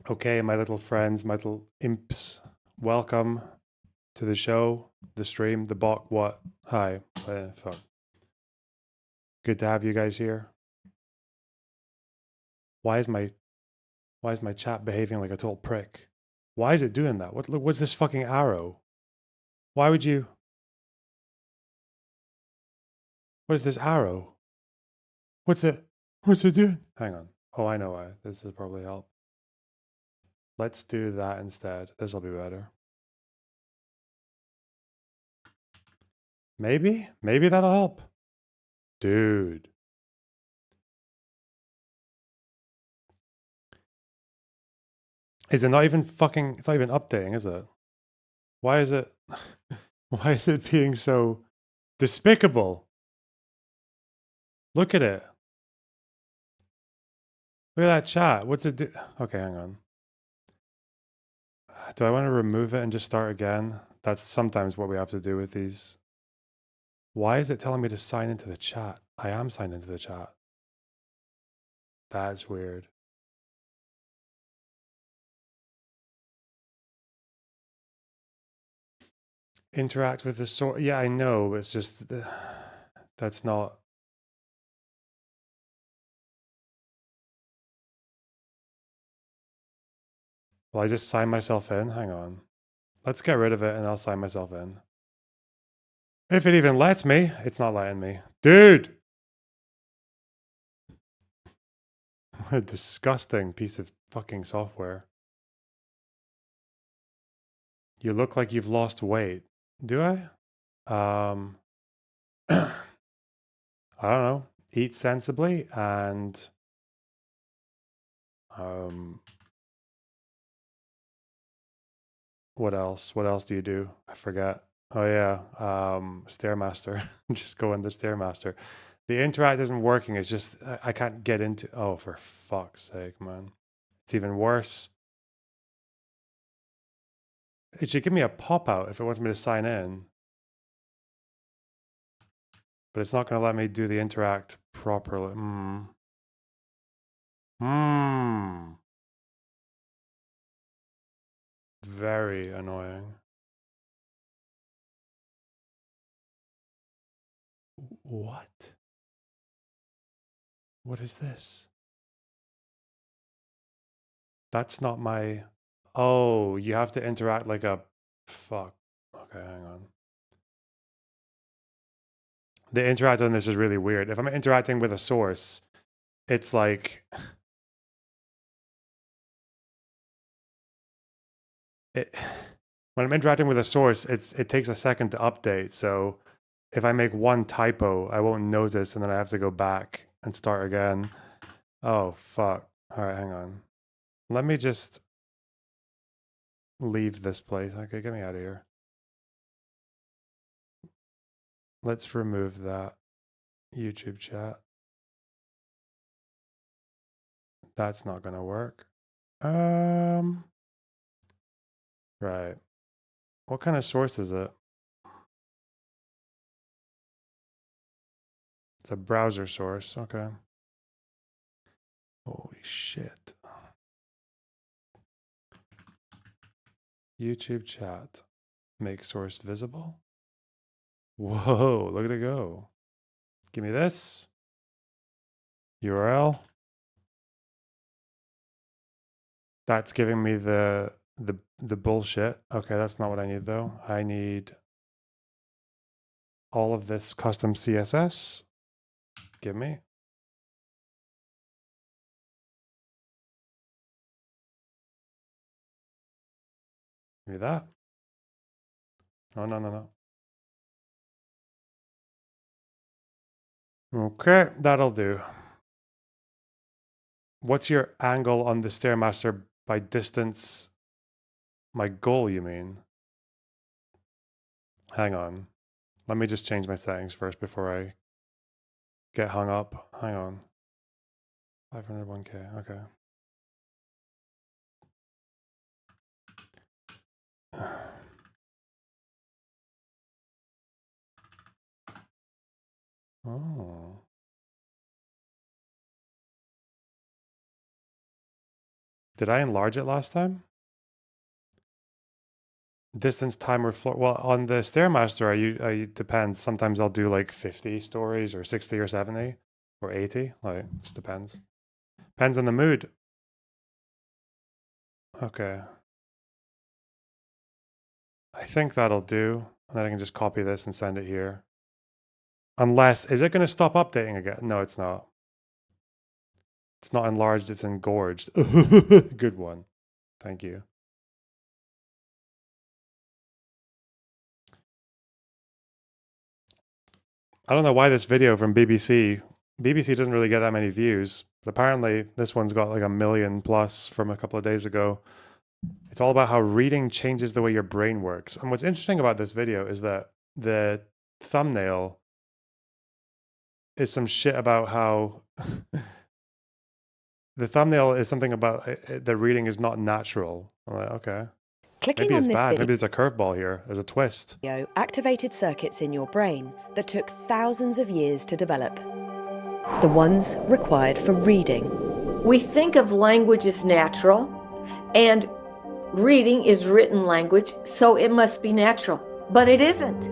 Okay, my little friends, my little imps, welcome to the show, the stream, the bot. What? Hi. Fuck. Good to have you guys here. Why is my chat behaving like a total prick? Why is it doing that? What's this fucking arrow? Why would you? What is this arrow? What's it? What's it doing? Hang on. Oh, I know why. This will probably help. Let's do that instead. This will be better. Maybe that'll help. Dude. Is it not even fucking, it's not even updating, is it? Why is it, why is it being so despicable? Look at it. Look at that chat. What's it do? Okay, hang on. Do I want to remove it and just start again? That's sometimes what we have to do with these. Why is it telling me to sign into the chat? I am signed into the chat. That's weird. Interact with the source. Yeah, I know. It's just, that's not. Well, I just sign myself in? Hang on. Let's get rid of it and I'll sign myself in. If it even lets me. It's not letting me. Dude! What a disgusting piece of fucking software. You look like you've lost weight. Do I? I don't know. Eat sensibly and what else? What else do you do? I forget. Oh yeah. Stairmaster. Just go in the Stairmaster. The interact isn't working. It's just I can't get into. Oh, for fuck's sake, man! It's even worse. It should give me a pop out if it wants me to sign in, but it's not going to let me do the interact properly. Very annoying. What? What is this? That's not my. Oh, you have to interact like a. Fuck. Okay, hang on. The interact on this is really weird. If I'm interacting with a source, it's like. It, when I'm interacting with a source, it takes a second to update. So if I make one typo, I won't notice, and then I have to go back and start again. Oh fuck! All right, hang on. Let me just leave this place. Okay, get me out of here. Let's remove that YouTube chat. That's not gonna work. Right. What kind of source is it? It's a browser source. Okay. Holy shit. YouTube chat. Make source visible. Whoa, look at it go. Give me this. URL. That's giving me the bullshit. Okay, that's not what I need though. I need all of this custom CSS. Give me. Give me that. Oh, no. Okay, that'll do. What's your angle on the Stairmaster by distance? My goal, you mean? Hang on. Let me just change my settings first before I get hung up. Hang on. 501k. Okay. Oh. Did I enlarge it last time? Distance, time, or floor. Well, on the Stairmaster, I depends. Sometimes I'll do like 50 stories or 60 or 70 or 80. Like, just depends. Depends on the mood. Okay. I think that'll do. And then I can just copy this and send it here. Unless, is it going to stop updating again? No, it's not. It's not enlarged, it's engorged. Good one. Thank you. I don't know why this video from BBC doesn't really get that many views, but apparently this one's got like 1 million plus from a couple of days ago. It's all about how reading changes the way your brain works. And what's interesting about this video is that the thumbnail is some shit about how the thumbnail is something about the reading is not natural. I'm like, okay. Clicking Maybe on it's this bad. video Maybe there's a curveball here. There's a twist. activated circuits in your brain that took thousands of years to develop. The ones required for reading. We think of language as natural, and reading is written language, so it must be natural. But it isn't.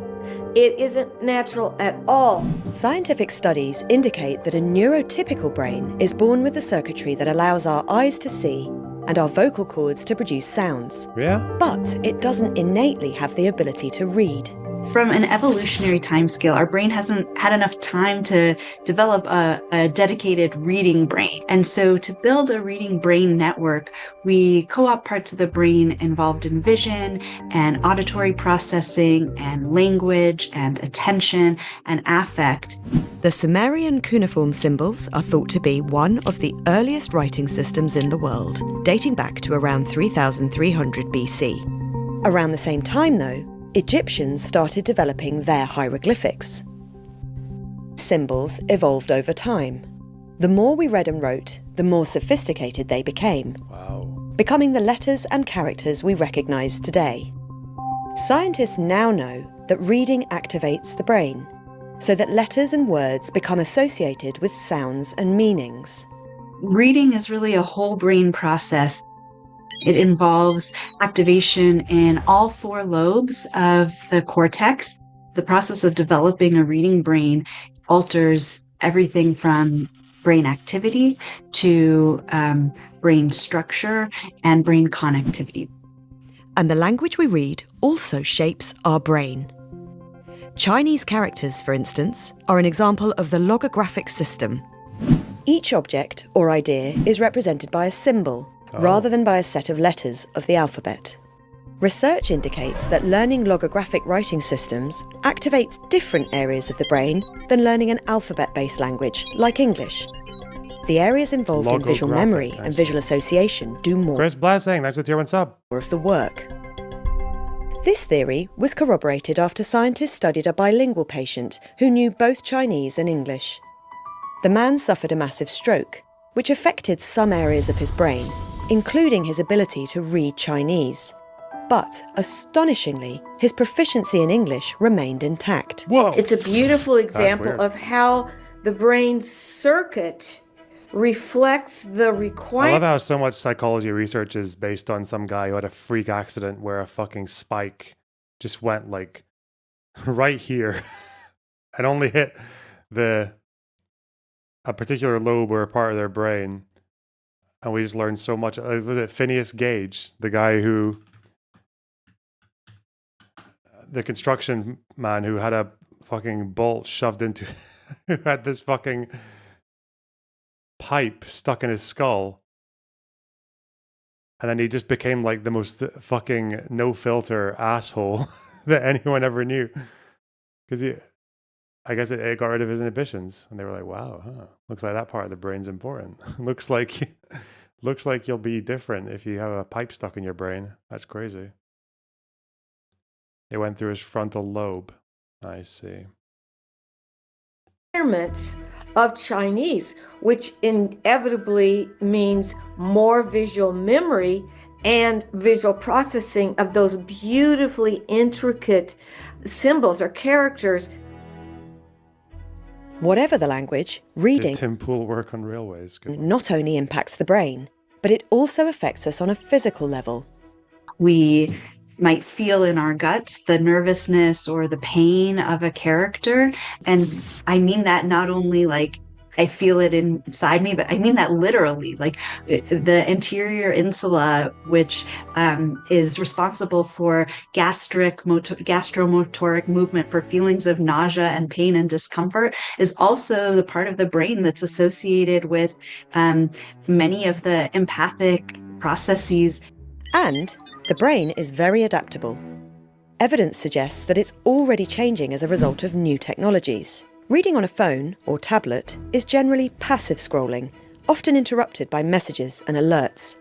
It isn't natural at all. Scientific studies indicate that a neurotypical brain is born with the circuitry that allows our eyes to see and our vocal cords to produce sounds. Yeah? But it doesn't innately have the ability to read. From an evolutionary timescale, our brain hasn't had enough time to develop a dedicated reading brain. And so to build a reading brain network, we co-opt parts of the brain involved in vision and auditory processing and language and attention and affect. The Sumerian cuneiform symbols are thought to be one of the earliest writing systems in the world, dating back to around 3300 BC. Around the same time, though, Egyptians started developing their hieroglyphics. Symbols evolved over time. The more we read and wrote, the more sophisticated they became, Wow. becoming the letters and characters we recognise today. Scientists now know that reading activates the brain, so that letters and words become associated with sounds and meanings. Reading is really a whole brain process. It involves activation in all 4 lobes of the cortex. The process of developing a reading brain alters everything from brain activity to brain structure and brain connectivity. And the language we read also shapes our brain. Chinese characters, for instance, are an example of the logographic system. Each object or idea is represented by a symbol, rather than by a set of letters of the alphabet. Research indicates that learning logographic writing systems activates different areas of the brain than learning an alphabet-based language, like English. The areas involved in visual memory and visual association do more Chris Blessing, thanks for the tier 1 sub. of the work. This theory was corroborated after scientists studied a bilingual patient who knew both Chinese and English. The man suffered a massive stroke, which affected some areas of his brain, including his ability to read Chinese. But, astonishingly, his proficiency in English remained intact. Whoa! It's a beautiful example weird. of how the brain circuit reflects the I love requirement. how so much psychology research is based on some guy who had a freak accident where a fucking spike just went like right here and only hit a particular lobe or a part of their brain. And we just learned so much. Was it Phineas Gage, the guy who, the construction man who had a fucking bolt shoved into, who had this fucking pipe stuck in his skull. And then he just became like the most fucking no filter asshole that anyone ever knew. Because I guess it got rid of his inhibitions. And they were like, wow, looks like that part of the brain's important. looks like you'll be different if you have a pipe stuck in your brain. That's crazy. It went through his frontal lobe. I see. Of Chinese, which inevitably means more visual memory and visual processing of those beautifully intricate symbols or characters. Whatever the language, reading Did Tim Pool work on railways? Good one. not only impacts the brain, but but it also affects us on a physical level. We might feel in our guts the nervousness or the pain of a character. And I mean that not only like I feel it inside me, but I mean that literally. Like the anterior insula, which is responsible for gastromotoric movement, for feelings of nausea and pain and discomfort, is also the part of the brain that's associated with many of the empathic processes. And the brain is very adaptable. Evidence suggests that it's already changing as a result of new technologies. Reading on a phone or tablet is generally passive scrolling, often interrupted by messages and alerts.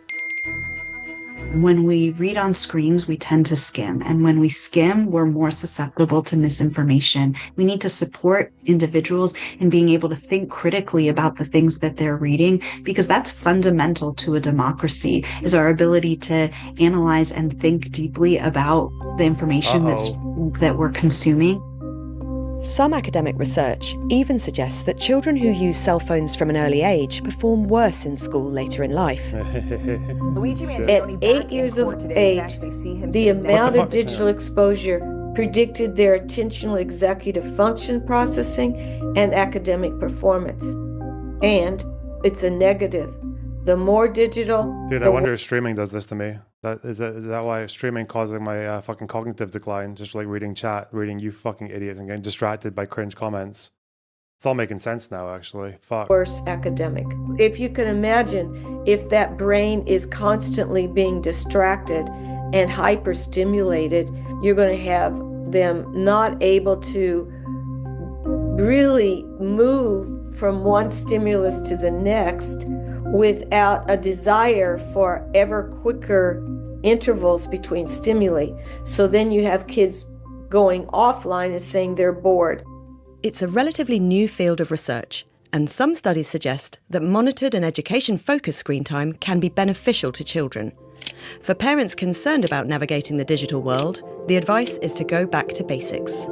When we read on screens, we tend to skim. And when we skim, we're more susceptible to misinformation. We need to support individuals in being able to think critically about the things that they're reading, because that's fundamental to a democracy, is our ability to analyze and think deeply about the information that we're consuming. Some academic research even suggests that children who use cell phones from an early age perform worse in school later in life. At 8 years of age, the amount of digital exposure predicted their attentional executive function processing and academic performance. And it's a negative. The more digital... Dude, I wonder if streaming does this to me. Is that why streaming causing my fucking cognitive decline? Just like reading chat, reading you fucking idiots and getting distracted by cringe comments. It's all making sense now, actually. Fuck. Worse academic. If you can imagine, if that brain is constantly being distracted and hyperstimulated, you're going to have them not able to really move from one stimulus to the next without a desire for ever quicker intervals between stimuli. So then you have kids going offline and saying they're bored. It's a relatively new field of research, and some studies suggest that monitored and education-focused screen time can be beneficial to children. For parents concerned about navigating the digital world, the advice is to go back to basics.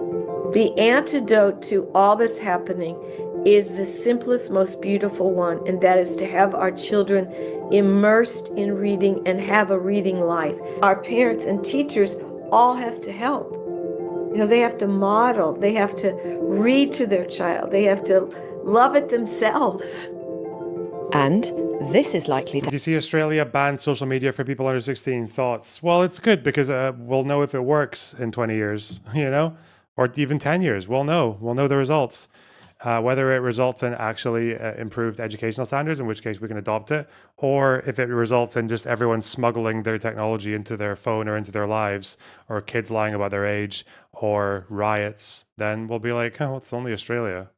The antidote to all this happening is the simplest, most beautiful one, and that is to have our children immersed in reading and have a reading life. Our parents and teachers all have to help. You know, they have to model, they have to read to their child, they have to love it themselves. And this is likely to... Do you see Australia banned social media for people under 16? Thoughts? Well, it's good because we'll know if it works in 20 years, you know, or even 10 years. We'll know the results. Whether it results in actually improved educational standards, in which case we can adopt it, or if it results in just everyone smuggling their technology into their phone or into their lives, or kids lying about their age, or riots, then we'll be like, oh, it's only Australia.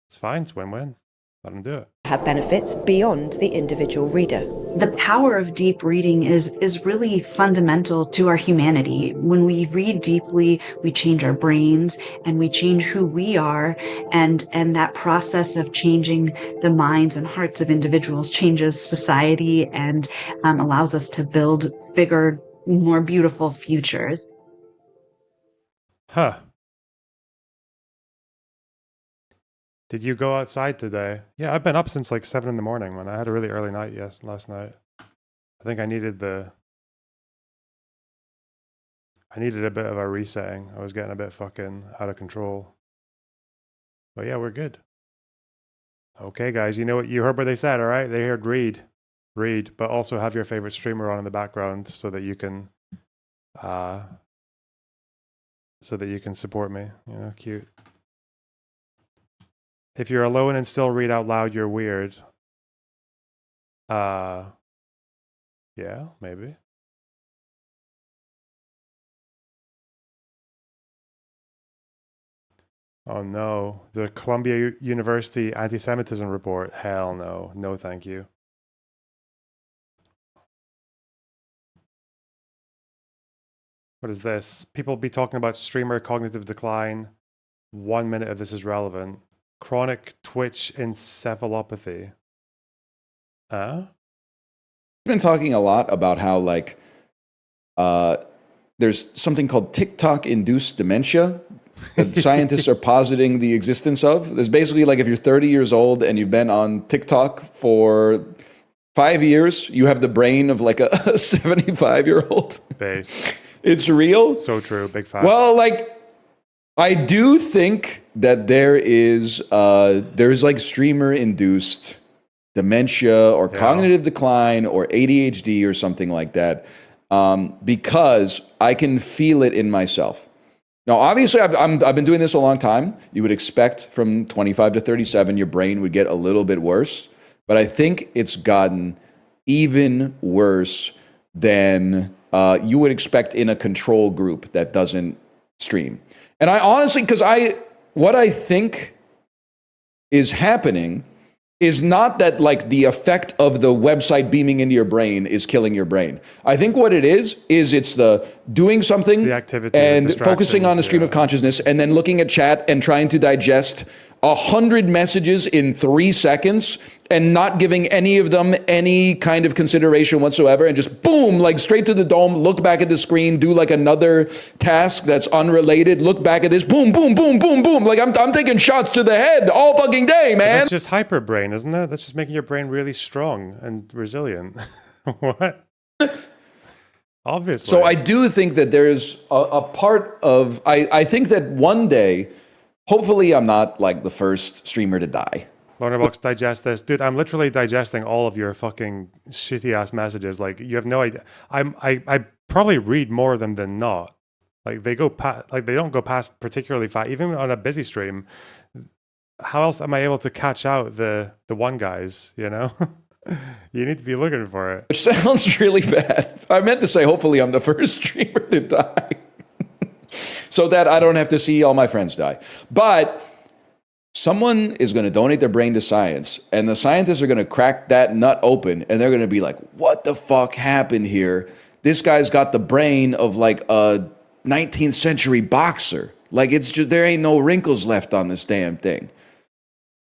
It's fine, it's win-win. Let them do it. Have benefits beyond the individual reader. The power of deep reading is really fundamental to our humanity. When we read deeply, we change our brains and we change who we are. And that process of changing the minds and hearts of individuals changes society and allows us to build bigger, more beautiful futures. Huh. Did you go outside today? Yeah, I've been up since like 7 in the morning, man. I had a really early night last night. I think I needed a bit of a resetting. I was getting a bit fucking out of control. But yeah, we're good. Okay, guys, you know what you heard what they said, all right? They heard read, but also have your favorite streamer on in the background so that you can support me. You know, cute. If you're alone and still read out loud, you're weird. Yeah, maybe. Oh no, the Columbia University anti-Semitism report. Hell no. No, thank you. What is this? People be talking about streamer cognitive decline. 1 minute if this is relevant. Chronic twitch encephalopathy. We've been talking a lot about how like there's something called TikTok-induced dementia that scientists are positing the existence of. There's basically like if you're 30 years old and you've been on TikTok for 5 years, you have the brain of like a 75-year-old. Base. It's real. So true. Big fact. Well, like, I do think that there's like streamer-induced dementia or cognitive decline or ADHD or something like that, because I can feel it in myself. Now, obviously, I've been doing this a long time. You would expect from 25 to 37, your brain would get a little bit worse. But I think it's gotten even worse than you would expect in a control group that doesn't stream. And I honestly, what I think is happening is not that like the effect of the website beaming into your brain is killing your brain. I think what it is it's the doing something The activity, and focusing on a stream of consciousness and then looking at chat and trying to digest 100 messages in 3 seconds and not giving any of them any kind of consideration whatsoever and just boom, like straight to the dome, look back at the screen, do like another task that's unrelated, look back at this, boom, boom, boom, boom, boom. Like I'm taking shots to the head all fucking day, man. That's just hyper brain, isn't it? That's just making your brain really strong and resilient. What? Obviously. So I do think that there's a part of, I think that one day, hopefully I'm not like the first streamer to die. Lonerbox, digest this. Dude, I'm literally digesting all of your fucking shitty ass messages. Like, you have no idea. I probably read more of them than not. Like, they don't go past particularly fast. Even on a busy stream, how else am I able to catch out the one guys, you know? You need to be looking for it. Which sounds really bad. I meant to say, hopefully I'm the first streamer to die. So that I don't have to see all my friends die. But someone is going to donate their brain to science, and the scientists are going to crack that nut open, and they're going to be like, what the fuck happened here? This guy's got the brain of like a 19th century boxer. Like, it's just, there ain't no wrinkles left on this damn thing.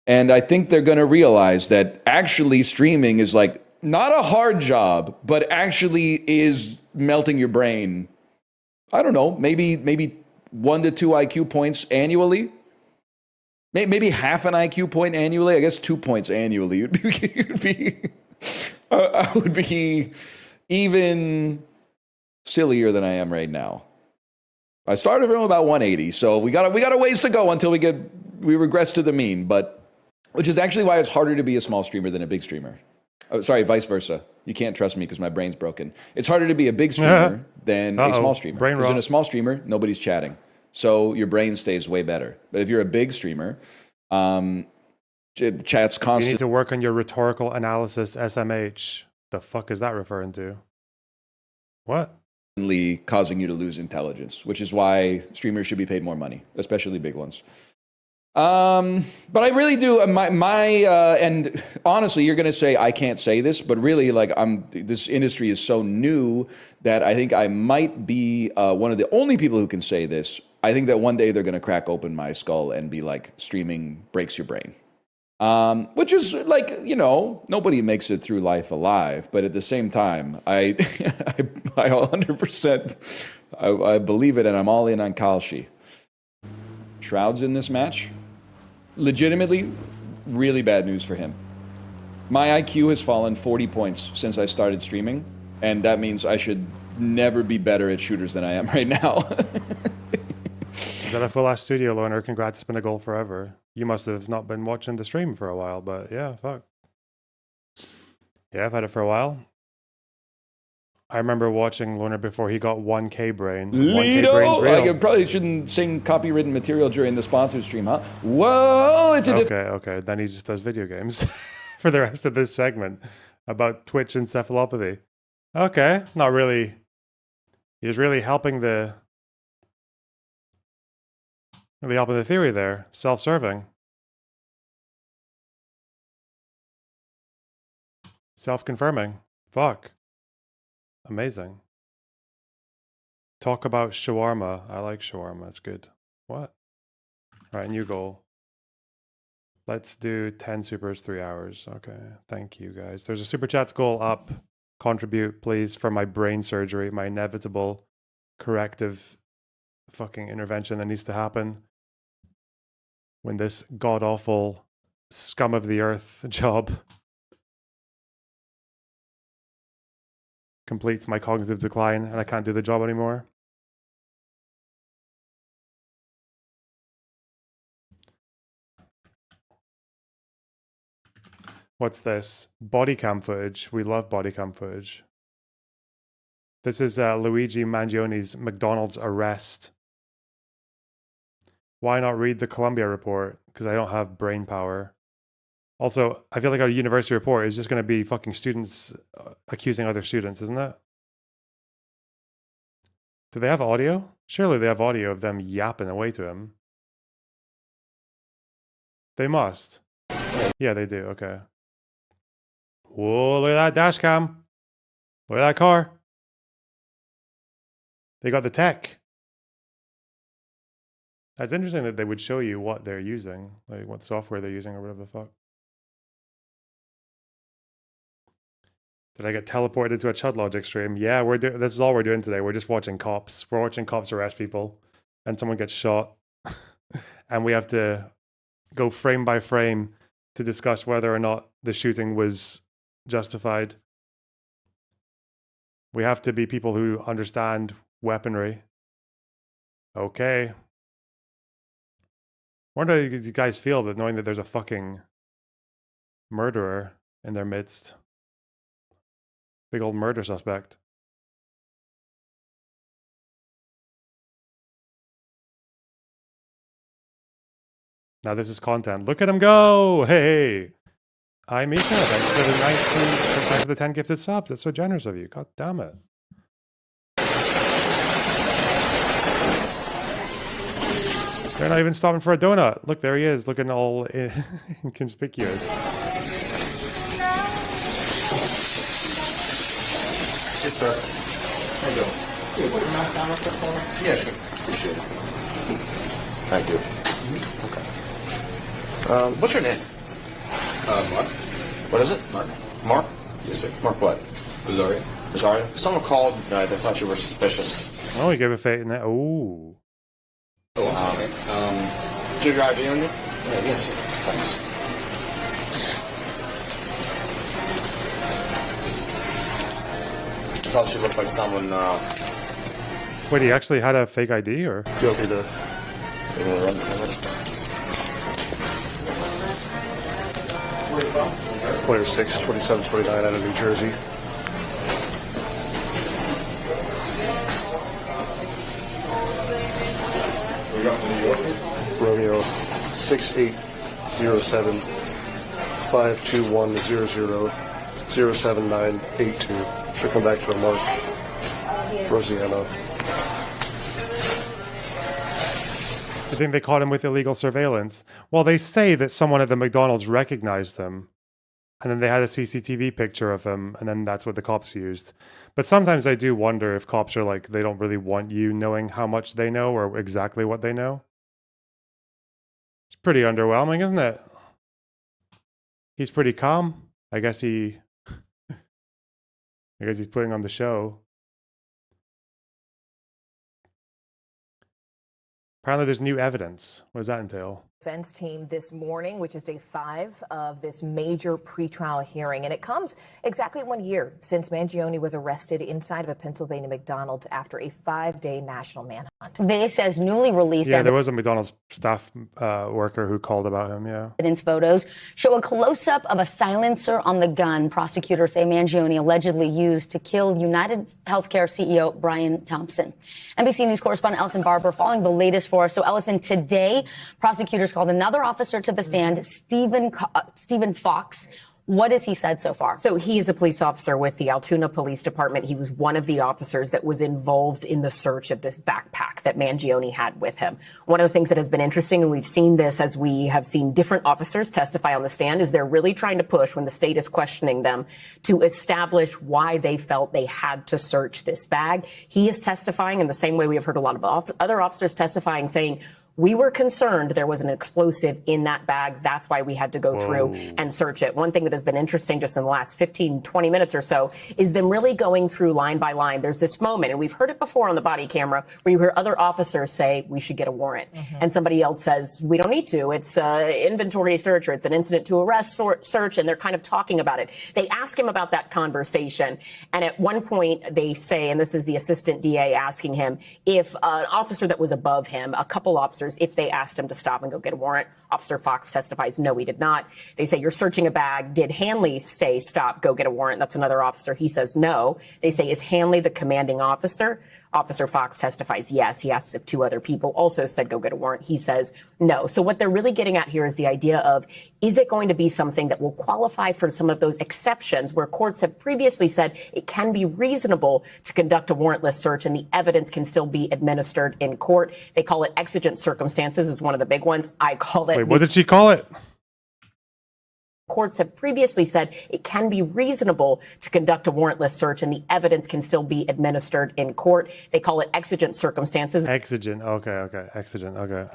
And I think they're going to realize that actually streaming is like not a hard job, but actually is melting your brain. I don't know, maybe 1 to 2 IQ points annually. Maybe half an IQ point annually. I guess 2 points annually. I would be even sillier than I am right now. I started from about 180, so we got a ways to go until we regress to the mean. But which is actually why it's harder to be a small streamer than a big streamer. Oh, sorry, vice versa. You can't trust me because my brain's broken. It's harder to be a big streamer than a small streamer. Because in a small streamer, nobody's chatting. So your brain stays way better. But if you're a big streamer, chat's constant. You need to work on your rhetorical analysis, SMH. The fuck is that referring to? What? Causing you to lose intelligence, which is why streamers should be paid more money, especially big ones. But I really do. And honestly, you're going to say I can't say this, but really, like, this industry is so new that I think I might be one of the only people who can say this. I think that one day they're going to crack open my skull and be like, streaming breaks your brain. Which is like, you know, nobody makes it through life alive, but at the same time, I 100%, I believe it, and I'm all in on Kalshi. Shroud's in this match. Legitimately, really bad news for him. My IQ has fallen 40 points since I started streaming, and that means I should never be better at shooters than I am right now. Is that a full-ass studio, Loner? Congrats, it's been a goal forever. You must have not been watching the stream for a while, but yeah, fuck. Yeah, I've had it for a while. I remember watching Loner before he got 1K brain. 1K brain's real. I probably shouldn't sing copywritten material during the sponsored stream, huh? Whoa, it's a okay. Then he just does video games for the rest of this segment about Twitch encephalopathy. Okay, not really. He's really helping the theory there. Self-serving. Self-confirming. Fuck. Amazing. Talk about shawarma. I like shawarma. It's good. What? All right, new goal. Let's do 10 supers, 3 hours. Okay, thank you guys. There's a super chats goal up. Contribute, please, for my brain surgery, my inevitable corrective fucking intervention that needs to happen when this god-awful scum of the earth job completes my cognitive decline and I can't do the job anymore. What's this? Body cam footage. We love body cam footage. This is Luigi Mangioni's McDonald's arrest. Why not read the Columbia report? Because I don't have brain power. Also, I feel like our university report is just going to be fucking students accusing other students, isn't it? Do they have audio? Surely they have audio of them yapping away to him. They must. Yeah, they do. Okay. Whoa, look at that dash cam. Look at that car. They got the tech. That's interesting that they would show you what they're using, like what software they're using or whatever the fuck. Did I get teleported to a Chud Logic stream? Yeah, this is all we're doing today. We're just watching cops. We're watching cops arrest people and someone gets shot. And we have to go frame by frame to discuss whether or not the shooting was justified. We have to be people who understand weaponry. Okay. Wonder how you guys feel that knowing that there's a fucking murderer in their midst. Big old murder suspect. Now this is content. Look at him go! Hey! I'm Mika. Thanks for the 19, thanks for the 10 gifted subs. That's so generous of you. God damn it. They're not even stopping for a donut. Look, there he is, looking all inconspicuous. Yes, sir. How you doing? Yeah, put your mask down real quick for me. Yeah, sure. Appreciate it. Thank you. Okay. What's your name? Mark. What is it? Mark. Mark? Yes, sir. Mark what? Rosario. Rosario? Someone called. They thought you were suspicious. Oh, he gave a fake in there. Ooh. Oh, I'm sorry. Do you have your ID on you? Yes, sir. Thanks. I thought she looked like someone, Wait, he actually had a fake ID or? guilty to... You wanna run from it? Where are you from? Player 6, 2729 out of New Jersey. Where you from, New York? Romeo 6807 521 07982. Should come back to a Mark Rosiano. I think they caught him with illegal surveillance. Well, they say that someone at the McDonald's recognized him. And then they had a CCTV picture of him. And then that's what the cops used. But sometimes I do wonder if cops are like, they don't really want you knowing how much they know or exactly what they know. It's pretty underwhelming, isn't it? He's pretty calm. I guess he's putting on the show. Apparently there's new evidence. What does that entail? Defense team this morning, which is day 5 of this major pretrial hearing. And it comes exactly 1 year since Mangione was arrested inside of a Pennsylvania McDonald's after a 5-day national manhunt. They says newly released Yeah, there was a McDonald's staff worker who called about him, yeah. evidence photos show a close-up of a silencer on the gun prosecutors say Mangione allegedly used to kill United Healthcare CEO Brian Thompson. NBC News correspondent Ellison Barber following the latest for us. So, Ellison, today, prosecutors called another officer to the stand, Stephen Fox. What has he said so far? So he is a police officer with the Altoona Police Department. He was one of the officers that was involved in the search of this backpack that Mangione had with him. One of the things that has been interesting, and we've seen this as we have seen different officers testify on the stand, is they're really trying to push when the state is questioning them to establish why they felt they had to search this bag. He is testifying in the same way we have heard a lot of other officers testifying, saying, We were concerned there was an explosive in that bag. That's why we had to go through and search it. One thing that has been interesting just in the last 15, 20 minutes or so is them really going through line by line. There's this moment, and we've heard it before on the body camera, where you hear other officers say, we should get a warrant. And somebody else says, we don't need to. It's an inventory search or it's an incident to arrest search, and they're kind of talking about it. They ask him about that conversation. And at one point they say, and this is the assistant DA asking him, if an officer that was above him, a couple officers, if they asked him to stop and go get a warrant. Officer Fox testifies, no, he did not. They say, you're searching a bag. Did Hanley say, stop, go get a warrant? That's another officer. He says, no. They say, is Hanley the commanding officer? Officer Fox testifies, yes. He asks if two other people also said, go get a warrant. He says, no. So what they're really getting at here is the idea of, is it going to be something that will qualify for some of those exceptions where courts have previously said it can be reasonable to conduct a warrantless search and the evidence can still be administered in court? They call it exigent circumstances is one of the big ones. I call it. Wait, what did she call it? Courts have previously said it can be reasonable to conduct a warrantless search and the evidence can still be administered in court. They call it exigent circumstances. Exigent. Okay. Exigent. Okay.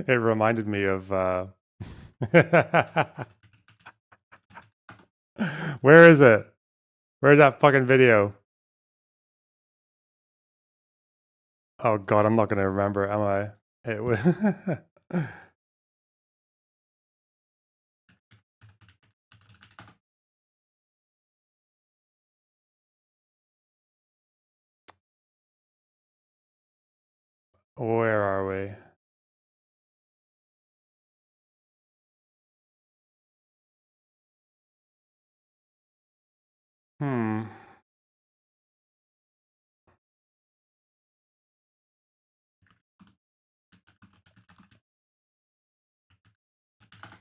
It reminded me of. Where is it? Where's that fucking video? Oh God, I'm not gonna remember, am I? It was. Where are we?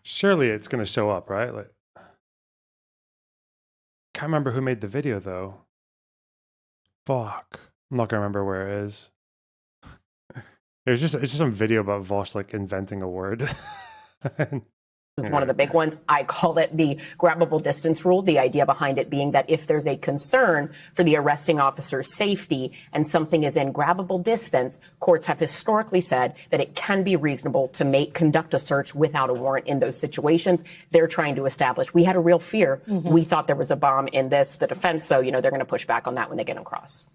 Surely it's gonna show up, right? Like, can't remember who made the video though. Fuck. I'm not gonna remember where it is. It's just some video about Vosh like inventing a word. This is one of the big ones. I call it the grabbable distance rule. The idea behind it being that if there's a concern for the arresting officer's safety and something is in grabbable distance, courts have historically said that it can be reasonable to conduct a search without a warrant in those situations. They're trying to establish. We had a real fear. We thought there was a bomb in this. The defense, though, they're going to push back on that when they get across.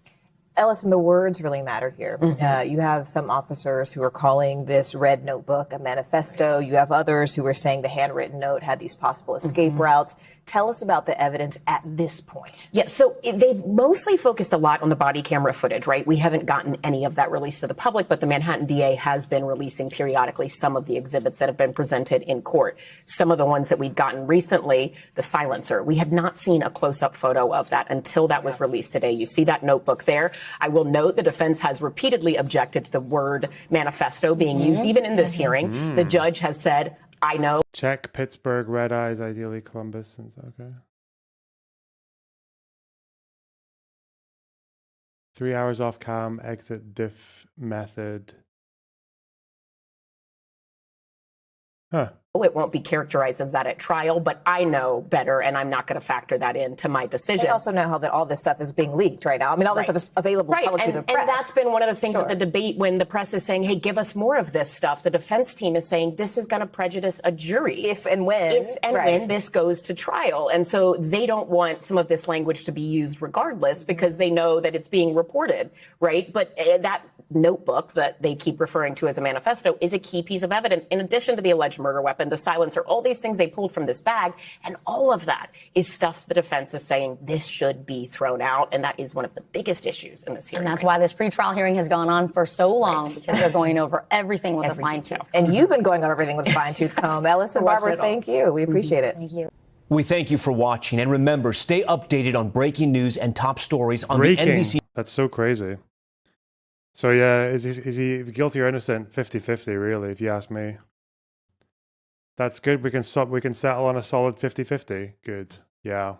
Ellison, the words really matter here. You have some officers who are calling this red notebook a manifesto. You have others who are saying the handwritten note had these possible escape routes. Tell us about the evidence at this point. Yeah, so they've mostly focused a lot on the body camera footage, right? We haven't gotten any of that released to the public, but the Manhattan DA has been releasing periodically some of the exhibits that have been presented in court. Some of the ones that we've gotten recently, the silencer. We had not seen a close-up photo of that until that was released today. You see that notebook there. I will note the defense has repeatedly objected to the word manifesto being used, even in this hearing. The judge has said, I know. Check Pittsburgh, Red Eyes, ideally Columbus. Okay. 3 hours off cam, exit diff method. Huh. It won't be characterized as that at trial, but I know better, and I'm not going to factor that into my decision. I also know how that all this stuff is being leaked right now. I mean, all this stuff is available public to the press. And that's been one of the things at the debate when the press is saying, hey, give us more of this stuff. The defense team is saying this is going to prejudice a jury. If and when. When this goes to trial. And so they don't want some of this language to be used regardless because they know that it's being reported, right? But that notebook that they keep referring to as a manifesto is a key piece of evidence in addition to the alleged murder weapon, the silencer, all these things they pulled from this bag. And all of that is stuff the defense is saying this should be thrown out. And that is one of the biggest issues in this hearing. And that's why this pretrial hearing has gone on for so long, because they're going over everything with a fine tooth. And you've been going over everything with a fine tooth comb. Ellison, Barbara, thank you. We appreciate it. Thank you. We thank you for watching. And remember, stay updated on breaking news and top stories on the NBC. That's so crazy. So yeah, is he guilty or innocent? 50-50, really, if you ask me. That's good. We can settle on a solid 50-50. Good. Yeah.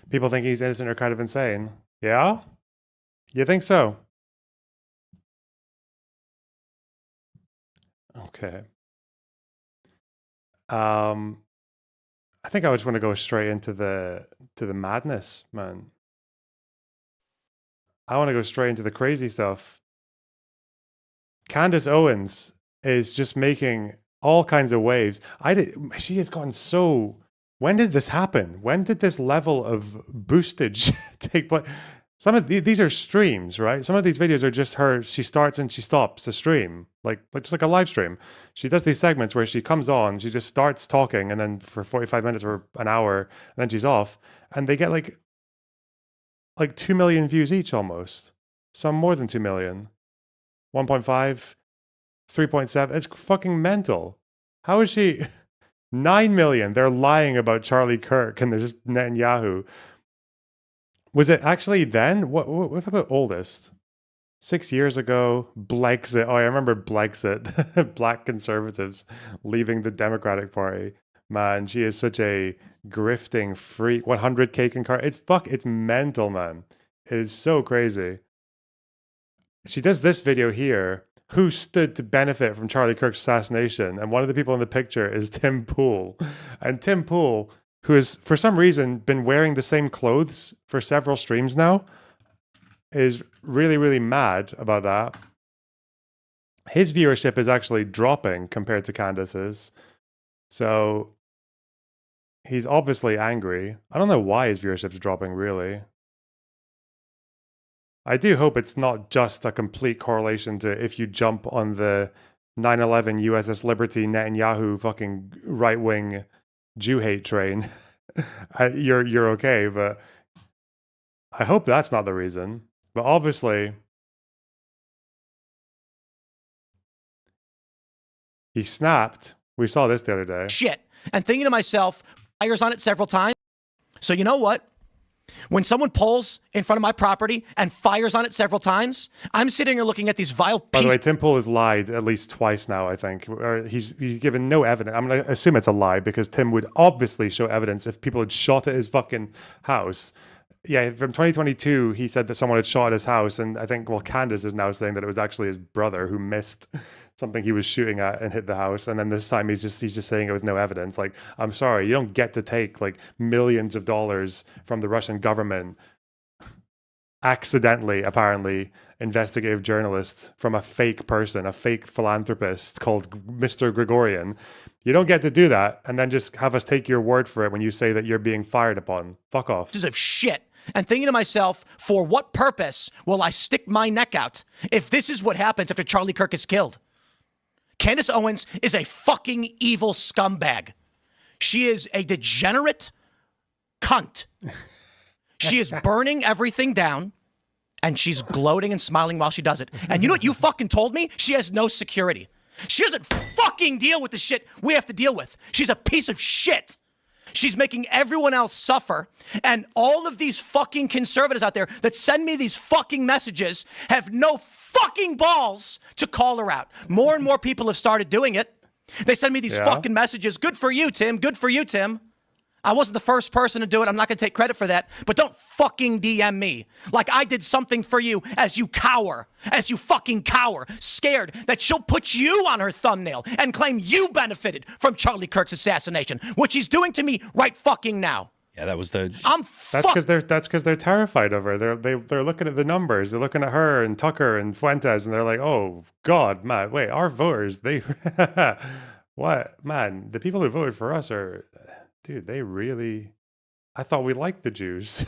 People think he's innocent or kind of insane. Yeah? You think so? Okay. I think I just want to go straight into the madness, man. I want to go straight into the crazy stuff. Candace Owens is just making all kinds of waves. She has gone so. When did this happen? When did this level of boostage take place? Some of these are streams, right? Some of these videos are just her. She starts and she stops a stream, just like a live stream. She does these segments where she comes on, she just starts talking, and then for 45 minutes or an hour, and then she's off, and they get like 2 million views each almost. Some more than 2 million. 1.5, 3.7. It's fucking mental. How is she? 9 million. They're lying about Charlie Kirk and they're just Netanyahu. Was it actually then? What about oldest? 6 years ago, Blexit. Oh, I remember Blexit. Black conservatives leaving the Democratic Party. Man, she is such a grifting freak. 100 cake and car. It's mental, man. It is so crazy. She does this video here. Who stood to benefit from Charlie Kirk's assassination? And one of the people in the picture is Tim Pool. And Tim Pool, who has, for some reason, been wearing the same clothes for several streams now, is really, really mad about that. His viewership is actually dropping compared to Candace's. So he's obviously angry. I don't know why his viewership's dropping, really. I do hope it's not just a complete correlation to if you jump on the 9/11 USS Liberty Netanyahu fucking right-wing Jew hate train. You're okay, but I hope that's not the reason. But obviously, he snapped. We saw this the other day. Shit. And thinking to myself, fires on it several times. So you know what? When someone pulls in front of my property and fires on it several times, I'm sitting here looking at these vile pieces. By the way, Tim Pool has lied at least twice now, I think. Or he's given no evidence. I'm going to assume it's a lie because Tim would obviously show evidence if people had shot at his fucking house. Yeah, from 2022, he said that someone had shot at his house. And I think, Candace is now saying that it was actually his brother who missed something he was shooting at and hit the house. And then this time he's just saying it with no evidence. Like, I'm sorry, you don't get to take millions of dollars from the Russian government accidentally, apparently, investigative journalists from a fake person, a fake philanthropist called Mr. Gregorian. You don't get to do that and then just have us take your word for it when you say that you're being fired upon. Fuck off. Of shit. And thinking to myself, for what purpose will I stick my neck out if this is what happens after Charlie Kirk is killed? Candace Owens is a fucking evil scumbag. She is a degenerate cunt. She is burning everything down, and she's gloating and smiling while she does it. And you know what you fucking told me? She has no security. She doesn't fucking deal with the shit we have to deal with. She's a piece of shit. She's making everyone else suffer. And all of these fucking conservatives out there that send me these fucking messages have no fucking balls to call her out. More and more people have started doing it. They send me these fucking messages. Good for you, Tim. Good for you, Tim. I wasn't the first person to do it. I'm not going to take credit for that. But don't fucking DM me like I did something for you as you fucking cower, scared that she'll put you on her thumbnail and claim you benefited from Charlie Kirk's assassination, which he's doing to me right fucking now. Yeah, that was the. That's because they're terrified of her. They're looking at the numbers. They're looking at her and Tucker and Fuentes, and they're like, "Oh God, man, wait, our voters, they, what, man? The people who voted for us are, dude, they really. I thought we liked the Jews.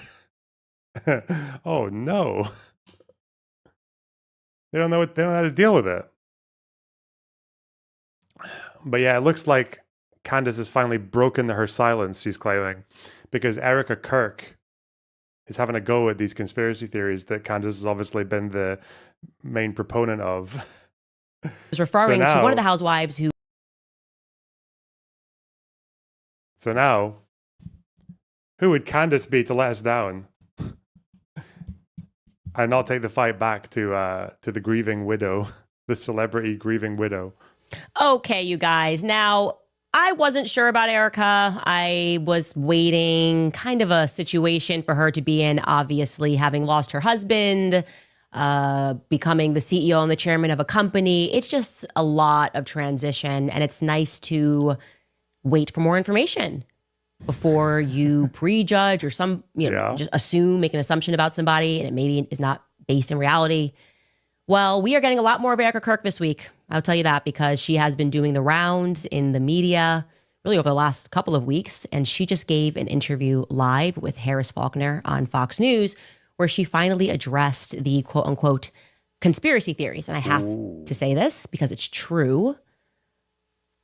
Oh no, they don't know how to deal with it. But yeah, it looks like Candace has finally broken her silence. She's claiming. Because Erika Kirk is having a go at these conspiracy theories that Candace has obviously been the main proponent of. Was referring to one of the housewives who. So now, who would Candace be to let us down? And not take the fight back to the grieving widow, the celebrity grieving widow. Okay, you guys. Now, I wasn't sure about Erika. I was waiting kind of a situation for her to be in, obviously, having lost her husband, becoming the CEO and the chairman of a company. It's just a lot of transition, and it's nice to wait for more information before you prejudge or just assume, make an assumption about somebody, and it maybe is not based in reality. Well, we are getting a lot more of Erika Kirk this week. I'll tell you that, because she has been doing the rounds in the media really over the last couple of weeks. And she just gave an interview live with Harris Faulkner on Fox News, where she finally addressed the quote unquote conspiracy theories. And I have to say this because it's true,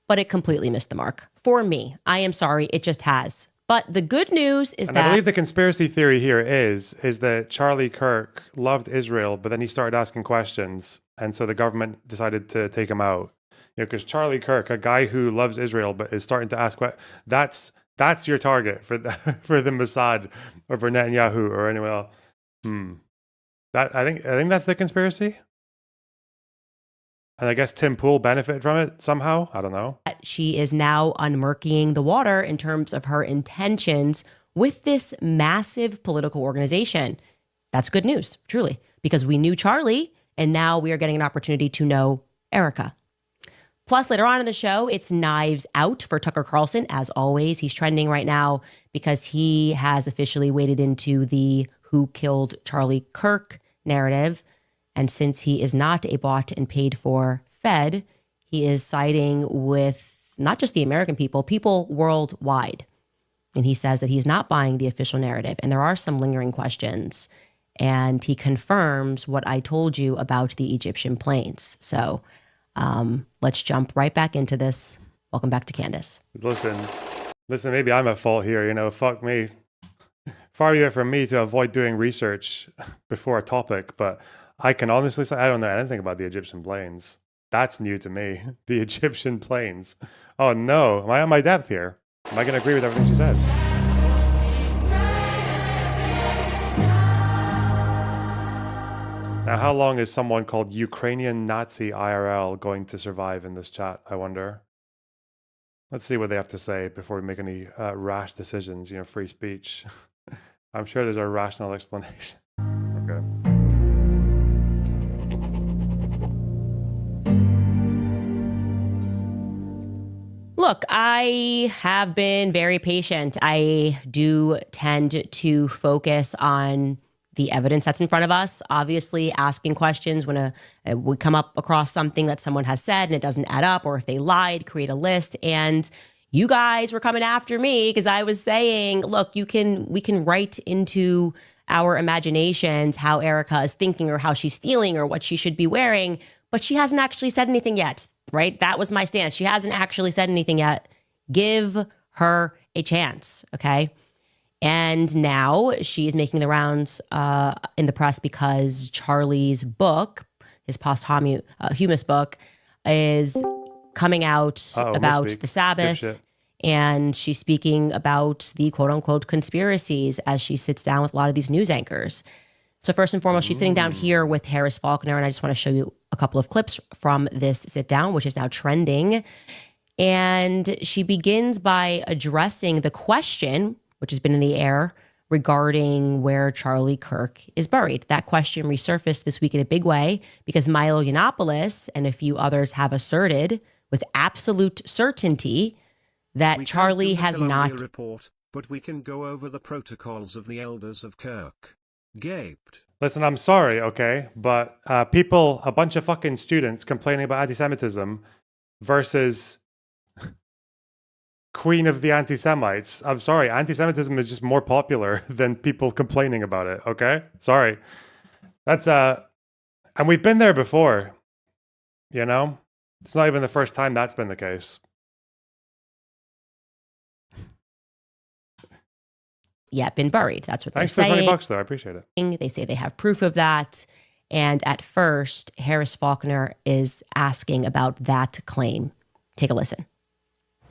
but it completely missed the mark for me. I am sorry. It just has. But the good news is and that I believe the conspiracy theory here is that Charlie Kirk loved Israel, but then he started asking questions, and so the government decided to take him out. Because Charlie Kirk, a guy who loves Israel but is starting to ask questions, that's your target for the Mossad or for Netanyahu or anyone else. I think that's the conspiracy. And I guess Tim Pool benefited from it somehow. I don't know. She is now unmurkying the water in terms of her intentions with this massive political organization. That's good news, truly, because we knew Charlie, and now we are getting an opportunity to know Erika. Plus, later on in the show, it's Knives Out for Tucker Carlson. As always, he's trending right now because he has officially waded into the who killed Charlie Kirk narrative. And since he is not a bought and paid for Fed, he is siding with not just the American people worldwide. And he says that he's not buying the official narrative. And there are some lingering questions. And he confirms what I told you about the Egyptian planes. So let's jump right back into this. Welcome back to Candace. Listen, maybe I'm at fault here. Fuck me. Far be it from me to avoid doing research before a topic, but I can honestly say I don't know anything about the Egyptian planes. That's new to me. The Egyptian planes. Oh no, am I on my depth here? Am I going to agree with everything she says? Now, how long is someone called Ukrainian Nazi IRL going to survive in this chat, I wonder? Let's see what they have to say before we make any rash decisions, free speech. I'm sure there's a rational explanation. Okay. Look, I have been very patient. I do tend to focus on the evidence that's in front of us. Obviously, asking questions when we come up across something that someone has said and it doesn't add up, or if they lied, create a list. And you guys were coming after me because I was saying, look, we can write into our imaginations how Erika is thinking or how she's feeling or what she should be wearing, but she hasn't actually said anything yet, right? That was my stance. She hasn't actually said anything yet. Give her a chance, okay? And now she is making the rounds in the press because Charlie's book, his posthumous book, is coming out about the Sabbath. And she's speaking about the quote unquote conspiracies as she sits down with a lot of these news anchors. So first and foremost, she's sitting down here with Harris Faulkner. And I just want to show you a couple of clips from this sit down, which is now trending. And she begins by addressing the question, which has been in the air, regarding where Charlie Kirk is buried. That question resurfaced this week in a big way because Milo Yiannopoulos and a few others have asserted with absolute certainty that Charlie has not. Report, but we can go over the protocols of the elders of Kirk. Gaped. Listen, I'm sorry, okay, but a bunch of fucking students complaining about anti-Semitism versus Queen of the anti-Semites. I'm sorry, anti-Semitism is just more popular than people complaining about it, okay? Sorry. That's and we've been there before. It's not even the first time that's been the case. Yet been buried. That's what Thanks they're saying. Thanks for $20 though, I appreciate it. They say they have proof of that. And at first, Harris Faulkner is asking about that claim. Take a listen.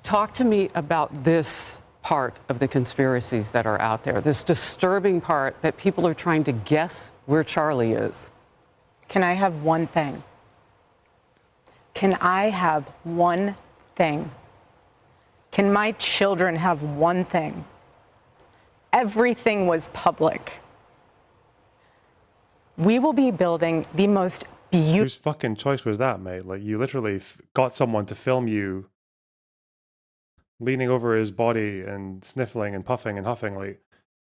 Talk to me about this part of the conspiracies that are out there, this disturbing part that people are trying to guess where Charlie is. Can I have one thing? Can I have one thing? Can my children have one thing? Everything was public. We will be building the most beautiful. Whose fucking choice was that, mate? Like, you literally got someone to film you leaning over his body and sniffling and puffing and huffing, like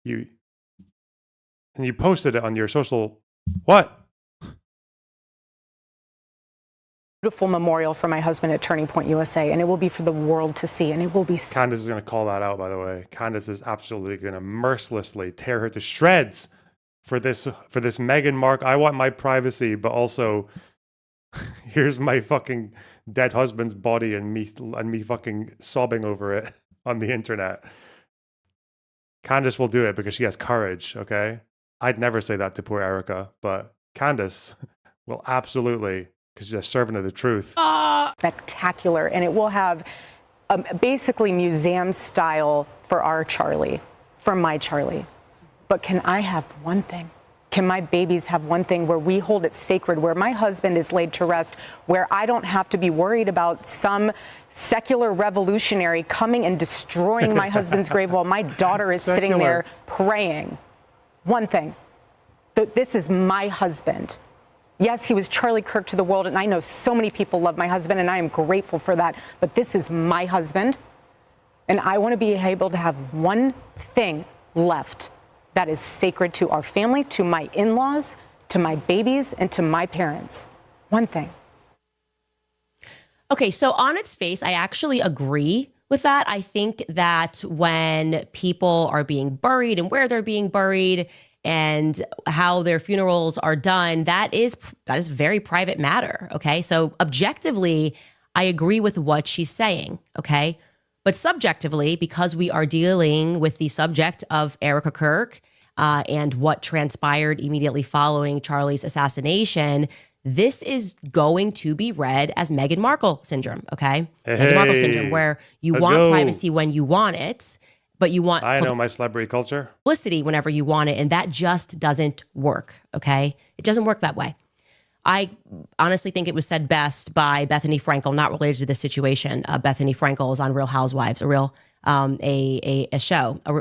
you posted it on your social What? Beautiful memorial for my husband at Turning Point USA, and it will be for the world to see, and it will be. Candace is going to call that out, by the way. Candace is absolutely going to mercilessly tear her to shreds for this Meghan Markle. I want my privacy, but also here's my fucking dead husband's body and me fucking sobbing over it on the internet. Candace will do it because she has courage, okay? I'd never say that to poor Erika, but Candace will absolutely, because she's a servant of the truth. Spectacular, and it will have basically museum style for our Charlie, for my Charlie. But can I have one thing? Can my babies have one thing where we hold it sacred, where my husband is laid to rest, where I don't have to be worried about some secular revolutionary coming and destroying my husband's grave while my daughter is sitting there praying? One thing. This is my husband. Yes, he was Charlie Kirk to the world, and I know so many people love my husband, and I am grateful for that. But this is my husband, and I want to be able to have one thing left that is sacred to our family, to my in-laws, to my babies, and to my parents. One thing. Okay, so on its face, I actually agree with that. I think that when people are being buried and where they're being buried and how their funerals are done, that is very private matter, okay? So objectively, I agree with what she's saying, okay? But subjectively, because we are dealing with the subject of Erika Kirk and what transpired immediately following Charlie's assassination, this is going to be read as Meghan Markle syndrome, okay? Meghan Markle syndrome, where you want privacy when you want it, but you want I know my celebrity culture. Publicity whenever you want it, and that just doesn't work, okay? It doesn't work that way. I honestly think it was said best by Bethany Frankel, not related to this situation. Bethany Frankel is on Real Housewives, a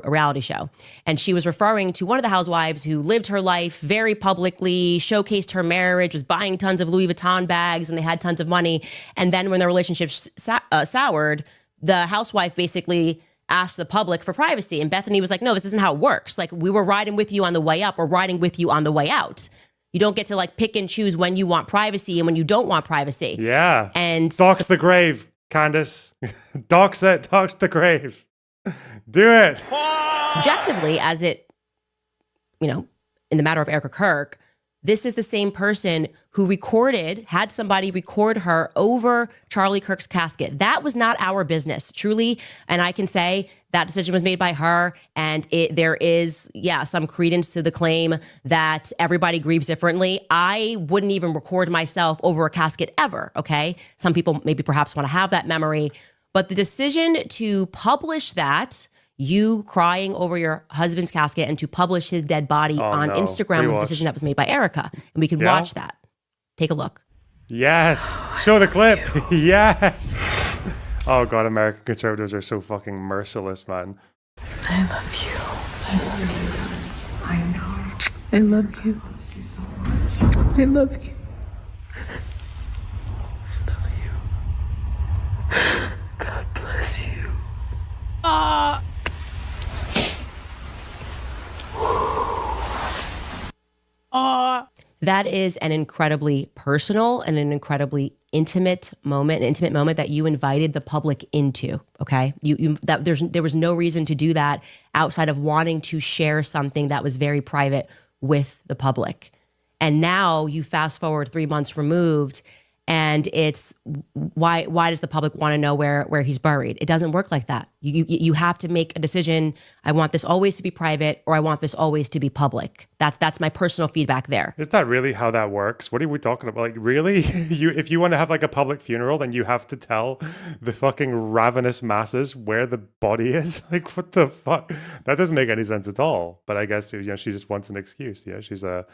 reality show. And she was referring to one of the housewives who lived her life very publicly, showcased her marriage, was buying tons of Louis Vuitton bags, and they had tons of money. And then when their relationship soured, the housewife basically asked the public for privacy. And Bethany was like, no, this isn't how it works. Like, we were riding with you on the way up, we're riding with you on the way out. You don't get to like pick and choose when you want privacy and when you don't want privacy. Yeah. And dox the grave, Candace. Dox it, dox the grave. Do it. Objectively, as it, in the matter of Erika Kirk, this is the same person who had somebody record her over Charlie Kirk's casket. That was not our business, truly. And I can say that decision was made by her. And there is, some credence to the claim that everybody grieves differently. I wouldn't even record myself over a casket ever, okay? Some people maybe perhaps want to have that memory. But the decision to publish that, you crying over your husband's casket, and to publish his dead body on Instagram was a decision that was made by Erika. And we can watch that. Take a look. Yes. Show the clip. Yes. Oh, God, American conservatives are so fucking merciless, man. I love you. I love you. I know. I love you. I love you. I love you. God bless you. That is an incredibly personal and an incredibly intimate moment that you invited the public into, okay? There was no reason to do that outside of wanting to share something that was very private with the public. And now you fast forward 3 months removed, and it's why does the public want to know where he's buried? It doesn't work like that. You have to make a decision. I want this always to be private, or I want this always to be public. That's my personal feedback there. Is that really how that works? What are we talking about? Like, really? If you want to have like a public funeral, then you have to tell the fucking ravenous masses where the body is? Like, what the fuck? That doesn't make any sense at all. But I guess, she just wants an excuse. Yeah, she's a...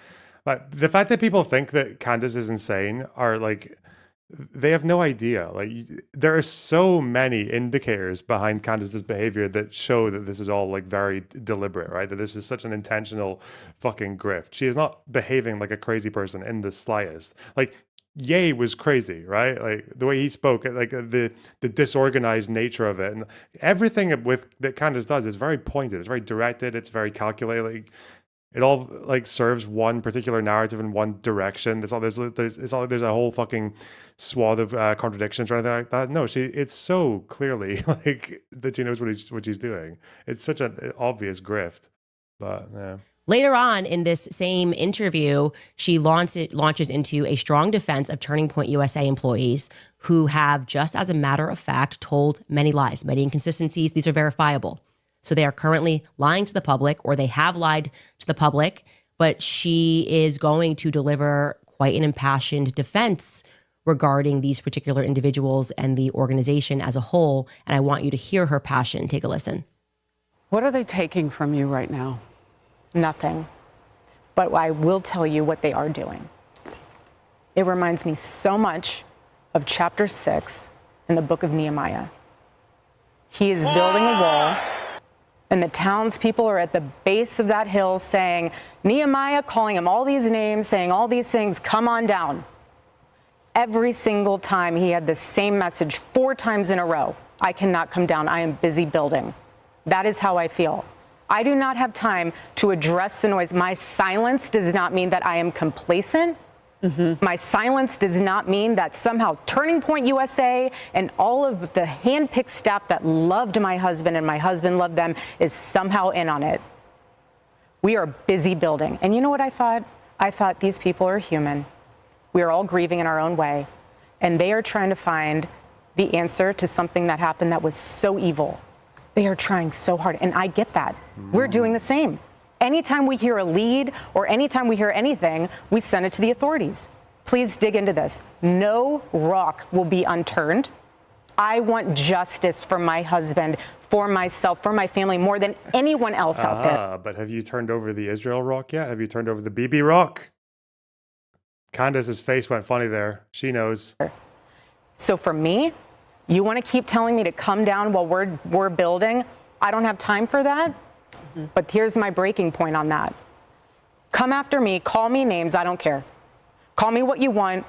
But the fact that people think that Candace is insane are like, they have no idea. Like, there are so many indicators behind Candace's behavior that show that this is all like very deliberate, right? That this is such an intentional fucking grift. She is not behaving like a crazy person in the slightest. Like, Ye was crazy, right? Like the way he spoke, like the disorganized nature of it, and everything that Candace does is very pointed. It's very directed. It's very calculated. Like, it all like serves one particular narrative in one direction. There's a whole fucking swath of contradictions or anything like that. No, it's so clearly like that she knows what she's doing. It's such an obvious grift, but yeah. Later on in this same interview, she launches into a strong defense of Turning Point USA employees who have, just as a matter of fact, told many lies, many inconsistencies. These are verifiable. So they are currently lying to the public, or they have lied to the public, but she is going to deliver quite an impassioned defense regarding these particular individuals and the organization as a whole. And I want you to hear her passion. Take a listen. What are they taking from you right now? Nothing. But I will tell you what they are doing. It reminds me so much of chapter 6 in the book of Nehemiah. He is building a wall, and the townspeople are at the base of that hill saying, Nehemiah, calling him all these names, saying all these things, come on down. Every single time he had the same message 4 times in a row. I cannot come down. I am busy building. That is how I feel. I do not have time to address the noise. My silence does not mean that I am complacent. My silence does not mean that somehow Turning Point USA and all of the handpicked staff that loved my husband and my husband loved them is somehow in on it. We are busy building. And you know what I thought? I thought these people are human. We are all grieving in our own way. And they are trying to find the answer to something that happened that was so evil. They are trying so hard. And I get that. We're doing the same. Anytime we hear a lead or anytime we hear anything, we send it to the authorities. Please dig into this. No rock will be unturned. I want justice for my husband, for myself, for my family, more than anyone else out there. But have you turned over the Israel rock yet? Have you turned over the BB rock? Candace's face went funny there. She knows. So for me, you want to keep telling me to come down while we're building? I don't have time for that. But here's my breaking point on that. Come after me, call me names, I don't care. Call me what you want,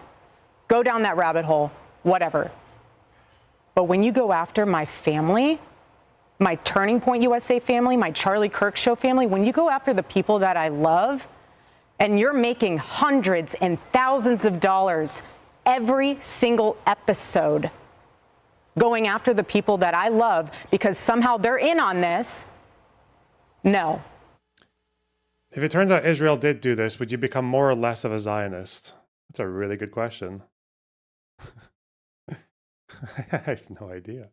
go down that rabbit hole, whatever. But when you go after my family, my Turning Point USA family, my Charlie Kirk Show family, when you go after the people that I love, and you're making hundreds and thousands of dollars every single episode, going after the people that I love because somehow they're in on this, no. If it turns out Israel did do this, would you become more or less of a Zionist? That's a really good question. I have no idea.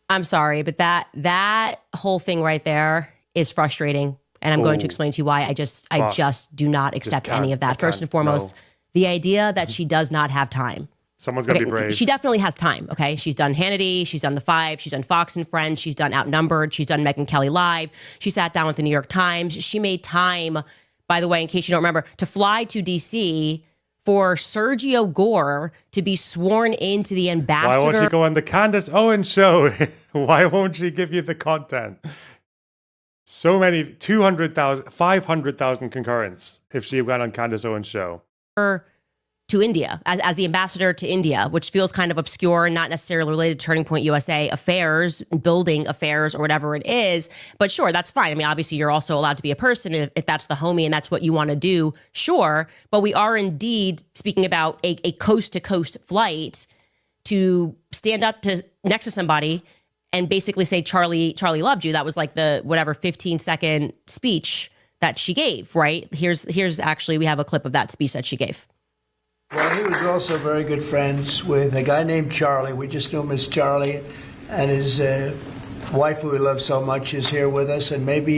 I'm sorry, but that whole thing right there is frustrating. And I'm going to explain to you why. I just do not accept any of that. First and foremost, the idea that she does not have time. Someone's going to be brave. She definitely has time, okay? She's done Hannity, she's done The Five, she's done Fox and Friends, she's done Outnumbered, she's done Megyn Kelly Live, she sat down with the New York Times. She made time, by the way, in case you don't remember, to fly to D.C. for Sergio Gore to be sworn into the ambassador. Why won't you go on the Candace Owens show? Why won't she give you the content? So many, 200,000, 500,000 concurrents if she went on Candace Owens' show. To India, as the ambassador to India, which feels kind of obscure and not necessarily related to Turning Point USA affairs, building affairs, or whatever it is. But sure, that's fine. I mean, obviously, you're also allowed to be a person if that's the homie and that's what you want to do, sure. But we are indeed speaking about a coast-to-coast flight to stand up next to somebody and basically say, Charlie loved you. That was like the whatever 15-second speech that she gave, right? Here's actually, we have a clip of that speech that she gave. Well, he was also very good friends with a guy named Charlie. We just knew him as Charlie. And his wife, who we love so much, is here with us. And maybe,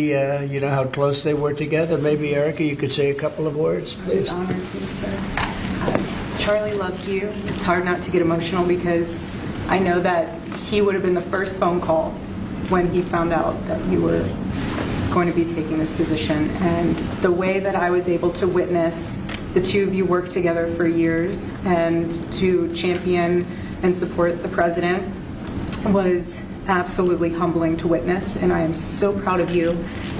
you know how close they were together. Maybe, Erika, you could say a couple of words, please. I'm honored to, sir. Charlie loved you. It's hard not to get emotional because I know that he would have been the first phone call when he found out that you were going to be taking this position. And the way that I was able to witness the two of you work together for years and to champion and support the president was absolutely humbling to witness. And I am so proud of you.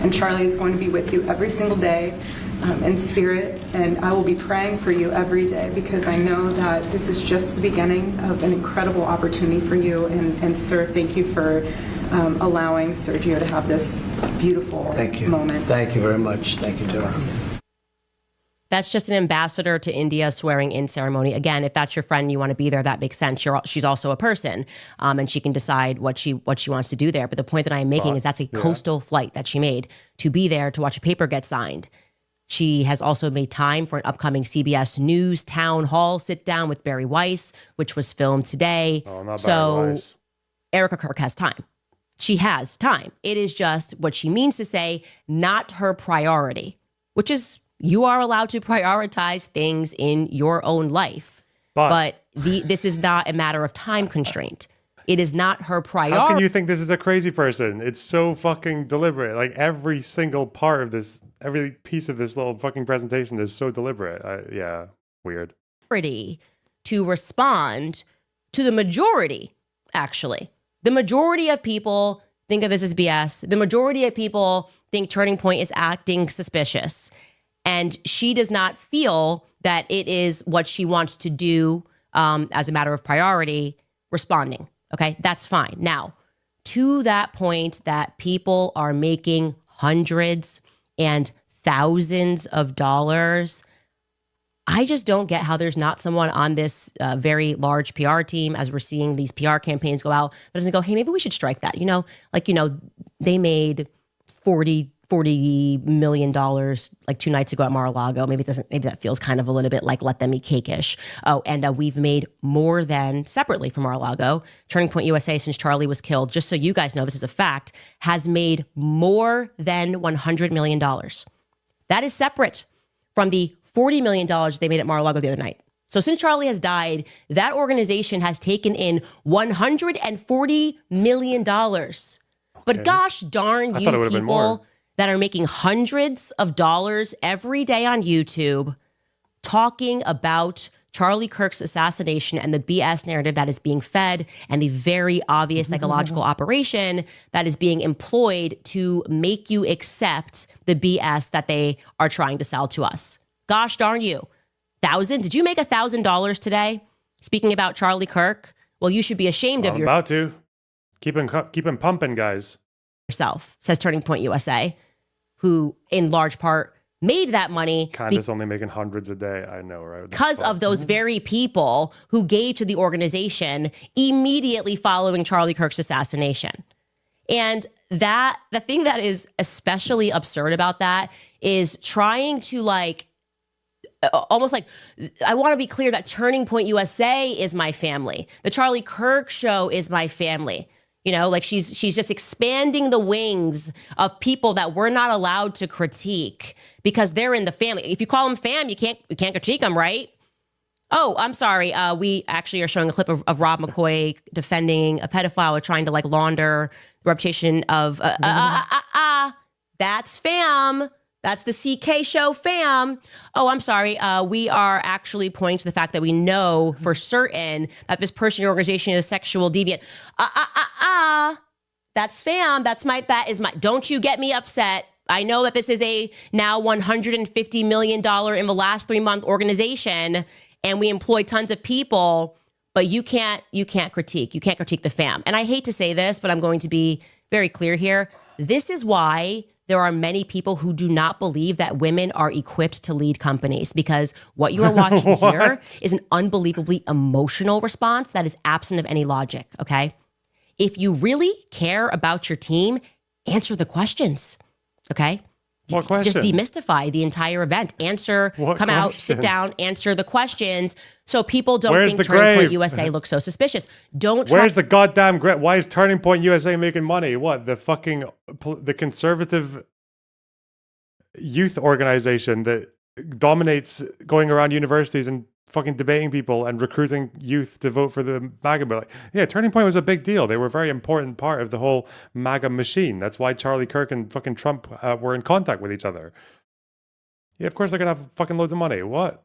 And Charlie is going to be with you every single day. in spirit, and I will be praying for you every day because I know that this is just the beginning of an incredible opportunity for you. And sir, thank you for allowing Sergio to have this beautiful moment. Thank you very much. Thank you, Tara. That's just an ambassador to India swearing in ceremony. Again, if that's your friend and you want to be there, that makes sense. She's also a person, and she can decide what she wants to do there. But the point that I'm making is that's a coastal flight that she made to be there to watch a paper get signed. She has also made time for an upcoming CBS News town hall sit down with Barry Weiss, which was filmed today. Oh, not so Barry Weiss. Erika Kirk has time. She has time. It is just what she means to say, not her priority, which is you are allowed to prioritize things in your own life. But this is not a matter of time constraint. It is not her priority. How can you think this is a crazy person? It's so fucking deliberate. Like every single part of this, every piece of this little fucking presentation is so deliberate. Yeah, weird. To respond to the majority, actually. The majority of people think of this as BS. The majority of people think Turning Point is acting suspicious. And she does not feel that it is what she wants to do as a matter of priority, responding. Okay, that's fine. Now, to that point that people are making hundreds and thousands of dollars, I just don't get how there's not someone on this very large PR team, as we're seeing these PR campaigns go out, that doesn't go, hey, maybe we should strike that. They made $40 million like 2 nights ago at Mar-a-Lago. Maybe that feels kind of a little bit like let them eat cake-ish. Oh, and we've made more than, separately from Mar-a-Lago, Turning Point USA, since Charlie was killed, just so you guys know, this is a fact, has made more than $100 million. That is separate from the $40 million they made at Mar-a-Lago the other night. So since Charlie has died, that organization has taken in $140 million. But gosh darn you people that are making hundreds of dollars every day on YouTube talking about Charlie Kirk's assassination and the BS narrative that is being fed and the very obvious psychological operation that is being employed to make you accept the BS that they are trying to sell to us. Gosh darn you. Did you make $1,000 today? Speaking about Charlie Kirk? Well, you should be ashamed of about to. Keep him pumping, guys. Yourself, says Turning Point USA, who in large part made that money. Candace only making hundreds a day. I know, right? Because of those very people who gave to the organization immediately following Charlie Kirk's assassination. And the thing that is especially absurd about that is trying to almost like, I want to be clear that Turning Point USA is my family. The Charlie Kirk show is my family. She's just expanding the wings of people that we're not allowed to critique because they're in the family. If you call them fam, you can't critique them, right? Oh, I'm sorry. We actually are showing a clip of Rob McCoy defending a pedophile or trying to launder the reputation of that's fam. That's the CK show fam. Oh, I'm sorry. We are actually pointing to the fact that we know for certain that this person in your organization is a sexual deviant. That's fam. That is my, don't you get me upset. I know that this is a now $150 million in the last 3-month organization and we employ tons of people, but you can't critique. You can't critique the fam. And I hate to say this, but I'm going to be very clear here. This is why there are many people who do not believe that women are equipped to lead companies, because what you are watching here is an unbelievably emotional response that is absent of any logic, okay? If you really care about your team, answer the questions, okay? What question? Just demystify the entire event. Come out, sit down, answer the questions so people don't think Turning Point USA looks so suspicious. Where's the goddamn grave? Why is Turning Point USA making money? What? The conservative youth organization that dominates going around universities and fucking debating people and recruiting youth to vote for the Maga bill. Yeah, Turning Point was a big deal. They were a very important part of the whole Maga machine. That's why Charlie Kirk and fucking Trump were in contact with each other. Yeah, of course they're gonna have fucking loads of money. What?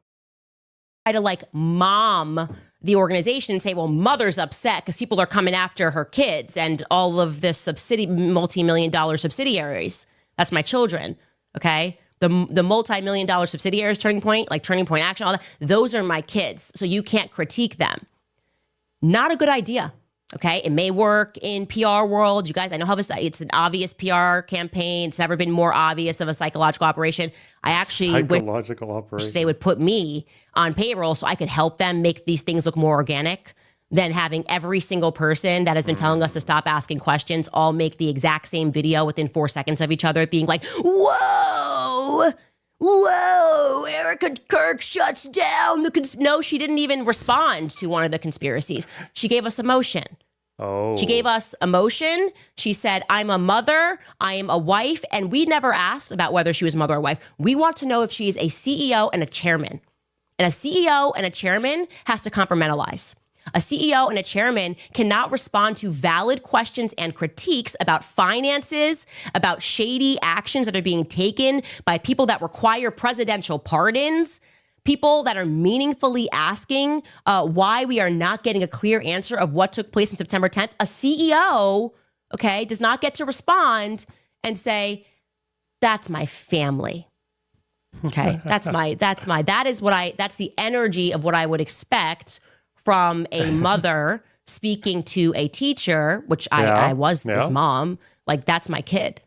Try to mom the organization and say, well, mother's upset because people are coming after her kids and all of this multi-million-dollar subsidiaries. That's my children, okay? the multi-million dollar subsidiaries, Turning Point, like Turning Point Action, all that, those are my kids. So you can't critique them. Not a good idea. Okay, it may work in PR world. You guys, I know how it's an obvious PR campaign. It's never been more obvious of a psychological operation. I actually wish they would put me on payroll so I could help them make these things look more organic than having every single person that has been telling us to stop asking questions all make the exact same video within 4 seconds of each other, being like, whoa, Erika Kirk shuts down the No, she didn't even respond to one of the conspiracies. She gave us emotion. Oh. She gave us emotion. She said, I'm a mother, I am a wife, and we never asked about whether she was mother or wife. We want to know if she is a CEO and a chairman. And a CEO and a chairman has to compartmentalize. A CEO and a chairman cannot respond to valid questions and critiques about finances, about shady actions that are being taken by people that require presidential pardons, people that are meaningfully asking why we are not getting a clear answer of what took place on September 10th. A CEO, okay, does not get to respond and say, that's my family. Okay, that's the energy of what I would expect from a mother speaking to a teacher, which I was this mom, like that's my kid.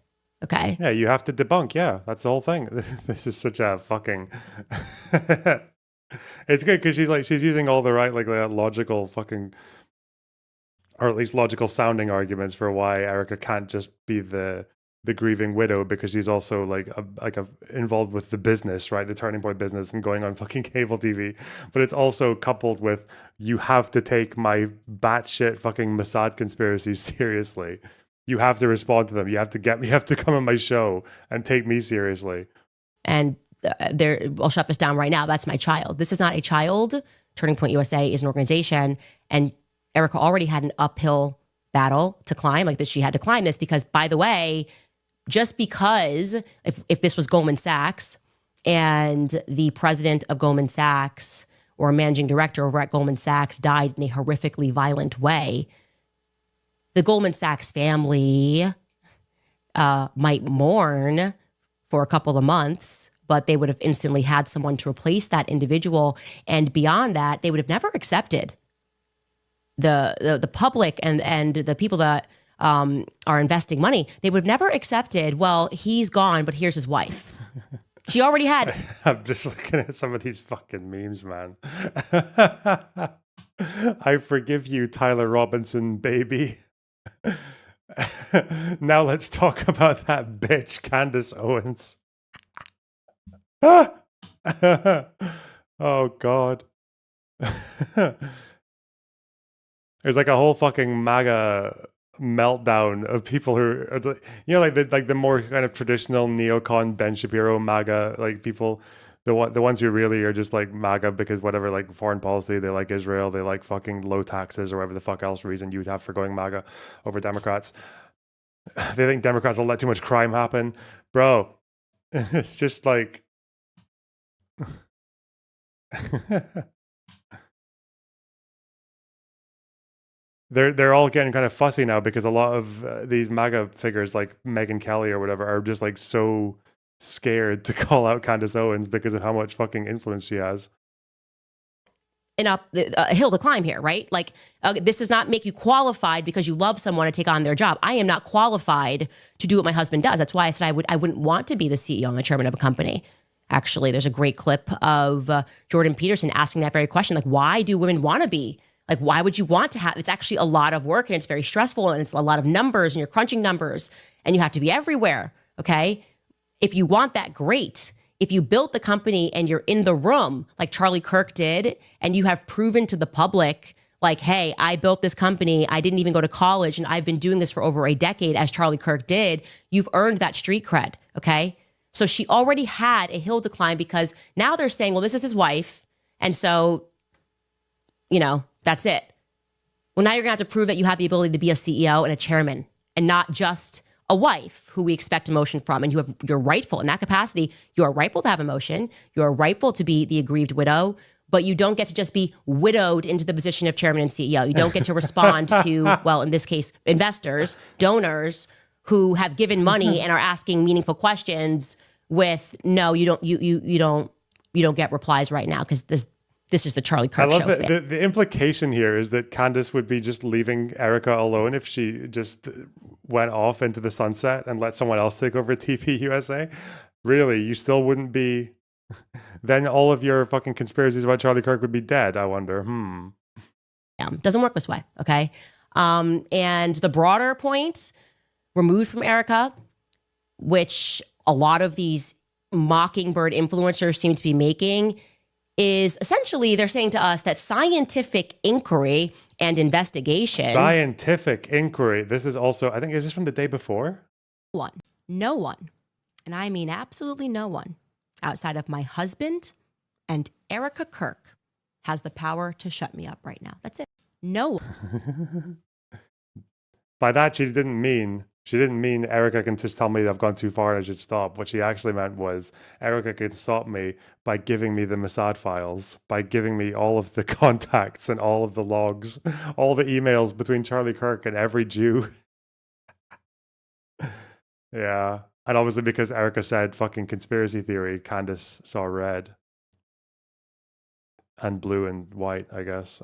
Okay. Yeah, you have to debunk. Yeah, that's the whole thing. This is such a fucking. It's good because she's using all the right logical fucking, or at least logical sounding arguments for why Erika can't just be the grieving widow, because she's also involved with the business, right? The Turning Point business and going on fucking cable TV. But it's also coupled with, you have to take my batshit fucking Mossad conspiracies seriously. You have to respond to them. You have to come on my show and take me seriously. And I'll shut this down right now. That's my child. This is not a child. Turning Point USA is an organization. And Erika already had an uphill battle to climb, like that she had to climb this because, by the way, just because if this was Goldman Sachs and the president of Goldman Sachs or a managing director over at Goldman Sachs died in a horrifically violent way, the Goldman Sachs family might mourn for a couple of months, but they would have instantly had someone to replace that individual. And beyond that, they would have never accepted the public and the people that are investing money. They would have never accepted, well, he's gone, but here's his wife. She already had. I'm just looking at some of these fucking memes, man. I forgive you, Tyler Robinson, baby. Now let's talk about that bitch, Candace Owens. Oh, God. There's like a whole fucking Maga meltdown of people who are, like the more kind of traditional neocon Ben Shapiro Maga, like people, the ones who really are just like Maga because whatever, like foreign policy, they like Israel, they like fucking low taxes or whatever the fuck else reason you'd have for going Maga over Democrats. They think Democrats will let too much crime happen. Bro, it's just like they're all getting kind of fussy now because a lot of these MAGA figures like Megyn Kelly or whatever are just like so scared to call out Candace Owens because of how much fucking influence she has. A hill to climb here, right? Like, this does not make you qualified because you love someone to take on their job. I am not qualified to do what my husband does. That's why I said I wouldn't want to be the CEO and the chairman of a company. Actually, there's a great clip of Jordan Peterson asking that very question. Like, why do women want to be? Like, why would you want to have? It's actually a lot of work and it's very stressful and it's a lot of numbers and you're crunching numbers and you have to be everywhere. Okay. If you want that, great. If you built the company and you're in the room like Charlie Kirk did, and you have proven to the public, like, hey, I built this company, I didn't even go to college, and I've been doing this for over a decade, as Charlie Kirk did, you've earned that street cred, okay? So she already had a hill to climb because now they're saying, well, this is his wife, and so, that's it. Well, now you're gonna have to prove that you have the ability to be a CEO and a chairman, and not just a wife who we expect emotion from, and you're rightful in that capacity. You are rightful to have emotion. You are rightful to be the aggrieved widow, but you don't get to just be widowed into the position of chairman and CEO. You don't get to respond to, well, in this case, investors, donors who have given money and are asking meaningful questions with no, you don't get replies right now because this is the Charlie Kirk I show. love that the implication here is that Candace would be just leaving Erika alone if she just went off into the sunset and let someone else take over TV USA. Really, you still wouldn't be. Then all of your fucking conspiracies about Charlie Kirk would be dead. I wonder. Yeah, doesn't work this way. Okay. And the broader point removed from Erika, which a lot of these mockingbird influencers seem to be making, is essentially they're saying to us that scientific inquiry and investigation. Scientific inquiry. This is also, I think, is this from the day before? No one, and I mean absolutely no one, outside of my husband and Erika Kirk has the power to shut me up right now. That's it. No one. By that, she didn't mean Erika can just tell me that I've gone too far and I should stop. What she actually meant was Erika can stop me by giving me the Mossad files, by giving me all of the contacts and all of the logs, all the emails between Charlie Kirk and every Jew. Yeah. And obviously because Erika said fucking conspiracy theory, Candace saw red. And blue and white, I guess.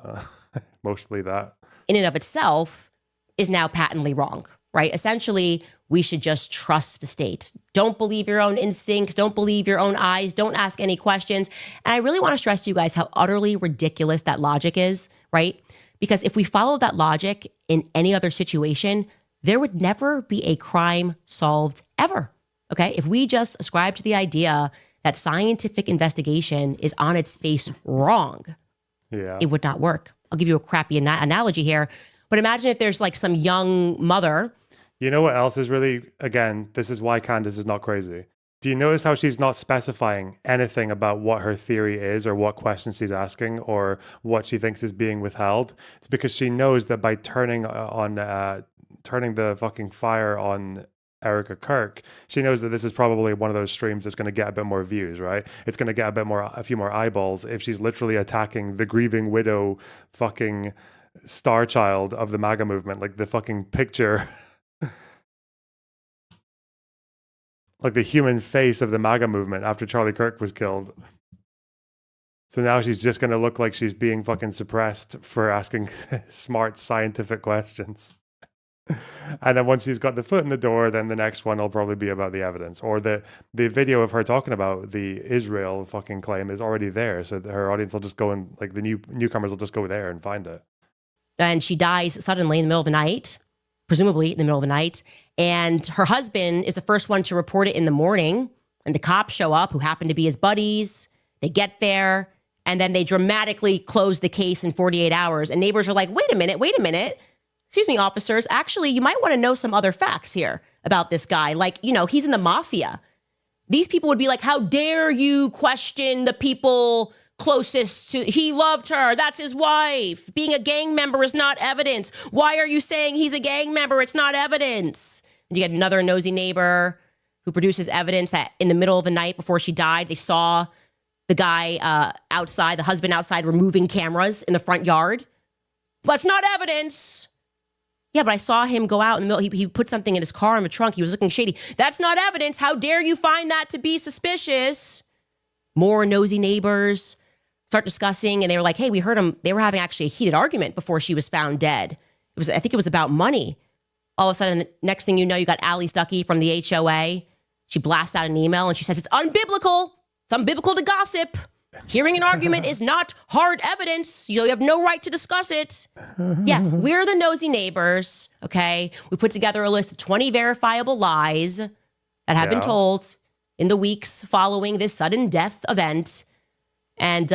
Mostly that. In and of itself is now patently wrong, right? Essentially, we should just trust the state. Don't believe your own instincts. Don't believe your own eyes. Don't ask any questions. And I really want to stress to you guys how utterly ridiculous that logic is, right? Because if we followed that logic in any other situation, there would never be a crime solved ever, okay? If we just ascribe to the idea that scientific investigation is on its face wrong, it would not work. I'll give you a crappy analogy here, but imagine if there's like some young mother. You know what else is really, again, this is why Candace is not crazy. Do you notice how she's not specifying anything about what her theory is or what questions she's asking or what she thinks is being withheld? It's because she knows that by turning the fucking fire on Erika Kirk, she knows that this is probably one of those streams that's going to get a bit more views, right? It's going to get a few more eyeballs if she's literally attacking the grieving widow fucking star child of the Maga movement, like the fucking picture, like the human face of the Maga movement after Charlie Kirk was killed. So now she's just going to look like she's being fucking suppressed for asking smart scientific questions. And then once she's got the foot in the door, then the next one will probably be about the evidence. Or the video of her talking about the Israel fucking claim is already there. So her audience will just go and, like, the newcomers will just go there and find it. And she dies suddenly in the middle of the night, presumably in the middle of the night. And her husband is the first one to report it in the morning. And the cops show up, who happen to be his buddies. They get there, and then they dramatically close the case in 48 hours. And neighbors are like, wait a minute. Excuse me, officers. Actually, you might want to know some other facts here about this guy. Like, you know, he's in the mafia. These people would be like, how dare you question the people closest to, he loved her. That's his wife. Being a gang member is not evidence. Why are you saying he's a gang member? It's not evidence. And you get another nosy neighbor who produces evidence that in the middle of the night before she died, they saw the guy outside, the husband outside, removing cameras in the front yard. That's not evidence. Yeah, but I saw him go out in the middle. He put something in his car in the trunk. He was looking shady. That's not evidence. How dare you find that to be suspicious? More nosy neighbors start discussing, and they were like, hey, we heard them. They were having actually a heated argument before she was found dead. I think it was about money. All of a sudden, the next thing you know, you got Allie Stuckey from the HOA. She blasts out an email, and she says, it's unbiblical. It's unbiblical to gossip. Hearing an argument is not hard evidence. You have no right to discuss it. Yeah, we're the nosy neighbors, okay? We put together a list of 20 verifiable lies that have been told in the weeks following this sudden death event. And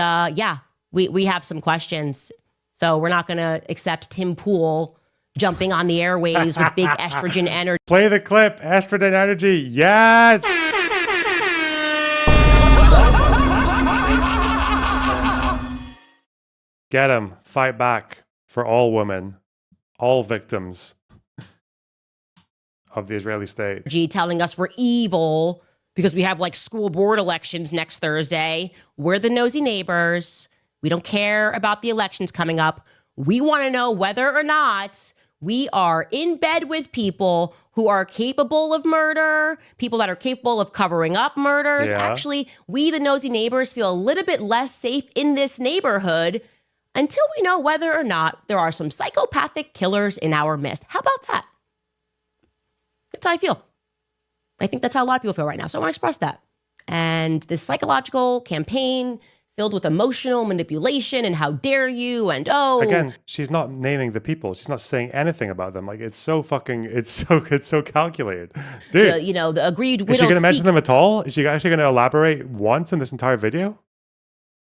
we have some questions. So we're not going to accept Tim Pool jumping on the airwaves with big estrogen energy. Play the clip, estrogen energy. Yes! Get him. Fight back for all women, all victims of the Israeli state. Telling us we're evil because we have like school board elections next Thursday. We're the nosy neighbors. We don't care about the elections coming up. We want to know whether or not We are in bed with people who are capable of murder, people that are capable of covering up murders. Yeah. Actually, we, the nosy neighbors, feel a little bit less safe in this neighborhood until we know whether or not there are some psychopathic killers in our midst. How about that? That's how I feel. I think that's how a lot of people feel right now. So I want to express that. And this psychological campaign filled with emotional manipulation and how dare you and Again, she's not naming the people. She's not saying anything about them. Like it's so calculated. Dude, the agreed widow is she going to mention speak- them at all? Is she actually going to elaborate once in this entire video?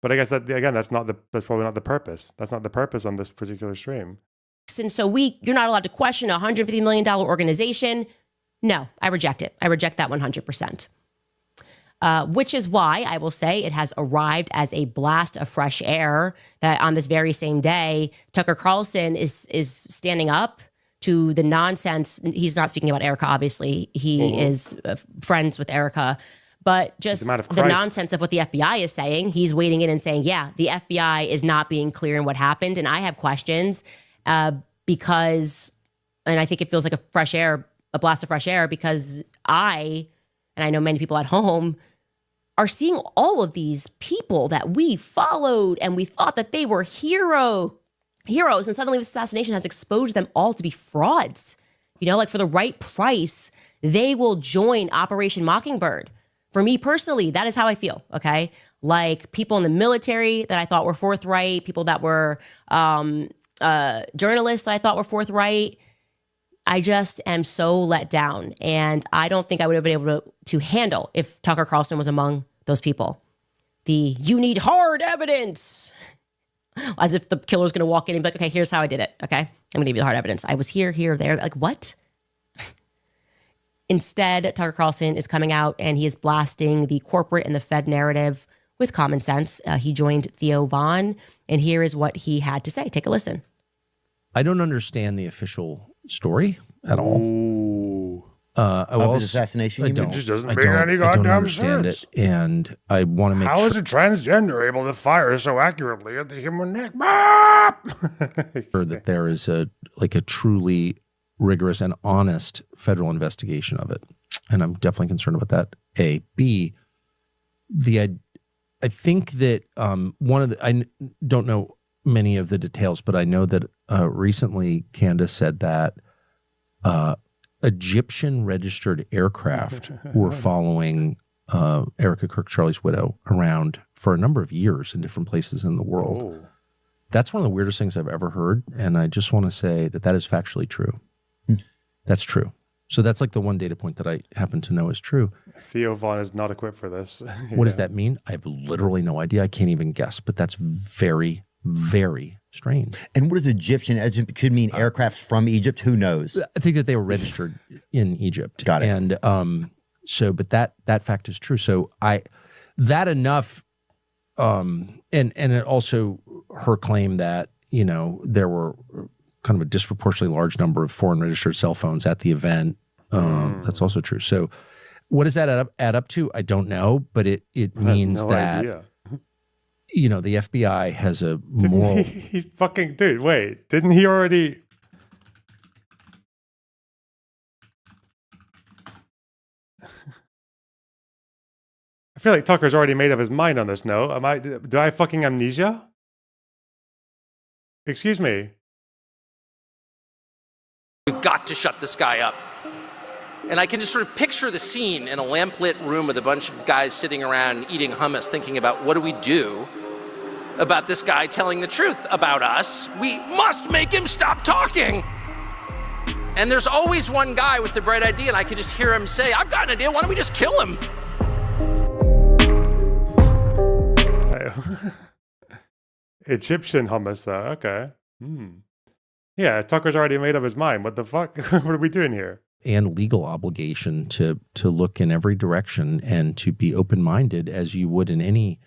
But I guess that's probably not the purpose. That's not the purpose on this particular stream. And so you're not allowed to question a $150 million organization. No, I reject it. I reject that 100%. Which is why I will say it has arrived as a blast of fresh air that on this very same day, Tucker Carlson is standing up to the nonsense. He's not speaking about Erika, obviously. He is friends with Erika. But just the nonsense of what the FBI is saying, he's wading in and saying, yeah, the FBI is not being clear in what happened. And I have questions because, and I think it feels like a blast of fresh air because and I know many people at home, are seeing all of these people that we followed and we thought that they were heroes. And suddenly this assassination has exposed them all to be frauds. Like for the right price, they will join Operation Mockingbird. For me personally, that is how I feel, okay? Like people in the military that I thought were forthright, people that were journalists that I thought were forthright. I just am so let down. And I don't think I would have been able to handle if Tucker Carlson was among those people. You need hard evidence. As if the killer's going to walk in and be like, okay, here's how I did it. Okay, I'm going to give you the hard evidence. I was here, there. Like, what? Instead, Tucker Carlson is coming out and he is blasting the corporate and the Fed narrative with common sense. He joined Theo Von, and here is what he had to say. Take a listen. I don't understand the official story at all. Of his assassination? It just doesn't make any goddamn understand sense. it, and I want to make How sure. is a transgender able to fire so accurately at the human neck? Sure that there is a truly rigorous and honest federal investigation of it, and I'm definitely concerned about that. A, B, I think that I don't know many of the details, but I know that recently Candace said that Egyptian registered aircraft were following Erika Kirk, Charlie's widow, around for a number of years in different places in the world. Oh. That's one of the weirdest things I've ever heard, and I just want to say that is factually true. That's true. So that's like the one data point that I happen to know is true. Theo Von is not equipped for this. What does that mean? I have literally no idea. I can't even guess, but that's very, very strange. And what is Egyptian? It could mean aircraft from Egypt. Who knows? I think that they were registered in Egypt. Got it. And but that fact is true. So enough. And it also her claim that there were kind of a disproportionately large number of foreign registered cell phones at the event. That's also true. So what does that add up to? I don't know, but it means that idea. The FBI has a moral. He fucking dude. Wait, didn't he already? I feel like Tucker's already made up his mind on this. No, do I have fucking amnesia? Excuse me. We've got to shut this guy up. And I can just sort of picture the scene in a lamplit room with a bunch of guys sitting around eating hummus, thinking about what do we do about this guy telling the truth about us? We must make him stop talking. And there's always one guy with the bright idea, and I can just hear him say, I've got an idea, why don't we just kill him? Egyptian hummus, though. Okay. Yeah, Tucker's already made up his mind. What the fuck? What are we doing here? And legal obligation to look in every direction and to be open-minded as you would in any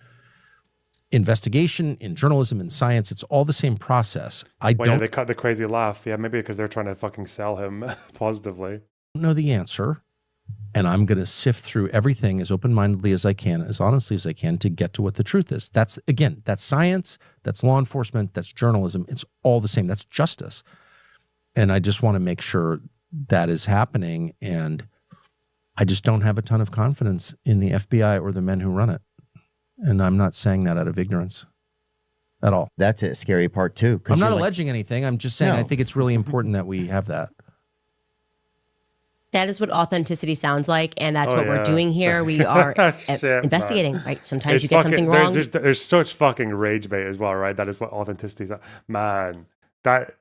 investigation, in journalism, in science. It's all the same process. Yeah, they cut the crazy laugh. Yeah, maybe because they're trying to fucking sell him positively. Don't know the answer, and I'm going to sift through everything as open-mindedly as I can, as honestly as I can, to get to what the truth is. That's science, that's law enforcement, that's journalism. It's all the same. That's justice. And I just want to make sure that is happening. And I just don't have a ton of confidence in the FBI or the men who run it. And I'm not saying that out of ignorance at all. That's a scary part too. I'm not alleging anything. I'm just saying No. I think it's really important that we have that. That is what authenticity sounds like, and that's Oh, what we're doing here. We are Shit, investigating, man. right? Sometimes It's you get something wrong. There's such fucking rage bait as well, right? That is what authenticity is. Man, that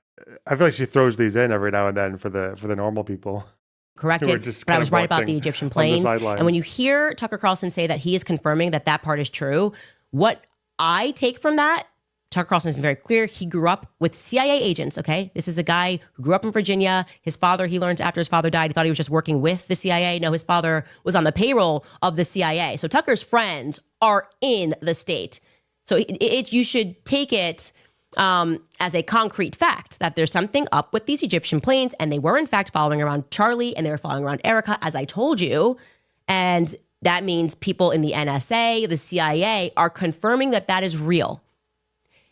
I feel like she throws these in every now and then for the normal people. Corrected, just but I kind was of right about watching the Egyptian on the planes. sidelines. And when you hear Tucker Carlson say that he is confirming that that part is true, what I take from that, Tucker Carlson has been very clear. He grew up with CIA agents, okay? This is a guy who grew up in Virginia. His father, he learns after his father died, he thought he was just working with the CIA. No, his father was on the payroll of the CIA. So Tucker's friends are in the state. So you should take it as a concrete fact that there's something up with these Egyptian planes, and they were in fact following around Charlie, and they were following around Erika, as I told you. And that means people in the NSA, the CIA, are confirming that that is real.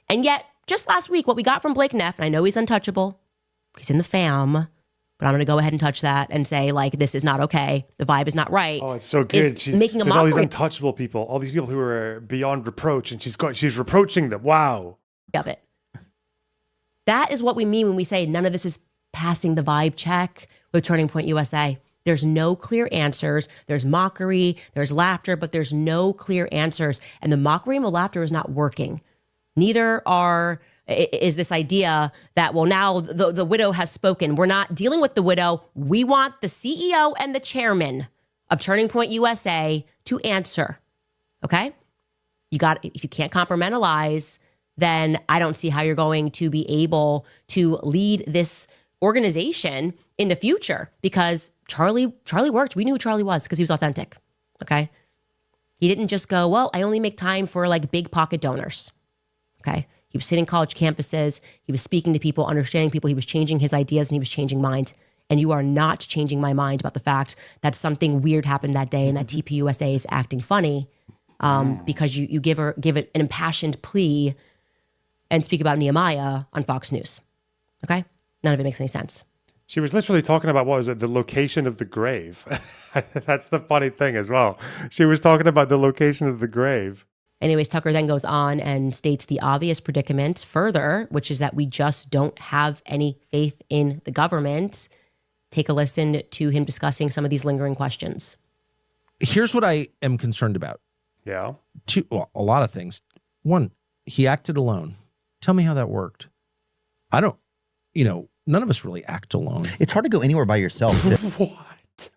And yet, just last week, what we got from Blake Neff, and I know he's untouchable, he's in the fam, but I'm going to go ahead and touch that and say, like, this is not okay. The vibe is not right. Oh, it's so good. She's making a there's all these mockery untouchable people, all these people who are beyond reproach, and she's reproaching them. Wow. of it. That is what we mean when we say none of this is passing the vibe check with Turning Point USA. There's no clear answers. There's mockery, there's laughter, but there's no clear answers. And the mockery and the laughter is not working. Neither is this idea that, well, now the widow has spoken. We're not dealing with the widow. We want the CEO and the chairman of Turning Point USA to answer. Okay? If you can't compartmentalize, then I don't see how you're going to be able to lead this organization in the future, because Charlie worked. We knew who Charlie was because he was authentic. Okay? He didn't just go, well, I only make time for like big pocket donors. Okay. He was sitting college campuses. He was speaking to people, understanding people. He was changing his ideas and he was changing minds. And you are not changing my mind about the fact that something weird happened that day and that TPUSA is acting funny because you give it an impassioned plea and speak about Nehemiah on Fox News. Okay. None of it makes any sense. She was literally talking about, what was it, the location of the grave. That's the funny thing as well. She was talking about the location of the grave. Anyways, Tucker then goes on and states the obvious predicament further, which is that we just don't have any faith in the government. Take a listen to him discussing some of these lingering questions. Here's what I am concerned about. Yeah. A lot of things. One, he acted alone. Tell me how that worked. I don't, none of us really act alone. It's hard to go anywhere by yourself. What?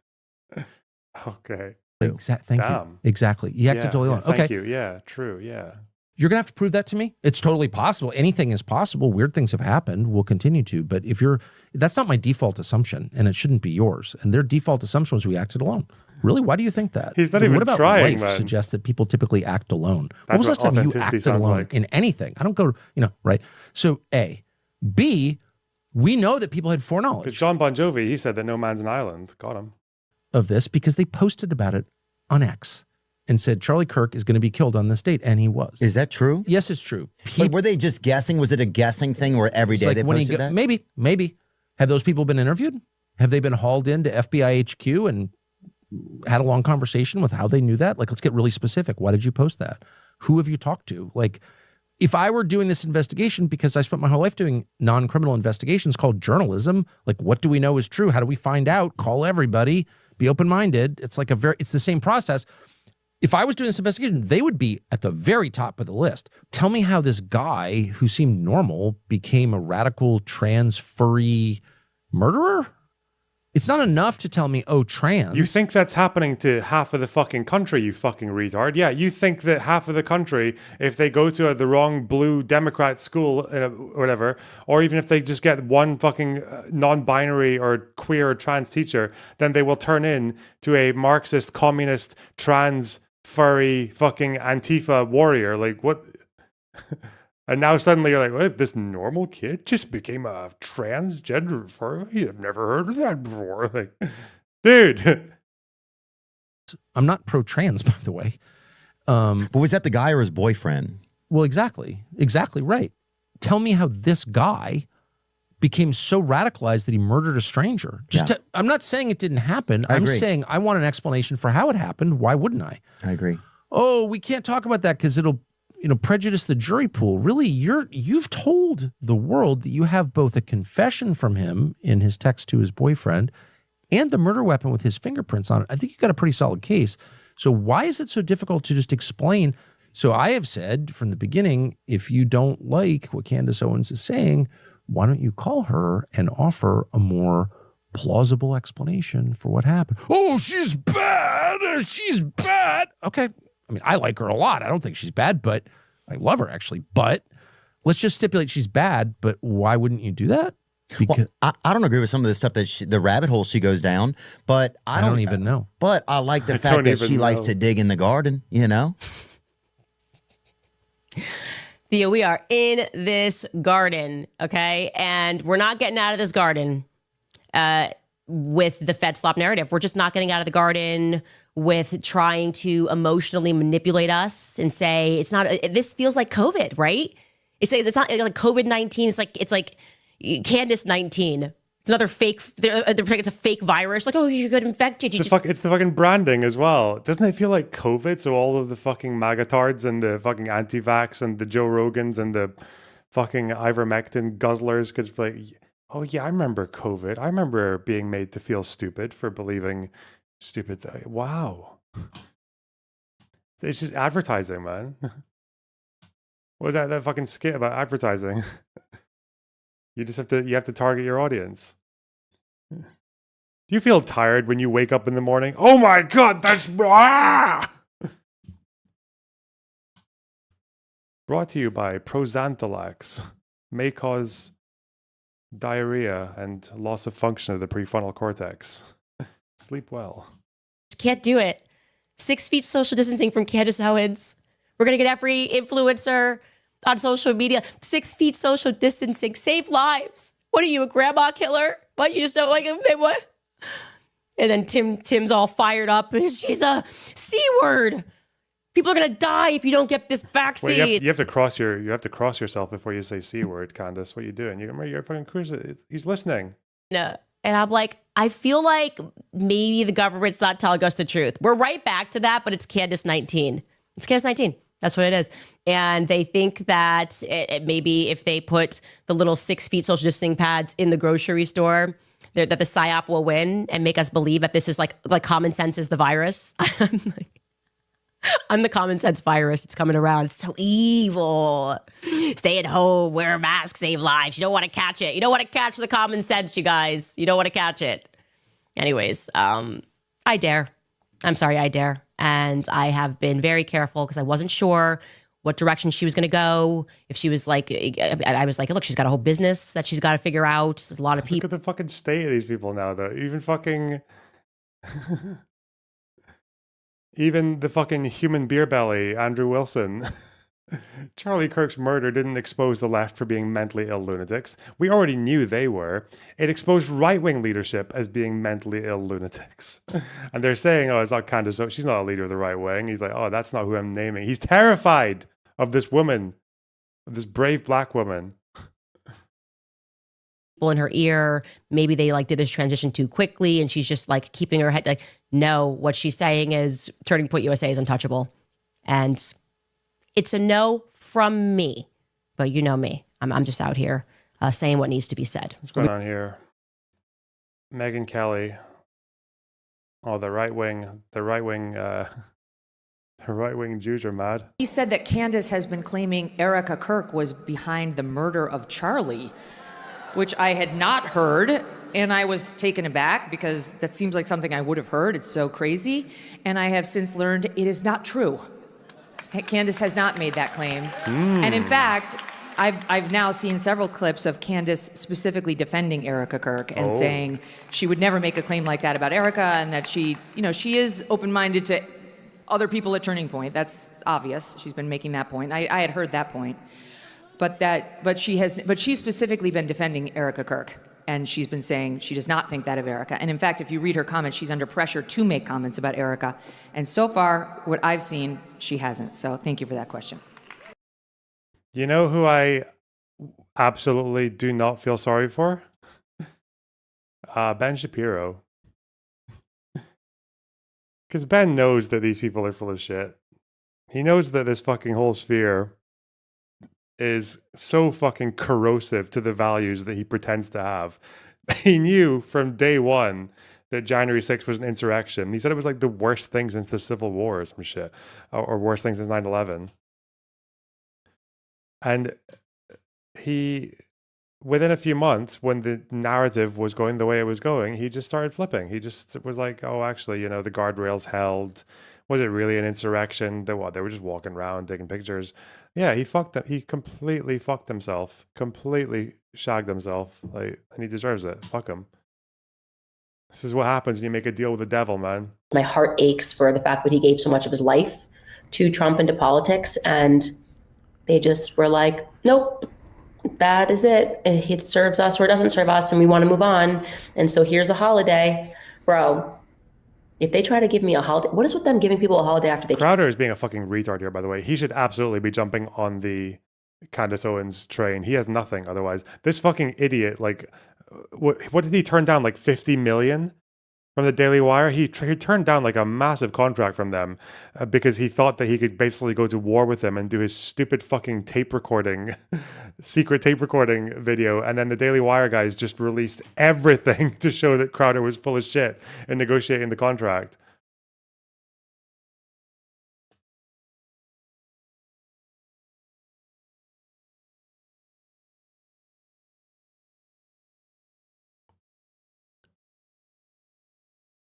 Okay. Thank you. Exactly. You acted totally alone. Thank Okay. you. Yeah, true. Yeah. You're going to have to prove that to me. It's totally possible. Anything is possible. Weird things have happened. We'll continue to. But that's not my default assumption, and it shouldn't be yours. And their default assumption was we acted alone. Really? Why do you think that? He's not even what about trying, life man. suggests that people typically act alone? That's When was the what last time you authenticity acted sounds alone like. in anything? I don't go, right? So A. B, we know that people had foreknowledge. Because John Bon Jovi, he said that no man's an island. Got him. Of this because they posted about it on X and said Charlie Kirk is going to be killed on this date, and he was. Is that true? Yes, it's true. But were they just guessing? Was it a guessing thing where every It's day like they when posted that? Maybe. Have those people been interviewed? Have they been hauled into FBI HQ and had a long conversation with how they knew that? Like, let's get really specific. Why did you post that? Who have you talked to? Like, if I were doing this investigation, because I spent my whole life doing non-criminal investigations called journalism, like, what do we know is true? How do we find out? Call everybody. Be open-minded. It's like it's the same process. If I was doing this investigation, they would be at the very top of the list. Tell me how this guy who seemed normal became a radical trans furry murderer? It's not enough to tell me, oh, trans. You think that's happening to half of the fucking country, you fucking retard? Yeah, you think that half of the country, if they go to the wrong blue Democrat school or whatever, or even if they just get one fucking non-binary or queer or trans teacher, then they will turn in to a Marxist, communist, trans, furry, fucking Antifa warrior. Like, what? And now suddenly you're like, wait, this normal kid just became a transgender furry? I've never heard of that before. Like, dude. I'm not pro-trans, by the way. But was that the guy or his boyfriend? Well, exactly. Exactly right. Tell me how this guy became so radicalized that he murdered a stranger. I'm not saying it didn't happen. I'm agree. saying I want an explanation for how it happened. Why wouldn't I? I agree. Oh, we can't talk about that because it'll prejudice the jury pool. Really, you've told the world that you have both a confession from him in his text to his boyfriend and the murder weapon with his fingerprints on it. I think you've got a pretty solid case. So why is it so difficult to just explain? So I have said from the beginning, if you don't like what Candace Owens is saying, why don't you call her and offer a more plausible explanation for what happened? Oh, she's bad. She's bad. Okay. I mean, I like her a lot. I don't think she's bad, but I love her actually. But let's just stipulate she's bad. But why wouldn't you do that? Because I don't agree with some of the stuff that the rabbit hole she goes down, but I don't even know. But I like the fact that she likes to dig in the garden, Theo, we are in this garden, okay? And we're not getting out of this garden with the Fed slop narrative. We're just not getting out of the garden with trying to emotionally manipulate us and say, it's not, this feels like COVID, right? It's not like COVID-19. It's like Candace 19. It's another fake, they're saying it's a fake virus. Like, oh, you got infected. It's the fucking branding as well. Doesn't it feel like COVID? So all of the fucking Magatards and the fucking anti-vax and the Joe Rogans and the fucking ivermectin guzzlers could be like, oh yeah, I remember COVID. I remember being made to feel stupid for believing stupid things. Wow. It's just advertising, man. What was that fucking skit about advertising? You have to target your audience. Do you feel tired when you wake up in the morning? Oh my God, that's Brought to you by Proxanthalax. May cause diarrhea and loss of function of the prefrontal cortex. Sleep well. Can't do it. 6 feet social distancing from Candace Owens. We're going to get every influencer on social media. 6 feet social distancing. Save lives. What are you, a grandma killer? What, you just don't like him? What? And then Tim's all fired up. She's a C word. People are going to die if you don't get this vaccine. Well, you have to cross yourself before you say C word, Candace. What are you doing? You're fucking cruising. He's listening. No. And I'm like, I feel like maybe the government's not telling us the truth. We're right back to that, but it's Candace 19. It's Candace 19. That's what it is. And they think that maybe if they put the little 6 feet social distancing pads in the grocery store, that the PSYOP will win and make us believe that this is like common sense is the virus. I'm the common sense virus. It's coming around. It's so evil. Stay at home, wear a mask, save lives. You don't want to catch it. You don't want to catch the common sense, you guys. You don't want to catch it. Anyways, I dare. I'm sorry, I dare. And I have been very careful because I wasn't sure what direction she was going to go. If she was like, I was like, look, she's got a whole business that she's got to figure out. There's a lot of people. Look at the fucking state of these people now, though. Even the fucking human beer belly, Andrew Wilson. Charlie Kirk's murder didn't expose the left for being mentally ill lunatics. We already knew they were. It exposed right-wing leadership as being mentally ill lunatics. And they're saying, oh, it's not Candace. She's not a leader of the right wing. He's like, oh, that's not who I'm naming. He's terrified of this woman, of this brave black woman. In her ear, maybe they like did this transition too quickly and she's just like keeping her head like, no, what she's saying is Turning Point USA is untouchable. And it's a no from me, but you know me. I'm just out here saying what needs to be said. What's going on here? Megyn Kelly. Oh, the right wing Jews are mad. He said that Candace has been claiming Erika Kirk was behind the murder of Charlie, which I had not heard, and I was taken aback because that seems like something I would have heard. It's so crazy, and I have since learned it is not true. Candace has not made that claim. And in fact, I've now seen several clips of Candace specifically defending Erika Kirk and saying she would never make a claim like that about Erika and that she is open-minded to other people at Turning Point. That's obvious. She's been making that point. I had heard that point. But she's specifically been defending Erika Kirk. And she's been saying she does not think that of Erika. And in fact, if you read her comments, she's under pressure to make comments about Erika. And so far, what I've seen, she hasn't. So thank you for that question. You know who I absolutely do not feel sorry for? Ben Shapiro. Because Ben knows that these people are full of shit. He knows that this fucking whole sphere is so fucking corrosive to the values that he pretends to have. He knew from day one that January 6th was an insurrection. He said it was like the worst thing since the Civil War or some shit, or worst thing since 9/11. And he, within a few months, when the narrative was going the way it was going, he just started flipping. He just was like, oh, actually, you know, the guardrails held. Was it really an insurrection? They were just walking around taking pictures. Yeah, he completely fucked himself. Completely shagged himself. Like, and he deserves it. Fuck him. This is what happens when you make a deal with the devil, man. My heart aches for the fact that he gave so much of his life to Trump and to politics, and they just were like, nope, that is it. It serves us or it doesn't serve us, and we want to move on. And so here's a holiday. Bro, if they try to give me a holiday, what is with them giving people a holiday after they... Crowder is being a fucking retard here, by the way. He should absolutely be jumping on the Candace Owens train. He has nothing otherwise. This fucking idiot, like, what did he turn down? Like 50 million from the Daily Wire? He turned down like a massive contract from them because he thought that he could basically go to war with them and do his stupid fucking tape recording, secret tape recording video. And then the Daily Wire guys just released everything to show that Crowder was full of shit in negotiating the contract.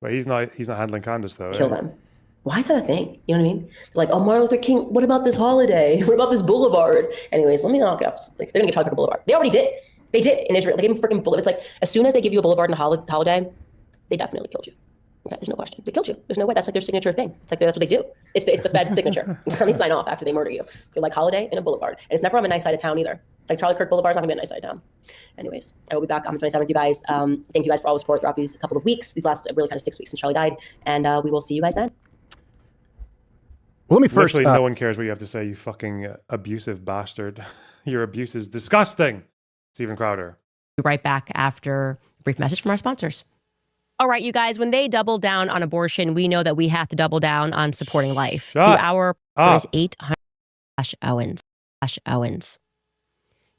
But he's not handling Candace though. Kill them. Why is that a thing? You know what I mean? They're like, oh, Martin Luther King, what about this holiday? What about this boulevard? Anyways, let me knock it off. Like, they're gonna get Charlie Kirk a boulevard. They already did. They did in Israel. They gave him freaking boulevard. It's like, as soon as they give you a boulevard and a holiday, they definitely killed you. Okay, there's no question. They killed you. There's no way. That's like their signature thing. It's like, that's what they do. It's the Fed signature. It's how they sign off after they murder you. They're like holiday and a boulevard. And it's never on a nice side of town either. Like Charlie Kirk Boulevard's not gonna be a nice side of town. Anyways, I will be back on the 27th with you guys. Thank you guys for all the support throughout these couple of weeks, these last really kind of 6 weeks since Charlie died. And we will see you guys then. Well, let me first... Literally, no one cares what you have to say, you fucking abusive bastard. Your abuse is disgusting, Steven Crowder. Right back after a brief message from our sponsors. All right, you guys, when they double down on abortion, we know that we have to double down on supporting life. Our is 800 Owens.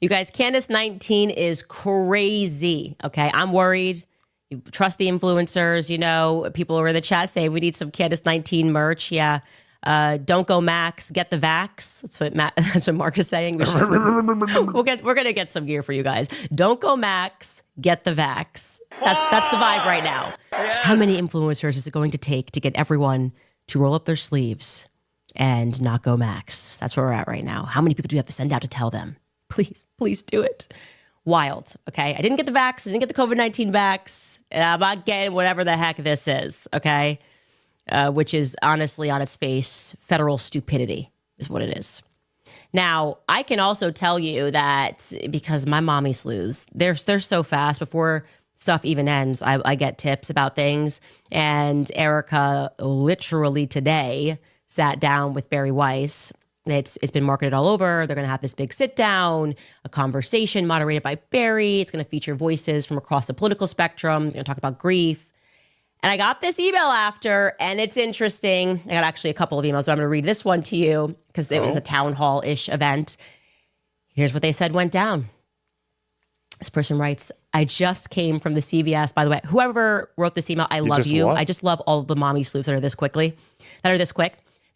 You guys, Candace 19 is crazy. Okay, I'm worried. You trust the influencers. You know, people over in the chat say we need some Candace 19 merch. Yeah. Don't go Max, get the vax. That's what Mark is saying. We're gonna get some gear for you guys. Don't go Max, get the vax. That's the vibe right now. Yes. How many influencers is it going to take to get everyone to roll up their sleeves and not go Max? That's where we're at right now. How many people do we have to send out to tell them? Please do it. Wild. Okay, I didn't get the vax. I didn't get the COVID-19 vax. And I'm not getting whatever the heck this is. Okay. Which is honestly on its face, federal stupidity is what it is. Now, I can also tell you that because my mommy sleuths, they're so fast before stuff even ends, I get tips about things. And Erika literally today sat down with Barry Weiss. It's been marketed all over. They're going to have this big sit down, a conversation moderated by Barry. It's going to feature voices from across the political spectrum. They're going to talk about grief. And I got this email after, and it's interesting. I got actually a couple of emails, but I'm going to read this one to you because it was a town hall-ish event. Here's what they said went down. This person writes, I just came from the CVS. By the way, whoever wrote this email, I love you. What? I just love all the mommy sleuths that are this quick.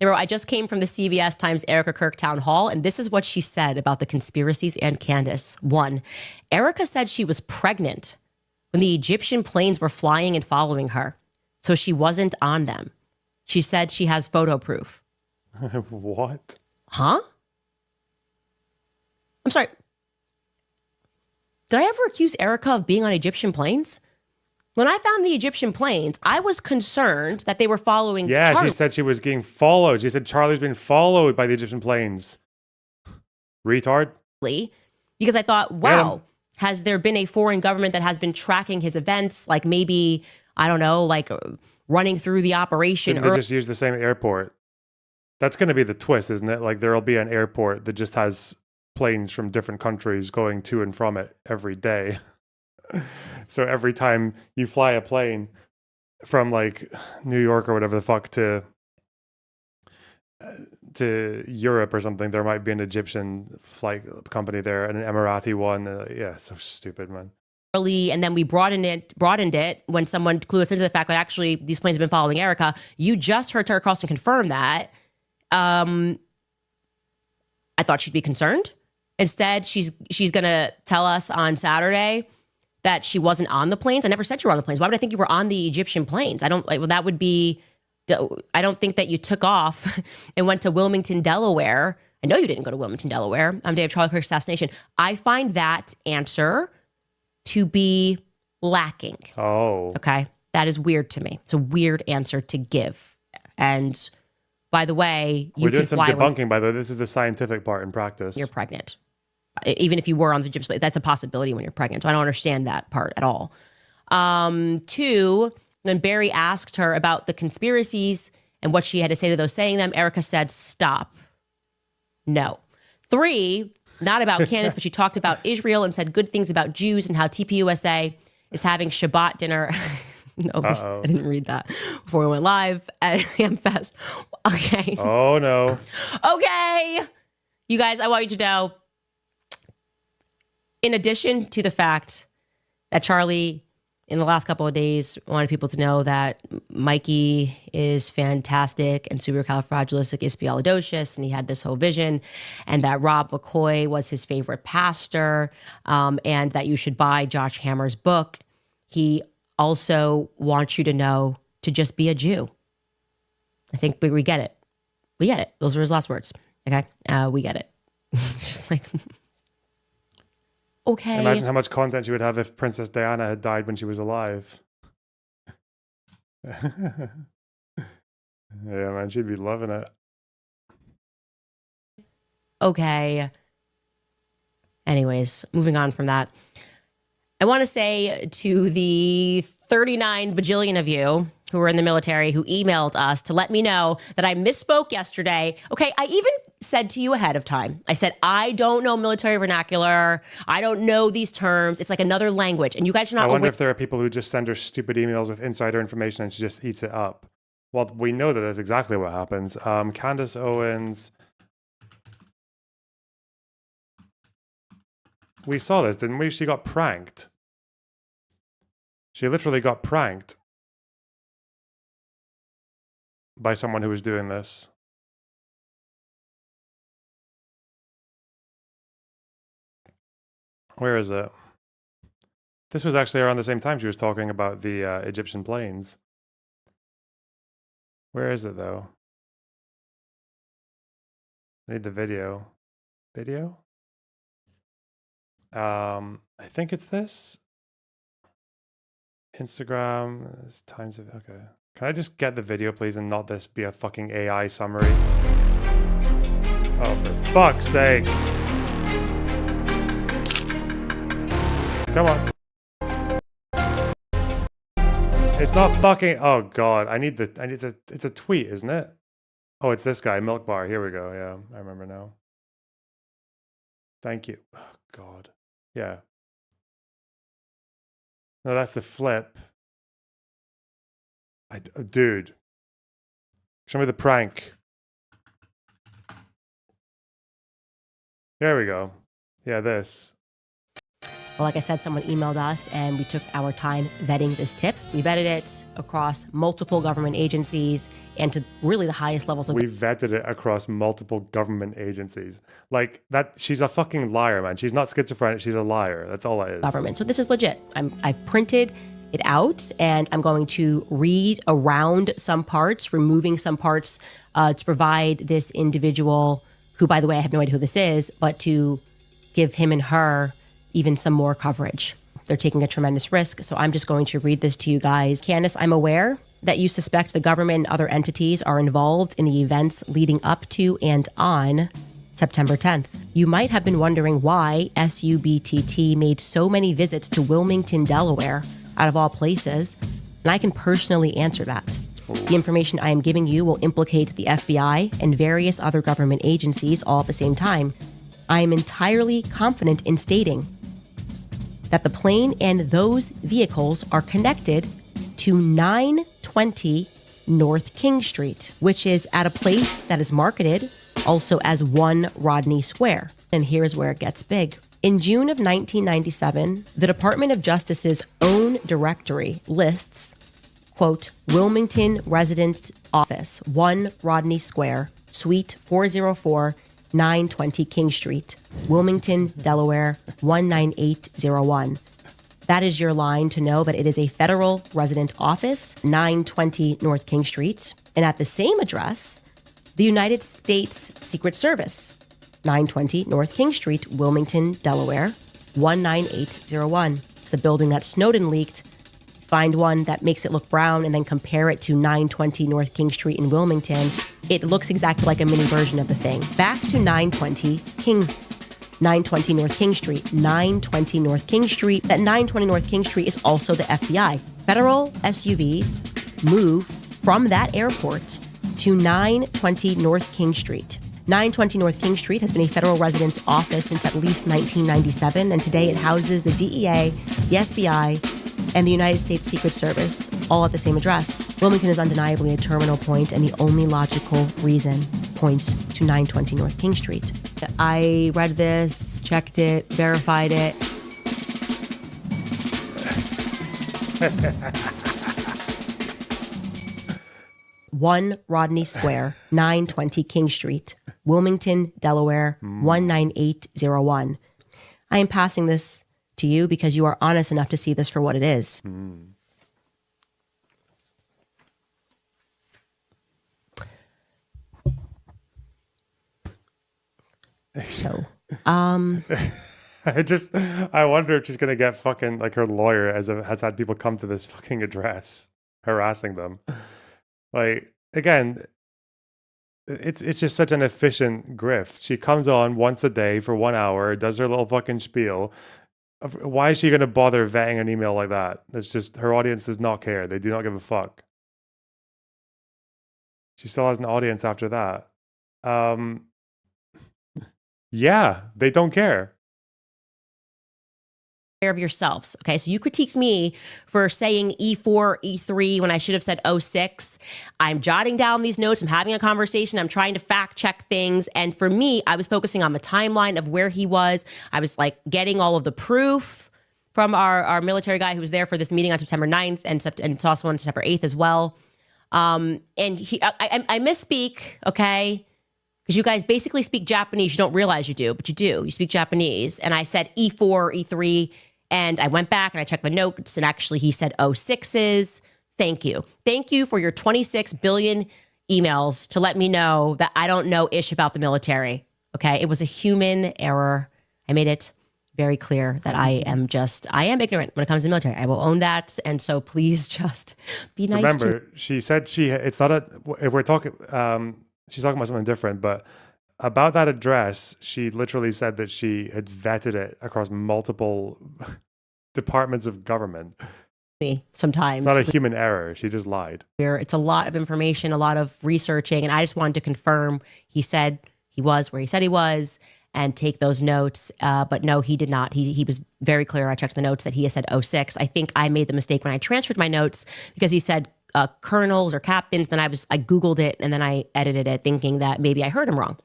They wrote, I just came from the CVS times Erika Kirk town hall, and this is what she said about the conspiracies and Candace. 1, Erika said she was pregnant when the Egyptian planes were flying and following her, so she wasn't on them. She said she has photo proof. What? Huh? I'm sorry. Did I ever accuse Erika of being on Egyptian planes? When I found the Egyptian planes, I was concerned that they were following Charlie. She said she was getting followed. She said Charlie's been followed by the Egyptian planes. Retard. Because I thought, wow, has there been a foreign government that has been tracking his events? Like maybe, I don't know, like running through the operation. They just use the same airport. That's going to be the twist, isn't it? Like there'll be an airport that just has planes from different countries going to and from it every day. So every time you fly a plane from like New York or whatever the fuck to Europe or something, there might be an Egyptian flight company there and an Emirati one. Yeah, so stupid, man. And then we broadened it when someone clued us into the fact that actually these planes have been following Erika. You just heard Tucker Carlson confirm that. I thought she'd be concerned. Instead, she's going to tell us on Saturday that she wasn't on the planes. I never said you were on the planes. Why would I think you were on the Egyptian planes? I don't think that you took off and went to Wilmington, Delaware. I know you didn't go to Wilmington, Delaware on the day of Charlie Kirk's assassination. I find that answer to be lacking. Oh. Okay. That is weird to me. It's a weird answer to give. And by the way, we're doing some debunking, by the way. This is the scientific part in practice. You're pregnant. Even if you were on the Egyptian, that's a possibility when you're pregnant. So I don't understand that part at all. 2, when Barry asked her about the conspiracies and what she had to say to those saying them, Erika said, stop. No. 3, not about Candace, but she talked about Israel and said good things about Jews and how TPUSA is having Shabbat dinner. No, I didn't read that before we went live at Hamfest. Okay. Oh, no. Okay. You guys, I want you to know, in addition to the fact that Charlie, in the last couple of days, wanted people to know that Mikey is fantastic and supercalifragilisticexpialidocious, and he had this whole vision, and that Rob McCoy was his favorite pastor, and that you should buy Josh Hammer's book. He also wants you to know to just be a Jew. I think we get it. We get it. Those were his last words. Okay? We get it. Just like... Okay. Imagine how much content you would have if Princess Diana had died when she was alive. Yeah, man, she'd be loving it. Okay. Anyways, moving on from that. I want to say to the 39 bajillion of you who were in the military who emailed us to let me know that I misspoke yesterday. Okay, I even said to you ahead of time, I said, I don't know military vernacular. I don't know these terms. It's like another language. And you guys are not... I wonder if there are people who just send her stupid emails with insider information and she just eats it up. Well, we know that that's exactly what happens. Candace Owens... We saw this, didn't we? She got pranked. She literally got pranked by someone who was doing this. Where is it? This was actually around the same time she was talking about the Egyptian planes. Where is it, though? I need the video. Video? I think it's this. Instagram. It's times of... Okay. Can I just get the video, please, and not this be a fucking AI summary? Oh, for fuck's sake. Come on. It's not fucking... Oh, God. It's a tweet, isn't it? Oh, it's this guy, Milk Bar. Here we go. Yeah, I remember now. Thank you. Oh, God. Yeah. No, that's the flip. Dude. Show me the prank. There we go. Yeah, this. Well, like I said, someone emailed us and we took our time vetting this tip. We vetted it across multiple government agencies and to really the highest levels of... We vetted it across multiple government agencies. Like, that, she's a fucking liar, man. She's not schizophrenic, she's a liar. That's all it is. Government. So this is legit. I've printed it out and I'm going to read around some parts, removing some parts to provide this individual, who, by the way, I have no idea who this is, but to give him and her even some more coverage. They're taking a tremendous risk. So I'm just going to read this to you guys. Candace, I'm aware that you suspect the government and other entities are involved in the events leading up to and on September 10th. You might have been wondering why SUBTT made so many visits to Wilmington, Delaware, out of all places, and I can personally answer that. The information I am giving you will implicate the FBI and various other government agencies all at the same time. I am entirely confident in stating that the plane and those vehicles are connected to 920 North King Street, which is at a place that is marketed also as 1 Rodney Square. And here's where it gets big. In June of 1997, the Department of Justice's own directory lists, quote, Wilmington Residence Office, 1 Rodney Square, Suite 404, 920 King Street, Wilmington, Delaware, 19801. That is your line to know that it is a federal resident office, 920 North King Street. And at the same address, the United States Secret Service, 920 North King Street, Wilmington, Delaware, 19801. It's the building that Snowden leaked. Find one that makes it look brown and then compare it to 920 North King Street in Wilmington. It looks exactly like a mini version of the thing. Back to 920 North King Street. 920 North King Street. That 920 North King Street is also the FBI. Federal SUVs move from that airport to 920 North King Street. 920 North King Street has been a federal residence office since at least 1997, and today it houses the DEA, the FBI, and the United States Secret Service, all at the same address. Wilmington is undeniably a terminal point, and the only logical reason points to 920 North King Street. I read this, checked it, verified it. One Rodney Square, 920 King Street, Wilmington, Delaware, 19801. I am passing this to you because you are honest enough to see this for what it is. So, I wonder if she's gonna get fucking like her lawyer has had people come to this fucking address harassing them. Like, again, it's just such an efficient grift. She comes on once a day for 1 hour, does her little fucking spiel. Why is she going to bother vetting an email like that? It's just, her audience does not care. They do not give a fuck. She still has an audience after that. Yeah, they don't care. Of yourselves. Okay, so you critiqued me for saying E4, E3 when I should have said 06. I'm jotting down these notes. I'm having a conversation. I'm trying to fact check things. And for me, I was focusing on the timeline of where he was. I was like getting all of the proof from our military guy who was there for this meeting on September 9th and it's also on September 8th as well. And I misspeak, okay? Because you guys basically speak Japanese. You don't realize you do, but you do. You speak Japanese. And I said E4, E3. And I went back and I checked the notes, and actually he said 06s. Thank you. Thank you for your 26 billion emails to let me know that I don't know ish about the military. Okay, it was a human error. I made it very clear that I am ignorant when it comes to military. I will own that. And so please just be nice to me. Remember, she said it's not if we're talking, she's talking about something different, but about that address, she literally said that she had vetted it across multiple departments of government. Sometimes. It's not a human error. She just lied. It's a lot of information, a lot of researching, and I just wanted to confirm he said he was where he said he was and take those notes. But no, he did not. He was very clear. I checked the notes that he had said 06. I think I made the mistake when I transferred my notes because he said colonels or captains. Then I Googled it and then I edited it thinking that maybe I heard him wrong.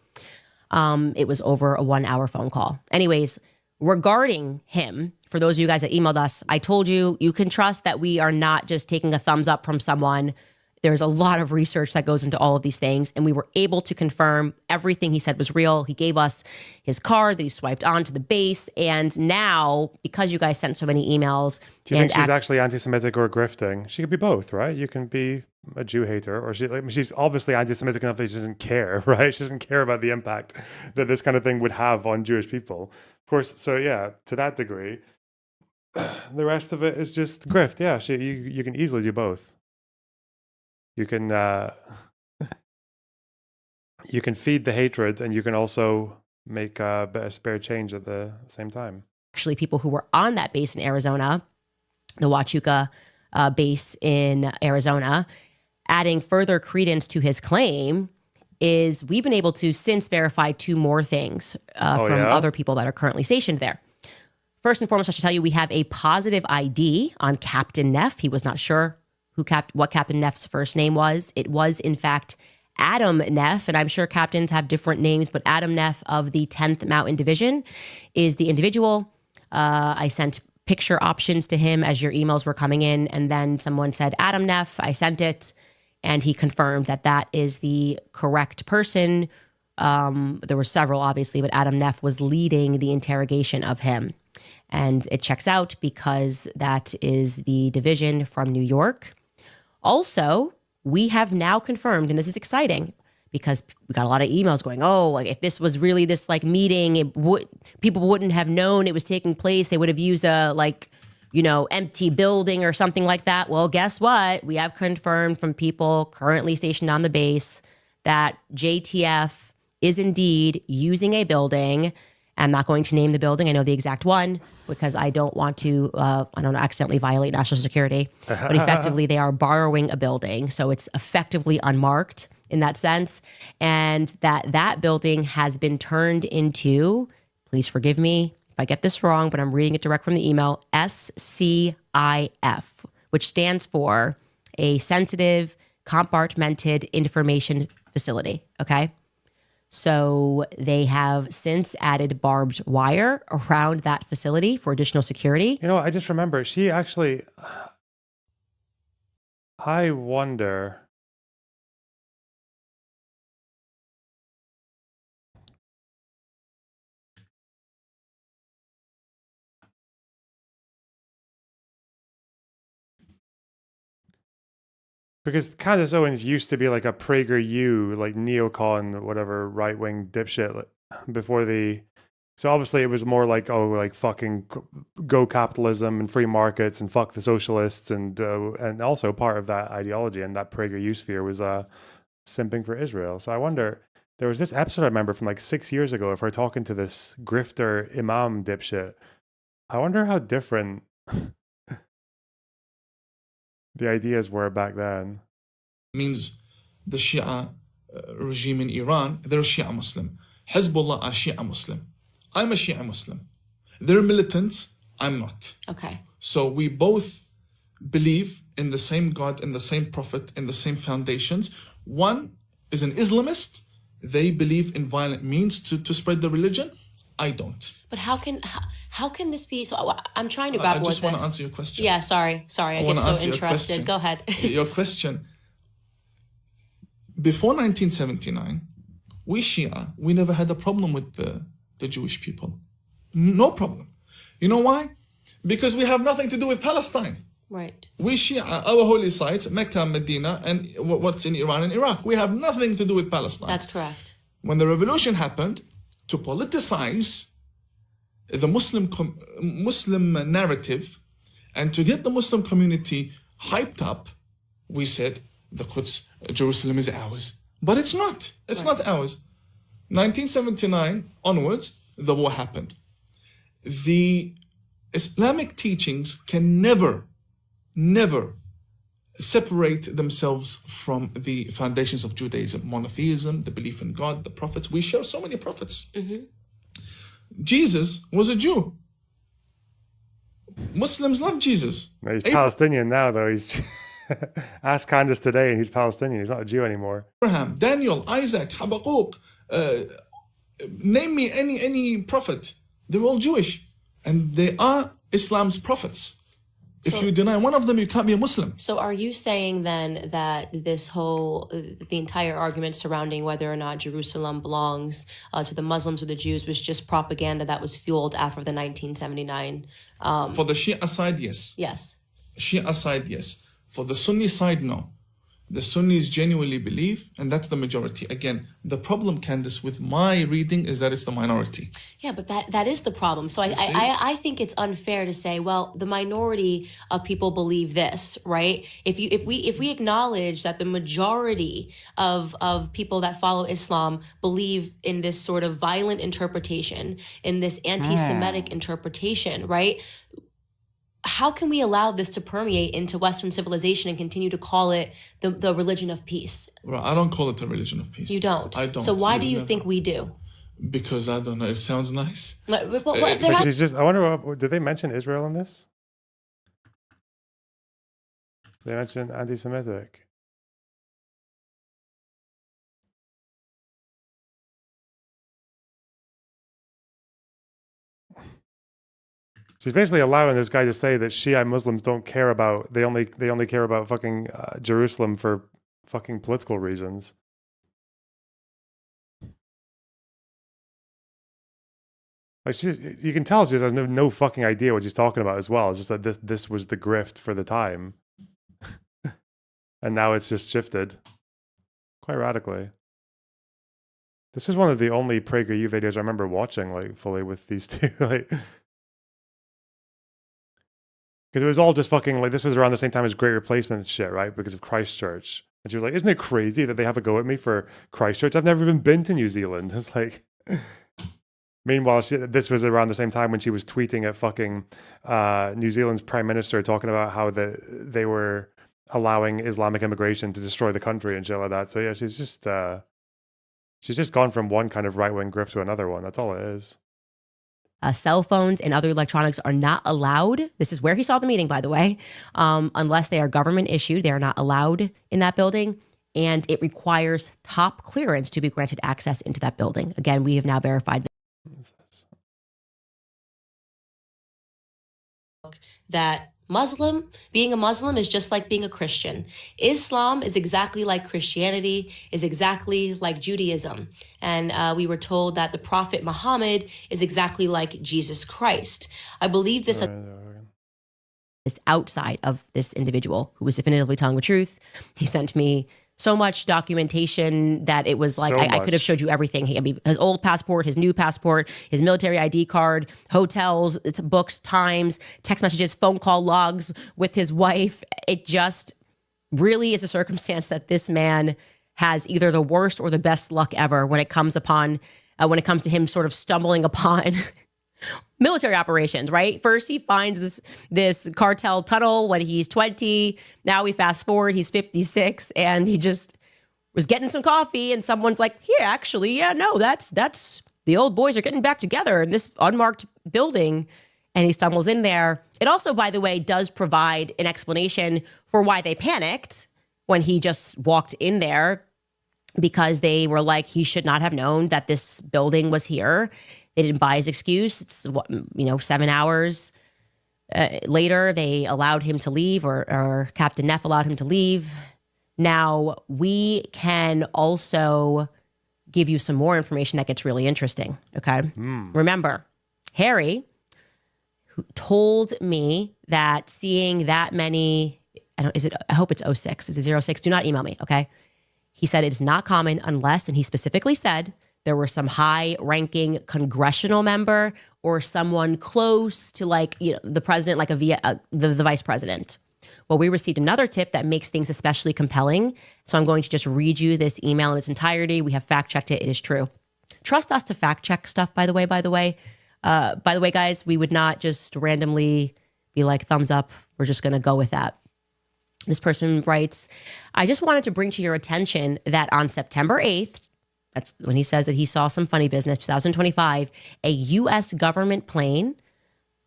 It was over a 1 hour phone call. Anyways, regarding him, for those of you guys that emailed us, I told you, you can trust that we are not just taking a thumbs up from someone. There's a lot of research that goes into all of these things, and we were able to confirm everything he said was real. He gave us his card that he swiped onto the base, and now, because you guys sent so many emails... Do you think she's actually anti-Semitic or grifting? She could be both, right? You can be a Jew hater, or she's obviously anti-Semitic enough that she doesn't care, right? She doesn't care about the impact that this kind of thing would have on Jewish people. Of course, so yeah, to that degree, the rest of it is just grift. Yeah, you can easily do both. You can feed the hatred, and you can also make a bit of spare change at the same time. Actually, people who were on that base in Arizona, the Huachuca base in Arizona, adding further credence to his claim, is we've been able to since verify 2 more things from other people that are currently stationed there. First and foremost, I should tell you we have a positive ID on Captain Neff. He was not sure what Captain Neff's first name was. It was, in fact, Adam Neff, and I'm sure captains have different names, but Adam Neff of the 10th Mountain Division is the individual. I sent picture options to him as your emails were coming in, and then someone said Adam Neff. I sent it, and he confirmed that that is the correct person. There were several, obviously, but Adam Neff was leading the interrogation of him. And it checks out because that is the division from New York. Also, we have now confirmed, and this is exciting because we got a lot of emails going, oh, like if this was really this like meeting, people wouldn't have known it was taking place. They would have used a empty building or something like that. Well, guess what? We have confirmed from people currently stationed on the base that JTF is indeed using a building. I'm not going to name the building. I know the exact one because I don't want to, accidentally violate national security. But effectively, they are borrowing a building. So it's effectively unmarked in that sense. And that building has been turned into, please forgive me if I get this wrong, but I'm reading it direct from the email, SCIF, which stands for a sensitive compartmented information facility. Okay. So they have since added barbed wire around that facility for additional security. I just remember she actually, I wonder. Because Candace Owens used to be like a PragerU, like neocon, whatever, right-wing dipshit before so obviously it was more like, fucking go capitalism and free markets and fuck the socialists and also part of that ideology and that PragerU sphere was simping for Israel. So I wonder, there was this episode I remember from like 6 years ago of her talking to this grifter imam dipshit. I wonder how different the ideas were back then. Means the Shia regime in Iran, they're Shia Muslim. Hezbollah are Shia Muslim. I'm a Shia Muslim. They're militants, I'm not. Okay. So we both believe in the same God, in the same prophet, in the same foundations. One is an Islamist. They believe in violent means to spread the religion. I don't. But how can this be? So I'm trying to grapple with this. I just want to answer your question. Yeah, sorry. I get so interested. Go ahead. Your question. Before 1979, we Shia, we never had a problem with the Jewish people. No problem. You know why? Because we have nothing to do with Palestine. Right. We Shia, our holy sites, Mecca, Medina, and what's in Iran and Iraq. We have nothing to do with Palestine. That's correct. When the revolution happened, to politicize the Muslim narrative and to get the Muslim community hyped up, we said the Quds, Jerusalem is ours. But it's not. It's not ours. 1979 onwards, the war happened. The Islamic teachings can never separate themselves from the foundations of Judaism, monotheism, the belief in God, the prophets. We share so many prophets. Mm-hmm. Jesus was a Jew. Muslims love Jesus. No, he's Palestinian now, though. He's ask Candace today, and he's Palestinian. He's not a Jew anymore. Abraham, Daniel, Isaac, Habakkuk, name me any prophet. They're all Jewish, and they are Islam's prophets. If you deny one of them, you can't be a Muslim. So are you saying then that the entire argument surrounding whether or not Jerusalem belongs to the Muslims or the Jews was just propaganda that was fueled after the 1979? For the Shia side, yes. Yes. Shia side, yes. For the Sunni side, no. The Sunnis genuinely believe, and that's the majority. Again, the problem, Candace, with my reading is that it's the minority. Yeah, but that is the problem. So I think it's unfair to say, well, the minority of people believe this, right? If we acknowledge that the majority of people that follow Islam believe in this sort of violent interpretation, in this anti-Semitic interpretation, right? how can we allow this to permeate into Western civilization and continue to call it the religion of peace? Well, I don't call it a religion of peace. You don't? I don't. So why do you think we do? Because I don't know. It sounds nice. But she's just. I wonder. Did they mention Israel in this? They mentioned anti-Semitic. She's basically allowing this guy to say that Shia Muslims don't care about. They only care about fucking Jerusalem for fucking political reasons. Like you can tell she just has no fucking idea what she's talking about as well. It's just that this was the grift for the time, and now it's just shifted quite radically. This is one of the only PragerU videos I remember watching like fully with these two, like, because it was all just fucking like this was around the same time as Great Replacement shit, right? Because of Christchurch, and she was like, "Isn't it crazy that they have a go at me for Christchurch? I've never even been to New Zealand." It's like. Meanwhile, this was around the same time when she was tweeting at fucking New Zealand's prime minister talking about how they were allowing Islamic immigration to destroy the country and shit like that. So yeah, she's just gone from one kind of right-wing grift to another one. That's all it is. Cell phones and other electronics are not allowed. This is where he saw the meeting, by the way, unless they are government issued. They are not allowed in that building. And it requires top clearance to be granted access into that building. Again, we have now verified that being a Muslim is just like being a Christian. Islam is exactly like Christianity, is exactly like Judaism. And we were told that the Prophet Muhammad is exactly like Jesus Christ. I believe this is outside of this individual who was definitively telling the truth. He sent me so much documentation that it was like, I could have showed you everything. I mean, his old passport, his new passport, his military ID card, hotels, it's books, times, text messages, phone call logs with his wife. It just really is a circumstance that this man has either the worst or the best luck ever when it comes to him sort of stumbling upon military operations, right? First, he finds this cartel tunnel when he's 20. Now we fast forward, he's 56, and he just was getting some coffee, and someone's like, "Here, actually, yeah, no, that's the old boys are getting back together in this unmarked building," and he stumbles in there. It also, by the way, does provide an explanation for why they panicked when he just walked in there, because they were like, he should not have known that this building was here. They didn't buy his excuse. It's 7 hours later, they allowed him to leave, or Captain Neff allowed him to leave. Now, we can also give you some more information that gets really interesting, okay? Remember, Harry, who told me that seeing that many, I hope it's 06. Is it 06? Do not email me, okay? He said it is not common unless, and he specifically said, there were some high-ranking congressional member or someone close to the president, like the vice president. Well, we received another tip that makes things especially compelling. So I'm going to just read you this email in its entirety. We have fact-checked it. It is true. Trust us to fact-check stuff, by the way, guys. We would not just randomly be like, thumbs up. We're just going to go with that. This person writes, I just wanted to bring to your attention that on September 8th, that's when he says that he saw some funny business, 2025, a U.S. government plane,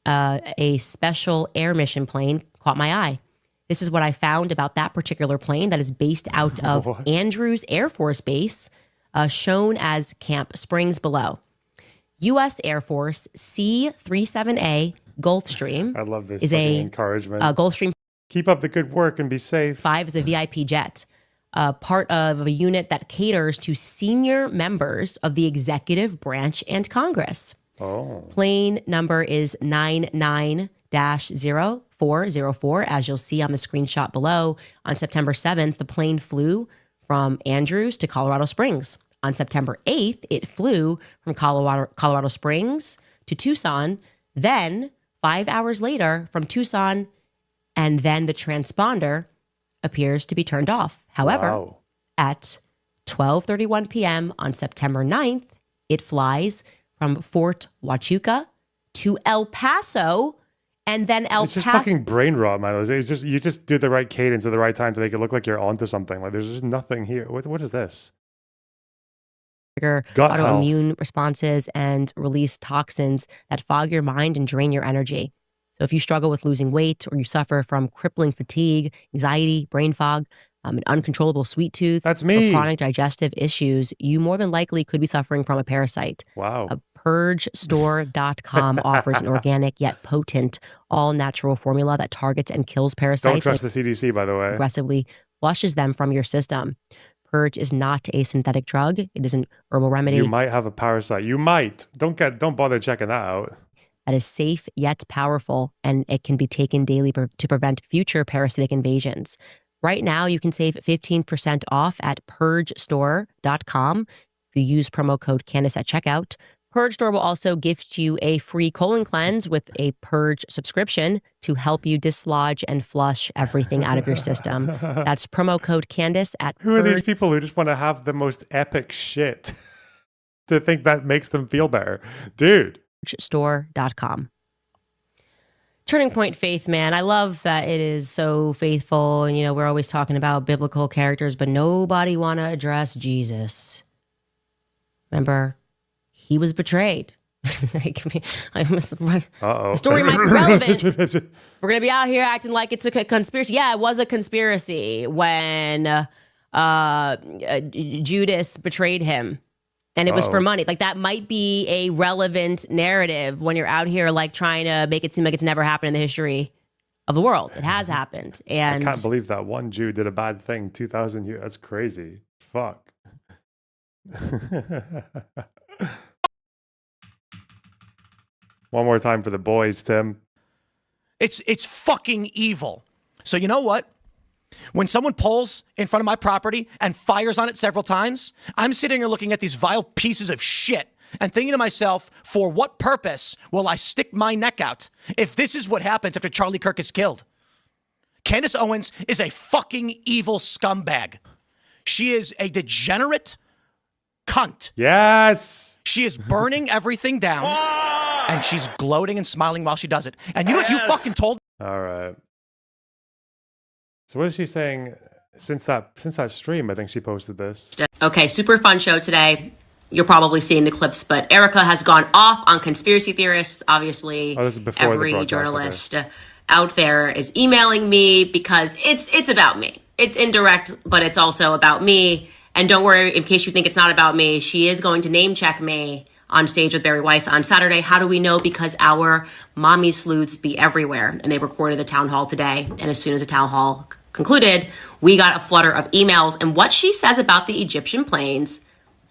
a special air mission plane, caught my eye. This is what I found about that particular plane that is based out of Andrews Air Force Base, shown as Camp Springs below. U.S. Air Force C-37A Gulfstream. I love this is a encouragement. Gulfstream. Keep up the good work and be safe. 5 is a VIP jet. Part of a unit that caters to senior members of the executive branch and Congress. Oh. Plane number is 99-0404, as you'll see on the screenshot below. On September 7th, the plane flew from Andrews to Colorado Springs. On September 8th, it flew from Colorado Springs to Tucson. Then, 5 hours later, from Tucson, and then the transponder appears to be turned off. However, at 12:31 p.m. on September 9th, it flies from Fort Huachuca to El Paso And then El It's just Paso. fucking brain rot, man. It's just you just do the right cadence at the right time to make it look like you're onto something. Like there's just nothing here. What is this? Trigger Gut autoimmune responses and release toxins that fog your mind and drain your energy. So if you struggle with losing weight or you suffer from crippling fatigue, anxiety, brain fog, an uncontrollable sweet tooth, That's me. or chronic digestive issues, you more than likely could be suffering from a parasite. Wow. PurgeStore.com offers an organic yet potent all-natural formula that targets and kills parasites. Don't trust the CDC, by the way. Aggressively flushes them from your system. Purge is not a synthetic drug. It is an herbal remedy. You might have a parasite. You might. Don't bother checking that out. That is safe yet powerful, and it can be taken daily to prevent future parasitic invasions. Right now, you can save 15% off at PurgeStore.com if you use promo code Candace at checkout. Purge Store will also gift you a free colon cleanse with a Purge subscription to help you dislodge and flush everything out of your system. That's promo code Candace at Who are these people who just want to have the most epic shit to think that makes them feel better? Dude. PurgeStore.com. Turning Point Faith, man. I love that it is so faithful. And, we're always talking about biblical characters, but nobody want to address Jesus. Remember? He was betrayed. The story might be relevant. We're going to be out here acting like it's a conspiracy. Yeah, it was a conspiracy when Judas betrayed him. And it was for money. Like, that might be a relevant narrative when you're out here, like, trying to make it seem like it's never happened in the history of the world. It has happened. And I can't believe that one Jew did a bad thing 2,000 years. That's crazy. Fuck. One more time for the boys, Tim. It's fucking evil. So you know what? When someone pulls in front of my property and fires on it several times, I'm sitting here looking at these vile pieces of shit and thinking to myself, for what purpose will I stick my neck out if this is what happens after Charlie Kirk is killed? Candace Owens is a fucking evil scumbag. She is a degenerate cunt. Yes. She is burning everything down and she's gloating and smiling while she does it. And you know what you fucking told? All right. So what is she saying since that stream? I think she posted this. Okay, super fun show today. You're probably seeing the clips, but Erika has gone off on conspiracy theorists. Obviously, this is before the every broadcast, journalist out there is emailing me because it's about me. It's indirect, but it's also about me. And don't worry, in case you think it's not about me, she is going to name check me on stage with Barry Weiss on Saturday. How do we know? Because our mommy sleuths be everywhere, and they recorded the town hall today. And as soon as the town hall concluded, we got a flutter of emails. And what she says about the Egyptian planes,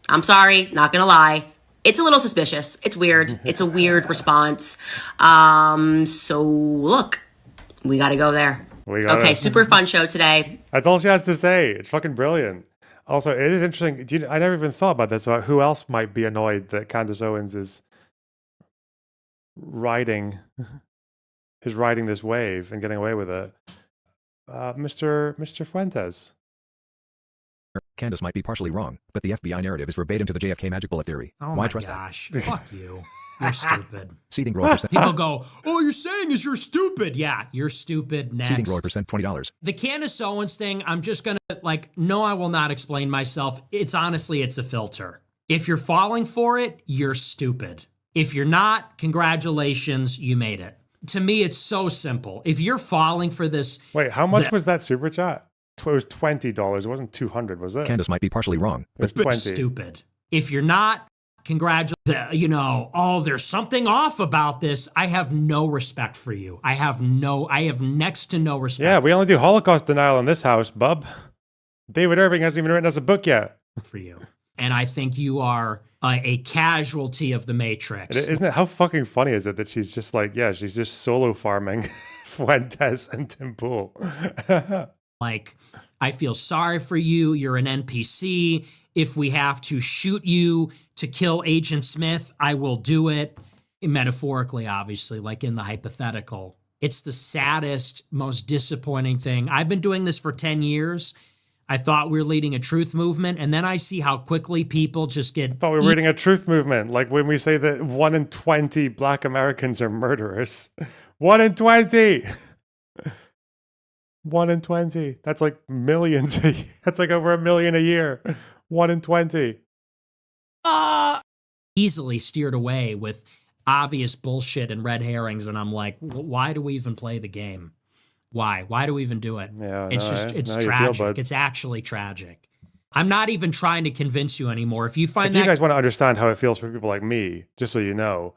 I'm sorry, not gonna lie, it's a little suspicious. It's weird. It's a weird response. So look, we gotta go there. Okay, super fun show today. That's all she has to say. It's fucking brilliant. Also, it is interesting. I never even thought about this, about who else might be annoyed that Candace Owens is riding this wave and getting away with it. Mr. Fuentes. Candace might be partially wrong, but the FBI narrative is verbatim to the JFK magic bullet theory. Oh Why my trust gosh. that? Fuck you. You're stupid. Seating grower percent. People go, all you're saying is you're stupid. Yeah, you're stupid. Next. Seating grower percent $20. The Candace Owens thing, I'm just going to no, I will not explain myself. It's honestly, it's a filter. If you're falling for it, you're stupid. If you're not, congratulations, you made it. To me, it's so simple. If you're falling for this. Wait, how much was that super chat? It was $20. It wasn't $200, was it? Candace might be partially wrong, but But stupid. If you're not, congratulations. There's something off about this. I have no respect for you. I have next to no respect. Yeah, we only do Holocaust denial in this house, bub. David Irving hasn't even written us a book yet. For you. And I think you are a casualty of the Matrix. Isn't it? How fucking funny is it that she's just like, she's just solo farming Fuentes and Tim Pool. I feel sorry for you. You're an NPC. If we have to shoot you to kill Agent Smith, I will do it. Metaphorically, obviously, like in the hypothetical. It's the saddest, most disappointing thing. I've been doing this for 10 years. I thought we were leading a truth movement, and then I see how quickly people just get... I thought we were leading a truth movement. Like when we say that 1 in 20 Black Americans are murderers. 1 in 20. 1 in 20. That's like millions. That's like over 1 million a year. 1 in 20. Easily steered away with obvious bullshit and red herrings, and I'm like, why do we even play the game? Why? Why do we even do it? Yeah, It's tragic. It's actually tragic. I'm not even trying to convince you anymore. If you find if that you guys want to understand how it feels for people like me, just so you know,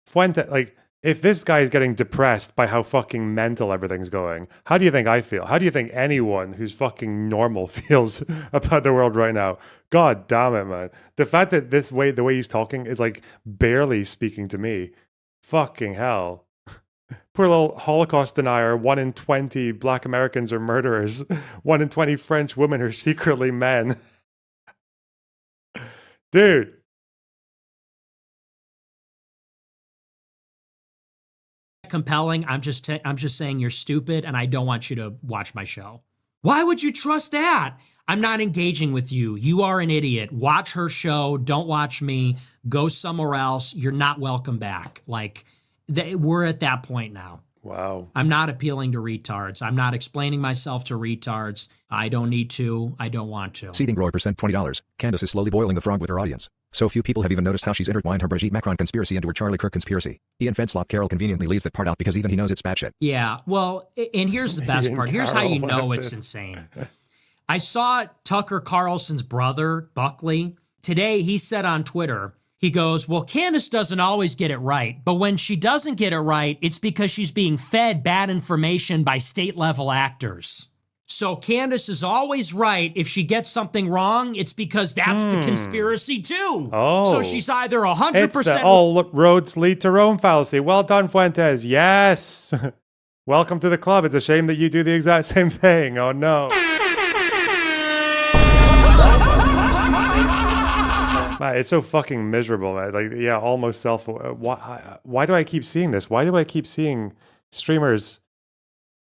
Fuente, like, if this guy is getting depressed by how fucking mental everything's going, how do you think I feel? How do you think anyone who's fucking normal feels about the world right now? God damn it, man. The fact that the way he's talking is like barely speaking to me. Fucking hell. Poor little Holocaust denier. 1 in 20 Black Americans are murderers. 1 in 20 French women are secretly men. Dude. compelling, I'm just saying you're stupid and I don't want you to watch my show. Why would you trust that? I'm not engaging with you. You are an idiot. Watch her show. Don't watch me. Go somewhere else. You're not welcome back. Like, we're at that point now. Wow. I'm not appealing to retards. I'm not explaining myself to retards. I don't need to. I don't want to. Seething Grower percent $20. Candace is slowly boiling the frog with her audience. So few people have even noticed how she's intertwined her Brigitte Macron conspiracy into her Charlie Kirk conspiracy. Ian Fedslop Carroll conveniently leaves that part out because even he knows it's batshit. Yeah, well, and here's the best part. Here's how you know it's insane. I saw Tucker Carlson's brother, Buckley. Today, he said on Twitter, he goes, well, Candace doesn't always get it right, but when she doesn't get it right, it's because she's being fed bad information by state-level actors. So Candace is always right. If she gets something wrong, it's because that's the conspiracy too. Oh. So she's either 100%... It's the all roads lead to Rome fallacy. Well done, Fuentes. Yes. Welcome to the club. It's a shame that you do the exact same thing. Oh, no. Man, it's so fucking miserable, man. Like, yeah, almost self. Why do I keep seeing this? Why do I keep seeing streamers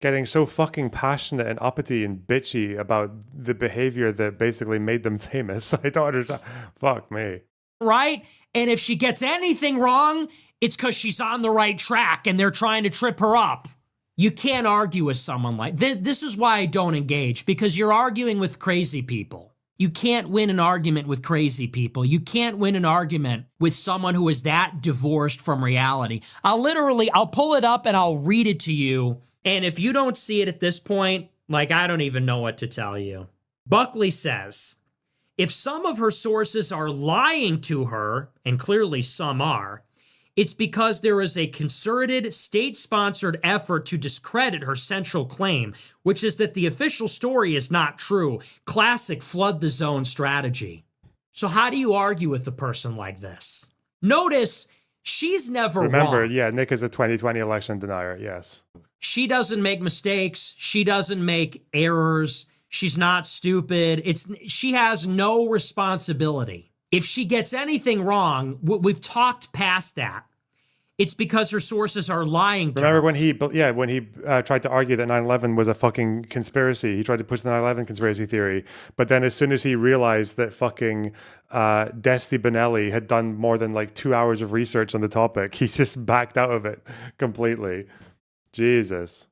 getting so fucking passionate and uppity and bitchy about the behavior that basically made them famous? I don't understand. Fuck me. Right? And if she gets anything wrong, it's because she's on the right track and they're trying to trip her up. You can't argue with someone like this. Is why I don't engage, because you're arguing with crazy people. You can't win an argument with crazy people. You can't win an argument with someone who is that divorced from reality. I'll pull it up and I'll read it to you. And if you don't see it at this point, like, I don't even know what to tell you. Buckley says, if some of her sources are lying to her, and clearly some are, it's because there is a concerted, state-sponsored effort to discredit her central claim, which is that the official story is not true. Classic flood the zone strategy. So how do you argue with a person like this? Notice, she's never Remember, wrong. yeah, Nick is a 2020 election denier, yes. She doesn't make mistakes. She doesn't make errors. She's not stupid. She has no responsibility. If she gets anything wrong, we've talked past that. It's because her sources are lying to her. Remember when he tried to argue that 9/11 was a fucking conspiracy? He tried to push the 9/11 conspiracy theory, but then as soon as he realized that fucking Desti Bonelli had done more than like 2 hours of research on the topic, he just backed out of it completely. Jesus.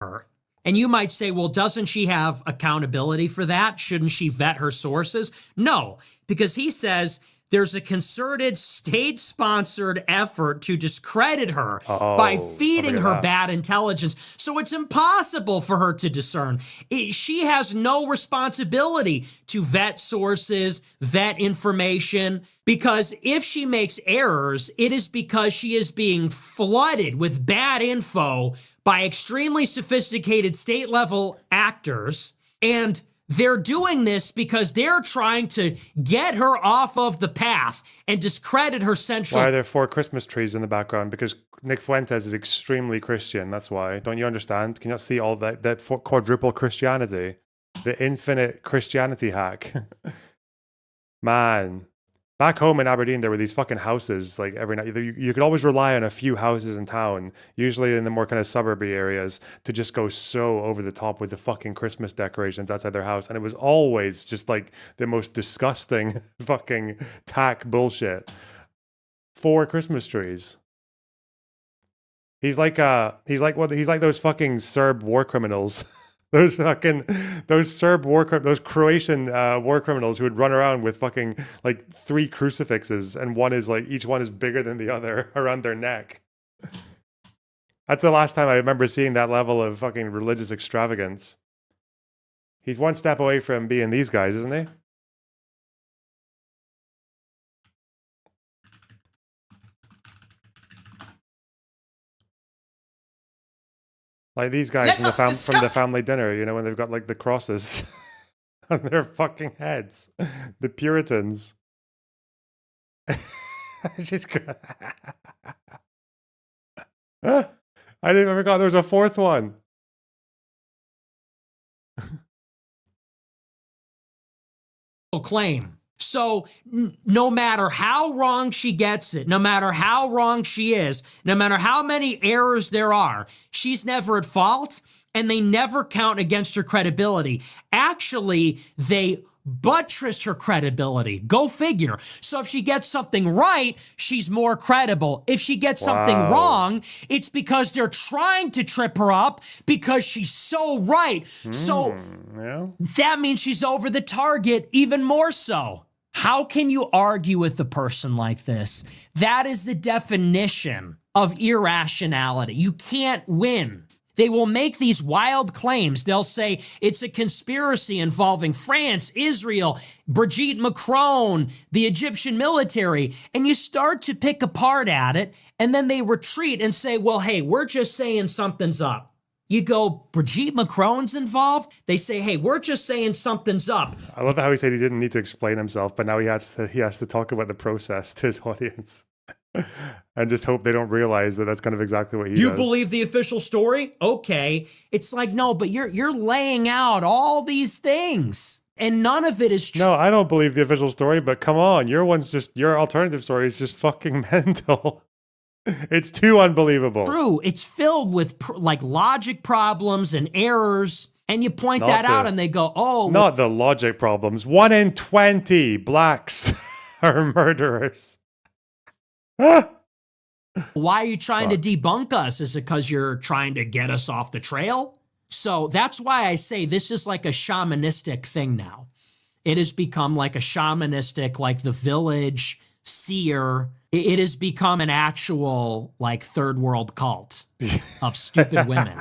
And you might say, well, doesn't she have accountability for that? Shouldn't she vet her sources? No, because he says there's a concerted state-sponsored effort to discredit her by feeding her bad intelligence. So it's impossible for her to discern. She has no responsibility to vet sources, vet information, because if she makes errors, it is because she is being flooded with bad info by extremely sophisticated state-level actors, and they're doing this because they're trying to get her off of the path and discredit her central... Why are there 4 Christmas trees in the background? Because Nick Fuentes is extremely Christian, that's why. Don't you understand? Can you not see all that quadruple Christianity? The infinite Christianity hack. Man. Back home in Aberdeen, there were these fucking houses, like every night. You could always rely on a few houses in town, usually in the more kind of suburby areas, to just go so over the top with the fucking Christmas decorations outside their house. And it was always just like the most disgusting fucking tack bullshit. 4 Christmas trees. He's like those fucking Serb war criminals. Those Croatian war criminals who would run around with fucking like 3 crucifixes, and one is like, each one is bigger than the other around their neck. That's the last time I remember seeing that level of fucking religious extravagance. He's one step away from being these guys, isn't he? Like these guys from the family dinner, you know, when they've got like the crosses on their fucking heads. The Puritans. Just I didn't even forgot there was a 4th one. Claim. So no matter how wrong she gets it, no matter how wrong she is, no matter how many errors there are, she's never at fault, and they never count against her credibility. Actually, they buttress her credibility. Go figure. So if she gets something right, she's more credible. If she gets something wrong, it's because they're trying to trip her up because she's so right. So that means she's over the target even more so. How can you argue with a person like this? That is the definition of irrationality. You can't win. They will make these wild claims. They'll say it's a conspiracy involving France, Israel, Brigitte Macron, the Egyptian military, and you start to pick apart at it, and then they retreat and say, well, hey, we're just saying something's up. You go, Brigitte Macron's involved? They say, hey, we're just saying something's up. I love how he said he didn't need to explain himself, but now he has to talk about the process to his audience. And just hope they don't realize that that's kind of exactly what he does. You believe the official story? Okay. It's like, no, but you're laying out all these things, and none of it is true. No, I don't believe the official story, but come on, your alternative story is just fucking mental. It's too unbelievable. True. It's filled with like logic problems and errors, and you point that out and they go, oh. Not the logic problems. 1 in 20 blacks are murderers. Why are you trying to debunk us? Is it because you're trying to get us off the trail? So that's why I say this is like a shamanistic thing now. It has become like a shamanistic, like the village seer. It has become an actual like third world cult of stupid women.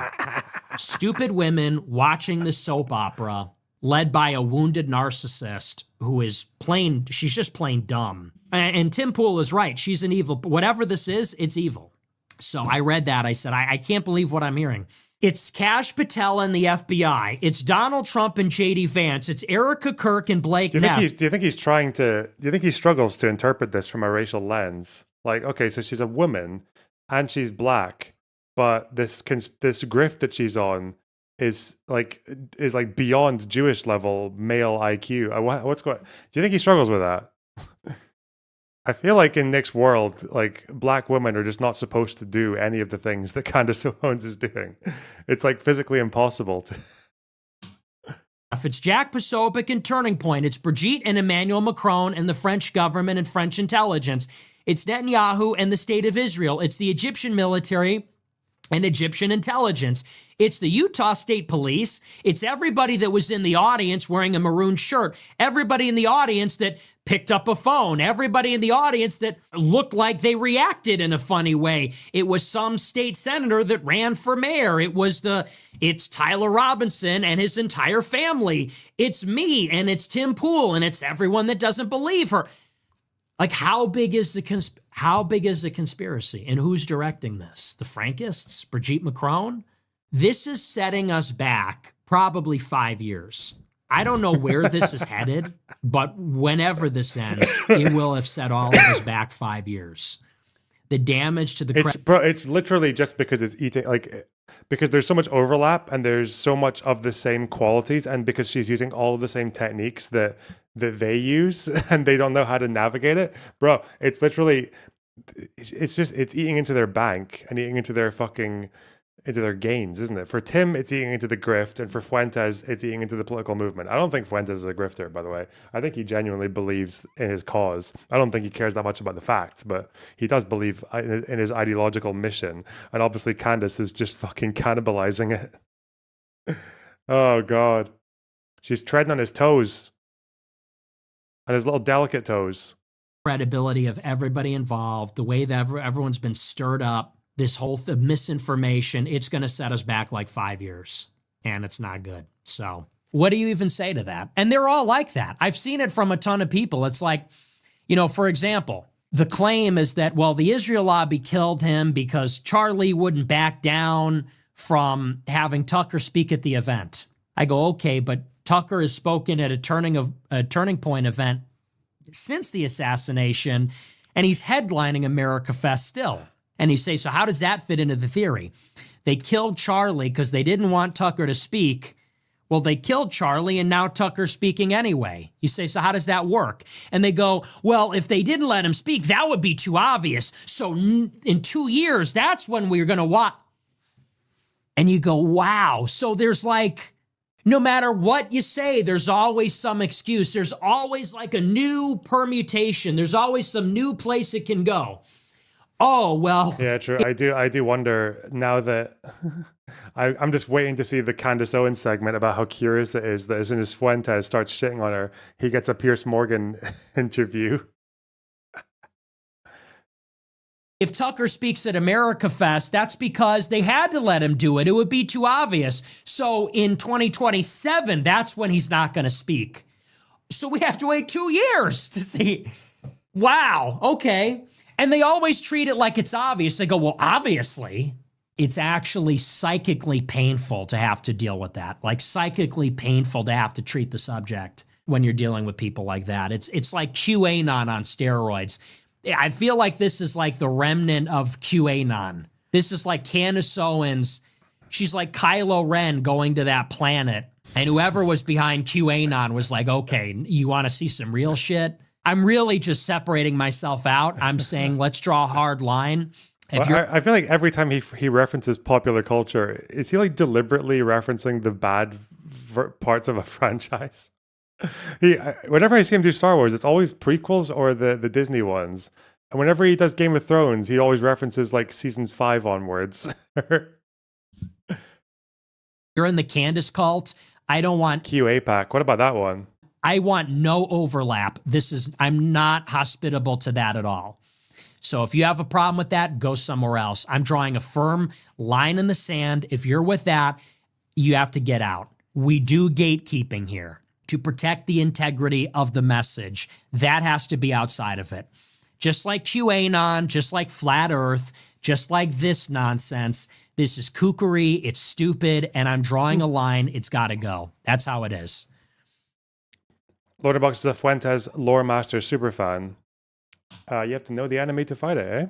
Stupid women watching the soap opera led by a wounded narcissist who is she's just plain dumb. And Tim Pool is right. She's an evil. Whatever this is, it's evil. So I read that. I said, I can't believe what I'm hearing. It's Kash Patel and the FBI. It's Donald Trump and J.D. Vance. It's Erika Kirk and Blake Neff. Do you think he struggles to interpret this from a racial lens? Like, okay, so she's a woman and she's black, but this grift that she's on is like beyond Jewish level male IQ. What's going? Do you think he struggles with that? I feel like in Nick's world, like black women are just not supposed to do any of the things that Candace Owens is doing. It's like physically impossible to. If it's Jack Posobiec and Turning Point, it's Brigitte and Emmanuel Macron and the French government and French intelligence. It's Netanyahu and the state of Israel. It's the Egyptian military and Egyptian intelligence. It's the Utah State Police. It's everybody that was in the audience wearing a maroon shirt. Everybody in the audience that picked up a phone. Everybody in the audience that looked like they reacted in a funny way. It was some state senator that ran for mayor. It's Tyler Robinson and his entire family. It's me and it's Tim Pool and it's everyone that doesn't believe her. Like, how big is the conspiracy, and who's directing this? The Frankists, Brigitte Macron? This is setting us back probably 5 years. I don't know where this is headed, but whenever this ends, it will have set all of us back 5 years. The damage to the it's literally just because it's eating, like, because there's so much overlap and there's so much of the same qualities, and because she's using all of the same techniques that they use and they don't know how to navigate it, bro. It's literally, it's eating into their bank and eating into their fucking into their gains, isn't it? For Tim, it's eating into the grift, and for Fuentes, it's eating into the political movement. I don't think Fuentes is a grifter, by the way. I think he genuinely believes in his cause. I don't think he cares that much about the facts, but he does believe in his ideological mission. And obviously, Candace is just fucking cannibalizing it. Oh, God. She's treading on his toes. On his little delicate toes. Credibility of everybody involved, the way that everyone's been stirred up, this whole misinformation, it's going to set us back like 5 years, and it's not good. So what do you even say to that? And they're all like that. I've seen it from a ton of people. It's like, you know, for example, the claim is that, well, the Israel lobby killed him because Charlie wouldn't back down from having Tucker speak at the event. I go, okay, but Tucker has spoken at a Turning Point event since the assassination, and he's headlining America Fest still. And you say, so how does that fit into the theory? They killed Charlie because they didn't want Tucker to speak. Well, they killed Charlie, and now Tucker's speaking anyway. You say, so how does that work? And they go, well, if they didn't let him speak, that would be too obvious. So in 2 years, that's when we're going to watch. And you go, wow. So there's like, no matter what you say, there's always some excuse. There's always like a new permutation. There's always some new place it can go. Oh, well. Yeah, true. I do wonder now that I'm just waiting to see the Candace Owens segment about how curious it is that as soon as Fuentes starts shitting on her, he gets a Piers Morgan interview. If Tucker speaks at America Fest, that's because they had to let him do it. It would be too obvious. So in 2027, that's when he's not going to speak. So we have to wait 2 years to see. Wow. Okay. And they always treat it like it's obvious. They go, well, obviously. It's actually psychically painful to have to deal with that. Like psychically painful to have to treat the subject when you're dealing with people like that. It's like QAnon on steroids. I feel like this is like the remnant of QAnon. This is like Candace Owens. She's like Kylo Ren going to that planet. And whoever was behind QAnon was like, okay, you want to see some real shit? I'm really just separating myself out. I'm saying, let's draw a hard line. Well, I feel like every time he references popular culture, is he like deliberately referencing the bad parts of a franchise? Whenever I see him do Star Wars, it's always prequels or the Disney ones. And whenever he does Game of Thrones, he always references like seasons 5 onwards. You're in the Candace cult. I don't want QAPAC. What about that one? I want no overlap. I'm not hospitable to that at all. So if you have a problem with that, go somewhere else. I'm drawing a firm line in the sand. If you're with that, you have to get out. We do gatekeeping here to protect the integrity of the message. That has to be outside of it. Just like QAnon, just like Flat Earth, just like this nonsense. This is kookery. It's stupid. And I'm drawing a line. It's got to go. That's how it is. Lord of Boxes of Fuentes, Lore Master Superfan. You have to know the enemy to fight it, eh?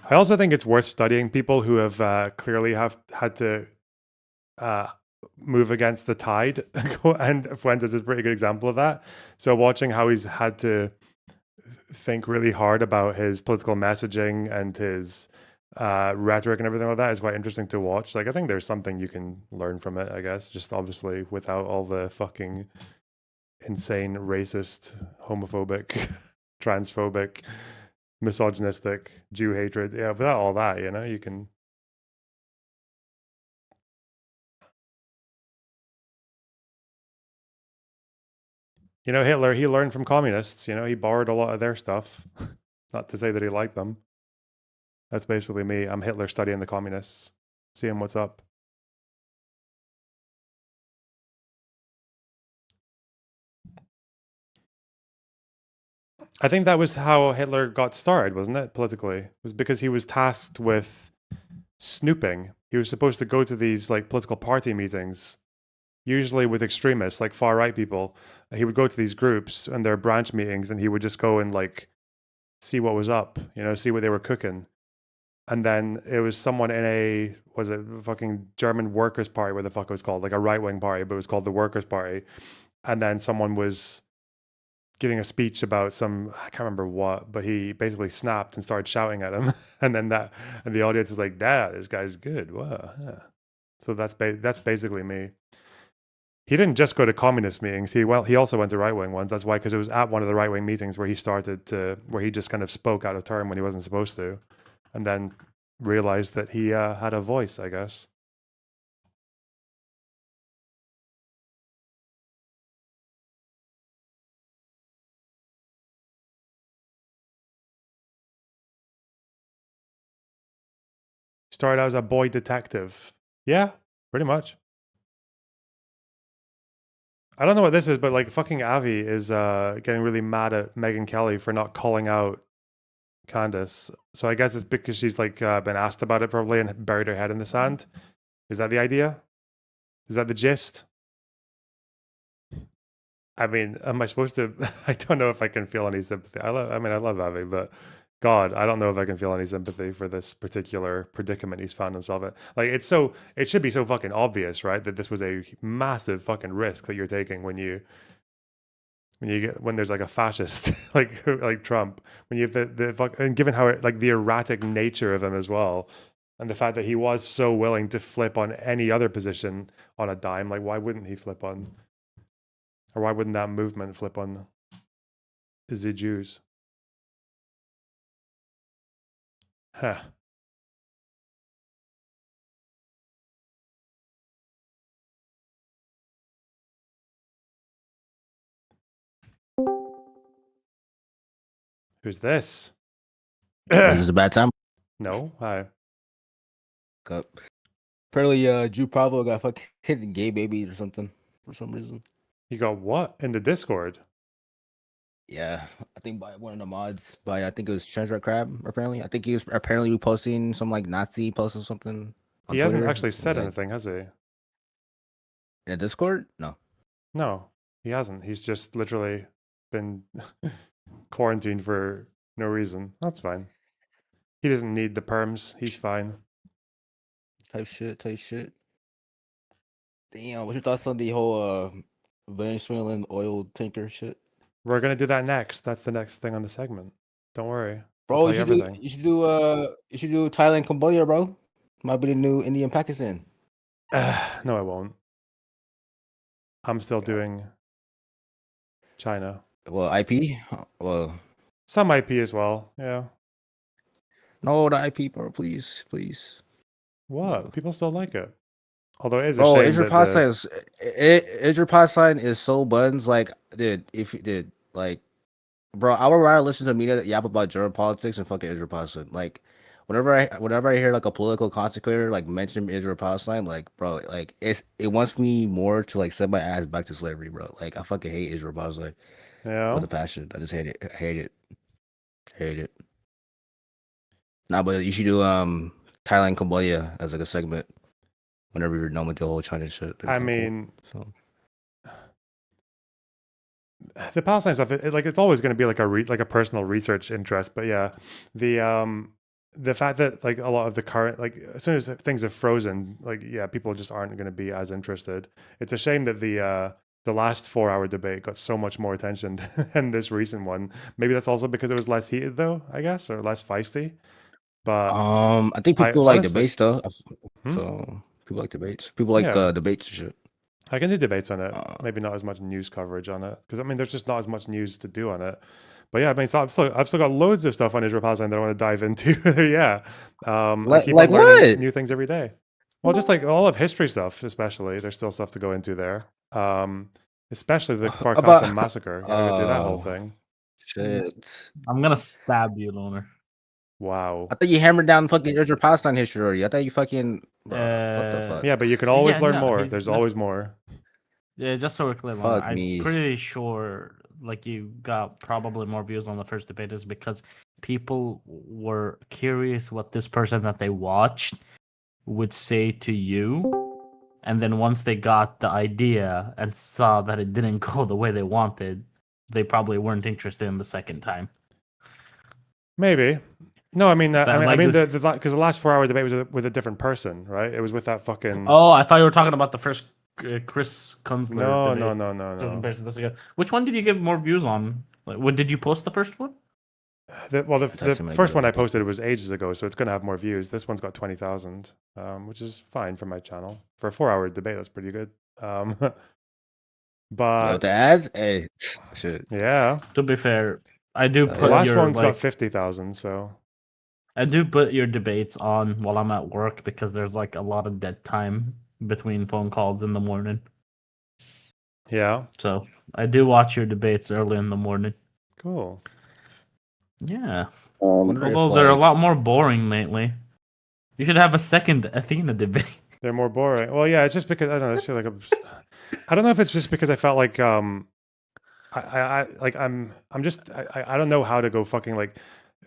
I also think it's worth studying people who have clearly had to move against the tide. And Fuentes is a pretty good example of that. So watching how he's had to think really hard about his political messaging and his rhetoric and everything like that is quite interesting to watch. Like, I think there's something you can learn from it, I guess, just obviously without all the fucking insane, racist, homophobic, transphobic, misogynistic, Jew hatred. Yeah, without all that, you know, you can. You know, Hitler, he learned from communists. You know, he borrowed a lot of their stuff. Not to say that he liked them. That's basically me. I'm Hitler studying the communists, seeing what's up. I think that was how Hitler got started, wasn't it, politically? It was because he was tasked with snooping. He was supposed to go to these like political party meetings, usually with extremists, like far-right people. He would go to these groups and their branch meetings, and he would just go and like see what was up, you know, see what they were cooking. And then it was someone in was it fucking German Workers' Party, what the fuck it was called, like a right-wing party, but it was called the Workers' Party. and then someone was giving a speech about I can't remember what, but he basically snapped and started shouting at him, and the audience was like, "Dad, this guy's good." Wow. Yeah. So that's basically me. He didn't just go to communist meetings. He also went to right wing ones. That's why, because it was at one of the right wing meetings where he just kind of spoke out of turn when he wasn't supposed to, and then realized that he had a voice, I guess. Started out as a boy detective. Yeah, pretty much. I don't know what this is, but like fucking Avi is getting really mad at Megyn Kelly for not calling out Candace. So I guess it's because she's like been asked about it probably and buried her head in the sand. Is that the idea? Is that the gist? I mean, am I supposed to? I don't know if I can feel any sympathy. I love Avi, but God, I don't know if I can feel any sympathy for this particular predicament he's found himself in. Like, it should be so fucking obvious, right? That this was a massive fucking risk that you're taking when there's like a fascist like Trump, when you have and given how like the erratic nature of him as well, and the fact that he was so willing to flip on any other position on a dime, like why wouldn't he flip on, or why wouldn't that movement flip on the Jews? Huh. Who's this? This is a bad time. No, hi. Apparently, Drew Bravo got fucking gay babies or something for some reason. You got what in the Discord? Yeah, I think by one of the mods, I think it was Treasure Crab. Apparently, I think he was apparently reposting some like Nazi post or something. He hasn't actually said anything, has he? In the Discord? No. No, he hasn't. He's just literally been quarantined for no reason. That's fine. He doesn't need the perms. He's fine. Type shit. Damn, what's your thoughts on the whole Venezuelan oil tanker shit? We're gonna do that next. That's the next thing on the segment. Don't worry. Bro, you should do Thailand, Cambodia, bro. Might be the new India and Pakistan. No, I won't. I'm still doing China. Well, IP? Well, some IP as well. Yeah. No, the IP, bro. Please. What? People still like it. Although it is a bro, shame Israel Palestine is so buns. Like, dude, if you did, like, bro, I would rather listen to media yap about German politics and fucking Israel Palestine. Like, whenever I hear like a political consequencer like mention Israel Palestine, like, bro, like it wants me more to like send my ass back to slavery, bro. Like, I fucking hate Israel Palestine. Yeah. With a passion. I just hate it. Nah, but you should do Thailand, Cambodia as like a segment whenever you're done with the whole China shit. I mean, the Palestine stuff, it's always going to be like a personal research interest. But yeah, the fact that like a lot of the current, like as soon as things have frozen, like yeah, people just aren't going to be as interested. It's a shame that the last 4-hour debate got so much more attention than this recent one. Maybe that's also because it was less heated, though, I guess, or less feisty. But I think people like debates, though. So people like debates. People like debates and shit. I can do debates on it. Maybe not as much news coverage on it, because I mean, there's just not as much news to do on it. But yeah, I mean, I've still got loads of stuff on Israel Palestine that I want to dive into. Yeah, I keep on learning new things every day. Well, just like all of history stuff, especially. There's still stuff to go into there. Especially the Kfar Qasim massacre. Gotta do that whole thing. Shit. I'm gonna stab you, Loner. Wow. I thought you hammered down fucking Israel Palestine history already. I thought you fucking. Bro, what the fuck? Yeah, but you can always learn more. There's always more. Yeah, just so we're clear, Fuck I'm me. pretty sure like you got probably more views on the first debate is because people were curious what this person that they watched would say to you. And then once they got the idea and saw that it didn't go the way they wanted, they probably weren't interested in the second time. Maybe. No, I mean, because the last 4-hour debate was with a different person, right? It was with that fucking. Oh, I thought you were talking about the first Chris Kunzler No, debate. no. Comparison to this again. Which one did you get more views on? Like, what did you post the first one? The first one I posted was ages ago, so it's going to have more views. This one's got 20,000, which is fine for my channel. For a 4-hour debate, that's pretty good. But the ads, hey, shit. Yeah. To be fair, I do put the last your, one's got like, 50,000, so I do put your debates on while I'm at work because there's like a lot of dead time between phone calls in the morning. Yeah. So I do watch your debates early in the morning. Cool. Yeah. wonder if, Although they're a like- lot more boring lately. You should have a second Athena debate. they're more boring. Well, yeah, it's just because I don't know. I just feel like I don't know if it's just because I felt like I don't know how to go fucking like.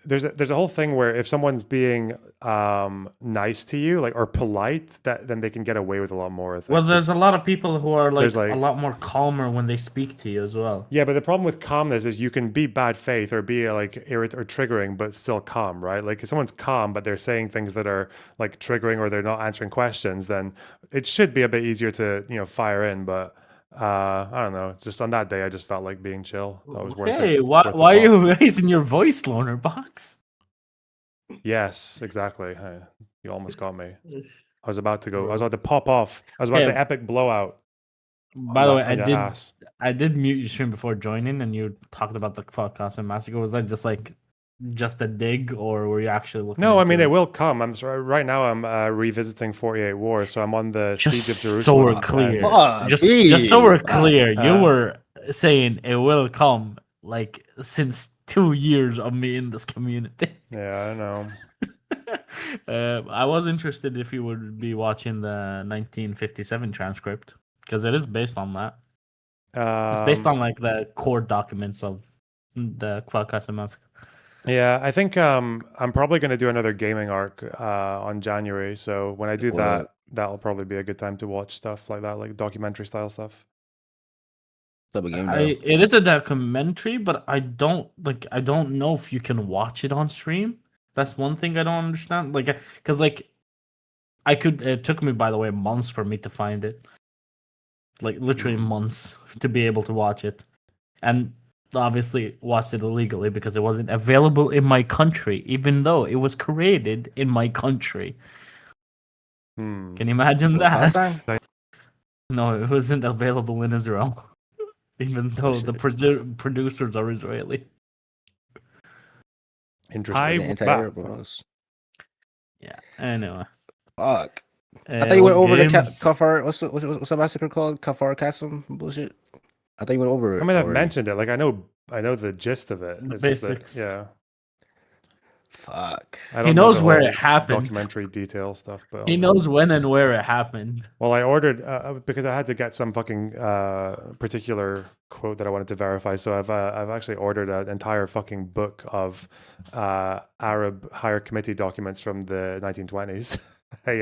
There's a whole thing where if someone's being nice to you, like, or polite, then they can get away with a lot more. I think. Well, there's a lot of people who are like, There's, like- a lot more calmer when they speak to you as well. Yeah, but the problem with calmness is you can be bad faith or be like or triggering, but still calm, right? Like if someone's calm, but they're saying things that are like triggering or they're not answering questions, then it should be a bit easier to fire in. But I don't know. Just on that day, I just felt like being chill. That was worth it. Hey, worth the why are thought. you raising your voice, Loner Box? Yes, exactly. Hey, you almost got me. I was about to go. I was about to pop off. I was about Hey. to epic blowout. By the way, on your ass. I did mute your stream before joining, and you talked about the podcast and massacre. Was that just a dig, or were you actually looking? No, I into mean it? it will come. I'm sorry. Right now, I'm revisiting 48 War, so I'm on the Just siege of Jerusalem. so we're clear. and- Just so we're clear, you Uh, were saying it will come like since 2 years of me in this community. Yeah, I know. I was interested if you would be watching the 1957 transcript because it is based on that. It's based on like the core documents of the Cloudcast Massacre. Yeah, I think I'm probably going to do another gaming arc on January. So when I do Cool. that, that'll probably be a good time to watch stuff like that, like documentary style stuff. It is a documentary, but I don't know if you can watch it on stream. That's one thing I don't understand. Like, because like I could. It took me, by the way, months for me to find it. Like literally months to be able to watch it, and obviously watched it illegally because it wasn't available in my country, even though it was created in my country. Can you imagine that? Palestine? No, it wasn't available in Israel, even though the producers are Israeli. Interesting. Anti-Arab ones. Yeah, anyway. Fuck. I thought you went what over the games- Kafar. What's the massacre called? Kafar Castle bullshit. I thought you went over it. I mean, I've already. mentioned it. Like I know the gist of it. The It's just that- basics. yeah. Fuck. I He don't know knows the where whole it happened. Documentary detail stuff, but He knows when and where it happened. Well, I ordered because I had to get some fucking particular quote that I wanted to verify. So I've actually ordered an entire fucking book of Arab Higher Committee documents from the 1920s. I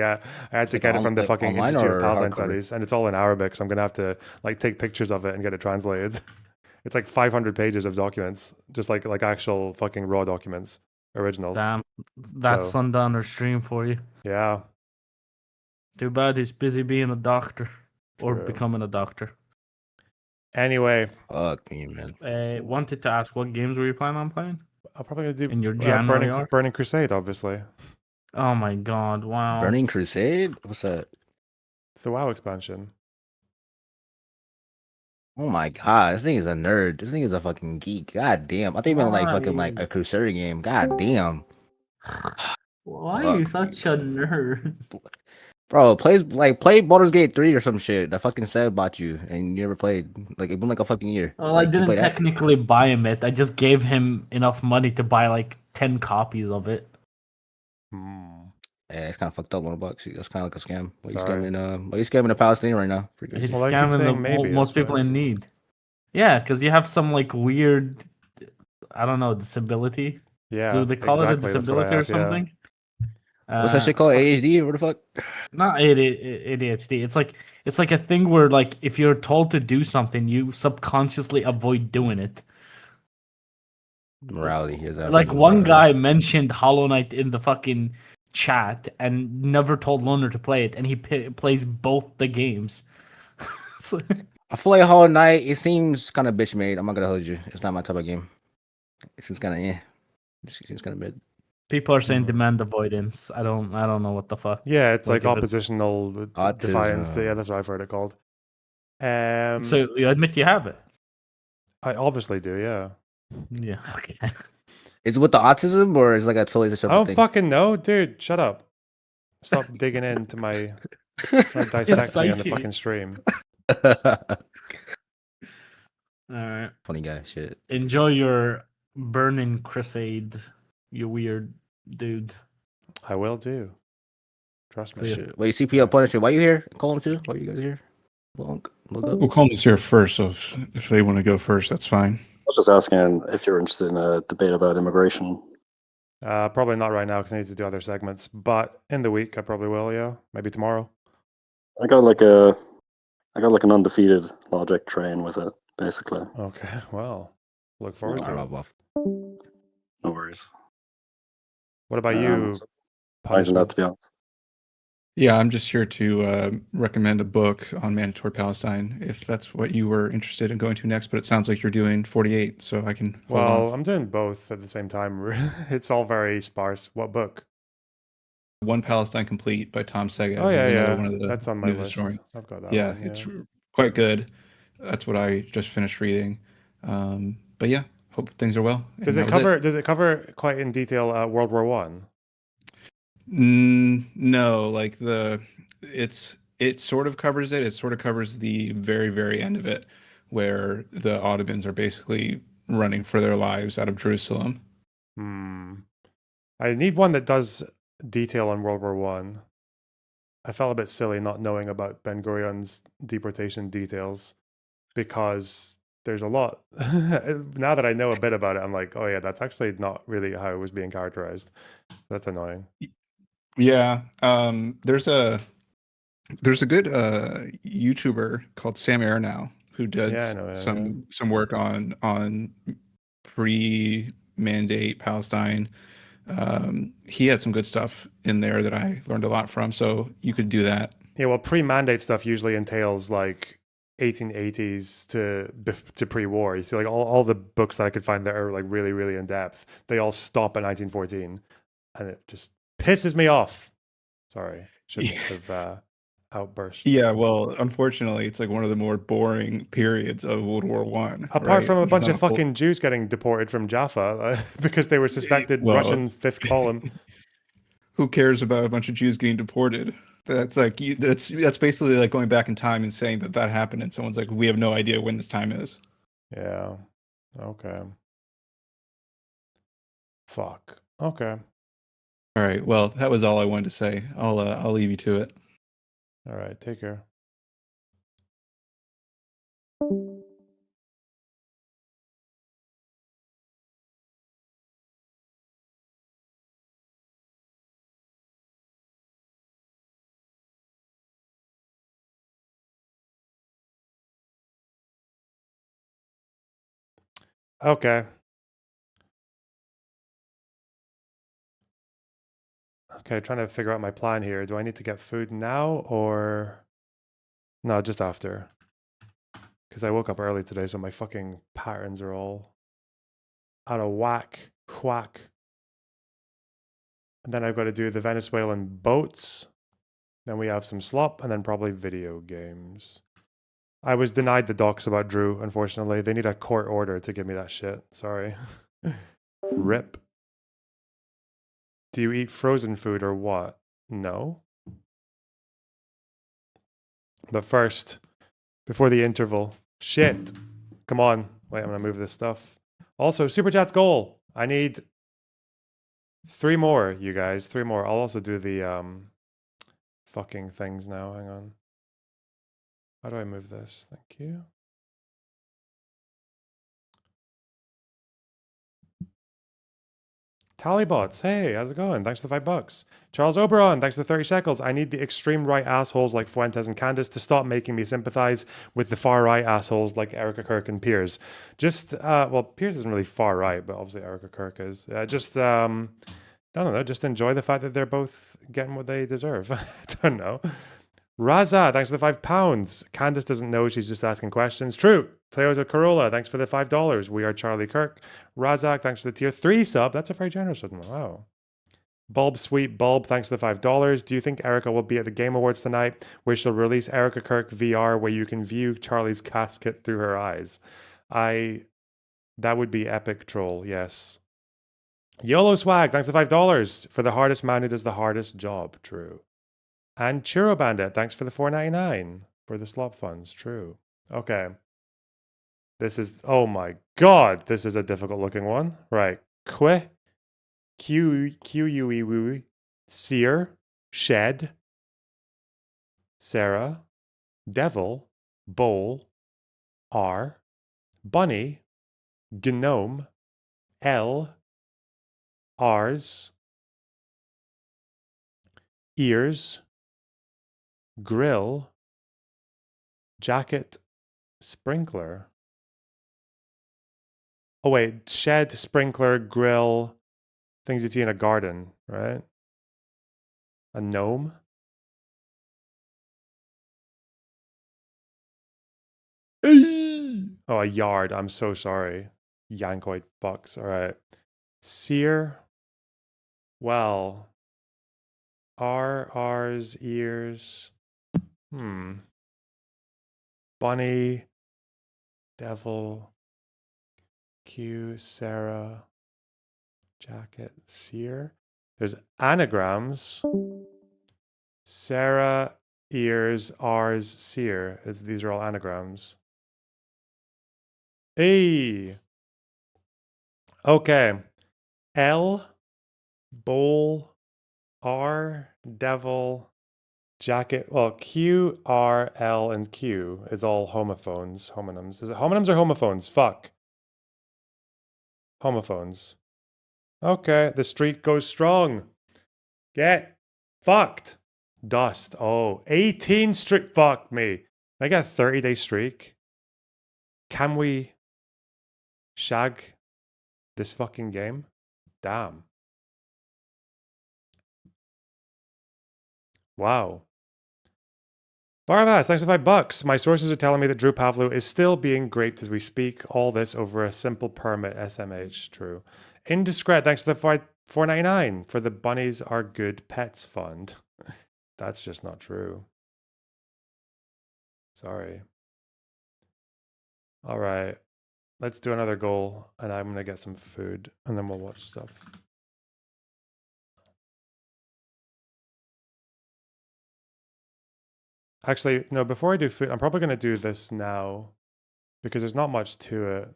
had to Like get it on- from the like fucking online Institute or of Palestine hardcover? Studies, and it's all in Arabic. So I'm gonna have to like take pictures of it and get it translated. It's like 500 pages of documents, just like actual fucking raw documents, originals. Damn, that's So- Sundowner stream for you. Yeah. Too bad he's busy being a doctor or True. becoming a doctor. Anyway, fuck me, man. Wanted to ask, what games were you planning on playing? I'm probably gonna do in your January arc? Burning Crusade, obviously. Oh my god! Wow. Burning Crusade? What's that? It's the WoW expansion. Oh my god, this thing is a nerd. This thing is a fucking geek. God damn. I think meant like fucking like a Crusader game. God damn. Why are you such a nerd? Bro, play Baldur's Gate 3 or some shit. That fucking Seb bought you and you never played. Like it's been like a fucking year. Well, Like, I you didn't play that? technically buy him it. I just gave him enough money to buy like 10 copies of it. Yeah, it's kind of fucked up. $100. That's kind of like a scam. Why you Sorry. scamming the Palestinian right now? Freaking He's shit. scamming the most people in need. Yeah, because you have some like weird, I don't know, disability. Yeah, Do they call exactly, it a that's what I disability or have, yeah. something? What's that shit called? ADHD or what the fuck? Not ADHD. It's like a thing where like if you're told to do something, you subconsciously avoid doing it. Morality is that. Like one guy mentioned Hollow Knight in the fucking chat and never told Loner to play it, and he plays both the games. I feel like Hollow Knight. It seems kind of bitch made. I'm not gonna hold you. It's not my type of game. It seems kind of It seems kind of mid. People are saying demand avoidance. I don't know what the fuck. Yeah, it's like if oppositional defiance. Yeah, that's what I've heard it called. So you admit you have it? I obviously do, yeah. Yeah, okay. Is it with the autism or is it like a totally I separate don't thing? fucking know, dude. Shut up. Stop digging into my trying to dissect me on the fucking stream. All right. Funny guy, shit. Enjoy your burning crusade, you weird dude. I will do. Trust me. Shit. Wait, CPO Punisher, why you here? Call him too. Why you guys here? Look up. Well, Coleman's here first, so if they want to go first, that's fine. I was just asking if you're interested in a debate about immigration. Probably not right now because I need to do other segments, but in the week I probably will. Yeah, maybe tomorrow. I got an undefeated logic train with it, basically. Okay, well, look forward to it. No worries. What about you? Nice enough, to be honest. Yeah, I'm just here to recommend a book on mandatory Palestine, if that's what you were interested in going to next. But it sounds like you're doing 48, so I can hold Well, off. I'm doing both at the same time. It's all very sparse. What book? One Palestine Complete by Tom Segev. Oh, yeah, is another yeah. one of the That's on my newest list. story. I've got that Yeah, one, it's yeah. quite good. That's what I just finished reading. But yeah, hope things are well. Does And it that was cover? Does it cover quite in detail World War One? No, like it sort of covers it. It sort of covers the very, very end of it, where the Ottomans are basically running for their lives out of Jerusalem. I need one that does detail on World War One. I felt a bit silly not knowing about Ben Gurion's deportation details because there's a lot. Now that I know a bit about it, I'm like, oh yeah, that's actually not really how it was being characterized. That's annoying. Yeah, there's a good YouTuber called Sam Aronow who does Yeah, I know, yeah, some work on pre-mandate Palestine. He had some good stuff in there that I learned a lot from, so you could do that. Yeah, well, pre-mandate stuff usually entails like 1880s to pre-war. You see, like all the books that I could find that are like really, really in depth, they all stop at 1914, and it just pisses me off. Sorry, shouldn't have outburst. Yeah, well, unfortunately, it's like one of the more boring periods of World War One. Apart from a bunch of fucking Jews getting deported from Jaffa because they were suspected Russian fifth column. Who cares about a bunch of Jews getting deported? That's like that's basically like going back in time and saying that happened, and someone's like, we have no idea when this time is. Yeah. Okay. Fuck. Okay. All right. Well, that was all I wanted to say. I'll leave you to it. All right. Take care. Okay. Okay, trying to figure out my plan here. Do I need to get food now or no, just after? Because I woke up early today, so my fucking patterns are all out of whack. And then I've got to do the Venezuelan boats. Then we have some slop and then probably video games. I was denied the docs about Drew, unfortunately. They need a court order to give me that shit. Sorry. Rip. Do you eat frozen food or what? No. But first, before the interval, shit. Come on. Wait, I'm going to move this stuff. Also, Super Chat's goal. I need 3 more, you guys. 3 more. I'll also do the fucking things now. Hang on. How do I move this? Thank you. Tallybots, hey, how's it going? Thanks for the $5. Charles Oberon, thanks for the 30 shekels. I need the extreme right assholes like Fuentes and Candace to stop making me sympathize with the far right assholes like Erika, Kirk, and Piers. Well, Piers isn't really far right, but obviously Erika, Kirk is. I don't know, just enjoy the fact that they're both getting what they deserve. I don't know. Raza, thanks for the £5. Candace doesn't know, she's just asking questions. True. Toyota Corolla, thanks for the $5. We are Charlie Kirk. Razak, thanks for the tier 3 sub. That's a very generous one. Wow. Bulb Sweet Bulb, thanks for the $5. Do you think Erika will be at the Game Awards tonight, where she'll release Erika Kirk VR, where you can view Charlie's casket through her eyes? That would be epic, troll, yes. YOLO Swag, thanks for the $5. For the hardest man who does the hardest job, true. And Churro Bandit, thanks for the $4.99 for the slop funds, true. Okay. This is, oh my god, this is a difficult looking one. Right. Q-U-E-W, Seer, Shed, Sarah, Devil, Bowl, R, Bunny, Gnome, L, R's, Ears, Grill, Jacket, Sprinkler. Oh wait, shed, sprinkler, grill, things you see in a garden, right? A gnome? Oh, a yard. I'm so sorry. Yankoid bucks. All right. Seer. Well. R's, ears. Bunny. Devil. Q, Sarah, Jacket, Seer. There's anagrams. Sarah, ears, R's, Seer. These are all anagrams. Hey. Okay. L, Bowl, R, Devil, Jacket. Well, Q, R, L, and Q is all homophones, homonyms. Is it homonyms or homophones? Fuck. Homophones. Okay, the streak goes strong. Get fucked. Dust. Oh, 18 streak. Fuck me. I got a 30-day streak. Can we shag this fucking game? Damn. Wow. Barabbas, thanks for $5. My sources are telling me that Drew Pavlou is still being graped as we speak. All this over a simple permit. SMH. True. Indiscret, thanks for the $4.99 for the Bunnies Are Good Pets Fund. That's just not true. Sorry. All right. Let's do another goal, and I'm going to get some food, and then we'll watch stuff. Actually, no, before I do food, I'm probably going to do this now because there's not much to it.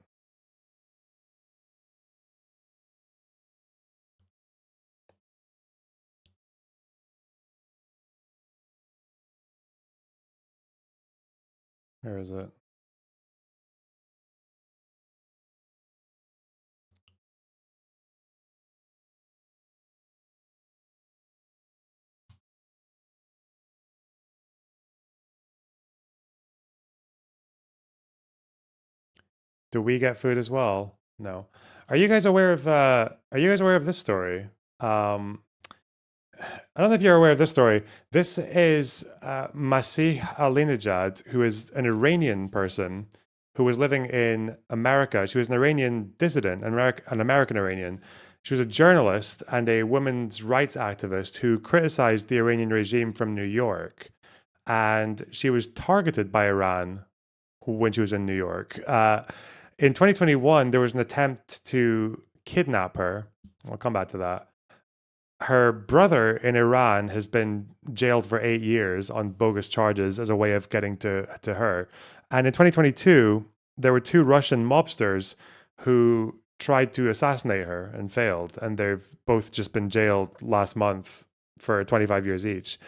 Where is it? Do we get food as well? No. Are you guys aware of this story? I don't know if you're aware of this story. This is Masih Alinejad, who is an Iranian person who was living in America. She was an Iranian dissident, an American Iranian. She was a journalist and a women's rights activist who criticized the Iranian regime from New York. And she was targeted by Iran when she was in New York. In 2021, there was an attempt to kidnap her. I'll come back to that. Her brother in Iran has been jailed for 8 years on bogus charges as a way of getting to her. And in 2022, there were 2 Russian mobsters who tried to assassinate her and failed. And they've both just been jailed last month for 25 years each.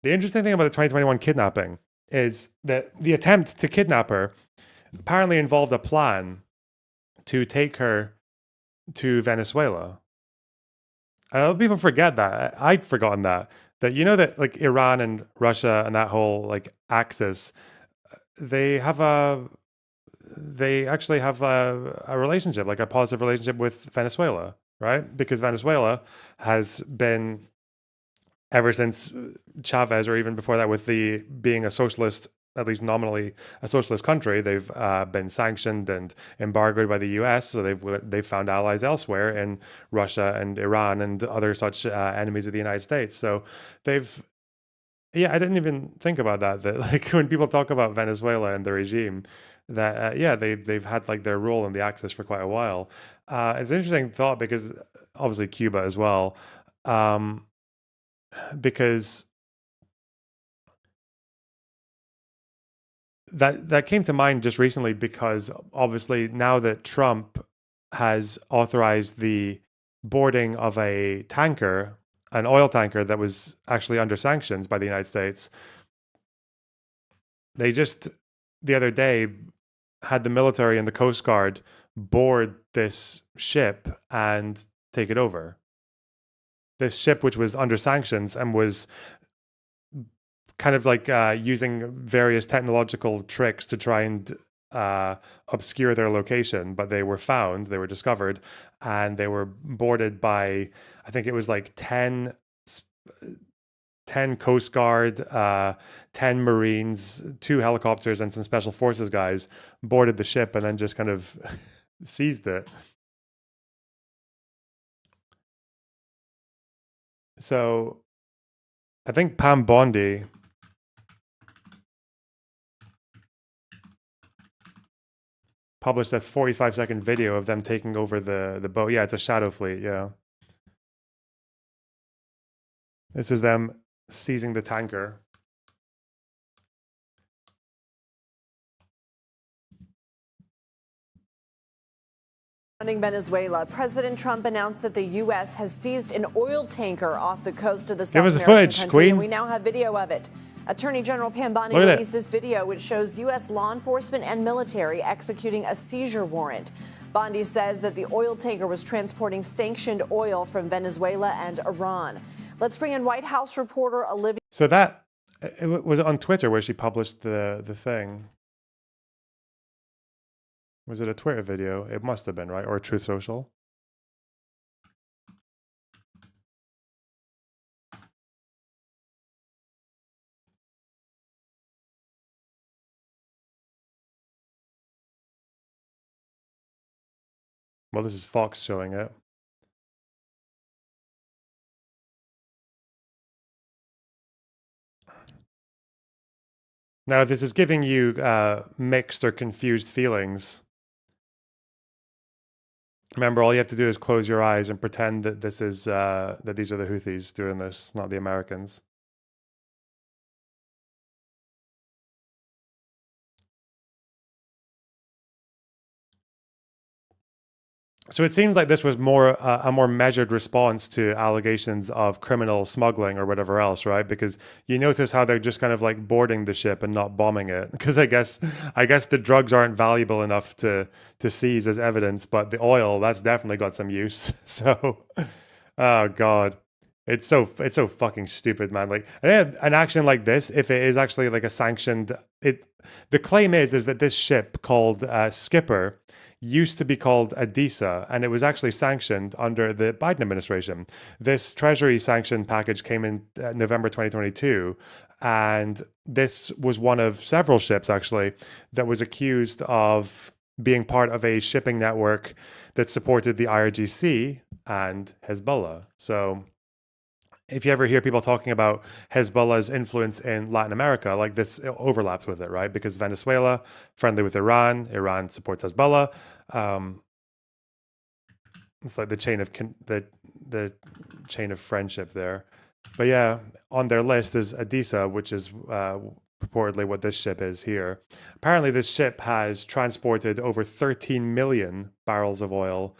The interesting thing about the 2021 kidnapping is that the attempt to kidnap her apparently involved a plan to take her to Venezuela. I know people forget that. I'd forgotten that you know that like Iran and Russia and that whole like axis, they actually have a relationship, like a positive relationship with Venezuela, right? Because Venezuela has been ever since Chavez, or even before that, with the being a socialist, at least nominally a socialist country, they've been sanctioned and embargoed by the U.S. So they've found allies elsewhere in Russia and Iran and other such enemies of the United States. So they've, yeah, I didn't even think about that. That like when people talk about Venezuela and the regime, that yeah, they've had like their role in the Axis for quite a while. It's an interesting thought because obviously Cuba as well, because that came to mind just recently because obviously now that Trump has authorized the boarding of a tanker, an oil tanker that was actually under sanctions by the United States, they just the other day had the military and the Coast Guard board this ship and take it over. This ship, which was under sanctions and was kind of like using various technological tricks to try and obscure their location, but they were found, they were discovered, and they were boarded by, I think it was like 10 Coast Guard, 10 Marines, 2 helicopters, and some special forces guys boarded the ship and then just kind of seized it. So I think Pam Bondi published a 45-second video of them taking over the boat. Yeah, it's a shadow fleet, yeah. This is them seizing the tanker. Venezuela, President Trump announced that the U.S. has seized an oil tanker off the coast of the Give us South the American footage, country, Queen. and we now have video of it. Attorney General Pam Bondi Look at it. released this video, which shows U.S. law enforcement and military executing a seizure warrant. Bondi says that the oil tanker was transporting sanctioned oil from Venezuela and Iran. Let's bring in White House reporter Olivia. So that was it on Twitter where she published the thing. Was it a Twitter video? It must have been, right? Or Truth Social. Well, this is Fox showing it. Now, this is giving you mixed or confused feelings. Remember, all you have to do is close your eyes and pretend that this is that these are the Houthis doing this, not the Americans. So it seems like this was more a more measured response to allegations of criminal smuggling or whatever else, right? Because you notice how they're just kind of like boarding the ship and not bombing it. Because I guess the drugs aren't valuable enough to seize as evidence, but the oil, that's definitely got some use. So, oh God. It's so fucking stupid, man. Like an action like this, if it is actually like a sanctioned, the claim is that this ship called Skipper used to be called Adisa, and it was actually sanctioned under the Biden administration. This Treasury sanction package came in November 2022, and this was one of several ships actually that was accused of being part of a shipping network that supported the IRGC and Hezbollah. So if you ever hear people talking about Hezbollah's influence in Latin America, like this overlaps with it, right? Because Venezuela, friendly with Iran, Iran supports Hezbollah. It's like the chain of the chain of friendship there. But yeah, on their list is Adisa, which is purportedly what this ship is here. Apparently, this ship has transported over 13 million barrels of oil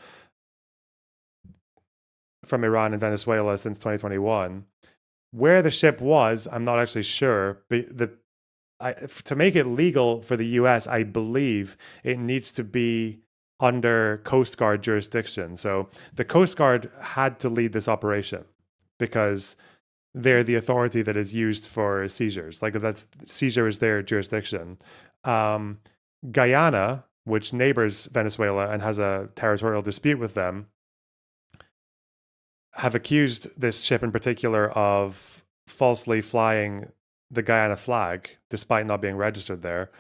from Iran and Venezuela since 2021. Where the ship was, I'm not actually sure. But to make it legal for the U.S., I believe it needs to be under Coast Guard jurisdiction. So the Coast Guard had to lead this operation because they're the authority that is used for seizures. Like seizure is their jurisdiction. Guyana, which neighbors Venezuela and has a territorial dispute with them, have accused this ship in particular of falsely flying the Guyana flag, despite not being registered there.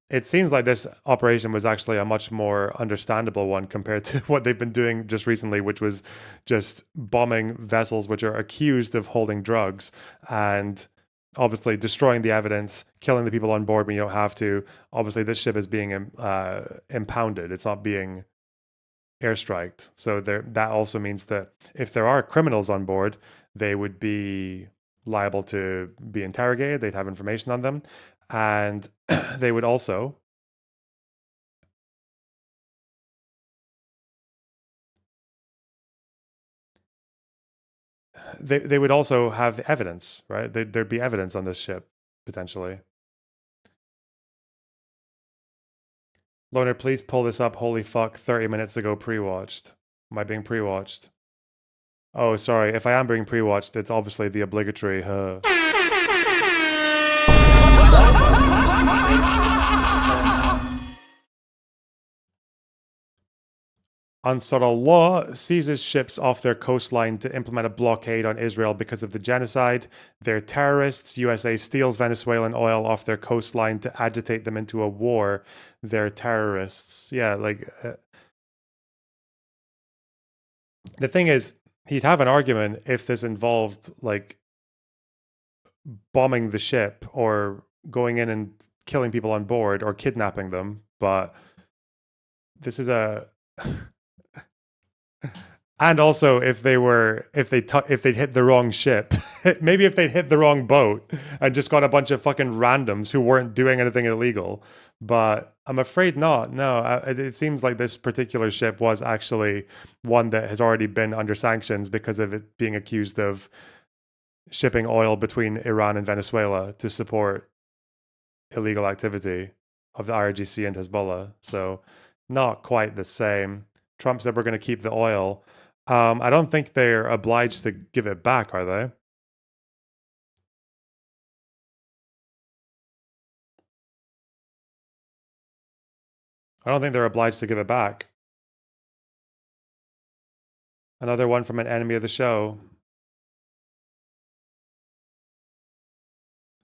It seems like this operation was actually a much more understandable one compared to what they've been doing just recently, which was just bombing vessels which are accused of holding drugs and obviously destroying the evidence, killing the people on board when you don't have to. Obviously, this ship is being impounded. It's not being airstriked. So that also means that if there are criminals on board, they would be liable to be interrogated. They'd have information on them. And they would also they would also have evidence, right? There'd be evidence on this ship, potentially. Loner, please pull this up. Holy fuck, 30 minutes ago pre-watched. Am I being pre-watched? Oh, sorry. If I am being pre-watched, it's obviously the obligatory Ansarallah seizes ships off their coastline to implement a blockade on Israel because of the genocide. They're terrorists. USA steals Venezuelan oil off their coastline to agitate them into a war. They're terrorists. Yeah, like... the thing is, he'd have an argument if this involved, like, bombing the ship or going in and killing people on board or kidnapping them, but this is a... And also, if they'd hit the wrong ship, maybe if they'd hit the wrong boat and just got a bunch of fucking randoms who weren't doing anything illegal. But I'm afraid not. No, it seems like this particular ship was actually one that has already been under sanctions because of it being accused of shipping oil between Iran and Venezuela to support illegal activity of the IRGC and Hezbollah. So not quite the same. Trump said we're going to keep the oil. I don't think they're obliged to give it back, are they? I don't think they're obliged to give it back. Another one from an enemy of the show.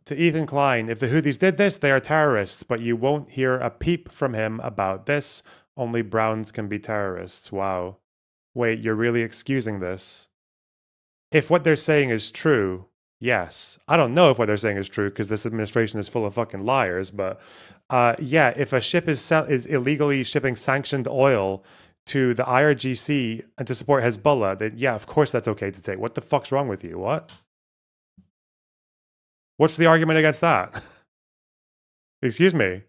To Ethan Klein, if the Houthis did this, they are terrorists, but you won't hear a peep from him about this. Only Browns can be terrorists. Wow. Wait, you're really excusing this? If what they're saying is true, yes. I don't know if what they're saying is true because this administration is full of fucking liars, but yeah, if a ship is illegally shipping sanctioned oil to the IRGC and to support Hezbollah, then yeah, of course that's okay to take. What the fuck's wrong with you? What? What's the argument against that? Excuse me.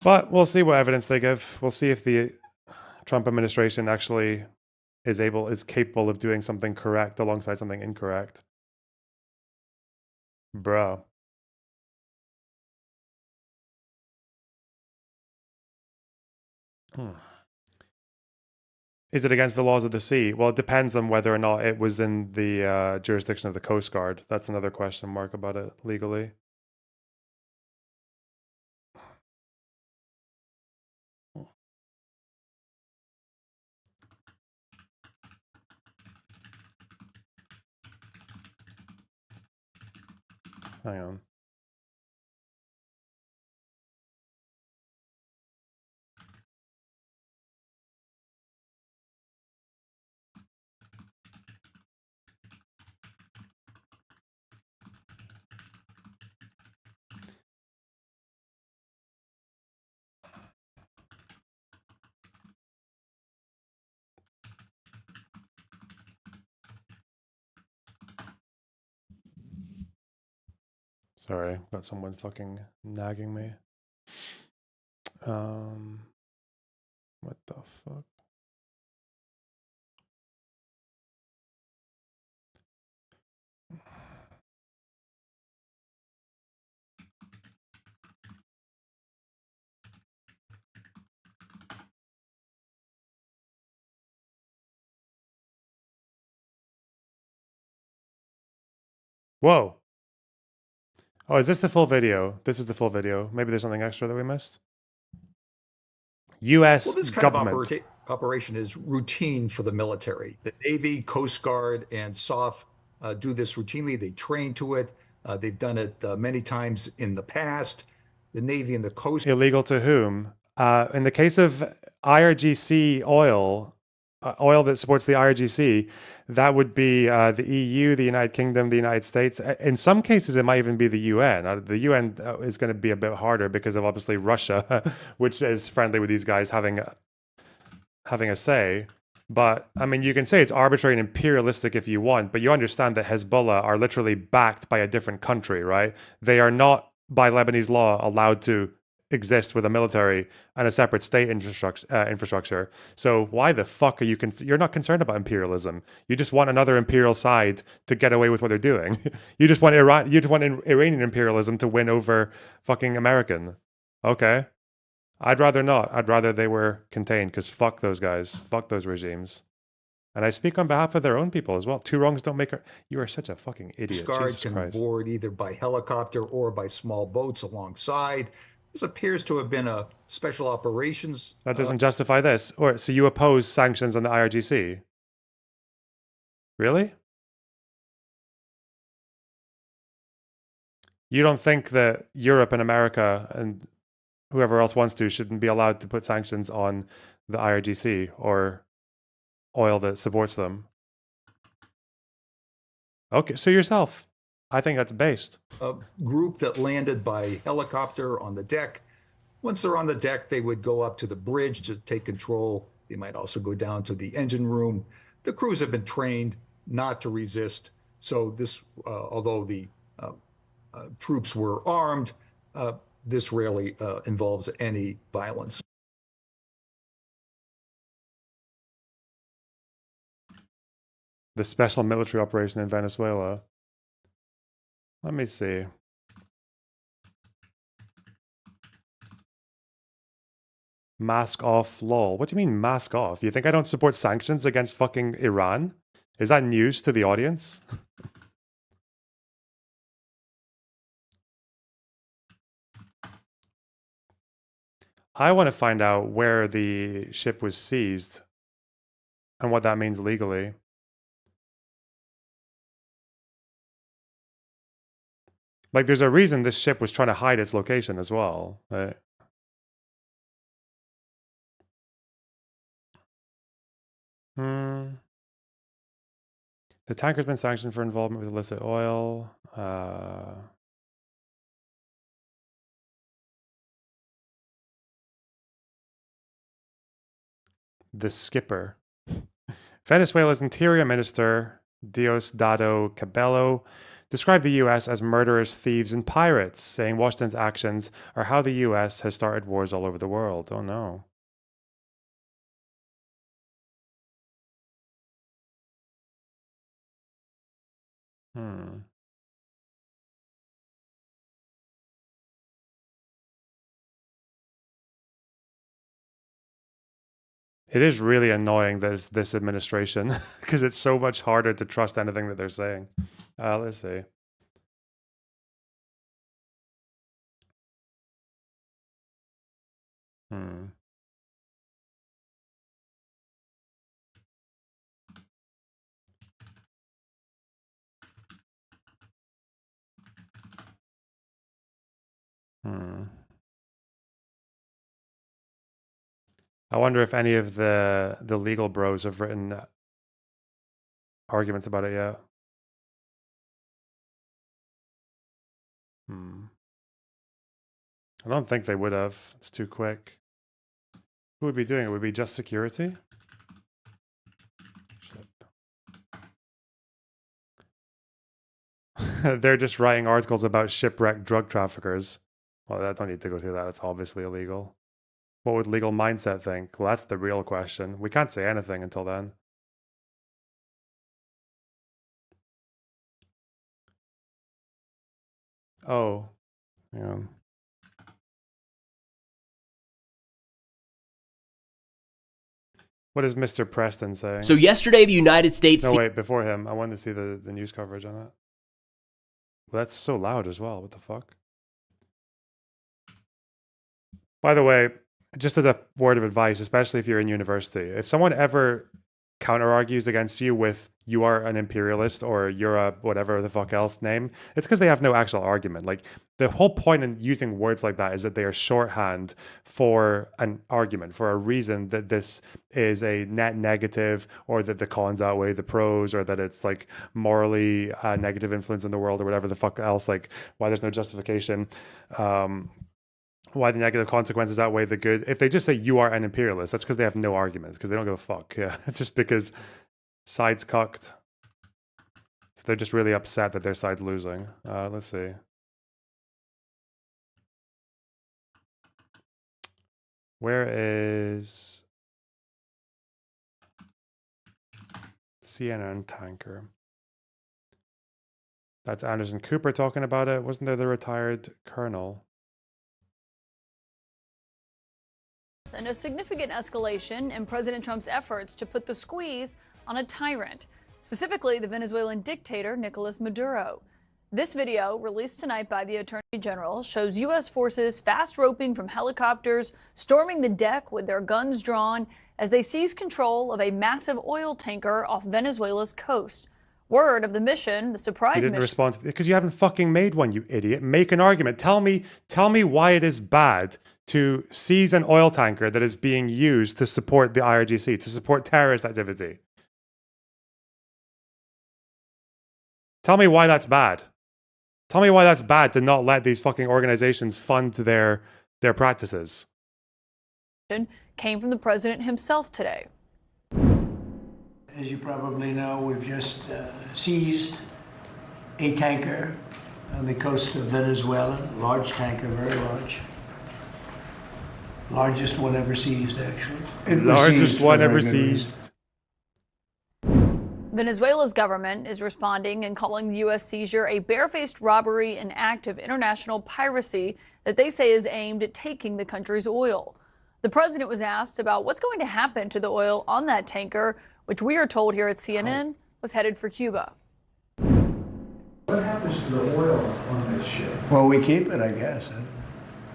But we'll see what evidence they give. We'll see if the Trump administration actually is capable of doing something correct alongside something incorrect. Bro. Is it against the laws of the sea? Well, it depends on whether or not it was in the jurisdiction of the Coast Guard. That's another question mark about it legally. Hang on. Sorry, got someone fucking nagging me. What the fuck? Whoa. Oh, is this the full video? This is the full video. Maybe there's something extra that we missed. U.S. Well, this kind government. of operation is routine for the military. The Navy, Coast Guard, and SOF do this routinely. They train to it. They've done it many times in the past. The Navy and the Coast Illegal to whom? In the case of IRGC oil, oil that supports the IRGC, that would be the EU, the United Kingdom, the United States. In some cases, it might even be the UN. The UN is going to be a bit harder because of obviously Russia, which is friendly with these guys having a say. But I mean, you can say it's arbitrary and imperialistic if you want, but you understand that Hezbollah are literally backed by a different country, right? They are not, by Lebanese law, allowed to exist with a military and a separate state infrastructure. So why the fuck are you you're not concerned about imperialism? You just want another imperial side to get away with what they're doing. You just want Iranian imperialism to win over fucking American. Okay. I'd rather not. I'd rather they were contained, because fuck those guys. Fuck those regimes. And I speak on behalf of their own people as well. Two wrongs don't make You are such a fucking idiot. Guard Jesus can Christ. board either by helicopter or by small boats alongside. This appears to have been a special operations. That doesn't justify this. Or so you oppose sanctions on the IRGC? Really? You don't think that Europe and America and whoever else wants to shouldn't be allowed to put sanctions on the IRGC or oil that supports them? Okay, so yourself. I think that's based. A group that landed by helicopter on the deck. Once they're on the deck, they would go up to the bridge to take control. They might also go down to the engine room. The crews have been trained not to resist. So this, although the troops were armed, this rarely involves any violence. The special military operation in Venezuela. Let me see. Mask off, lol. What do you mean mask off? You think I don't support sanctions against fucking Iran? Is that news to the audience? I want to find out where the ship was seized and what that means legally. Like, there's a reason this ship was trying to hide its location as well, right? The tanker's been sanctioned for involvement with illicit oil. The skipper. Venezuela's Interior Minister, Diosdado Cabello, described the U.S. as murderers, thieves, and pirates, saying Washington's actions are how the U.S. has started wars all over the world. Oh no. It is really annoying that it's this administration because it's so much harder to trust anything that they're saying. Let's see. I wonder if any of the legal bros have written arguments about it yet. I don't think they would have. It's too quick. Who would be doing it? Would it be just security? They're just writing articles about shipwrecked drug traffickers. Well, I don't need to go through that. It's obviously illegal. What would legal mindset think? Well, that's the real question. We can't say anything until then. Oh, yeah. What is Mr. Preston saying? So yesterday, the United States... No, wait, before him. I wanted to see the news coverage on it. Well, that's so loud as well. What the fuck? By the way, just as a word of advice, especially if you're in university, if someone ever counter argues against you with "you are an imperialist" or "you're a whatever the fuck else" name, it's because they have no actual argument. Like, the whole point in using words like that is that they are shorthand for an argument, for a reason that this is a net negative, or that the cons outweigh the pros, or that it's like morally a negative influence in the world, or whatever the fuck else. Like, why there's no justification. Why the negative consequences outweigh the good. If they just say "you are an imperialist," that's because they have no arguments, because they don't give a fuck. Yeah, it's just because side's cucked. So they're just really upset that their side's losing. Let's see. Where is CNN tanker? That's Anderson Cooper talking about it. Wasn't there the retired colonel? And a significant escalation in President Trump's efforts to put the squeeze on a tyrant, specifically the Venezuelan dictator Nicolas Maduro. This video, released tonight by the Attorney General, shows U.S. forces fast roping from helicopters, storming the deck with their guns drawn as they seize control of a massive oil tanker off Venezuela's coast. Word of the mission, the surprise You didn't mission. respond because you haven't fucking made one, you idiot. Make an argument. Tell me why it is bad to seize an oil tanker that is being used to support the IRGC, to support terrorist activity. Tell me why that's bad. Tell me why that's bad to not let these fucking organizations fund their practices. Came from the president himself today. As you probably know, we've just seized a tanker on the coast of Venezuela. Large tanker, very large. Largest one ever seized, actually. It was Largest seized one for ever very good reason. seized. Venezuela's government is responding and calling the U.S. seizure a barefaced robbery and act of international piracy that they say is aimed at taking the country's oil. The president was asked about what's going to happen to the oil on that tanker, which we are told here at CNN was headed for Cuba. What happens to the oil on this ship? Well, we keep it, I guess.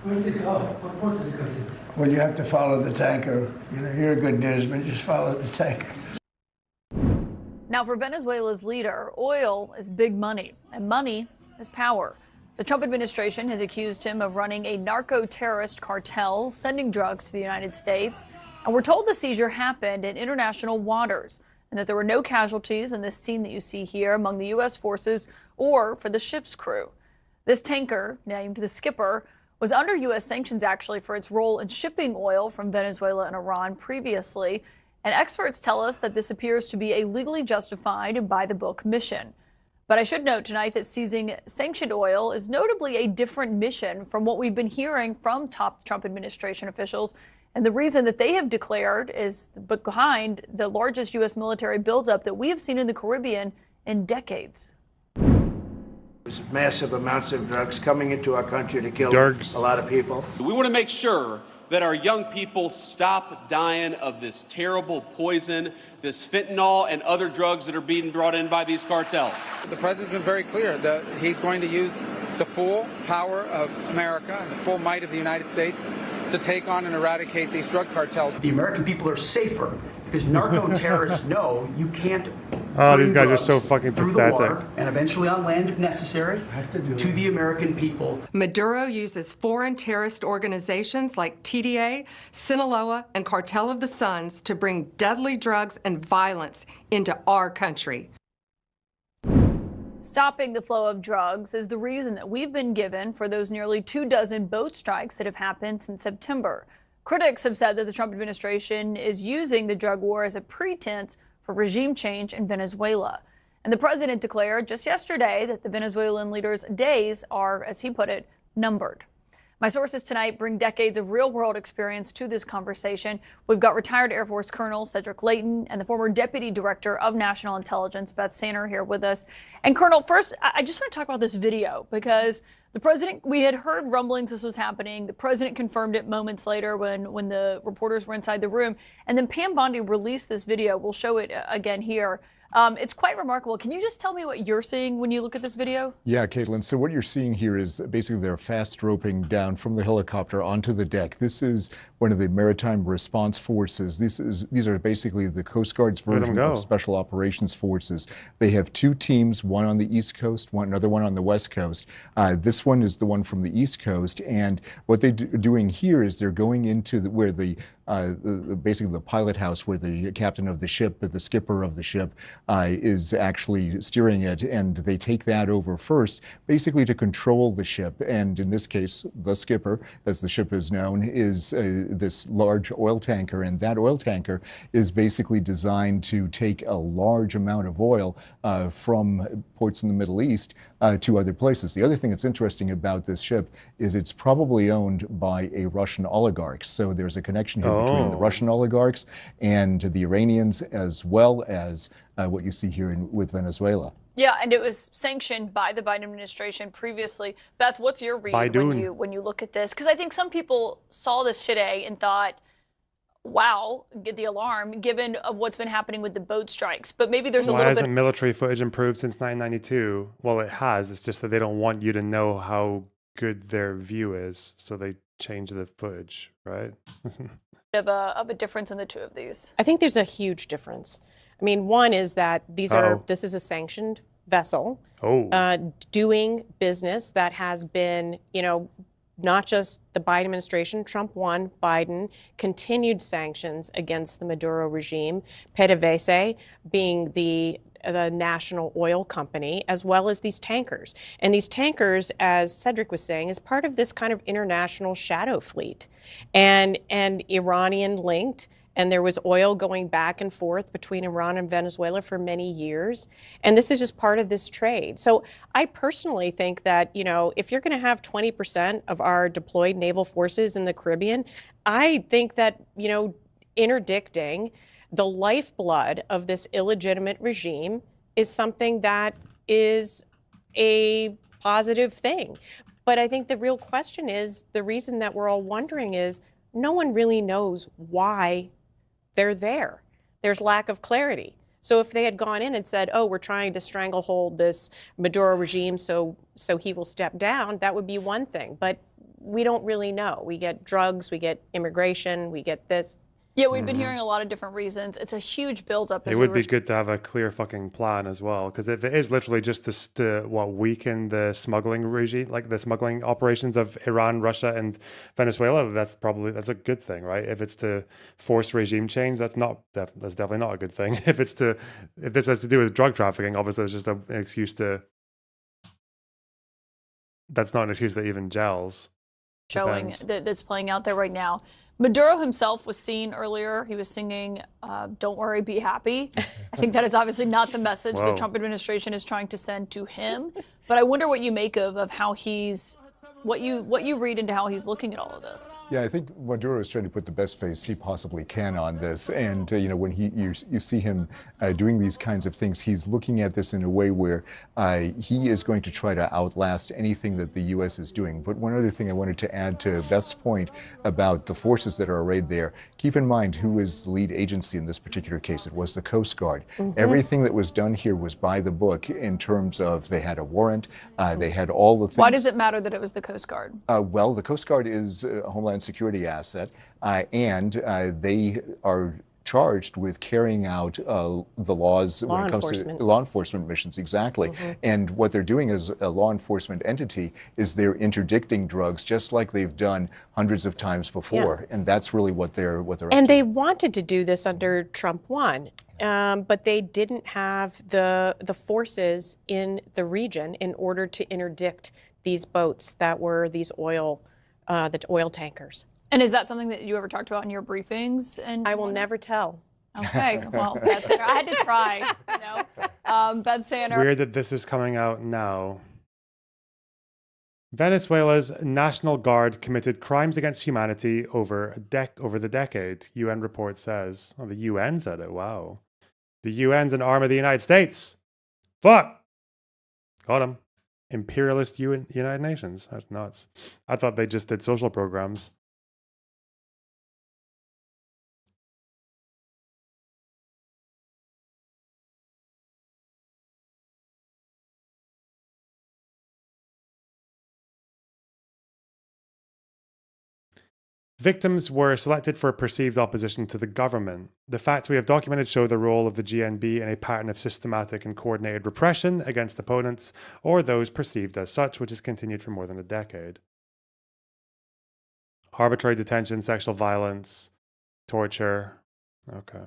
Where does it go? What port does it go to? Well, you have to follow the tanker. You know, you're a good newsman, just follow the tanker. Now, for Venezuela's leader, oil is big money, and money is power. The Trump administration has accused him of running a narco-terrorist cartel, sending drugs to the United States. And we're told the seizure happened in international waters and that there were no casualties in this scene that you see here among the U.S. forces or for the ship's crew. This tanker, named the Skipper, was under U.S. sanctions actually for its role in shipping oil from Venezuela and Iran previously. And experts tell us that this appears to be a legally justified and by-the-book mission. But I should note tonight that seizing sanctioned oil is notably a different mission from what we've been hearing from top Trump administration officials. And the reason that they have declared is behind the largest U.S. military buildup that we have seen in the Caribbean in decades. There's massive amounts of drugs coming into our country to kill a lot of people. We want to make sure that our young people stop dying of this terrible poison, this fentanyl and other drugs that are being brought in by these cartels. The president's been very clear that he's going to use the full power of America and the full might of the United States to take on and eradicate these drug cartels. The American people are safer because narco-terrorists know you can't Oh, these bring guys are so drugs fucking through the pathetic. water and eventually on land if necessary to the American people. Maduro uses foreign terrorist organizations like TDA, Sinaloa, and Cartel of the Suns to bring deadly drugs and violence into our country. Stopping the flow of drugs is the reason that we've been given for those nearly 24 boat strikes that have happened since September. Critics have said that the Trump administration is using the drug war as a pretense for regime change in Venezuela. And the president declared just yesterday that the Venezuelan leader's days are, as he put it, numbered. My sources tonight bring decades of real-world experience to this conversation. We've got retired Air Force Colonel Cedric Layton and the former Deputy Director of National Intelligence, Beth Sanner, here with us. And Colonel, first, I just want to talk about this video because the president, we had heard rumblings this was happening. The president confirmed it moments later when the reporters were inside the room. And then Pam Bondi released this video. We'll show it again here. It's quite remarkable. Can you just tell me what you're seeing when you look at this video? Yeah, Caitlin. So what you're seeing here is basically they're fast roping down from the helicopter onto the deck. This is one of the Maritime Response Forces. These are basically the Coast Guard's version of Special Operations Forces. They have two teams, one on the East Coast, another one on the West Coast. This one is the one from the East Coast, and what they're doing here is they're going into where basically the pilot house, where the captain of the ship, the skipper of the ship, is actually steering it, and they take that over first, basically to control the ship. And in this case, the skipper, as the ship is known, is this large oil tanker, and that oil tanker is basically designed to take a large amount of oil from ports in the Middle East to other places. The other thing that's interesting about this ship is it's probably owned by a Russian oligarch. So there's a connection here between the Russian oligarchs and the Iranians, as well as what you see here with Venezuela. Yeah, and it was sanctioned by the Biden administration previously. Beth, what's your read when you look at this? Because I think some people saw this today and thought, wow, get the alarm, given of what's been happening with the boat strikes. But maybe there's a little bit... Why hasn't military footage improved since 1992? Well, it has. It's just that they don't want you to know how good their view is, so they change the footage, right? of a difference in the two of these. I think there's a huge difference. I mean, one is that this is a sanctioned vessel doing business that has been, not just the Biden administration, Trump 1, Biden, continued sanctions against the Maduro regime, PDVSA being the national oil company, as well as these tankers. And these tankers, as Cedric was saying, is part of this kind of international shadow fleet and Iranian linked. And there was oil going back and forth between Iran and Venezuela for many years. And this is just part of this trade. So I personally think that, if you're going to have 20% of our deployed naval forces in the Caribbean, I think that, interdicting the lifeblood of this illegitimate regime is something that is a positive thing. But I think the real question is, the reason that we're all wondering is, no one really knows why they're there. There's lack of clarity. So if they had gone in and said, we're trying to stranglehold this Maduro regime so he will step down, that would be one thing. But we don't really know. We get drugs, we get immigration, we get this. Yeah, we've been hearing a lot of different reasons. It's a huge buildup. It would be good to have a clear fucking plan as well, because if it is literally just to weaken the smuggling regime, like the smuggling operations of Iran, Russia, and Venezuela, that's a good thing, right? If it's to force regime change, that's definitely not a good thing. If this has to do with drug trafficking, obviously it's just an excuse to. That's not an excuse that even gels. Showing that's playing out there right now. Maduro himself was seen earlier. He was singing, "Don't worry, be happy." I think that is obviously not the message the Trump administration is trying to send to him. But I wonder what you make of how he's, what you read into how he's looking at all of this. Yeah, I think Maduro is trying to put the best face he possibly can on this. And, when you see him doing these kinds of things, he's looking at this in a way where he is going to try to outlast anything that the U.S. is doing. But one other thing I wanted to add to Beth's point about the forces that are arrayed there, keep in mind who is the lead agency in this particular case. It was the Coast Guard. Mm-hmm. Everything that was done here was by the book in terms of they had a warrant, they had all the things. Why does it matter that it was the Coast Guard? Well, the Coast Guard is a Homeland Security asset, and they are charged with carrying out the laws when it comes to law enforcement missions. Exactly. Mm-hmm. And what they're doing as a law enforcement entity is they're interdicting drugs, just like they've done hundreds of times before. Yeah. And that's really what they're And they wanted to do this under Trump 1. But they didn't have the forces in the region in order to interdict these boats that were these oil tankers. And is that something that you ever talked about in your briefings? And I will never tell. Okay, well, Beth Sander, I had to try. Beth Sander. Weird that this is coming out now. Venezuela's National Guard committed crimes against humanity over the decade, UN report says. Oh, the UN said it. Wow. The UN's an arm of the United States. Fuck. Got him. Imperialist United Nations. That's nuts. I thought they just did social programs. Victims were selected for perceived opposition to the government. The facts we have documented show the role of the GNB in a pattern of systematic and coordinated repression against opponents or those perceived as such, which has continued for more than a decade. Arbitrary detention, sexual violence, torture. Okay.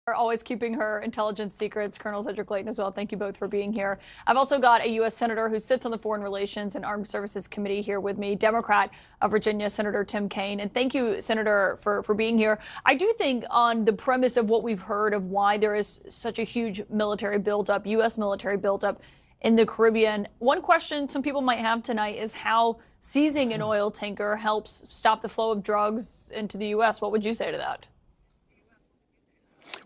Are always keeping her intelligence secrets. Colonel Cedric Clayton as well. Thank you both for being here. I've also got a U.S. Senator who sits on the Foreign Relations and Armed Services Committee here with me, Democrat of Virginia, Senator Tim Kaine. And thank you, Senator, for being here. I do think on the premise of what we've heard of why there is such a huge military buildup, U.S. military buildup in the Caribbean, one question some people might have tonight is how seizing an oil tanker helps stop the flow of drugs into the U.S. What would you say to that?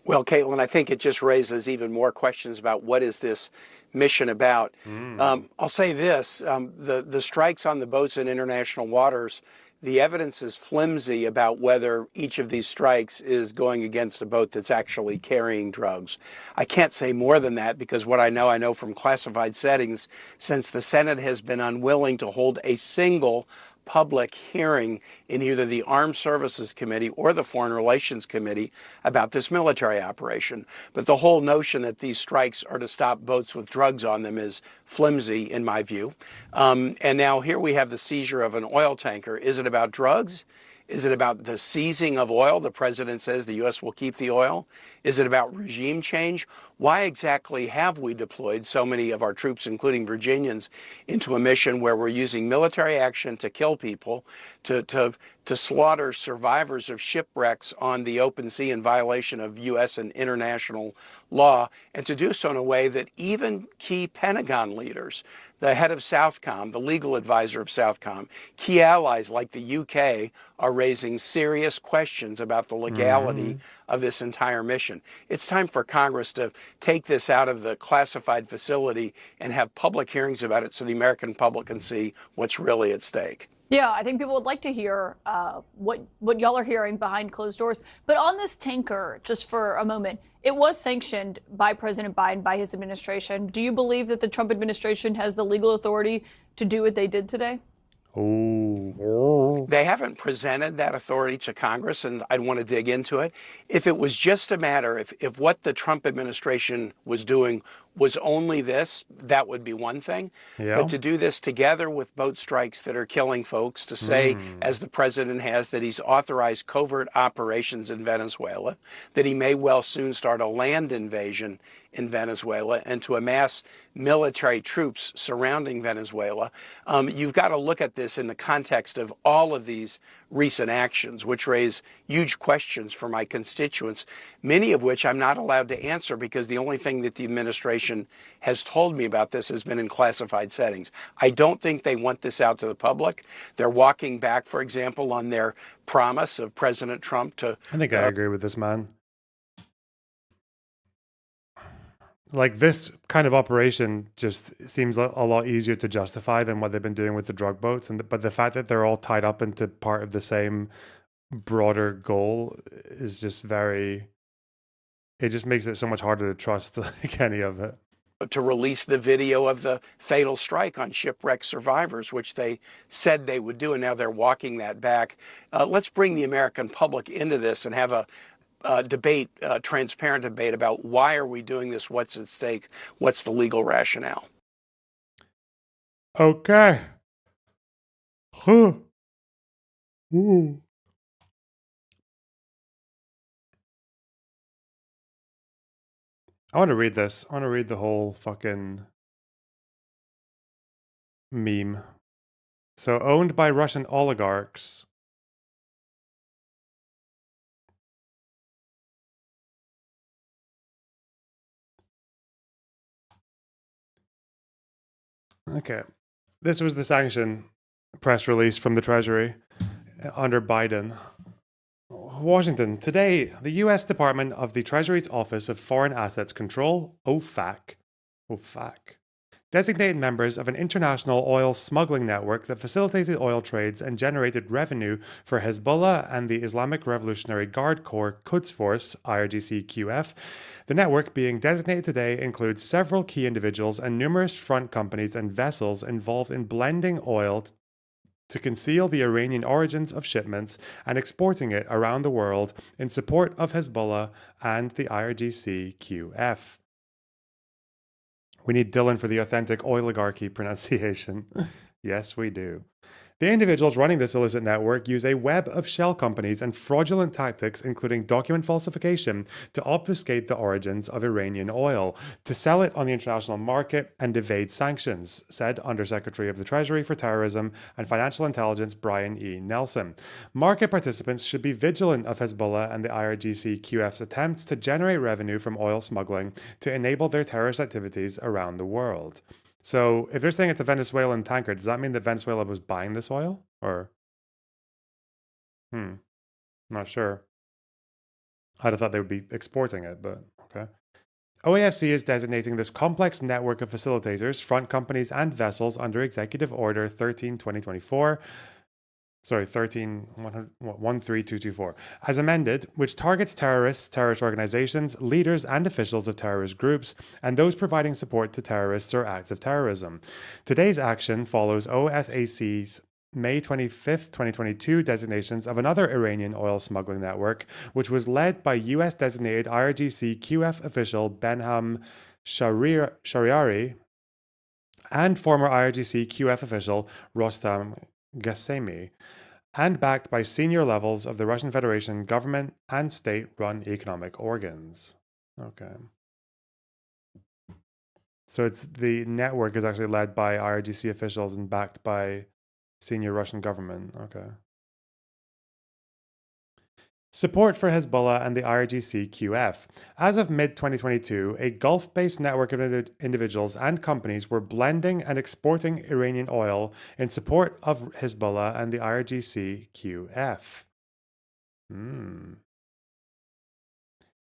Well, Caitlin, I think it just raises even more questions about what is this mission about. I'll say this, the strikes on the boats in international waters, the evidence is flimsy about whether each of these strikes is going against a boat that's actually carrying drugs. I can't say more than that because what I know from classified settings, since the Senate has been unwilling to hold a single public hearing in either the Armed Services Committee or the Foreign Relations Committee about this military operation. But the whole notion that these strikes are to stop boats with drugs on them is flimsy in my view. And now here we have the seizure of an oil tanker. Is it about drugs? Is it about the seizing of oil? The president says the U.S. will keep the oil. Is it about regime change? Why exactly have we deployed so many of our troops, including Virginians, into a mission where we're using military action to kill people, to slaughter survivors of shipwrecks on the open sea in violation of U.S. and international law, and to do so in a way that even key Pentagon leaders, the head of Southcom, the legal advisor of Southcom, key allies like the UK are raising serious questions about the legality of this entire mission. It's time for Congress to take this out of the classified facility and have public hearings about it so the American public can see what's really at stake. Yeah, I think people would like to hear what y'all are hearing behind closed doors. But on this tanker, just for a moment, it was sanctioned by President Biden, by his administration. Do you believe that the Trump administration has the legal authority to do what they did today? They haven't presented that authority to Congress, and I'd want to dig into it. If it was just a matter, if what the Trump administration was doing was only this, that would be one thing. Yeah. But to do this together with boat strikes that are killing folks, to say, as the president has, that he's authorized covert operations in Venezuela, that he may well soon start a land invasion in Venezuela, and to amass military troops surrounding Venezuela, you've got to look at this in the context of all of these recent actions, which raise huge questions for my constituents, many of which I'm not allowed to answer because the only thing that the administration has told me about this has been in classified settings. I don't think they want this out to the public. They're walking back, for example, on their promise of President Trump to... I think I agree with this man. Like, this kind of operation just seems a lot easier to justify than what they've been doing with the drug boats. But the fact that they're all tied up into part of the same broader goal is just very... It just makes it so much harder to trust like any of it. To release the video of the fatal strike on shipwreck survivors, which they said they would do, and now they're walking that back. Let's bring the American public into this and have a debate, transparent debate about why are we doing this, what's at stake, what's the legal rationale. Okay. Huh. Ooh. I want to read this. I want to read the whole fucking meme. So, owned by Russian oligarchs. Okay. This was the sanction press release from the Treasury under Biden. Washington. Today, the U.S. Department of the Treasury's Office of Foreign Assets Control, OFAC, designated members of an international oil smuggling network that facilitated oil trades and generated revenue for Hezbollah and the Islamic Revolutionary Guard Corps Quds Force, IRGC-QF. The network being designated today includes several key individuals and numerous front companies and vessels involved in blending oil to conceal the Iranian origins of shipments and exporting it around the world in support of Hezbollah and the IRGC-QF. We need Dylan for the authentic oligarchy pronunciation. Yes, we do. The individuals running this illicit network use a web of shell companies and fraudulent tactics, including document falsification, to obfuscate the origins of Iranian oil, to sell it on the international market and evade sanctions, said Undersecretary of the Treasury for Terrorism and Financial Intelligence Brian E. Nelson. Market participants should be vigilant of Hezbollah and the IRGC-QF's attempts to generate revenue from oil smuggling to enable their terrorist activities around the world. So if they're saying it's a Venezuelan tanker, does that mean that Venezuela was buying this oil? Or, not sure. I'd have thought they would be exporting it, but okay. OAFC is designating this complex network of facilitators, front companies, and vessels under Executive Order 13-2024. 13224, as amended, which targets terrorists, terrorist organizations, leaders and officials of terrorist groups, and those providing support to terrorists or acts of terrorism. Today's action follows OFAC's May 25th, 2022 designations of another Iranian oil smuggling network, which was led by U.S. designated IRGC-QF official Benham Shariari and former IRGC-QF official Rostam Ghasemi, and backed by senior levels of the Russian Federation government and state-run economic organs. Okay. So it's the network is actually led by IRGC officials and backed by senior Russian government. Okay. Support for Hezbollah and the IRGC-QF. As of mid-2022, a Gulf-based network of individuals and companies were blending and exporting Iranian oil in support of Hezbollah and the IRGC-QF.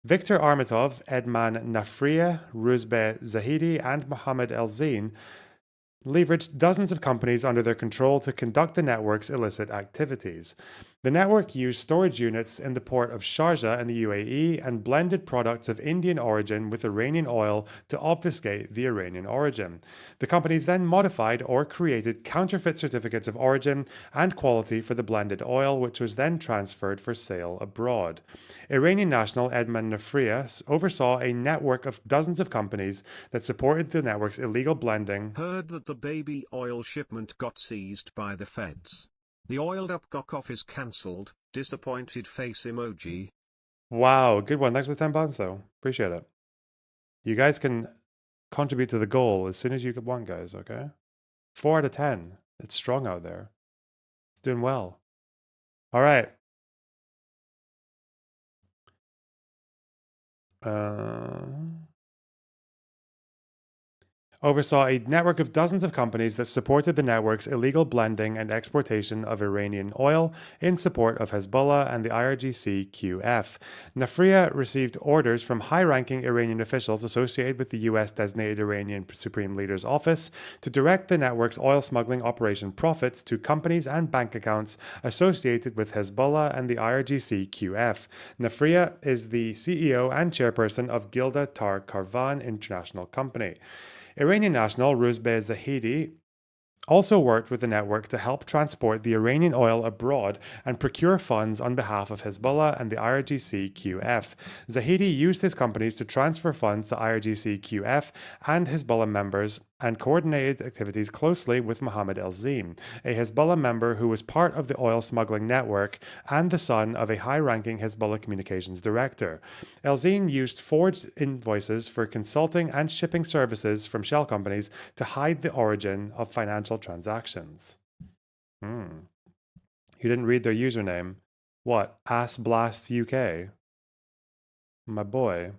Viktor Armatov, Edman Nafria, Ruzbe Zahidi, and Mohammed El-Zine leveraged dozens of companies under their control to conduct the network's illicit activities. The network used storage units in the port of Sharjah in the UAE and blended products of Indian origin with Iranian oil to obfuscate the Iranian origin. The companies then modified or created counterfeit certificates of origin and quality for the blended oil, which was then transferred for sale abroad. Iranian national Edman Nafria oversaw a network of dozens of companies that supported the network's illegal blending. Heard that the baby oil shipment got seized by the feds. The oiled up cock-off is cancelled. Disappointed face emoji. Wow, good one. Thanks for the 10 pounds, though. Appreciate it. You guys can contribute to the goal as soon as you want, guys, okay? 4 out of 10. It's strong out there. It's doing well. All right. Oversaw a network of dozens of companies that supported the network's illegal blending and exportation of Iranian oil in support of Hezbollah and the IRGC-QF. Nafria received orders from high-ranking Iranian officials associated with the U.S. designated Iranian Supreme Leader's office to direct the network's oil smuggling operation profits to companies and bank accounts associated with Hezbollah and the IRGC-QF. Nafria is the CEO and chairperson of Gilda Tar Karvan International Company. Iranian national Ruzbe Zahidi also worked with the network to help transport the Iranian oil abroad and procure funds on behalf of Hezbollah and the IRGC-QF. Zahidi used his companies to transfer funds to IRGC-QF and Hezbollah members and coordinated activities closely with Mohammed El-Zine, a Hezbollah member who was part of the oil smuggling network and the son of a high-ranking Hezbollah communications director. El-Zine used forged invoices for consulting and shipping services from shell companies to hide the origin of financial transactions. You didn't read their username. What? Assblast UK? My boy.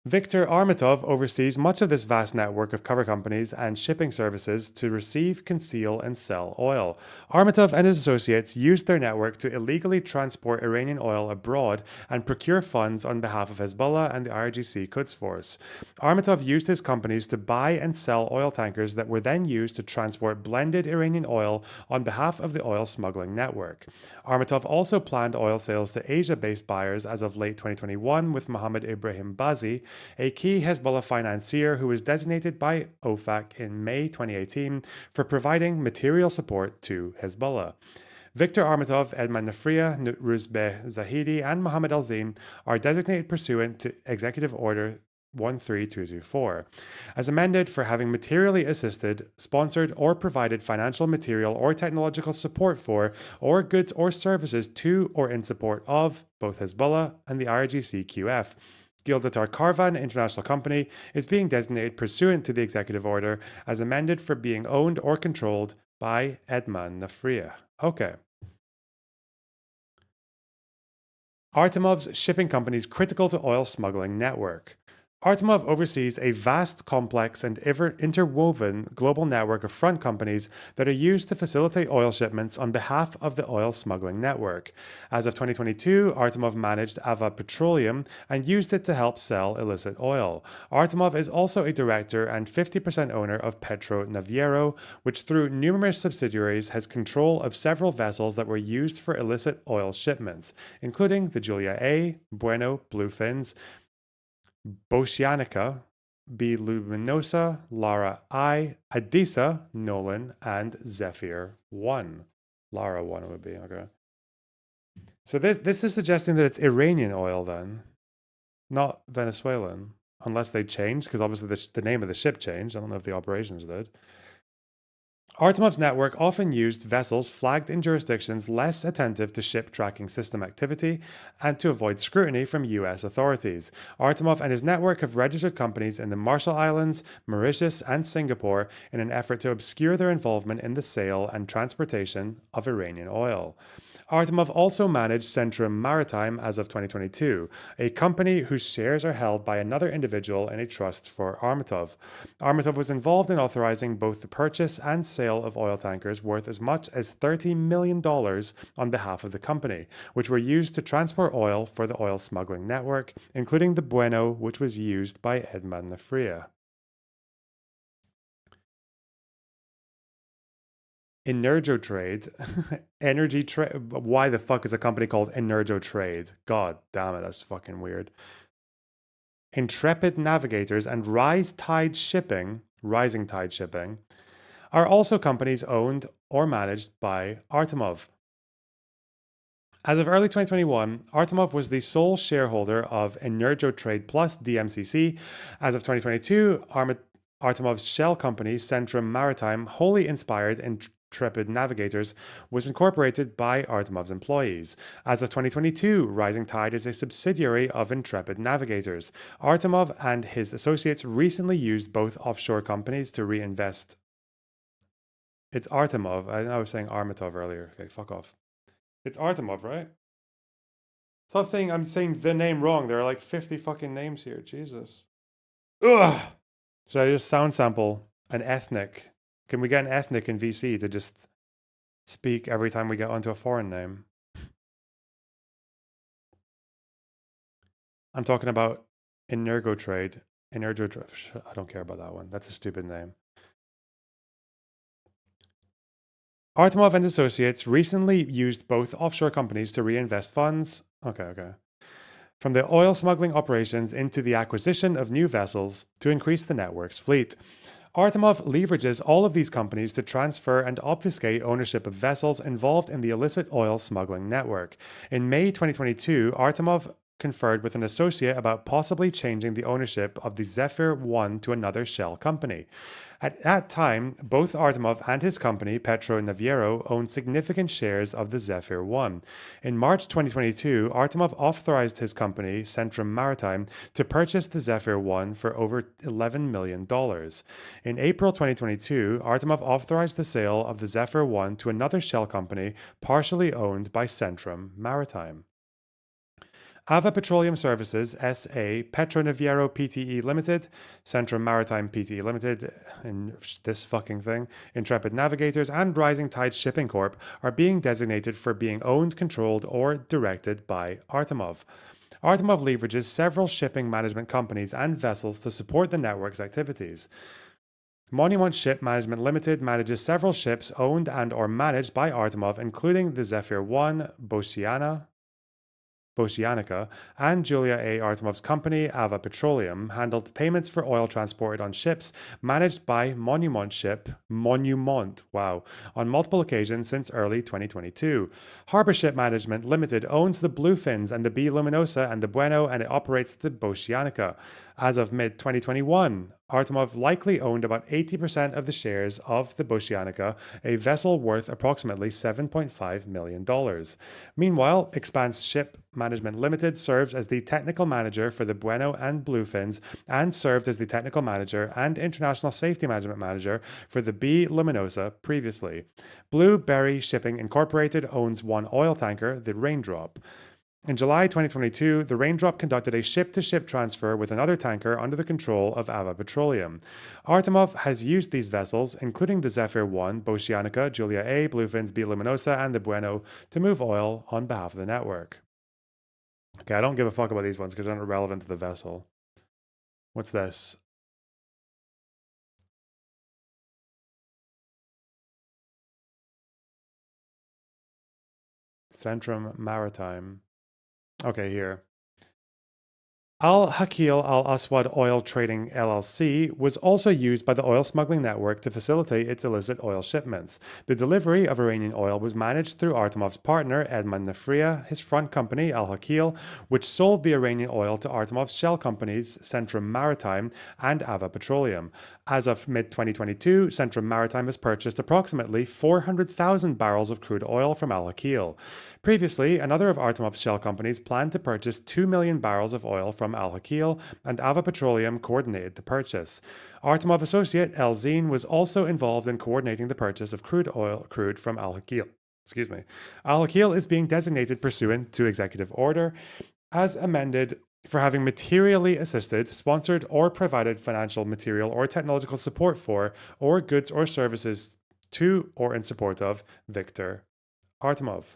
Viktor Armatov oversees much of this vast network of cover companies and shipping services to receive, conceal, and sell oil. Armatov and his associates used their network to illegally transport Iranian oil abroad and procure funds on behalf of Hezbollah and the IRGC Quds Force. Armatov used his companies to buy and sell oil tankers that were then used to transport blended Iranian oil on behalf of the oil smuggling network. Armatov also planned oil sales to Asia-based buyers as of late 2021 with Mohammed Ibrahim Bazi, a key Hezbollah financier who was designated by OFAC in May 2018 for providing material support to Hezbollah. Viktor Armatov, Edman Nafria, Ruzbeh Zahidi, and Mohammed Alzim are designated pursuant to Executive Order 13224, as amended for having materially assisted, sponsored, or provided financial, material, or technological support for, or goods or services to or in support of both Hezbollah and the IRGC-QF. Gildatar Karvan International Company is being designated pursuant to the executive order as amended for being owned or controlled by Edman Nafria. Okay. Artemov's shipping company's critical to oil smuggling network. Artemov oversees a vast, complex, and interwoven global network of front companies that are used to facilitate oil shipments on behalf of the oil smuggling network. As of 2022, Artemov managed Ava Petroleum and used it to help sell illicit oil. Artemov is also a director and 50% owner of Petro Naviero, which through numerous subsidiaries has control of several vessels that were used for illicit oil shipments, including the Julia A, Bueno, Bluefins, Boscianica, B. Luminosa, Lara I, Adisa, Nolan, and Zephyr 1. Lara 1 would be, okay. So this is suggesting that it's Iranian oil then, not Venezuelan, unless they changed, because obviously the name of the ship changed. I don't know if the operations did. Artemov's network often used vessels flagged in jurisdictions less attentive to ship tracking system activity and to avoid scrutiny from U.S. authorities. Artemov and his network have registered companies in the Marshall Islands, Mauritius, and Singapore in an effort to obscure their involvement in the sale and transportation of Iranian oil. Artemov also managed Centrum Maritime as of 2022, a company whose shares are held by another individual in a trust for Armatov. Armatov was involved in authorizing both the purchase and sale of oil tankers worth as much as $30 million on behalf of the company, which were used to transport oil for the oil smuggling network, including the Bueno, which was used by Edman Nafria. Energotrade, energy trade. Why the fuck is a company called Energotrade? God damn it, that's fucking weird. Intrepid Navigators and Rising Tide Shipping are also companies owned or managed by Artemov. As of early 2021, Artemov was the sole shareholder of Energotrade Plus DMCC. As of 2022, Artemov's shell company, Centrum Maritime, wholly inspired Intrepid Navigators, was incorporated by Artemov's employees. As of 2022, Rising Tide is a subsidiary of Intrepid Navigators. Artemov and his associates recently used both offshore companies to reinvest. It's Artemov. I was saying Armatov earlier. Okay, fuck off. It's Artemov, right? Stop saying I'm saying the name wrong. There are like 50 fucking names here. Jesus. Ugh. Should I just sound sample an ethnic? Can we get an ethnic in VC to just speak every time we get onto a foreign name? I'm talking about Energotrade. Energotrade. I don't care about that one. That's a stupid name. Artemov and Associates recently used both offshore companies to reinvest funds. Okay. From the oil smuggling operations into the acquisition of new vessels to increase the network's fleet. Artemov leverages all of these companies to transfer and obfuscate ownership of vessels involved in the illicit oil smuggling network. In May 2022, Artemov conferred with an associate about possibly changing the ownership of the Zephyr 1 to another shell company. At that time, both Artemov and his company, Petro Naviero, owned significant shares of the Zephyr 1. In March 2022, Artemov authorized his company, Centrum Maritime, to purchase the Zephyr 1 for over $11 million. In April 2022, Artemov authorized the sale of the Zephyr 1 to another shell company, partially owned by Centrum Maritime. Ava Petroleum Services SA, Petronaviero Pte Limited, Centrum Maritime Pte Limited, and this fucking thing, Intrepid Navigators, and Rising Tide Shipping Corp are being designated for being owned, controlled, or directed by Artemov. Artemov leverages several shipping management companies and vessels to support the network's activities. Monument Ship Management Limited manages several ships owned and or managed by Artemov, including the Zephyr 1, Bocianica, and Julia A. Artemov's company, Ava Petroleum, handled payments for oil transported on ships managed by Monument, on multiple occasions since early 2022. Harbor Ship Management Limited owns the Bluefins and the B. Luminosa and the Bueno, and it operates the Bocianica. As of mid-2021, Artemov likely owned about 80% of the shares of the Bocianica, a vessel worth approximately $7.5 million. Meanwhile, Expanse Ship Management Limited serves as the technical manager for the Bueno and Bluefins and served as the technical manager and international safety management manager for the B. Luminosa previously. Blueberry Shipping Incorporated owns one oil tanker, the Raindrop. In July 2022, the Raindrop conducted a ship-to-ship transfer with another tanker under the control of Ava Petroleum. Artemov has used these vessels, including the Zephyr 1, Bocianica, Julia A, Bluefins, B. Luminosa, and the Bueno, to move oil on behalf of the network. Okay, I don't give a fuck about these ones because they're not relevant to the vessel. What's this? Centrum Maritime. Okay, here. Al-Hakil Al-Aswad Oil Trading LLC was also used by the oil smuggling network to facilitate its illicit oil shipments. The delivery of Iranian oil was managed through Artemov's partner, Edmond Nafria, his front company, Al-Hakil, which sold the Iranian oil to Artemov's shell companies, Centrum Maritime and Ava Petroleum. As of mid-2022, Centrum Maritime has purchased approximately 400,000 barrels of crude oil from Al-Hakil. Previously, another of Artemov's shell companies planned to purchase 2 million barrels of oil from Al-Hakil, and Ava Petroleum coordinated the purchase. Artemov associate El Zine was also involved in coordinating the purchase of crude from Al-Hakil. Al-Hakil is being designated pursuant to executive order as amended for having materially assisted, sponsored, or provided financial, material, or technological support for, or goods or services to, or in support of, Viktor Artemov.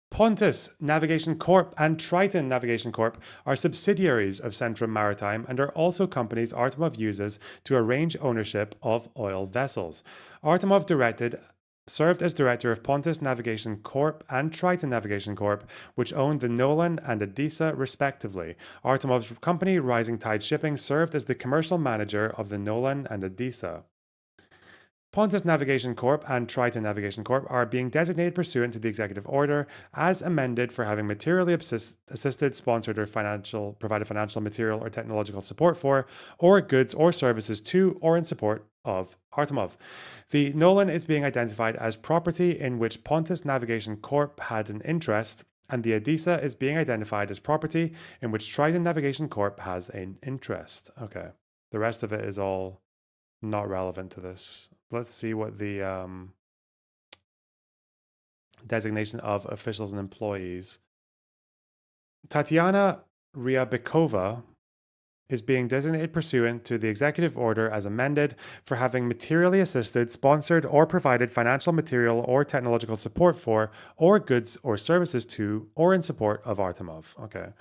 Pontus Navigation Corp and Triton Navigation Corp are subsidiaries of Centrum Maritime and are also companies Artemov uses to arrange ownership of oil vessels. Artemov served as director of Pontus Navigation Corp and Triton Navigation Corp, which owned the Nolan and Odessa respectively. Artemov's company, Rising Tide Shipping, served as the commercial manager of the Nolan and Odessa. Pontus Navigation Corp and Triton Navigation Corp are being designated pursuant to the executive order as amended for having materially assisted, sponsored, or provided financial, material, or technological support for, or goods or services to, or in support of Artemov. The Nolan is being identified as property in which Pontus Navigation Corp had an interest, and the Odessa is being identified as property in which Triton Navigation Corp has an interest. Okay. The rest of it is all not relevant to this. Let's see what the designation of officials and employees. Tatiana Ryabikova is being designated pursuant to the executive order as amended for having materially assisted, sponsored, or provided financial, material, or technological support for, or goods or services to, or in support of Artemov. Okay.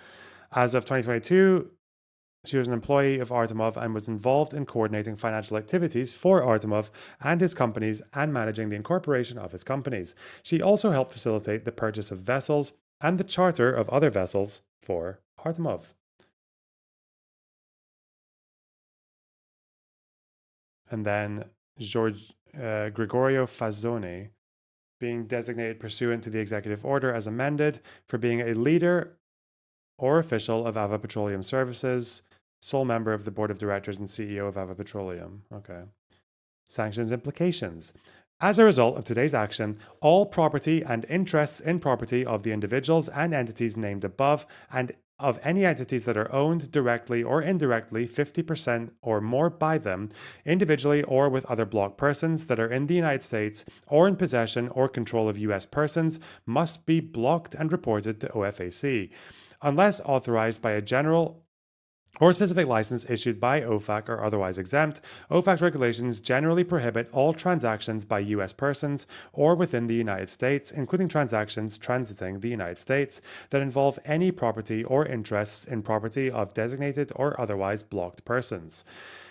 As of 2022, she was an employee of Artemov and was involved in coordinating financial activities for Artemov and his companies and managing the incorporation of his companies. She also helped facilitate the purchase of vessels and the charter of other vessels for Artemov. And then Gregorio Fazzone, being designated pursuant to the executive order as amended for being a leader or official of Ava Petroleum Services, sole member of the board of directors and CEO of Ava Petroleum. Okay. Sanctions implications. As a result of today's action, all property and interests in property of the individuals and entities named above, and of any entities that are owned directly or indirectly 50% or more by them, individually or with other block persons that are in the United States or in possession or control of U.S. persons, must be blocked and reported to OFAC. Unless authorized by a general or specific license issued by OFAC or otherwise exempt, OFAC's regulations generally prohibit all transactions by U.S. persons or within the United States, including transactions transiting the United States, that involve any property or interests in property of designated or otherwise blocked persons.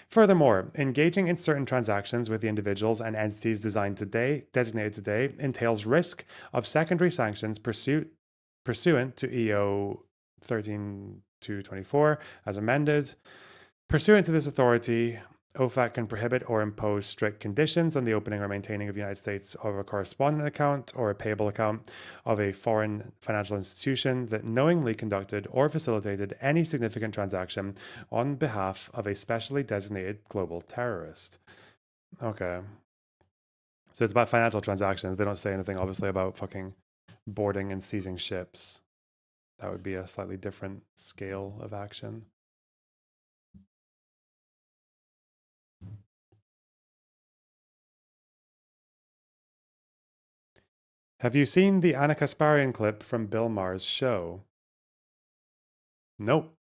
Furthermore, engaging in certain transactions with the individuals and entities designated today entails risk of secondary sanctions pursuant to EO 13224 as amended. Pursuant to this authority, OFAC can prohibit or impose strict conditions on the opening or maintaining of the United States of a correspondent account or a payable account of a foreign financial institution that knowingly conducted or facilitated any significant transaction on behalf of a specially designated global terrorist. Okay. So it's about financial transactions. They don't say anything, obviously, about fucking boarding and seizing ships. That would be a slightly different scale of action. Have you seen the Anna Kasparian clip from Bill Maher's show? Nope.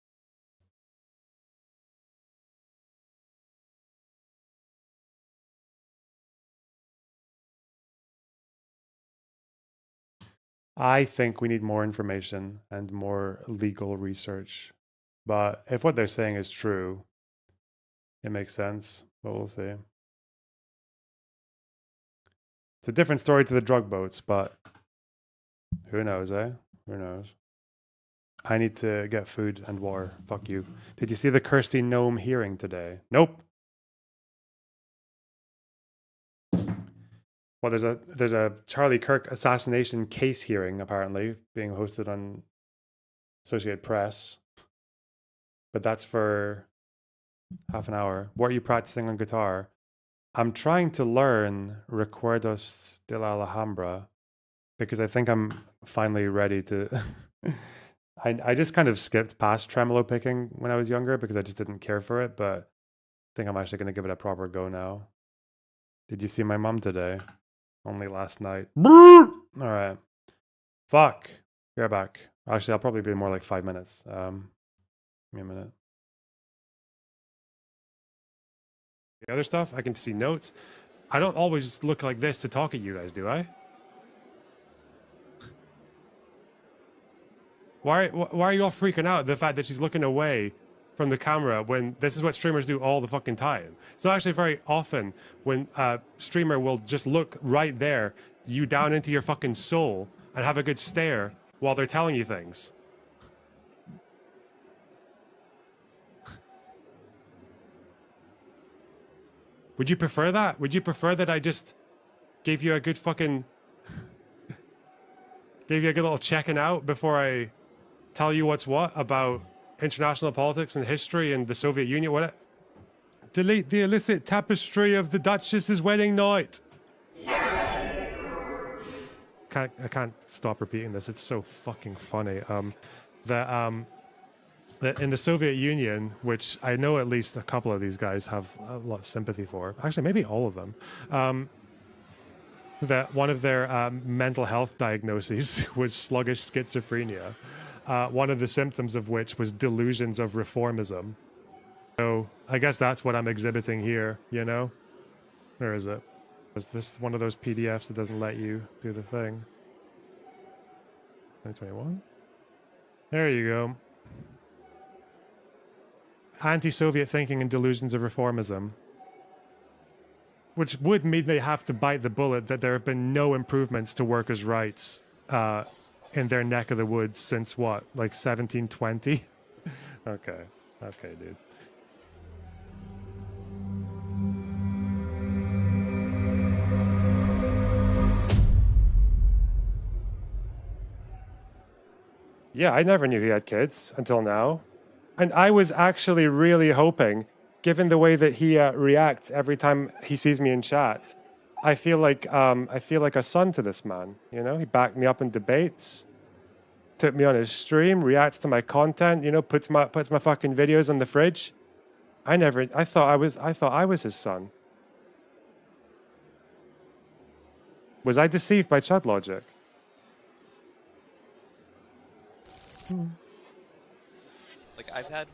I think we need more information and more legal research. But if what they're saying is true, it makes sense, but we'll see. It's a different story to the drug boats, but who knows, eh? Who knows? I need to get food and water. Fuck you. Did you see the Kirsty Gnome hearing today? Nope. Well, there's a Charlie Kirk assassination case hearing apparently being hosted on Associated Press, but that's for half an hour. What are you practicing on guitar? I'm trying to learn Recuerdos de la Alhambra because I think I'm finally ready to. I just kind of skipped past tremolo picking when I was younger because I just didn't care for it, but I think I'm actually going to give it a proper go now. Did you see my mom today? Only last night. All right. Fuck. You're back. Actually, I'll probably be more like 5 minutes. Give me a minute. The other stuff, I can see notes. I don't always look like this to talk at you guys, do I? Why are you all freaking out at the fact that she's looking away from the camera when this is what streamers do all the fucking time? It's not actually very often when a streamer will just look right there, you down into your fucking soul, and have a good stare while they're telling you things. Would you prefer that? Would you prefer that I just gave you a good fucking... gave you a good little checking out before I tell you what's what about international politics and history and the Soviet Union? What? Delete the illicit tapestry of the Duchess's wedding night. I can't stop repeating this. It's so fucking funny. That in the Soviet Union, which I know at least a couple of these guys have a lot of sympathy for, actually maybe all of them, that one of their mental health diagnoses was sluggish schizophrenia, one of the symptoms of which was delusions of reformism. So I guess that's what I'm exhibiting here, you know? Where is it? Is this one of those PDFs that doesn't let you do the thing? 2021? There you go. Anti-Soviet thinking and delusions of reformism. Which would mean they have to bite the bullet that there have been no improvements to workers' rights in their neck of the woods since what, like 1720? Okay, dude. Yeah, I never knew he had kids until now. And I was actually really hoping, given the way that he reacts every time he sees me in chat, I feel like a son to this man. You know, he backed me up in debates, took me on his stream, reacts to my content. You know, puts my fucking videos on the fridge. I thought I was his son. Was I deceived by chat logic? Like I've had.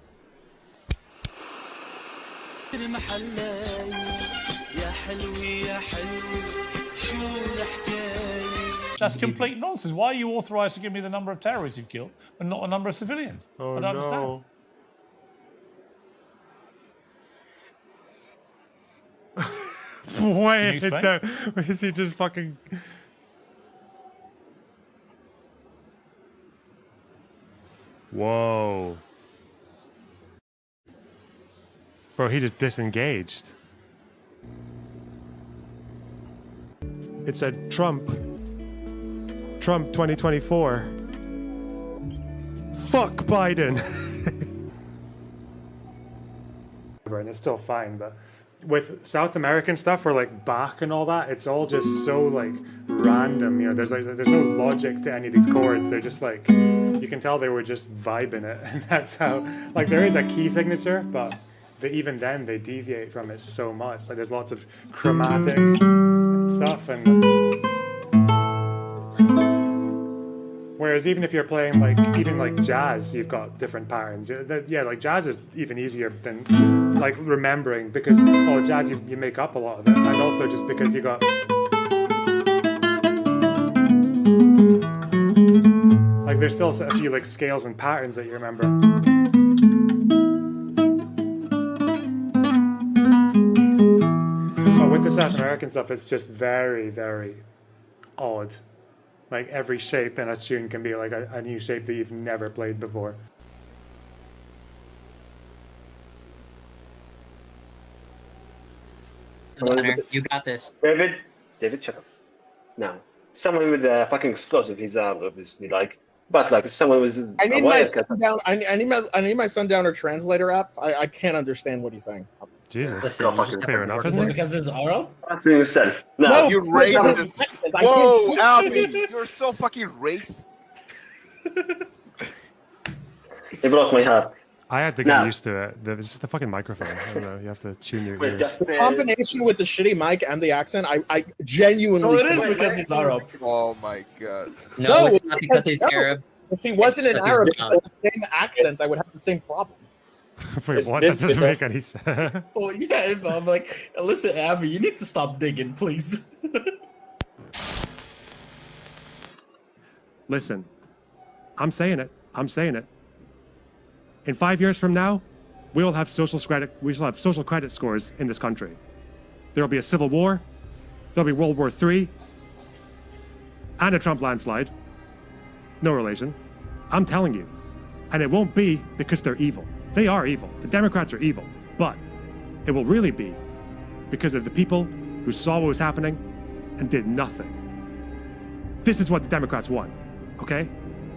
That's complete nonsense. Why are you authorised to give me the number of terrorists you've killed and not a number of civilians? Oh, I don't understand. Wait, is he just fucking... Whoa. Bro, he just disengaged. It said Trump 2024. Fuck Biden. And it's still fine, but with South American stuff or like Bach and all that, it's all just so like random. You know, there's no logic to any of these chords. They're just like, you can tell they were just vibing it, and that's how. Like there is a key signature, but even then they deviate from it so much. Like there's lots of chromatic stuff, and whereas even if you're playing like jazz, you've got different patterns. Yeah, like jazz is even easier than like remembering, because jazz you make up a lot of it, and also just because you got like there's still a few like scales and patterns that you remember. But with the South American stuff, it's just very, very odd. Like every shape in a tune can be like a new shape that you've never played before. You got this. David, shut up. No. Someone with a fucking explosive, he's obviously like, but like if someone was. I need my sundown. I need my sundowner translator app. I can't understand what he's saying. Jesus, Listen, just clear enough, isn't it? Because it's Arab? Ask me yourself. No, you racist. Whoa, Alfie, you're so fucking racist. It broke my heart. I had to get used to it. It's just the fucking microphone. I don't know. You have to tune your ears. The combination with the shitty mic and the accent, I genuinely. So it is because he's Arab. Oh my god. No, it's not because he's Arab. If he wasn't an Arab with the same accent, I would have the same problem. Wait, what? That doesn't make any sense. Oh yeah, I'm like, listen, Abby, you need to stop digging, please. Listen, I'm saying it. In 5 years from now, we will have social credit scores in this country. There will be a civil war, there'll be World War III, and a Trump landslide. No relation. I'm telling you. And it won't be because they're evil. They are evil. The Democrats are evil. But it will really be because of the people who saw what was happening and did nothing. This is what the Democrats want, okay?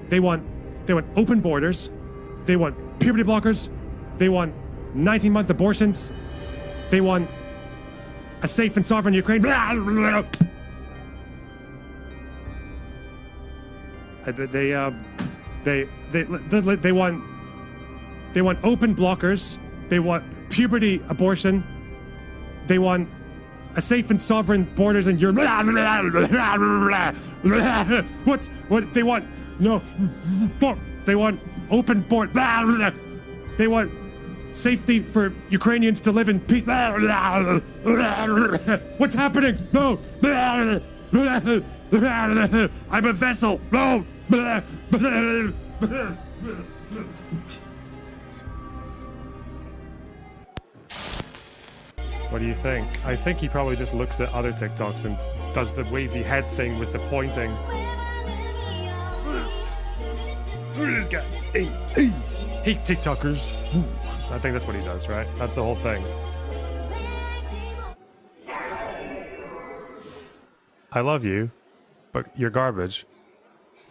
They want open borders. They want puberty blockers. They want 19-month abortions. They want a safe and sovereign Ukraine. Blah, blah, blah. They want open blockers. They want puberty abortion. They want a safe and sovereign borders in Europe. What they want? No. They want open board. They want safety for Ukrainians to live in peace. What's happening? No. I'm a vessel. No. What do you think? I think he probably just looks at other TikToks and does the wavy head thing with the pointing. Who is this guy? Hey, TikTokers. I think that's what he does, right? That's the whole thing. I love you, but you're garbage.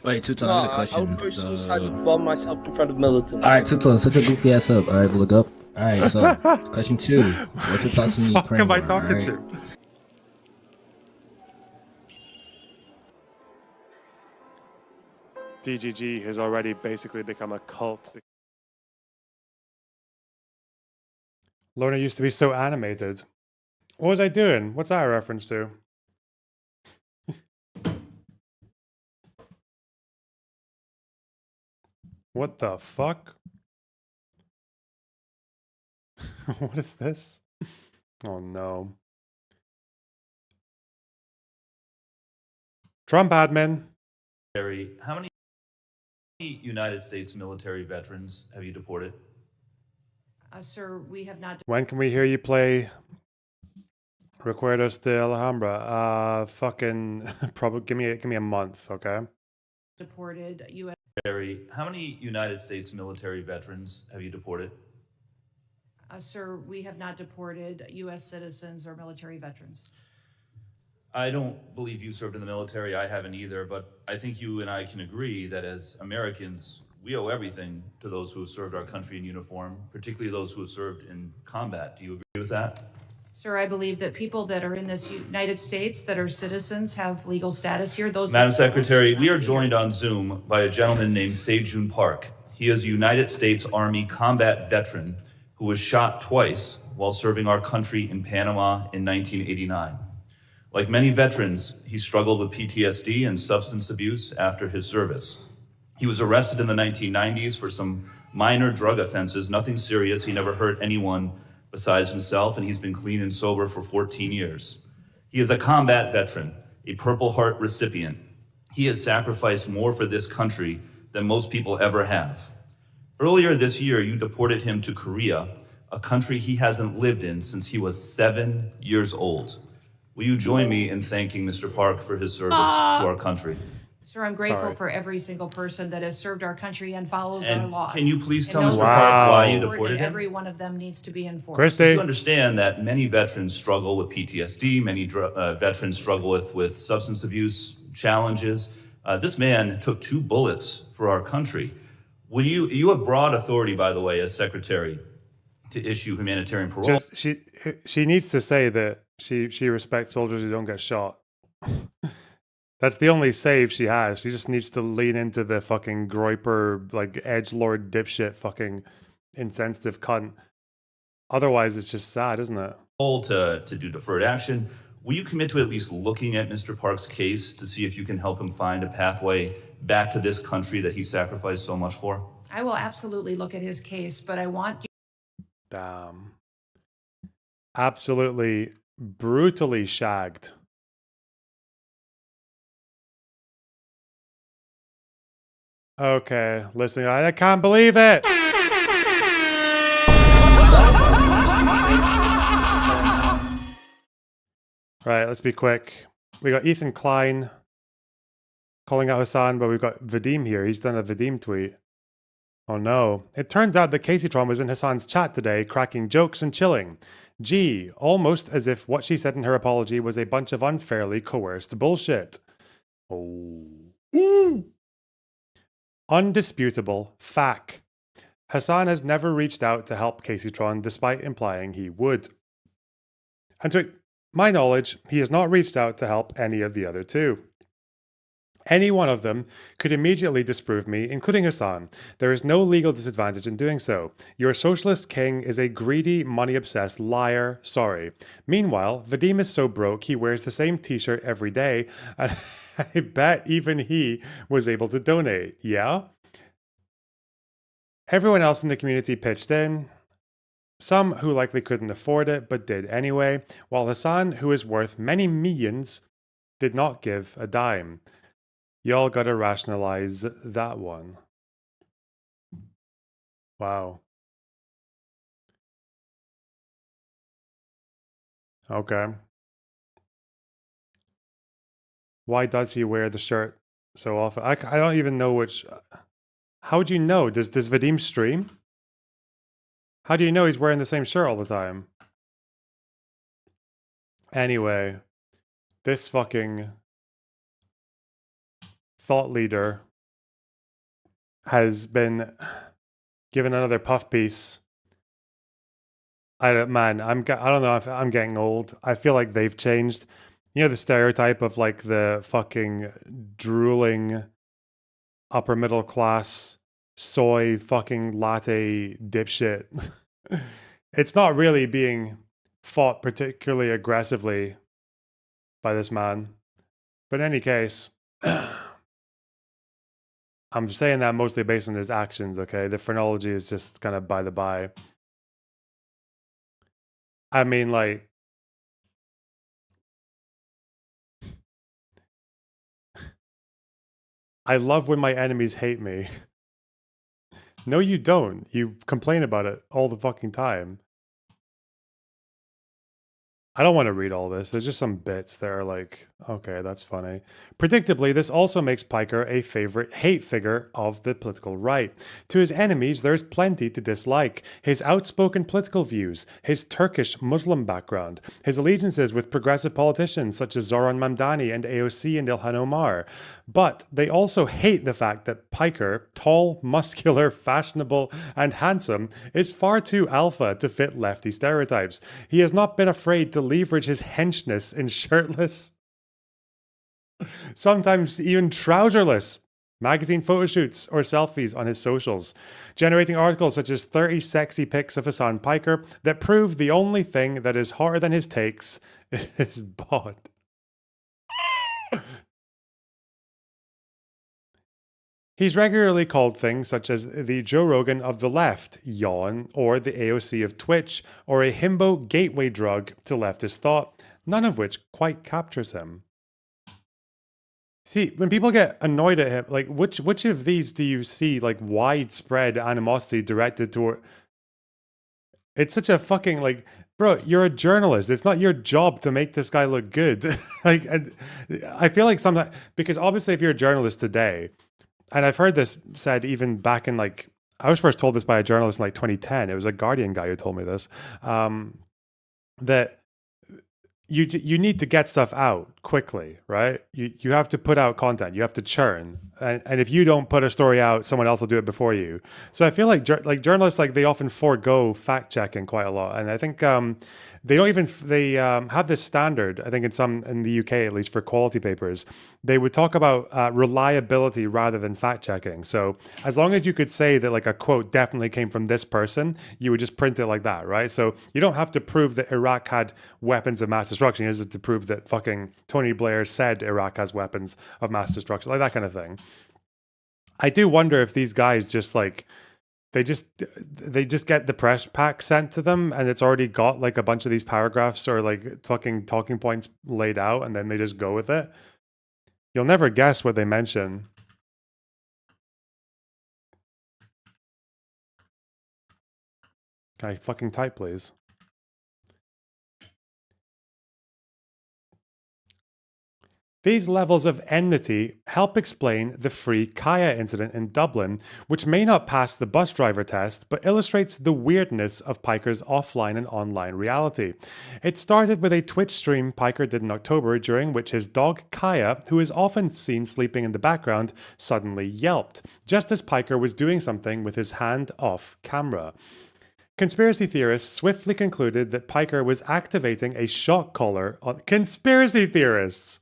Wait, Tuton, I got a question. I would go suicide and bomb myself in front of militants. Alright, Tuton, such a goofy ass up. Alright, look up. Alright, so, question 2. What's your thoughts on the Ukraine war? What am I talking to? DGG has already basically become a cult. Lorna used to be so animated. What was I doing? What's that a reference to? What the fuck? What is this? Oh no. Trump admin. How many United States military veterans have you deported? Sir, we have not. When can we hear you play Recuerdos de Alhambra? Fucking probably give me a month, okay? Deported U.S. How many United States military veterans have you deported? Sir, we have not deported U.S. citizens or military veterans. I don't believe you served in the military. I haven't either, but I think you and I can agree that as Americans, we owe everything to those who have served our country in uniform, particularly those who have served in combat. Do you agree with that? Sir, I believe that people that are in this United States that are citizens have legal status here. Those Madam Secretary, we are joined on Zoom by a gentleman named Sejun Park. He is a United States Army combat veteran who was shot twice while serving our country in Panama in 1989. Like many veterans, he struggled with PTSD and substance abuse after his service. He was arrested in the 1990s for some minor drug offenses, nothing serious. He never hurt anyone besides himself, and he's been clean and sober for 14 years. He is a combat veteran, a Purple Heart recipient. He has sacrificed more for this country than most people ever have. Earlier this year, you deported him to Korea, a country he hasn't lived in since he was 7 years old. Will you join me in thanking Mr. Park for his service to our country? Sir, I'm grateful for every single person that has served our country and follows our laws. Can you please tell And Mr. those Park why laws you are deported important. him? Every one of them needs to be enforced. Christy. You understand that many veterans struggle with PTSD, many veterans struggle with substance abuse challenges. This man took 2 bullets for our country. Will you have broad authority, by the way, as secretary, to issue humanitarian parole? Just she needs to say that she respects soldiers who don't get shot. That's the only save she has. She just needs to lean into the fucking groiper, like edgelord dipshit fucking insensitive cunt. Otherwise, it's just sad, isn't it? To do deferred action. Will you commit to at least looking at Mr. Park's case to see if you can help him find a pathway back to this country that he sacrificed so much for? I will absolutely look at his case, but I want you. Damn. Absolutely brutally shagged. Okay, listen, I can't believe it. Right, let's be quick. We got Ethan Klein calling out Hassan, but we've got Vadim here. He's done a Vadim tweet. Oh no. It turns out that Casey Tron was in Hassan's chat today, cracking jokes and chilling. Gee, almost as if what she said in her apology was a bunch of unfairly coerced bullshit. Oh. Ooh. Undisputable fact. Hassan has never reached out to help Casey Tron despite implying he would. And to my knowledge, he has not reached out to help any of the other 2. Any one of them could immediately disprove me, including Hassan. There is no legal disadvantage in doing so. Your socialist king is a greedy, money-obsessed liar. Sorry. Meanwhile, Vadim is so broke he wears the same t-shirt every day, and I bet even he was able to donate. Yeah? Everyone else in the community pitched in. Some who likely couldn't afford it, but did anyway, while Hassan, who is worth many millions, did not give a dime. Y'all gotta rationalize that one. Wow. Okay. Why does he wear the shirt so often? I don't even know which... How do you know? Does Vadim stream? How do you know he's wearing the same shirt all the time? Anyway, this fucking thought leader has been given another puff piece. I don't know if I'm getting old. I feel like they've changed. You know the stereotype of like the fucking drooling upper middle class soy fucking latte dipshit. It's not really being fought particularly aggressively by this man. But in any case, I'm saying that mostly based on his actions, okay? The phrenology is just kind of by the by. I mean, like, I love when my enemies hate me. No, you don't. You complain about it all the fucking time. I don't want to read all this. There's just some bits that are like, okay, that's funny. Predictably, this also makes Piker a favorite hate figure of the political right. To his enemies, there's plenty to dislike. His outspoken political views, his Turkish Muslim background, his allegiances with progressive politicians such as Zoran Mamdani and AOC and Ilhan Omar. But they also hate the fact that Piker, tall, muscular, fashionable, and handsome, is far too alpha to fit lefty stereotypes. He has not been afraid to leverage his henchness in shirtless, sometimes even trouserless, magazine photo shoots or selfies on his socials, generating articles such as 30 sexy pics of Hassan Piker that prove the only thing that is hotter than his takes is bod. He's regularly called things such as the Joe Rogan of the left, yawn, or the AOC of Twitch, or a himbo gateway drug to leftist thought, none of which quite captures him. See, when people get annoyed at him, like, which of these do you see, like, widespread animosity directed toward? It's such a fucking, like, bro, you're a journalist. It's not your job to make this guy look good. Like, I feel like sometimes, because obviously if you're a journalist today, and I've heard this said even back in, like, I was first told this by a journalist in like 2010. It was a Guardian guy who told me this, that you need to get stuff out quickly, right? You have to put out content. You have to churn, and if you don't put a story out, someone else will do it before you. So I feel like journalists, like, they often forego fact checking quite a lot, and I think they don't even have this standard. I think in the UK at least for quality papers, they would talk about reliability rather than fact checking. So as long as you could say that, like, a quote definitely came from this person, you would just print it like that, right? So you don't have to prove that Iraq had weapons of mass destruction. You just have to prove that fucking Tony Blair said Iraq has weapons of mass destruction, like that kind of thing. I do wonder if these guys just, like, they just get the press pack sent to them and it's already got, like, a bunch of these paragraphs or, like, fucking talking points laid out, and then they just go with it. You'll never guess what they mention. Can I fucking type, please? These levels of enmity help explain the Free Kaya incident in Dublin, which may not pass the bus driver test, but illustrates the weirdness of Piker's offline and online reality. It started with a Twitch stream Piker did in October, during which his dog Kaya, who is often seen sleeping in the background, suddenly yelped, just as Piker was doing something with his hand off camera. Conspiracy theorists swiftly concluded that Piker was activating a shock collar on conspiracy theorists.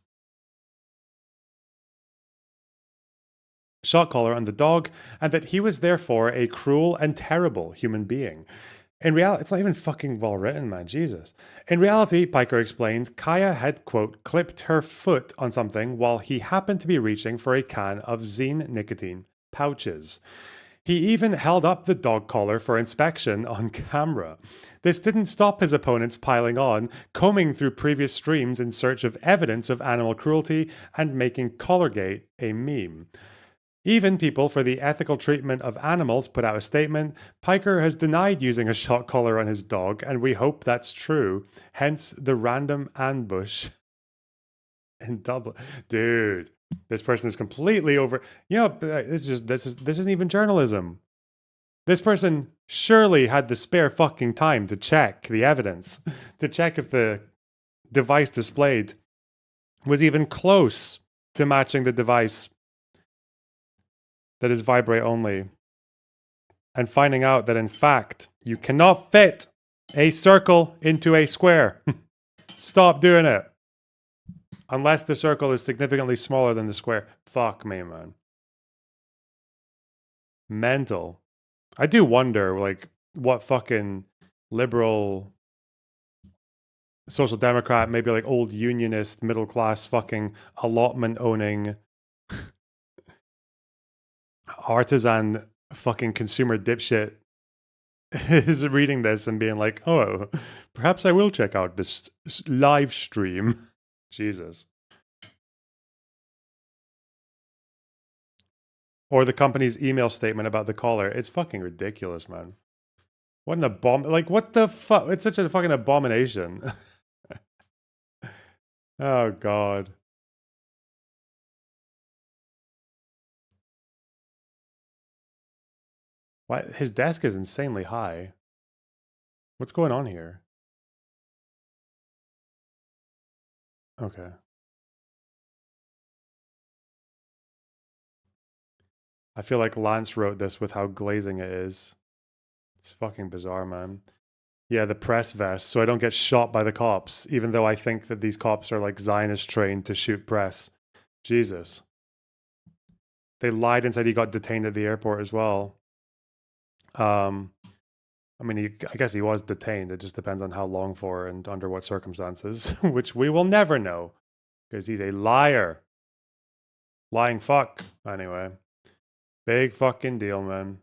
Shock collar on the dog, and that he was therefore a cruel and terrible human being. In reality, it's not even fucking well written, man, Jesus. In reality, Piker explained, Kaya had, quote, clipped her foot on something while he happened to be reaching for a can of Zine nicotine pouches. He even held up the dog collar for inspection on camera. This didn't stop his opponents piling on, combing through previous streams in search of evidence of animal cruelty and making Collargate a meme. Even people for the ethical treatment of animals put out a statement. Piker has denied using a shock collar on his dog, and we hope that's true. Hence the random ambush in Dublin. Dude, this person is completely over. You know, this isn't even journalism. This person surely had the spare fucking time to check the evidence, to check if the device displayed was even close to matching the device that is vibrate only, and finding out that in fact you cannot fit a circle into a square. Stop doing it. Unless the circle is significantly smaller than the square. Fuck me, man. Mental. I do wonder, like, what fucking liberal, social democrat, maybe like old unionist, middle class, fucking allotment owning, artisan, fucking consumer dipshit is reading this and being like, oh, perhaps I will check out this live stream. Jesus. Or the company's email statement about the caller. It's fucking ridiculous, man. What an like, what the fuck? It's such a fucking abomination. Oh, God. Why? His desk is insanely high. What's going on here? Okay. I feel like Lance wrote this with how glazing it is. It's fucking bizarre, man. Yeah, the press vest, so I don't get shot by the cops, even though I think that these cops are like Zionist trained to shoot press. Jesus. They lied and said he got detained at the airport as well. I mean, I guess he was detained. It just depends on how long for and under what circumstances, which we will never know because he's a liar. Lying fuck. Anyway. Big fucking deal, man.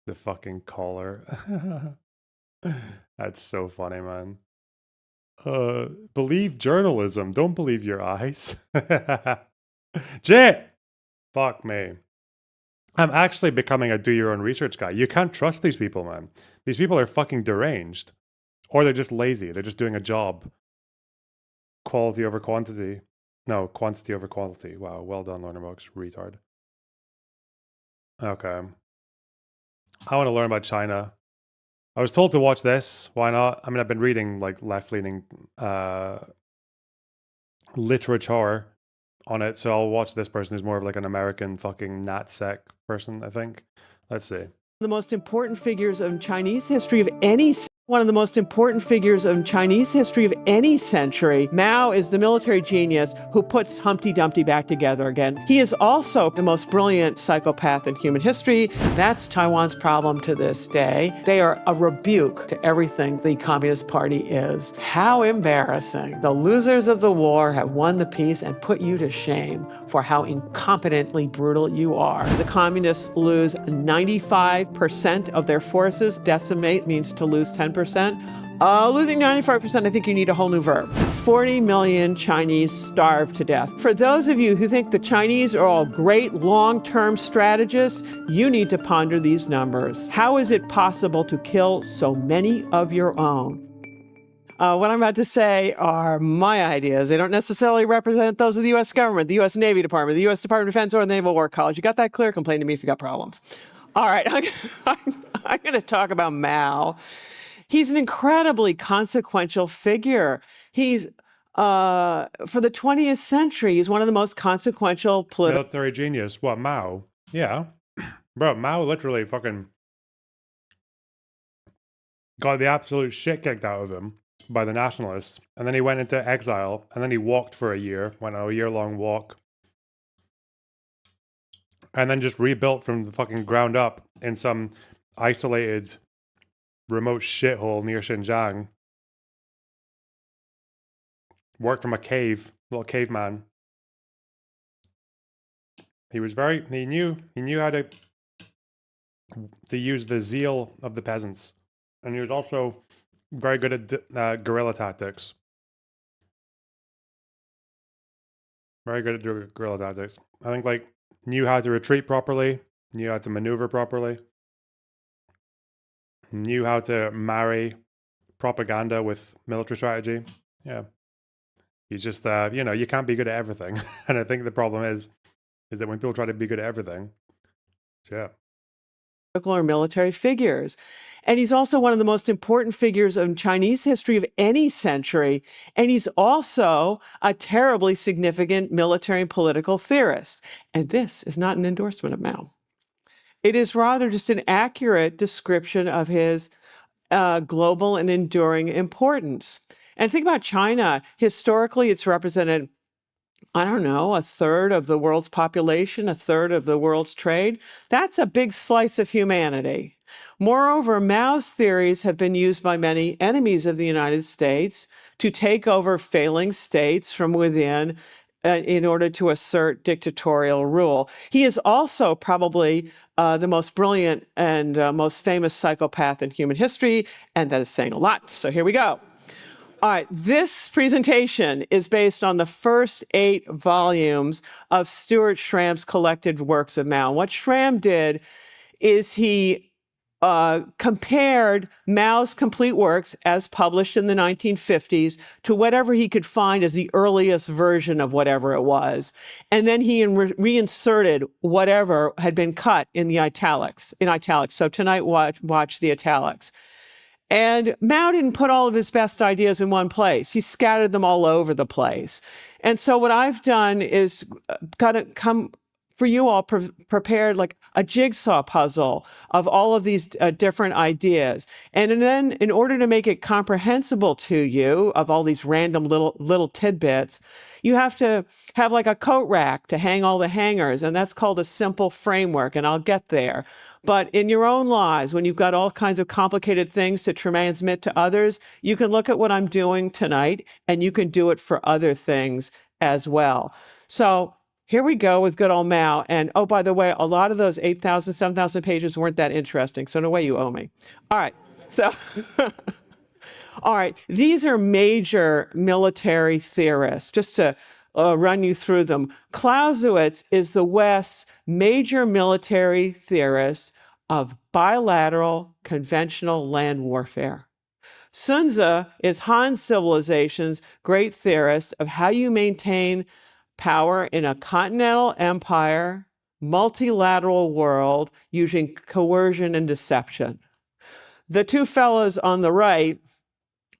The fucking caller. That's so funny, man. Believe journalism. Don't believe your eyes. Jit! Fuck me. I'm actually becoming a do your own research guy. You can't trust these people, man. These people are fucking deranged. Or they're just lazy. They're just doing a job. Quality over quantity. No, quantity over quality. Wow, well done, Learnerbox. Retard. Okay. I want to learn about China. I was told to watch this. Why not? I mean, I've been reading like left-leaning literature on it, so I'll watch this person who's more of like an American fucking NatSec person, I think. Let's see. The most important figures of Chinese history of any one of the most important figures of Chinese history of any century. Mao is the military genius who puts Humpty Dumpty back together again. He is also the most brilliant psychopath in human history. That's Taiwan's problem to this day. They are a rebuke to everything the Communist Party is. How embarrassing. The losers of the war have won the peace and put you to shame for how incompetently brutal you are. The communists lose 95% of their forces. Decimate means to lose 10%. Losing 95%, I think you need a whole new verb. 40 million Chinese starve to death. For those of you who think the Chinese are all great long-term strategists, you need to ponder these numbers. How is it possible to kill so many of your own? What I'm about to say are my ideas. They don't necessarily represent those of the U.S. government, the U.S. Navy Department, the U.S. Department of Defense, or the Naval War College. You got that clear? Complain to me if you got problems. All right, I'm going to talk about Mao. He's an incredibly consequential figure. He's, for the 20th century, he's one of the most consequential political... Military genius. What, Mao? Yeah. Bro, Mao literally fucking got the absolute shit kicked out of him by the nationalists. And then he went into exile. And then he walked for a year. Went on a year-long walk. And then just rebuilt from the fucking ground up in some isolated remote shithole near Xinjiang. Worked from a cave, little caveman. He was he knew how to use the zeal of the peasants. And he was also very good at guerrilla tactics. Very good at guerrilla tactics. I think like knew how to retreat properly, knew how to maneuver properly. Knew how to marry propaganda with military strategy. Yeah. He's just, you know, you can't be good at everything. And I think the problem is that when people try to be good at everything, yeah. Or military figures. And he's also one of the most important figures of Chinese history of any century. And he's also a terribly significant military and political theorist. And this is not an endorsement of Mao. It is rather just an accurate description of his global and enduring importance. And think about China. Historically, it's represented I don't know, a third of the world's population, a third of the world's trade. That's a big slice of humanity. Moreover, Mao's theories have been used by many enemies of the United States to take over failing states from within in order to assert dictatorial rule. He is also probably the most brilliant and most famous psychopath in human history, and that is saying a lot. So here we go. All right, this presentation is based on the first 8 volumes of Stuart Schramm's collected works of Mao. What Schramm did is he compared Mao's complete works as published in the 1950s to whatever he could find as the earliest version of whatever it was. And then he reinserted whatever had been cut in the italics. So tonight, watch the italics. And Mao didn't put all of his best ideas in one place. He scattered them all over the place. And so what I've done is for you all prepared like a jigsaw puzzle of all of these different ideas. And then in order to make it comprehensible to you of all these random little tidbits, you have to have like a coat rack to hang all the hangers, and that's called a simple framework, and I'll get there. But in your own lives, when you've got all kinds of complicated things to transmit to others, you can look at what I'm doing tonight, and you can do it for other things as well. So here we go with good old Mao. And oh, by the way, a lot of those 8,000, 7,000 pages weren't that interesting, so no way you owe me. All right, so... All right, these are major military theorists, just to run you through them. Clausewitz is the West's major military theorist of bilateral conventional land warfare. Sun Tzu is Han civilization's great theorist of how you maintain power in a continental empire, multilateral world using coercion and deception. The two fellows on the right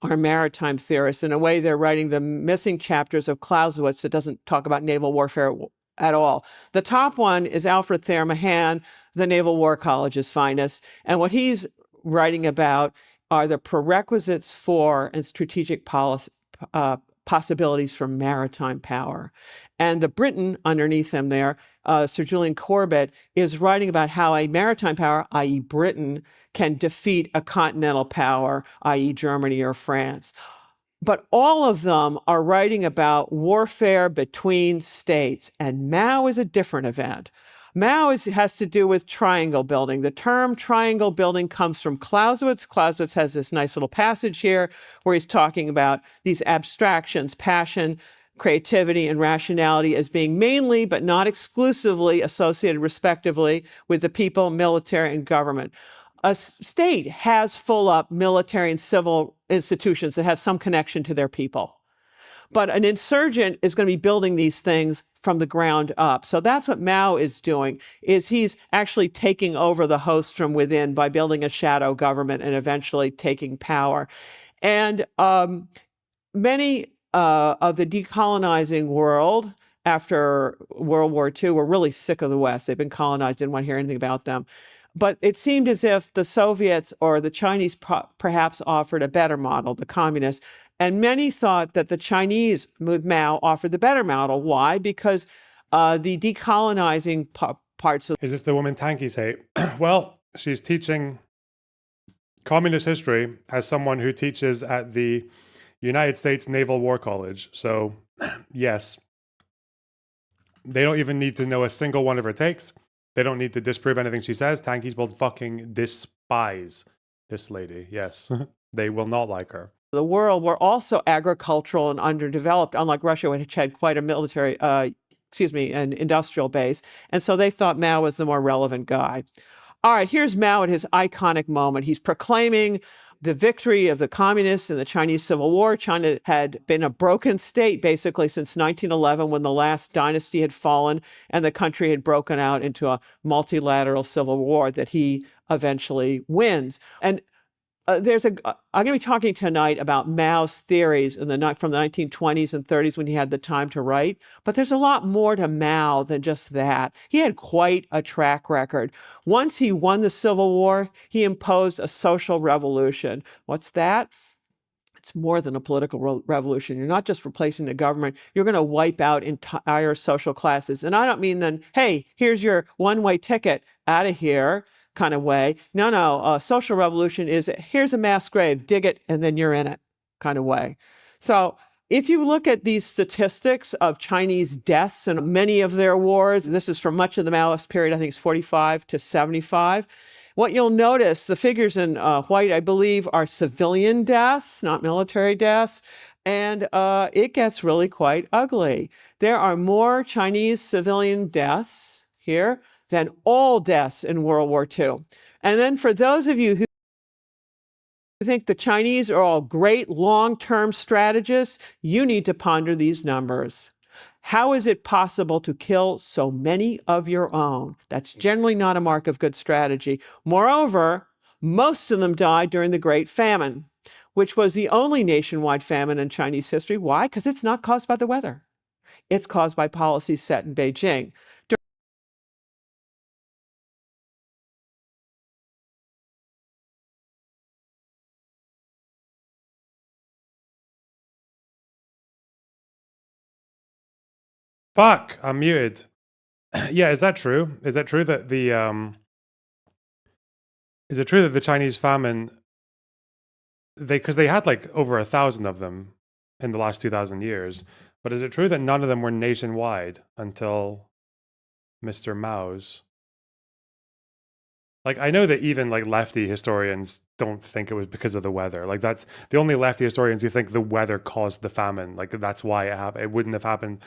are maritime theorists. In a way, they're writing the missing chapters of Clausewitz that doesn't talk about naval warfare at all. The top one is Alfred Thayer Mahan, the Naval War College's finest. And what he's writing about are the prerequisites for and strategic possibilities for maritime power. And the Briton underneath him there, Sir Julian Corbett, is writing about how a maritime power, i.e. Britain, can defeat a continental power, i.e. Germany or France. But all of them are writing about warfare between states, and Mao is a different event. Mao has to do with triangle building. The term triangle building comes from Clausewitz. Clausewitz has this nice little passage here where he's talking about these abstractions, passion, creativity, and rationality as being mainly, but not exclusively, associated respectively with the people, military, and government. A state has full-up military and civil institutions that have some connection to their people. But an insurgent is going to be building these things from the ground up. So that's what Mao is doing, is he's actually taking over the host from within by building a shadow government and eventually taking power. And many of the decolonizing world after World War II were really sick of the West. They've been colonized, didn't want to hear anything about them. But it seemed as if the Soviets or the Chinese perhaps offered a better model, the communists. And many thought that the Chinese with Mao offered the better model. Why? Because the decolonizing parts of... Is this the woman Tanky say? Well, she's teaching communist history as someone who teaches at the United States Naval War College. So, yes, they don't even need to know a single one of her takes. They don't need to disprove anything she says. Tankies will fucking despise this lady. Yes, they will not like her. The world were also agricultural and underdeveloped, unlike Russia, which had quite a military, an industrial base. And so they thought Mao was the more relevant guy. All right, here's Mao at his iconic moment. He's proclaiming the victory of the communists in the Chinese Civil War. China had been a broken state basically since 1911 when the last dynasty had fallen and the country had broken out into a multilateral civil war that he eventually wins. And I'm going to be talking tonight about Mao's theories from the 1920s and 30s when he had the time to write. But there's a lot more to Mao than just that. He had quite a track record. Once he won the Civil War, he imposed a social revolution. What's that? It's more than a political revolution. You're not just replacing the government. You're going to wipe out entire social classes. And I don't mean then, hey, here's your one-way ticket out of here kind of way. No, a social revolution is here's a mass grave, dig it, and then you're in it kind of way. So if you look at these statistics of Chinese deaths in many of their wars, this is from much of the Maoist period, I think it's 45 to 75. What you'll notice, the figures in white, I believe, are civilian deaths, not military deaths. And it gets really quite ugly. There are more Chinese civilian deaths here than all deaths in World War II. And then for those of you who think the Chinese are all great long-term strategists, you need to ponder these numbers. How is it possible to kill so many of your own? That's generally not a mark of good strategy. Moreover, most of them died during the Great Famine, which was the only nationwide famine in Chinese history. Why? Because it's not caused by the weather. It's caused by policies set in Beijing. Fuck, I'm muted. Yeah, is that true? Is it true that the Chinese famine, because they had like over 1,000 of them in the last 2,000 years, but is it true that none of them were nationwide until Mr. Mao's? Like, I know that even like lefty historians don't think it was because of the weather. Like, that's the only lefty historians who think the weather caused the famine. Like, that's why it happened. It wouldn't have happened.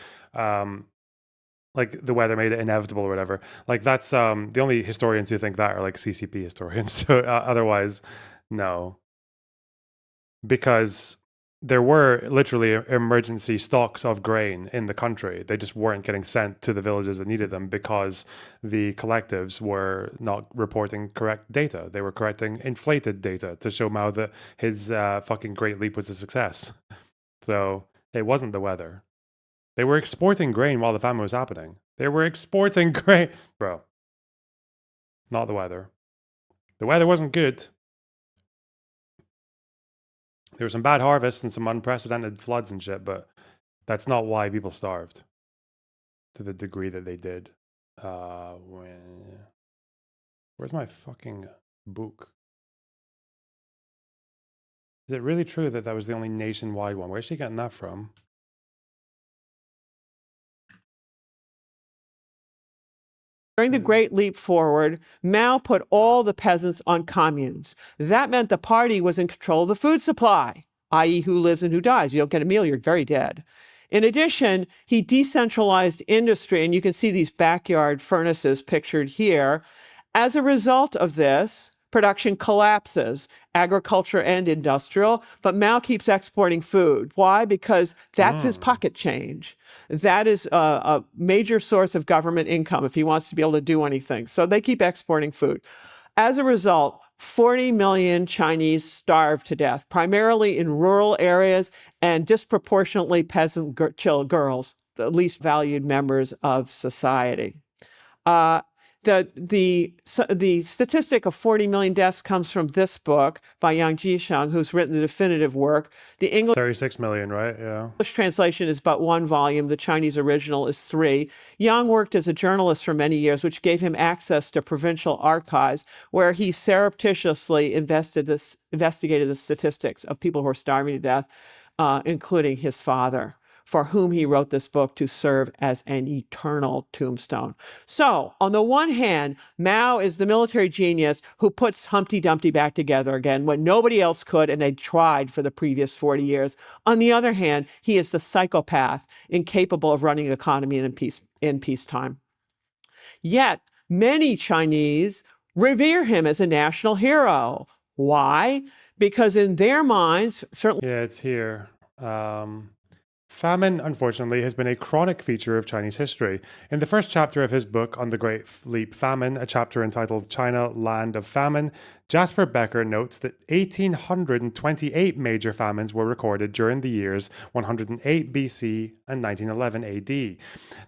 Like the weather made it inevitable or whatever. Like, that's the only historians who think that are like CCP historians. So otherwise, no. Because there were literally emergency stocks of grain in the country. They just weren't getting sent to the villages that needed them because the collectives were not reporting correct data. They were correcting inflated data to show Mao that his fucking Great Leap was a success. So it wasn't the weather. They were exporting grain while the famine was happening. They were exporting grain. Bro. Not the weather. The weather wasn't good. There were some bad harvests and some unprecedented floods and shit, but that's not why people starved to the degree that they did. Where's my fucking book? Is it really true that that was the only nationwide one? Where's she getting that from? During the Great Leap Forward, Mao put all the peasants on communes. That meant the party was in control of the food supply, i.e. who lives and who dies. You don't get a meal, you're very dead. In addition, he decentralized industry, and you can see these backyard furnaces pictured here. As a result of this, production collapses, agriculture and industrial, but Mao keeps exporting food. Why? Because that's his pocket change. That is a major source of government income if he wants to be able to do anything. So they keep exporting food. As a result, 40 million Chinese starved to death, primarily in rural areas and disproportionately peasant girls, the least valued members of society. The statistic of 40 million deaths comes from this book by Yang Jisheng, who's written the definitive work. The English 36 million, right? Yeah. English translation is but one volume. The Chinese original is 3. Yang worked as a journalist for many years, which gave him access to provincial archives, where he surreptitiously investigated the statistics of people who are starving to death, including his father, for whom he wrote this book to serve as an eternal tombstone. So, on the one hand, Mao is the military genius who puts Humpty Dumpty back together again when nobody else could, and they tried for the previous 40 years. On the other hand, he is the psychopath incapable of running an economy in peacetime. Yet, many Chinese revere him as a national hero. Why? Because in their minds, certainly... Yeah, it's here. Famine, unfortunately, has been a chronic feature of Chinese history. In the first chapter of his book on the Great Leap Famine, a chapter entitled China, Land of Famine, Jasper Becker notes that 1,828 major famines were recorded during the years 108 BC and 1911 AD,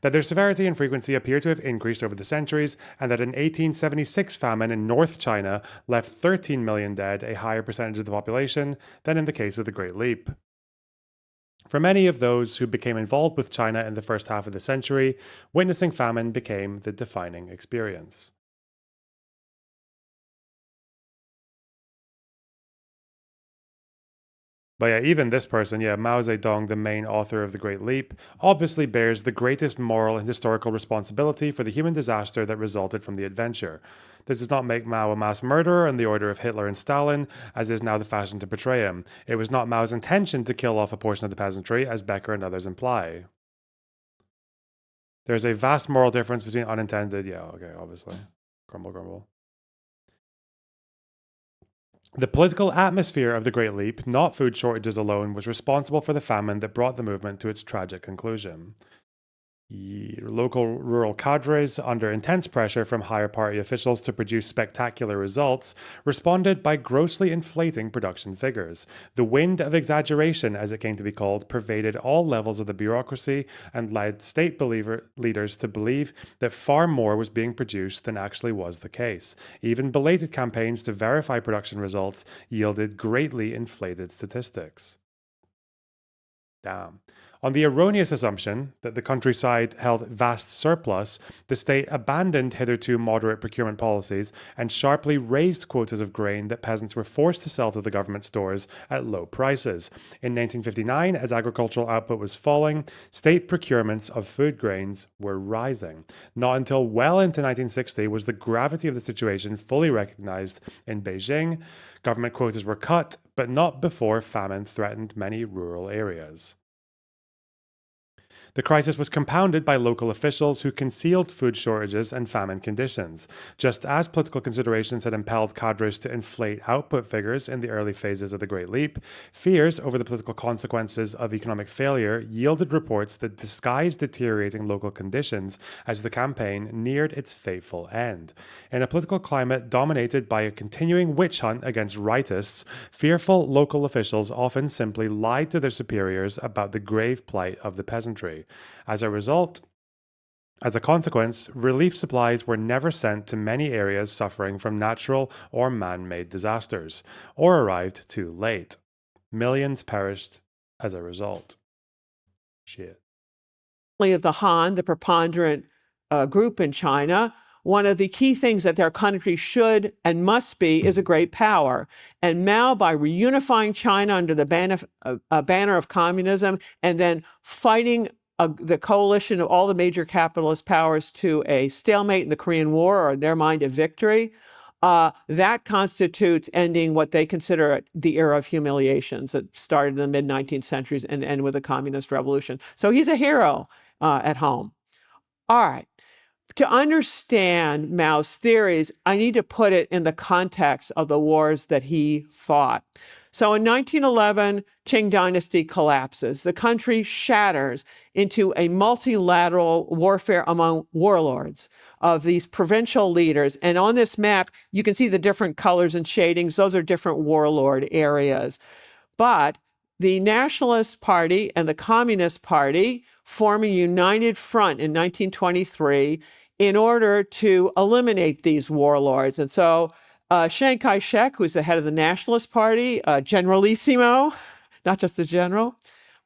that their severity and frequency appear to have increased over the centuries, and that an 1876 famine in North China left 13 million dead, a higher percentage of the population than in the case of the Great Leap. For many of those who became involved with China in the first half of the century, witnessing famine became the defining experience. But yeah, even this person, Mao Zedong, the main author of The Great Leap, obviously bears the greatest moral and historical responsibility for the human disaster that resulted from the adventure. This does not make Mao a mass murderer in the order of Hitler and Stalin, as is now the fashion to portray him. It was not Mao's intention to kill off a portion of the peasantry, as Becker and others imply. There's a vast moral difference between unintended, obviously. Grumble, grumble. The political atmosphere of the Great Leap, not food shortages alone, was responsible for the famine that brought the movement to its tragic conclusion. Local rural cadres, under intense pressure from higher party officials to produce spectacular results, responded by grossly inflating production figures. The wind of exaggeration, as it came to be called, pervaded all levels of the bureaucracy and led state leaders to believe that far more was being produced than actually was the case. Even belated campaigns to verify production results yielded greatly inflated statistics. Damn. On the erroneous assumption that the countryside held vast surplus, the state abandoned hitherto moderate procurement policies and sharply raised quotas of grain that peasants were forced to sell to the government stores at low prices. In 1959, as agricultural output was falling, state procurements of food grains were rising. Not until well into 1960 was the gravity of the situation fully recognized in Beijing. Government quotas were cut, but not before famine threatened many rural areas. The crisis was compounded by local officials who concealed food shortages and famine conditions. Just as political considerations had impelled cadres to inflate output figures in the early phases of the Great Leap, fears over the political consequences of economic failure yielded reports that disguised deteriorating local conditions as the campaign neared its fateful end. In a political climate dominated by a continuing witch hunt against rightists, fearful local officials often simply lied to their superiors about the grave plight of the peasantry. As a consequence, relief supplies were never sent to many areas suffering from natural or man-made disasters, or arrived too late. Millions perished as a result. Shit. Of the Han, the preponderant group in China, one of the key things that their country should and must be is a great power. And Mao, by reunifying China under the banner of communism and then fighting the coalition of all the major capitalist powers to a stalemate in the Korean War, or in their mind, a victory, that constitutes ending what they consider the era of humiliations that started in the mid-19th centuries and end with the communist revolution. So he's a hero at home. All right. To understand Mao's theories, I need to put it in the context of the wars that he fought. So in 1911, Qing dynasty collapses. The country shatters into a multilateral warfare among warlords of these provincial leaders. And on this map, you can see the different colors and shadings. Those are different warlord areas. But the Nationalist Party and the Communist Party form a united front in 1923 in order to eliminate these warlords. And so Chiang Kai-shek, who's the head of the Nationalist Party, Generalissimo, not just a general,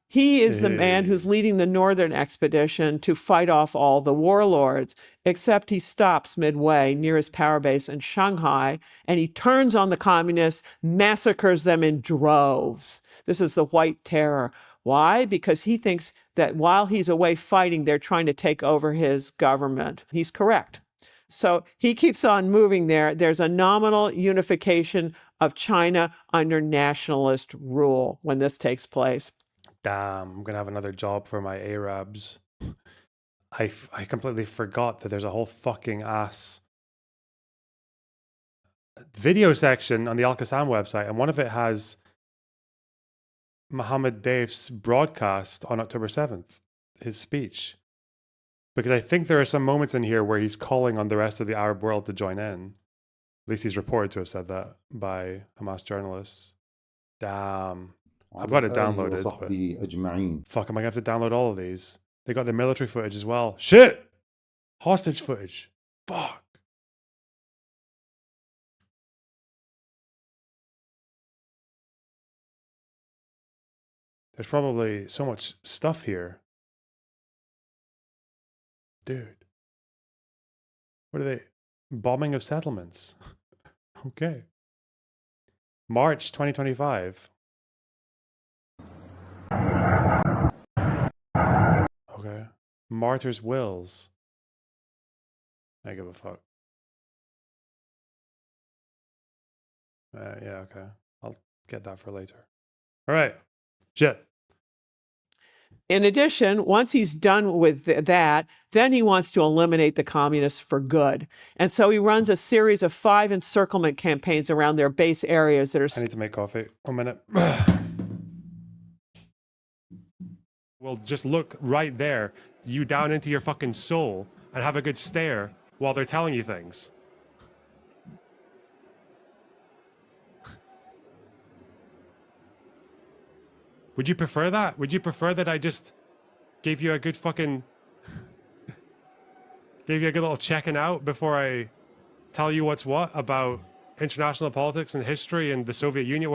he is the man who's leading the northern expedition to fight off all the warlords, except he stops midway near his power base in Shanghai, and he turns on the communists, massacres them in droves. This is the White Terror. Why? Because he thinks that while he's away fighting, they're trying to take over his government. He's correct. So he keeps on moving there. There's a nominal unification of China under nationalist rule when this takes place. Damn, I'm going to have another job for my Arabs. I completely forgot that there's a whole fucking ass video section on the Al-Qassam website, and one of it has Mohammed Deif's broadcast on October 7th, his speech. Because I think there are some moments in here where he's calling on the rest of the Arab world to join in. At least he's reported to have said that by Hamas journalists. Damn. I've got it downloaded. But fuck, am I going to have to download all of these? They got the military footage as well. Shit! Hostage footage. Fuck. There's probably so much stuff here. Dude. What are they? Bombing of settlements. Okay. March 2025. Okay. Martyrs' wills. I give a fuck. Yeah, okay. I'll get that for later. All right. Shit. In addition, once he's done with that, then he wants to eliminate the communists for good. And so he runs a series of 5 encirclement campaigns around their base areas that are... I need to make coffee. 1 minute. Well, just look right there, you down into your fucking soul, and have a good stare while they're telling you things. Would you prefer that? Would you prefer that I just gave you a good fucking... gave you a good little checking out before I tell you what's what about international politics and history and the Soviet Union?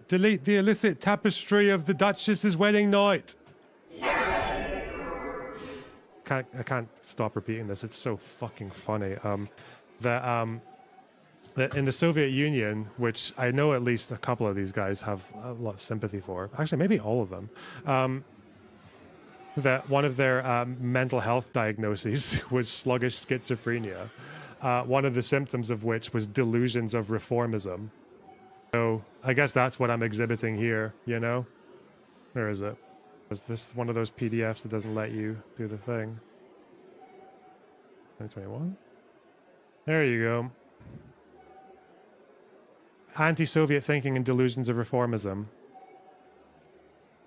Delete the illicit tapestry of the Duchess's wedding night. I can't stop repeating this. It's so fucking funny. That in the Soviet Union, which I know at least a couple of these guys have a lot of sympathy for, actually maybe all of them, that one of their mental health diagnoses was sluggish schizophrenia, one of the symptoms of which was delusions of reformism. So I guess that's what I'm exhibiting here, you know? Where is it? Is this one of those PDFs that doesn't let you do the thing? 2021? There you go. Anti-Soviet thinking and delusions of reformism.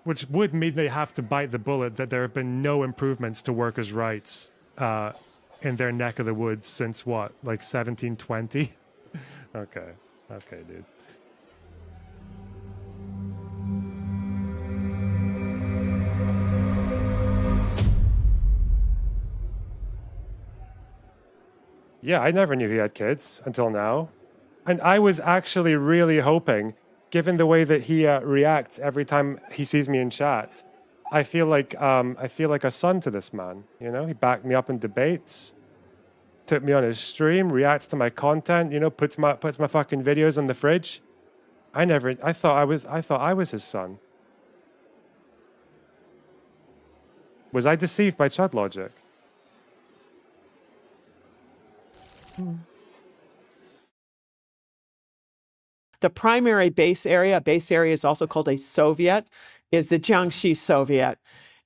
Which would mean they have to bite the bullet that there have been no improvements to workers' rights in their neck of the woods since what, like 1720? Okay, dude. Yeah, I never knew he had kids until now. And I was actually really hoping, given the way that he reacts every time he sees me in chat, I feel like a son to this man. You know, he backed me up in debates, took me on his stream, reacts to my content. You know, puts my fucking videos on the fridge. I thought I was his son. Was I deceived by chat logic? The primary base area is also called a Soviet, is the Jiangxi Soviet.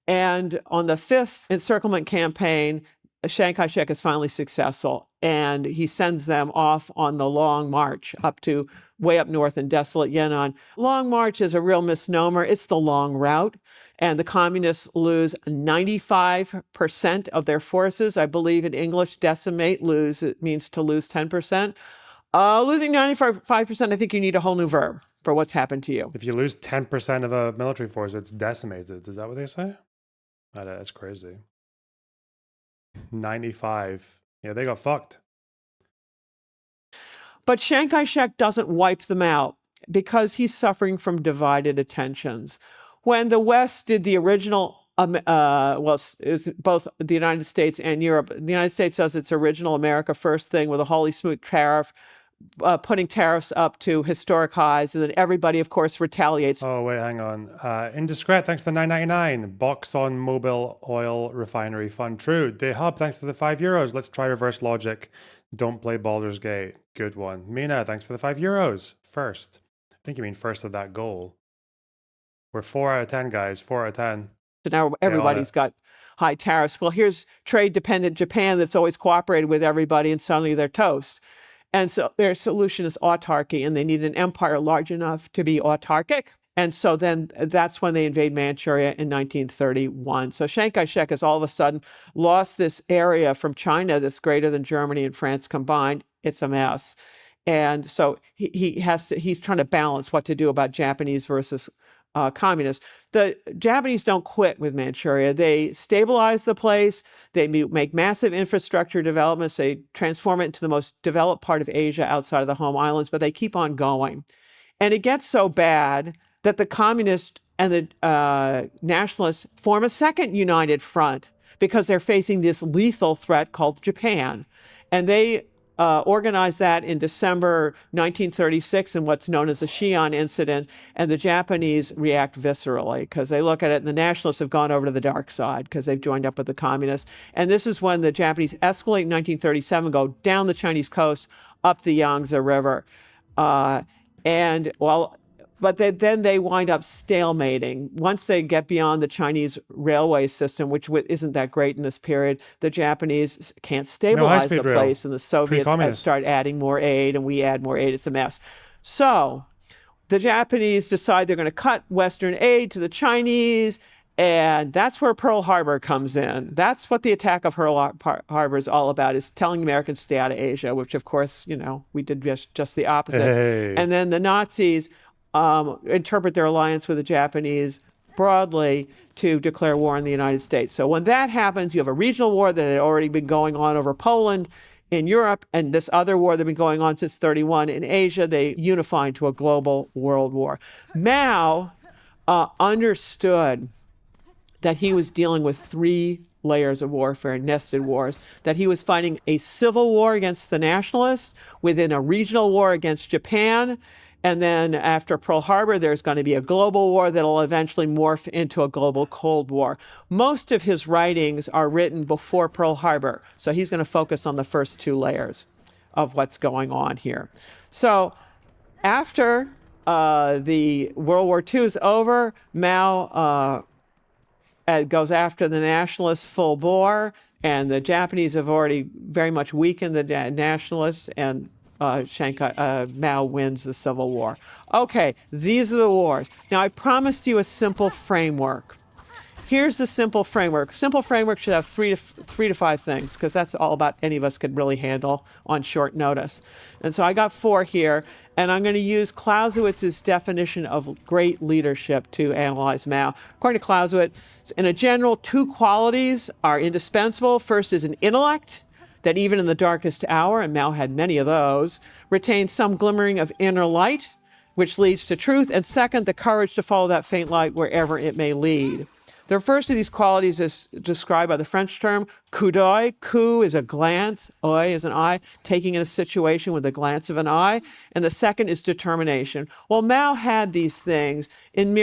And on the 5th encirclement campaign, Chiang Kai-shek is finally successful, and he sends them off on the Long March up to way up north in desolate Yan'an. Long March is a real misnomer. It's the long route, and the communists lose 95% of their forces. I believe in English, decimate, lose, it means to lose 10%. Losing 95%, I think you need a whole new verb for what's happened to you. If you lose 10% of a military force, it's decimated. Is that what they say? That's crazy. 95. Yeah, they got fucked. But Chiang Kai-shek doesn't wipe them out because he's suffering from divided attentions. When the West did the original, it's both the United States and Europe. The United States does its original America First thing with a holy smooth tariff, putting tariffs up to historic highs, and then everybody, of course, retaliates. Oh, wait, hang on. Indiscreet, thanks for the $9.99. Box on Mobile Oil Refinery Fund. True. Dehub, thanks for the €5. Let's try reverse logic. Don't play Baldur's Gate. Good one. Mina, thanks for the €5. First. I think you mean first of that goal. We're 4 out of 10, guys. 4 out of 10. So now everybody's got high tariffs. Well, here's trade-dependent Japan that's always cooperated with everybody, and suddenly they're toast. And so their solution is autarky, and they need an empire large enough to be autarkic. And so then that's when they invade Manchuria in 1931. So Chiang Kai-shek has all of a sudden lost this area from China that's greater than Germany and France combined. It's a mess. And so he's trying to balance what to do about Japanese versus communists. The Japanese don't quit with Manchuria. They stabilize the place. They make massive infrastructure developments. They transform it into the most developed part of Asia outside of the home islands, but they keep on going. And it gets so bad that the communists and the nationalists form a second united front because they're facing this lethal threat called Japan. And they organized that in December 1936 in what's known as the Xi'an incident, and the Japanese react viscerally because they look at it, and the nationalists have gone over to the dark side because they've joined up with the communists. And this is when the Japanese escalate in 1937, go down the Chinese coast, up the Yangtze River. But then they wind up stalemating. Once they get beyond the Chinese railway system, which isn't that great in this period, the Japanese can't stabilize the place, and the Soviets start adding more aid, and we add more aid. It's a mess. So the Japanese decide they're going to cut Western aid to the Chinese, and that's where Pearl Harbor comes in. That's what the attack of Pearl Harbor is all about, is telling Americans to stay out of Asia, which, of course, we did just the opposite. Hey. And then the Nazis interpret their alliance with the Japanese broadly to declare war on the United States. So when that happens, you have a regional war that had already been going on over Poland in Europe, and this other war that had been going on since 1931 in Asia. They unify into a global world war. Mao understood that he was dealing with three layers of warfare, nested wars, that he was fighting a civil war against the nationalists, within a regional war against Japan, and then after Pearl Harbor, there's going to be a global war that'll eventually morph into a global Cold War. Most of his writings are written before Pearl Harbor, so he's going to focus on the first two layers of what's going on here. So after the World War II is over, Mao goes after the nationalists full bore, and the Japanese have already very much weakened the nationalists, and Mao wins the Civil War. Okay, these are the wars. Now, I promised you a simple framework. Here's the simple framework. Simple framework should have three to five things, because that's all about any of us could really handle on short notice. And so I got four here, and I'm going to use Clausewitz's definition of great leadership to analyze Mao. According to Clausewitz, in a general, two qualities are indispensable. First is an intellect that even in the darkest hour, and Mao had many of those, retains some glimmering of inner light, which leads to truth. And second, the courage to follow that faint light wherever it may lead. The first of these qualities is described by the French term coup d'oeil. Coup is a glance, oeil is an eye, taking in a situation with a glance of an eye. And the second is determination. Well, Mao had these things in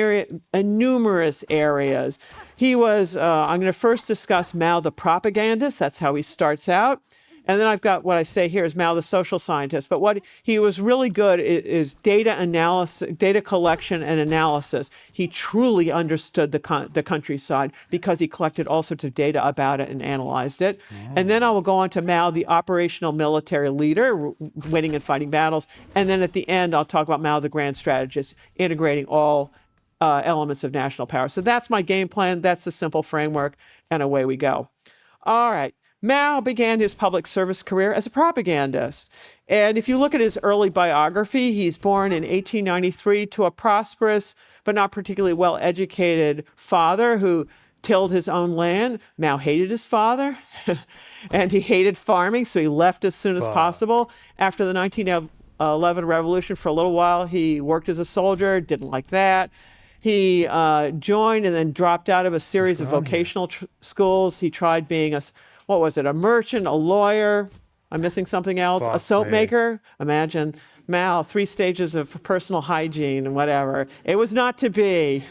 numerous areas. He was, I'm going to first discuss Mao the propagandist. That's how he starts out. And then I've got what I say here is Mao the social scientist. But what he was really good is data analysis, data collection and analysis. He truly understood the countryside because he collected all sorts of data about it and analyzed it. And then I will go on to Mao, the operational military leader, winning and fighting battles. And then at the end, I'll talk about Mao, the grand strategist, integrating all elements of national power. So that's my game plan. That's the simple framework, and away we go. All right. Mao began his public service career as a propagandist. And if you look at his early biography, he's born in 1893 to a prosperous but not particularly well-educated father who tilled his own land. Mao hated his father, and he hated farming, so he left as soon as possible. After the 1911 revolution, for a little while, he worked as a soldier, didn't like that. He joined and then dropped out of a series of vocational schools. He tried being a merchant, a lawyer, I'm missing something else, a soap maker. Imagine Mao, 3 stages of personal hygiene and whatever. It was not to be.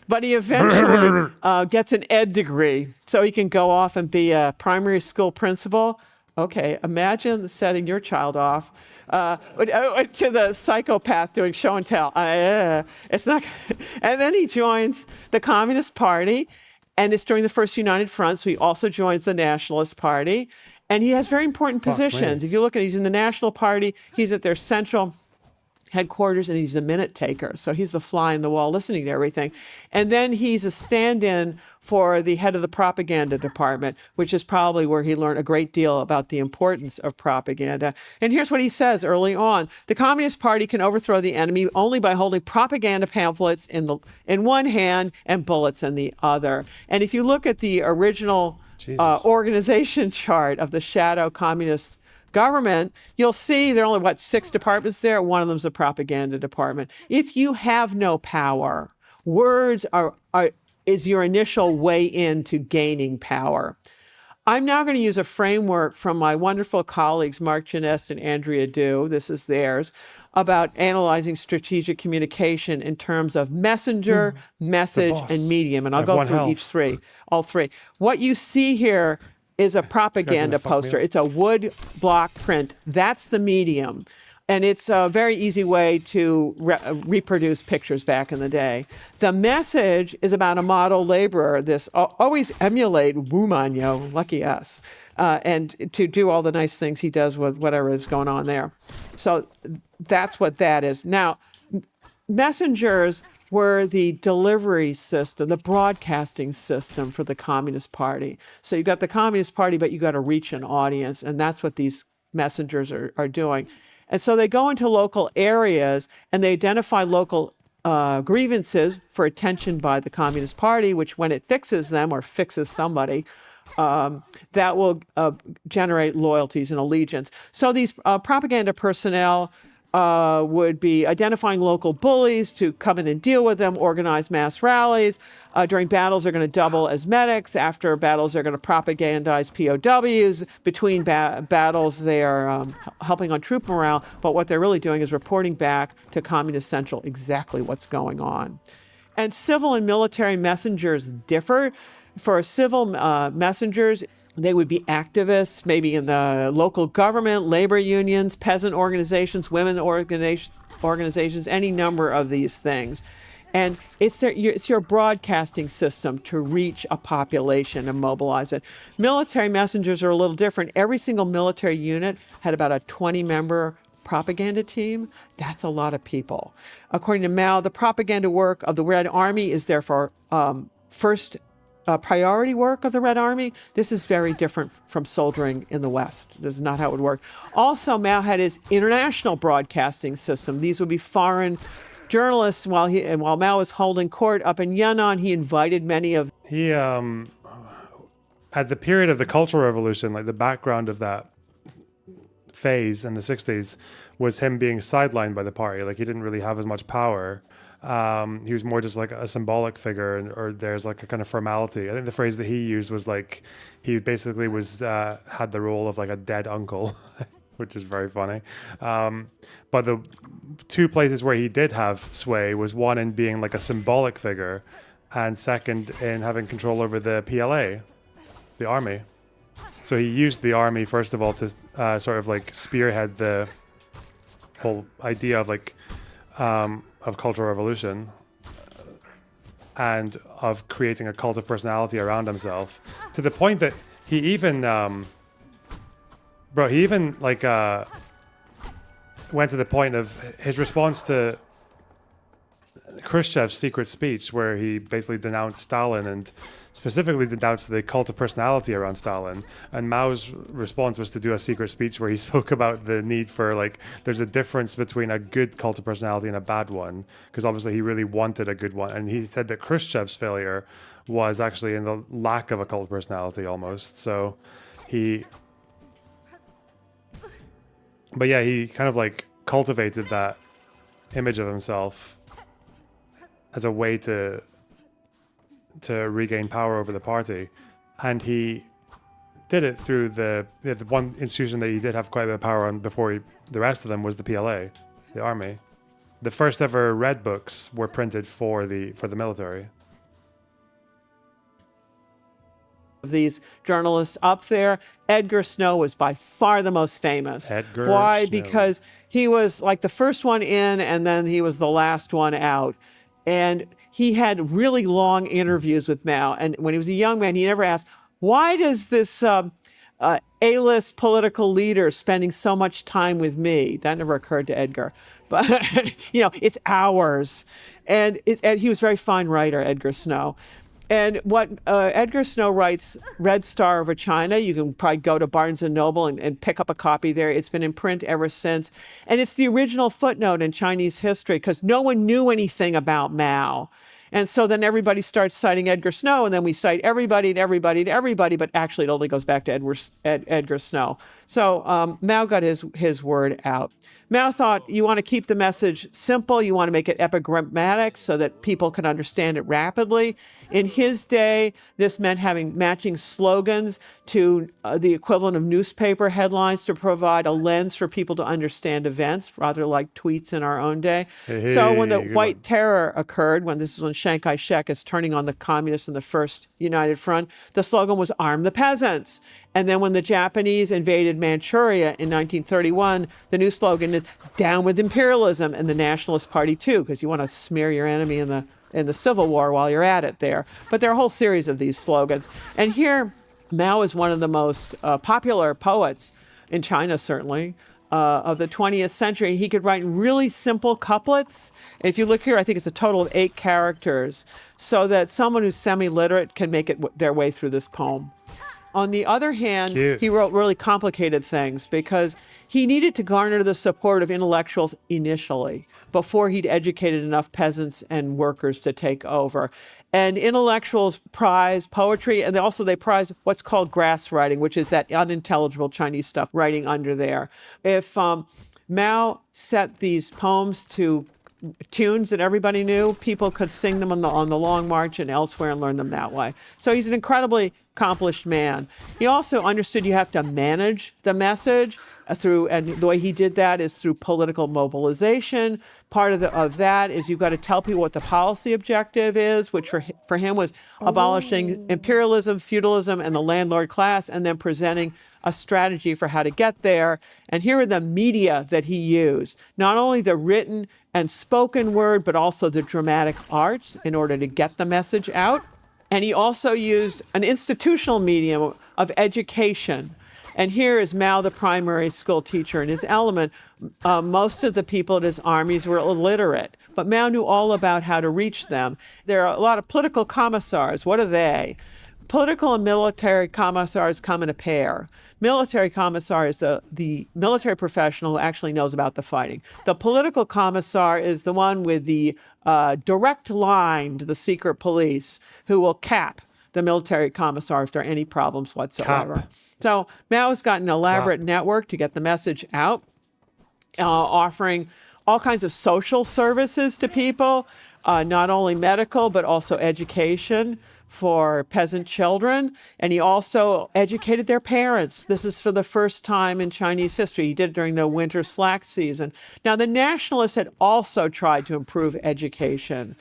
But he eventually gets an ed degree so he can go off and be a primary school principal. Okay, imagine setting your child off to the psychopath doing show and tell. It's not. And then he joins the Communist Party. And it's during the First United Front, so he also joins the Nationalist Party. And he has very important positions. If you look at, he's in the National Party, he's at their central headquarters, and he's a minute taker. So he's the fly in the wall listening to everything. And then he's a stand-in for the head of the propaganda department, which is probably where he learned a great deal about the importance of propaganda. And here's what he says early on. The Communist Party can overthrow the enemy only by holding propaganda pamphlets in one hand and bullets in the other. And if you look at the original organization chart of the shadow communist government, you'll see there are only, 6 departments there? One of them is the propaganda department. If you have no power, words is your initial way into gaining power. I'm now going to use a framework from my wonderful colleagues, Mark Ginest and Andrea Du, this is theirs, about analyzing strategic communication in terms of messenger, message, and medium. And I'll go through all three. What you see here is a propaganda poster. It's a wood block print. That's the medium. And it's a very easy way to reproduce pictures back in the day. The message is about a model laborer, this always emulate Wumano, lucky us, and to do all the nice things he does with whatever is going on there. So that's what that is. Now, messengers were the delivery system, the broadcasting system for the Communist Party. So you've got the Communist Party, but you got to reach an audience, and that's what these messengers are doing. And so they go into local areas and they identify local grievances for attention by the Communist Party, which when it fixes them or fixes somebody, that will generate loyalties and allegiance. So these propaganda personnel would be identifying local bullies to come in and deal with them, organize mass rallies. During battles, they're going to double as medics. After battles, they're going to propagandize POWs. Between battles, they are helping on troop morale. But what they're really doing is reporting back to Communist Central exactly what's going on. And civil and military messengers differ. For civil messengers, they would be activists, maybe in the local government, labor unions, peasant organizations, women organizations, any number of these things. And it's your broadcasting system to reach a population and mobilize it. Military messengers are a little different. Every single military unit had about a 20-member propaganda team. That's a lot of people. According to Mao, the propaganda work of the Red Army is therefore first priority work of the Red Army. This is very different from soldiering in the West. This is not how it would work. Also, Mao had his international broadcasting system. These would be foreign journalists. While Mao was holding court up in Yan'an, he invited many of... He, at the period of the Cultural Revolution, like the background of that phase in the 60s was him being sidelined by the party. Like he didn't really have as much power. He was more just like a symbolic figure, or there's like a kind of formality. I think the phrase that he used was like he basically was had the role of like a dead uncle, which is very funny. But the 2 places where he did have sway was one in being like a symbolic figure, and second in having control over the PLA, the army. So he used the army first of all to sort of like spearhead the whole idea of like of Cultural Revolution and of creating a cult of personality around himself, to the point that he even like went to the point of his response to Khrushchev's secret speech, where he basically denounced Stalin and specifically denounced the cult of personality around Stalin. And Mao's response was to do a secret speech where he spoke about the need for, like, there's a difference between a good cult of personality and a bad one, because obviously he really wanted a good one. And he said that Khrushchev's failure was actually in the lack of a cult of personality almost. So he kind of like cultivated that image of himself as a way to regain power over the party. And he did it through the one institution that he did have quite a bit of power on before the rest of them was the PLA, the army. The first ever red books were printed for the military. These journalists up there. Edgar Snow was by far the most famous. Why? Snow. Because he was like the first one in, and then he was the last one out. And he had really long interviews with Mao. And when he was a young man, he never asked, why does this A-list political leaders spending so much time with me. That never occurred to Edgar. But, it's ours. And he was a very fine writer, Edgar Snow. And what Edgar Snow writes, Red Star Over China, you can probably go to Barnes & Noble and pick up a copy there. It's been in print ever since. And it's the original footnote in Chinese history because no one knew anything about Mao. And so then everybody starts citing Edgar Snow, and then we cite everybody and everybody and everybody, but actually it only goes back to Edgar Snow. So Mao got his word out. Mao thought you want to keep the message simple, you want to make it epigrammatic so that people can understand it rapidly. In his day, this meant having matching slogans to the equivalent of newspaper headlines to provide a lens for people to understand events, rather like tweets in our own day. So when the White Terror occurred, when Chiang Kai-shek is turning on the communists in the First United Front, the slogan was "Arm the Peasants." And then when the Japanese invaded Manchuria in 1931, the new slogan is "Down with Imperialism," and the Nationalist Party too, because you want to smear your enemy in the Civil War while you're at it there. But there are a whole series of these slogans. And here, Mao is one of the most popular poets in China, certainly, of the 20th century. He could write really simple couplets. And if you look here, I think it's a total of 8 characters, so that someone who's semi-literate can make their way through this poem. On the other hand, he wrote really complicated things because he needed to garner the support of intellectuals initially before he'd educated enough peasants and workers to take over. And intellectuals prize poetry, and they prize what's called grass writing, which is that unintelligible Chinese stuff writing under there. If Mao set these poems to tunes that everybody knew, people could sing them on the Long March and elsewhere and learn them that way. So he's an incredibly accomplished man. He also understood you have to manage the message and the way he did that is through political mobilization. Part of that is you've got to tell people what the policy objective is, which for him was abolishing imperialism, feudalism, and the landlord class, and then presenting a strategy for how to get there. And here are the media that he used, not only the written and spoken word, but also the dramatic arts in order to get the message out. And he also used an institutional medium of education. And here is Mao, the primary school teacher. In his element, most of the people at his armies were illiterate, but Mao knew all about how to reach them. There are a lot of political commissars. What are they? Political and military commissars come in a pair. Military commissar is the military professional who actually knows about the fighting. The political commissar is the one with the direct line to the secret police who will cap the military commissar if there are any problems whatsoever. So Mao's got an elaborate network to get the message out, offering all kinds of social services to people, not only medical, but also education for peasant children. And he also educated their parents. This is for the first time in Chinese history. He did it during the winter slack season. Now, the nationalists had also tried to improve education.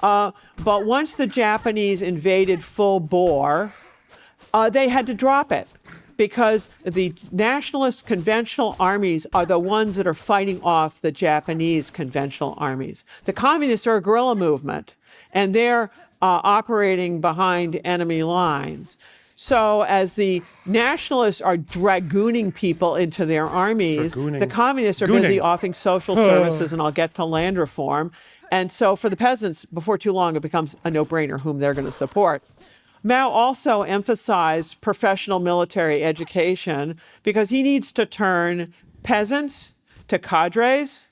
But once the Japanese invaded full bore, they had to drop it because the nationalist conventional armies are the ones that are fighting off the Japanese conventional armies. The communists are a guerrilla movement, and they're operating behind enemy lines. So as the nationalists are dragooning people into their armies, the communists are busy offering social services, and I'll get to land reform. And so for the peasants, before too long, it becomes a no-brainer whom they're going to support. Mao also emphasized professional military education because he needs to turn peasants to cadres,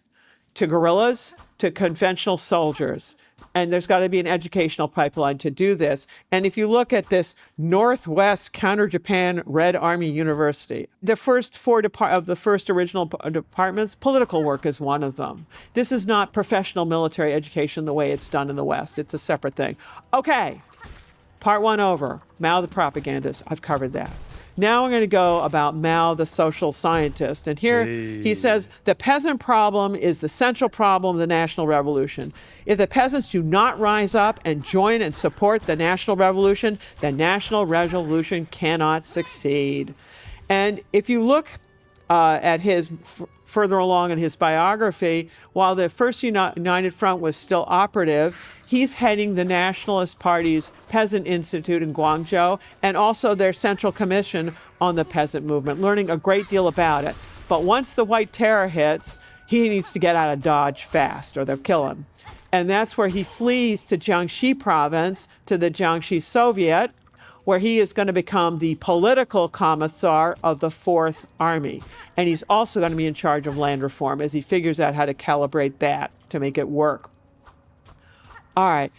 to guerrillas, to conventional soldiers. And there's got to be an educational pipeline to do this. And if you look at this Northwest Counter-Japan Red Army University, the first 4 of the first original departments, political work is one of them. This is not professional military education the way it's done in the West. It's a separate thing. Okay, part 1 over. Mao the propagandist. I've covered that. Now I'm going to go about Mao, the social scientist. And here he says, the peasant problem is the central problem of the national revolution. If the peasants do not rise up and join and support the national revolution, the national revolution cannot succeed. And if you look further along in his biography, while the First United Front was still operative, he's heading the Nationalist Party's Peasant Institute in Guangzhou and also their Central Commission on the Peasant Movement, learning a great deal about it. But once the White Terror hits, he needs to get out of Dodge fast or they'll kill him. And that's where he flees to Jiangxi province, to the Jiangxi Soviet, where he is going to become the political commissar of the Fourth Army. And he's also going to be in charge of land reform as he figures out how to calibrate that to make it work. All right.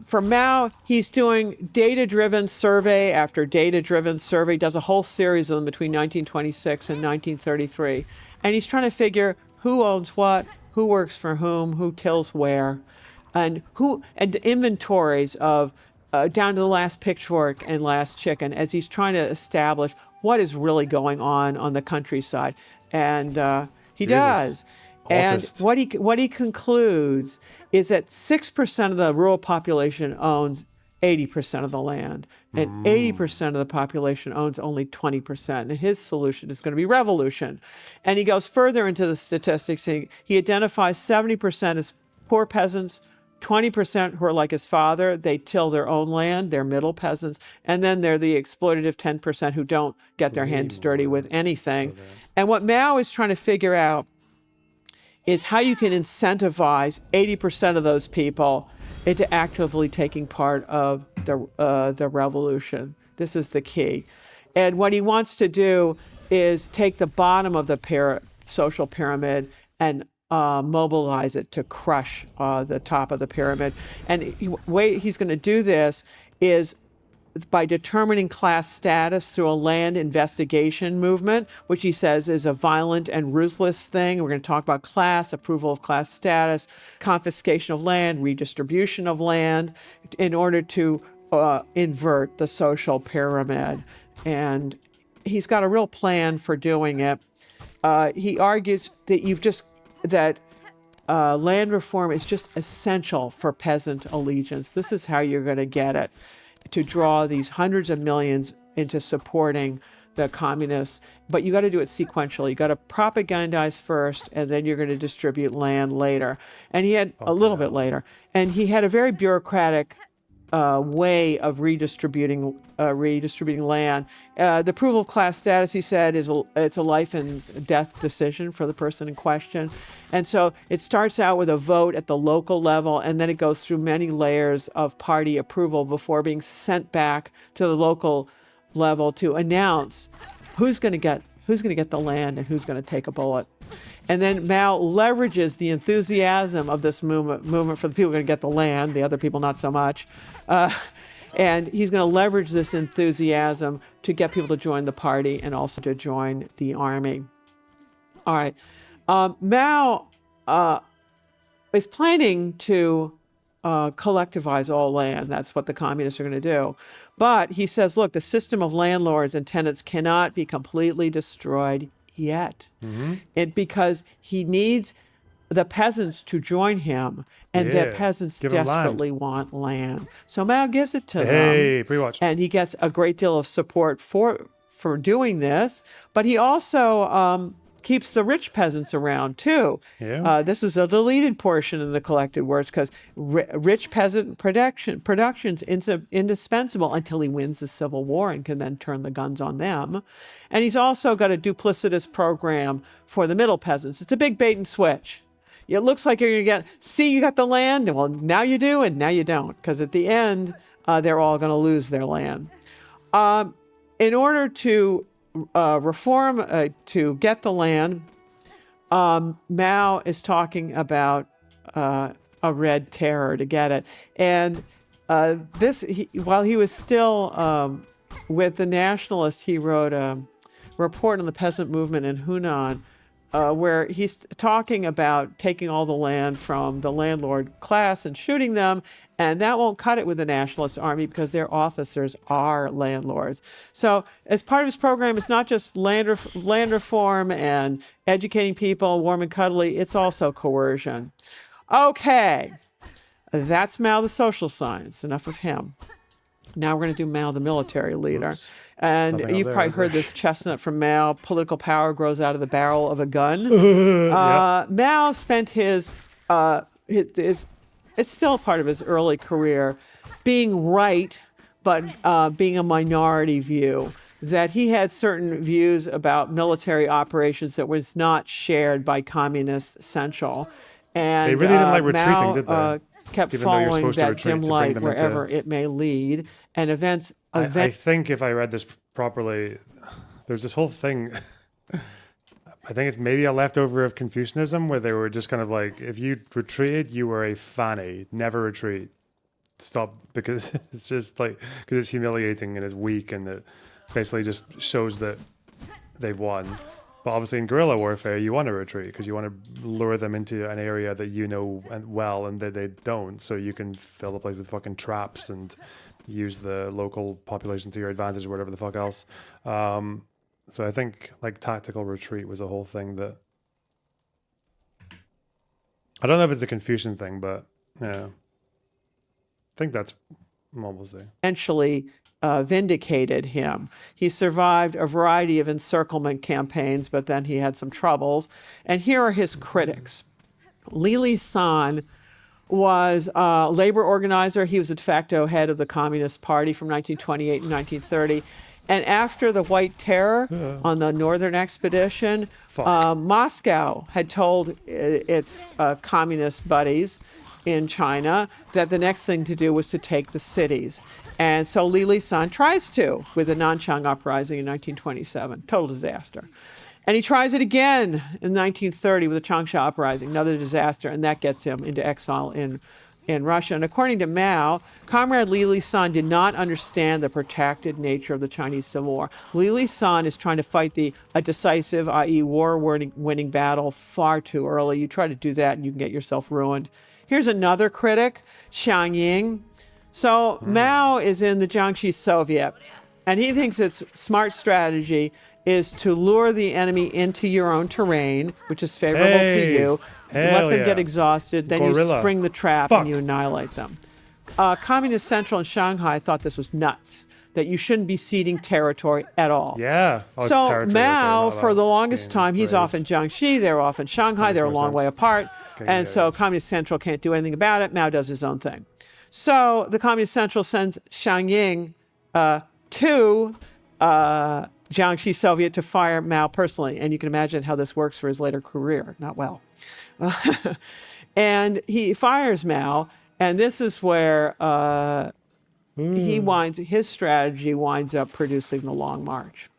For Mao, he's doing data-driven survey after data-driven survey, does a whole series of them between 1926 and 1933. And he's trying to figure who owns what, who works for whom, who tills where, and inventories of down to the last pitchfork and last chicken as he's trying to establish what is really going on the countryside. And he does. And what he concludes is that 6% of the rural population owns 80% of the land, and 80% of the population owns only 20%. And his solution is going to be revolution. And he goes further into the statistics. He identifies 70% as poor peasants, 20% who are like his father, they till their own land, they're middle peasants, and then they're the exploitative 10% who don't get their hands dirty with anything. And what Mao is trying to figure out is how you can incentivize 80% of those people into actively taking part of the revolution. This is the key. And what he wants to do is take the bottom of the social pyramid and mobilize it to crush the top of the pyramid. And the way he's going to do this is by determining class status through a land investigation movement, which he says is a violent and ruthless thing. We're going to talk about class, approval of class status, confiscation of land, redistribution of land, in order to invert the social pyramid. And he's got a real plan for doing it. He argues that land reform is just essential for peasant allegiance. This is how you're going to get it, to draw these hundreds of millions into supporting the communists. But you got to do it sequentially. You got to propagandize first, and then you're going to distribute land later. And he had a little bit later. And he had a very bureaucratic way of redistributing land. The approval of class status, he said, it's a life and death decision for the person in question. And so it starts out with a vote at the local level, and then it goes through many layers of party approval before being sent back to the local level to announce who's going to get the land and who's going to take a bullet. And then Mao leverages the enthusiasm of this movement for the people who are going to get the land, the other people not so much. And he's going to leverage this enthusiasm to get people to join the party and also to join the army. All right. Mao is planning to collectivize all land. That's what the communists are going to do. But he says, look, the system of landlords and tenants cannot be completely destroyed yet. Because he needs the peasants to join him, and the peasants desperately want land. So Mao gives it to them. Pre-watch. And he gets a great deal of support for doing this, but he also keeps the rich peasants around too. This is a deleted portion in the collected works because rich peasant production's indispensable until he wins the Civil War and can then turn the guns on them. And he's also got a duplicitous program for the middle peasants. It's a big bait and switch. It looks like you're going to you got the land, and well, now you do, and now you don't, because at the end, they're all going to lose their land. In order to reform, to get the land, Mao is talking about a red terror to get it. And while he was still with the nationalists, he wrote a report on the peasant movement in Hunan, where he's talking about taking all the land from the landlord class and shooting them, and that won't cut it with the nationalist army because their officers are landlords. So as part of his program, it's not just land reform and educating people, warm and cuddly, it's also coercion. Okay, that's Mao the social science. Enough of him. Now we're going to do Mao, the military leader. And Nothing you've up there, probably is heard there? this chestnut from Mao: political power grows out of the barrel of a gun. Yep. Mao spent his it's still part of his early career, being right, but being a minority view. That he had certain views about military operations that was not shared by Communist Central. And They really didn't like Mao, retreating, did they? kept Even though you're following supposed to that retreat dim to bring light them into- wherever it may lead. And events I think if I read this properly, there's this whole thing. I think it's maybe a leftover of Confucianism where they were just kind of like, if you retreated, you were a fanny. Never retreat. Stop, because it's just like, because it's humiliating and it's weak and it basically just shows that they've won. But obviously in guerrilla warfare, you want to retreat because you want to lure them into an area that you know well and that they don't. So you can fill the place with fucking traps and use the local population to your advantage or whatever the fuck else. So I think like tactical retreat was a whole thing that I don't know if it's a Confucian thing, but yeah, I think that's what we'll see. Eventually vindicated him. He survived a variety of encirclement campaigns, but then he had some troubles. And here are his critics. Li Lisan was a labor organizer. He was a de facto head of the Communist Party from 1928 and 1930. And after the White Terror on the Northern Expedition, Moscow had told its communist buddies in China that the next thing to do was to take the cities. And so Li Lisan tries to with the Nanchang Uprising in 1927. Total disaster. And he tries it again in 1930 with the Changsha Uprising, another disaster, and that gets him into exile in Russia. And according to Mao, Comrade Li Lisan did not understand the protracted nature of the Chinese Civil War. Li Lisan is trying to fight a decisive, i.e. war-winning battle far too early. You try to do that and you can get yourself ruined. Here's another critic, Xiang Ying. So Mao is in the Jiangxi Soviet, and he thinks its smart strategy is to lure the enemy into your own terrain, which is favorable to you, let them get exhausted, then you spring the trap and you annihilate them. Communist Central in Shanghai thought this was nuts, that you shouldn't be ceding territory at all. Yeah. Oh, it's so territory, Mao, okay, for the longest time, he's brave. off in Jiangxi, they're off in Shanghai, they're a long way apart, and so Communist Central can't do anything about it. Mao does his own thing. So the Communist Central sends Xiang Ying to Jiangxi Soviet to fire Mao personally. And you can imagine how this works for his later career. Not well. And he fires Mao. And this is where his strategy winds up producing the Long March,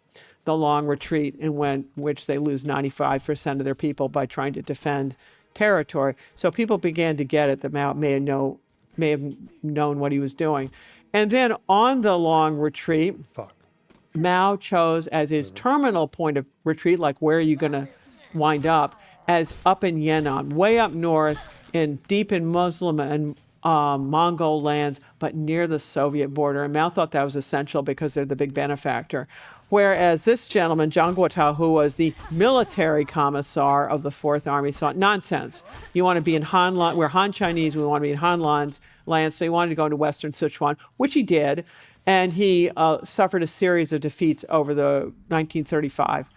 the Long Retreat, in which they lose 95% of their people by trying to defend territory. So people began to get it that Mao may have known what he was doing. And then on the Long Retreat, Mao chose as his terminal point of retreat, like where are you going to wind up, as up in Yan'an, way up north, deep in Muslim and Mongol lands, but near the Soviet border. And Mao thought that was essential because they're the big benefactor. Whereas this gentleman, Zhang Guotao, who was the military commissar of the Fourth Army, thought, nonsense. You want to be in Hanlan, we're Han Chinese, we want to be in Hanlan's land, so he wanted to go into Western Sichuan, which he did. And he suffered a series of defeats over the 1935.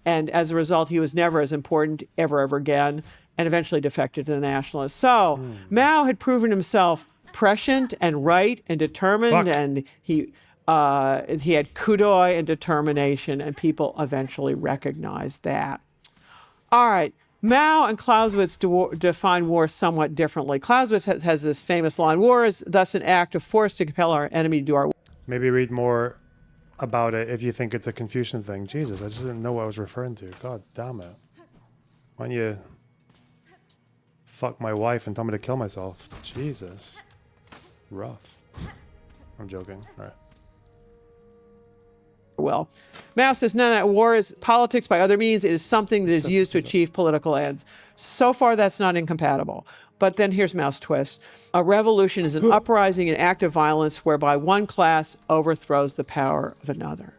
And as a result, he was never as important ever again, and eventually defected to the nationalists. So Mao had proven himself prescient and right and determined, and he had kudoy and determination, and people eventually recognized that. All right. Mao and Clausewitz define war somewhat differently. Clausewitz has this famous line, war is thus an act of force to compel our enemy to do our... Maybe read more about it if you think it's a Confucian thing. Jesus, I just didn't know what I was referring to. God damn it. Why don't you fuck my wife and tell me to kill myself? Jesus. Rough. I'm joking. All right. Well, Mao says, no, war is politics by other means. It is something that is used to achieve political ends. So far, that's not incompatible. But then here's Mao's twist. A revolution is an uprising, an act of violence whereby one class overthrows the power of another.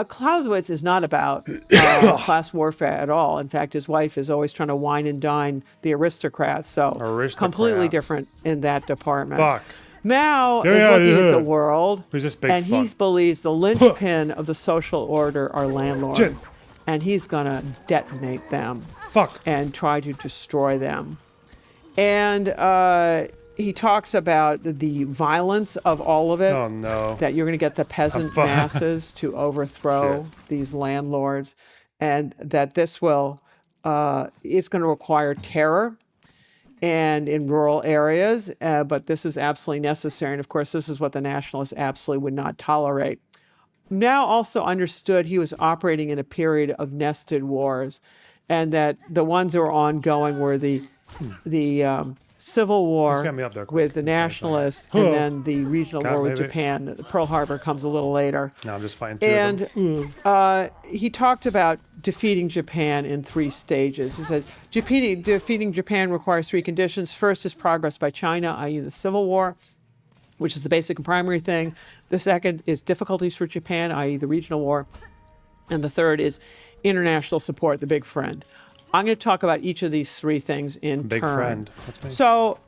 Clausewitz is not about class warfare at all. In fact, his wife is always trying to wine and dine the aristocrats. So completely different in that department. Fuck. Mao is looking at the world, and he believes the linchpin of the social order are landlords, and he's going to detonate them and try to destroy them. And he talks about the violence of all of it, that you're going to get the peasant masses to overthrow these landlords, and that this is going to require terror and in rural areas, but this is absolutely necessary. And of course, this is what the nationalists absolutely would not tolerate. Mao also understood he was operating in a period of nested wars, and that the ones that were ongoing were the Civil War with the nationalists, and then the regional war with Japan. Pearl Harbor comes a little later. No, I'm just fighting two of them. He talked about defeating Japan in 3 stages. He said, defeating Japan requires 3 conditions. First is progress by China, i.e. the Civil War, which is the basic and primary thing. The second is difficulties for Japan, i.e. the regional war. And the third is international support, the big friend. I'm going to talk about each of these 3 things in big turn. Friend. That's me. So,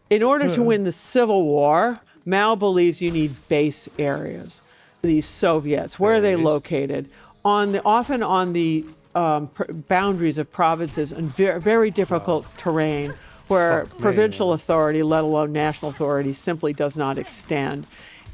in order to win the Civil War, Mao believes you need base areas. These Soviets, where are they located? Often on the boundaries of provinces and very difficult terrain where provincial authority, let alone national authority, simply does not extend.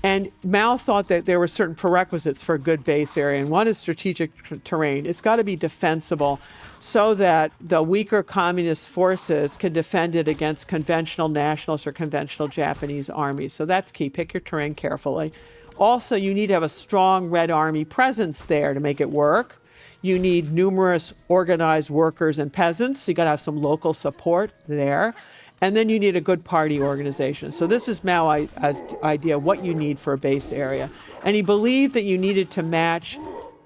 And Mao thought that there were certain prerequisites for a good base area, and one is strategic terrain. It's got to be defensible so that the weaker communist forces can defend it against conventional nationalist or conventional Japanese armies. So that's key. Pick your terrain carefully. Also, you need to have a strong Red Army presence there to make it work. You need numerous organized workers and peasants. You got to have some local support there. And then you need a good party organization. So this is Mao's idea, what you need for a base area. And he believed that you needed to match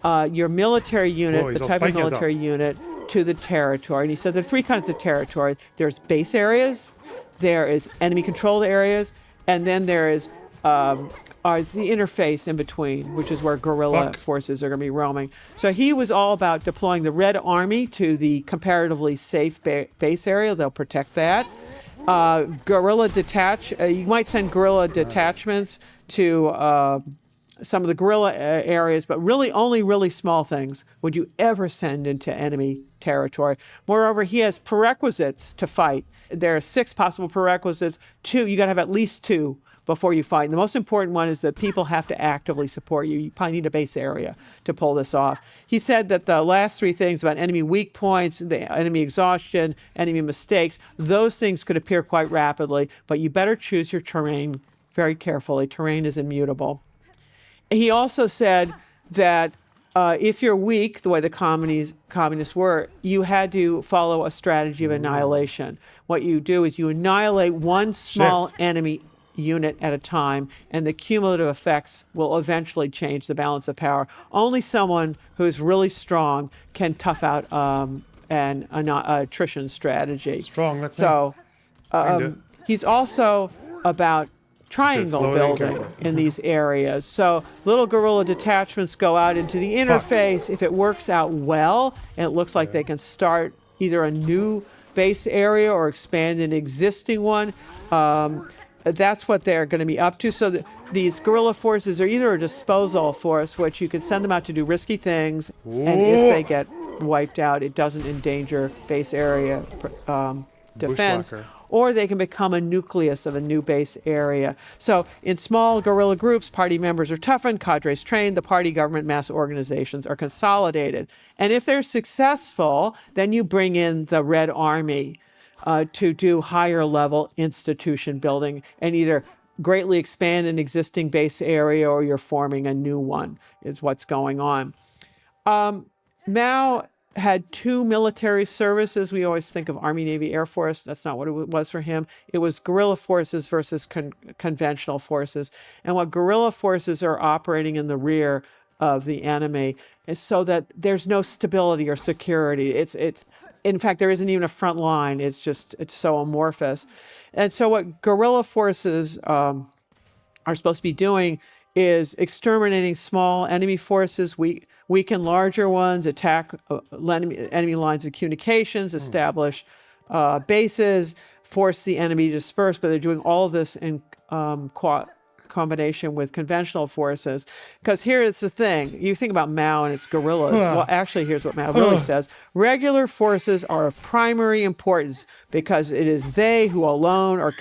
your military unit, the type of military unit, to the territory. And he said there are 3 kinds of territory. There's base areas, there is enemy-controlled areas, and then there is the interface in between, which is where guerrilla forces are going to be roaming. So he was all about deploying the Red Army to the comparatively safe base area. They'll protect that. You might send guerrilla detachments to some of the guerrilla areas, but only really small things would you ever send into enemy territory. Moreover, he has prerequisites to fight. There are 6 possible prerequisites. 2, you got to have at least 2 before you fight. And the most important one is that people have to actively support you. You probably need a base area to pull this off. He said that the last 3 things about enemy weak points, the enemy exhaustion, enemy mistakes, those things could appear quite rapidly, but you better choose your terrain very carefully. Terrain is immutable. He also said that if you're weak, the way the communists were, you had to follow a strategy of annihilation. What you do is you annihilate one small enemy unit at a time, and the cumulative effects will eventually change the balance of power. Only someone who is really strong can tough out an attrition strategy. Strong, that's so. He's also about triangle building in these areas. So little guerrilla detachments go out into the interface. If it works out well, and it looks like they can start either a new base area or expand an existing one, that's what they're going to be up to. So these guerrilla forces are either a disposal force, which you can send them out to do risky things, and if they get wiped out, it doesn't endanger base area defense. Bushwhacker. Or they can become a nucleus of a new base area. So in small guerrilla groups, party members are toughened, cadres trained, the party, government, mass organizations are consolidated. And if they're successful, then you bring in the Red Army to do higher level institution building and either greatly expand an existing base area or you're forming a new one, is what's going on. Mao had 2 military services. We always think of Army, Navy, Air Force. That's not what it was for him. It was guerrilla forces versus conventional forces. And what guerrilla forces are operating in the rear of the enemy is so that there's no stability or security. It's in fact, there isn't even a front line. It's so amorphous. And so what guerrilla forces are supposed to be doing is exterminating small enemy forces, weaken larger ones, attack enemy lines of communications, establish bases, force the enemy to disperse, but they're doing all of this in combination with conventional forces. Because here it's the thing. You think about Mao and its guerrillas. Well, actually, here's what Mao really says. Regular forces are of primary importance because it is they who alone are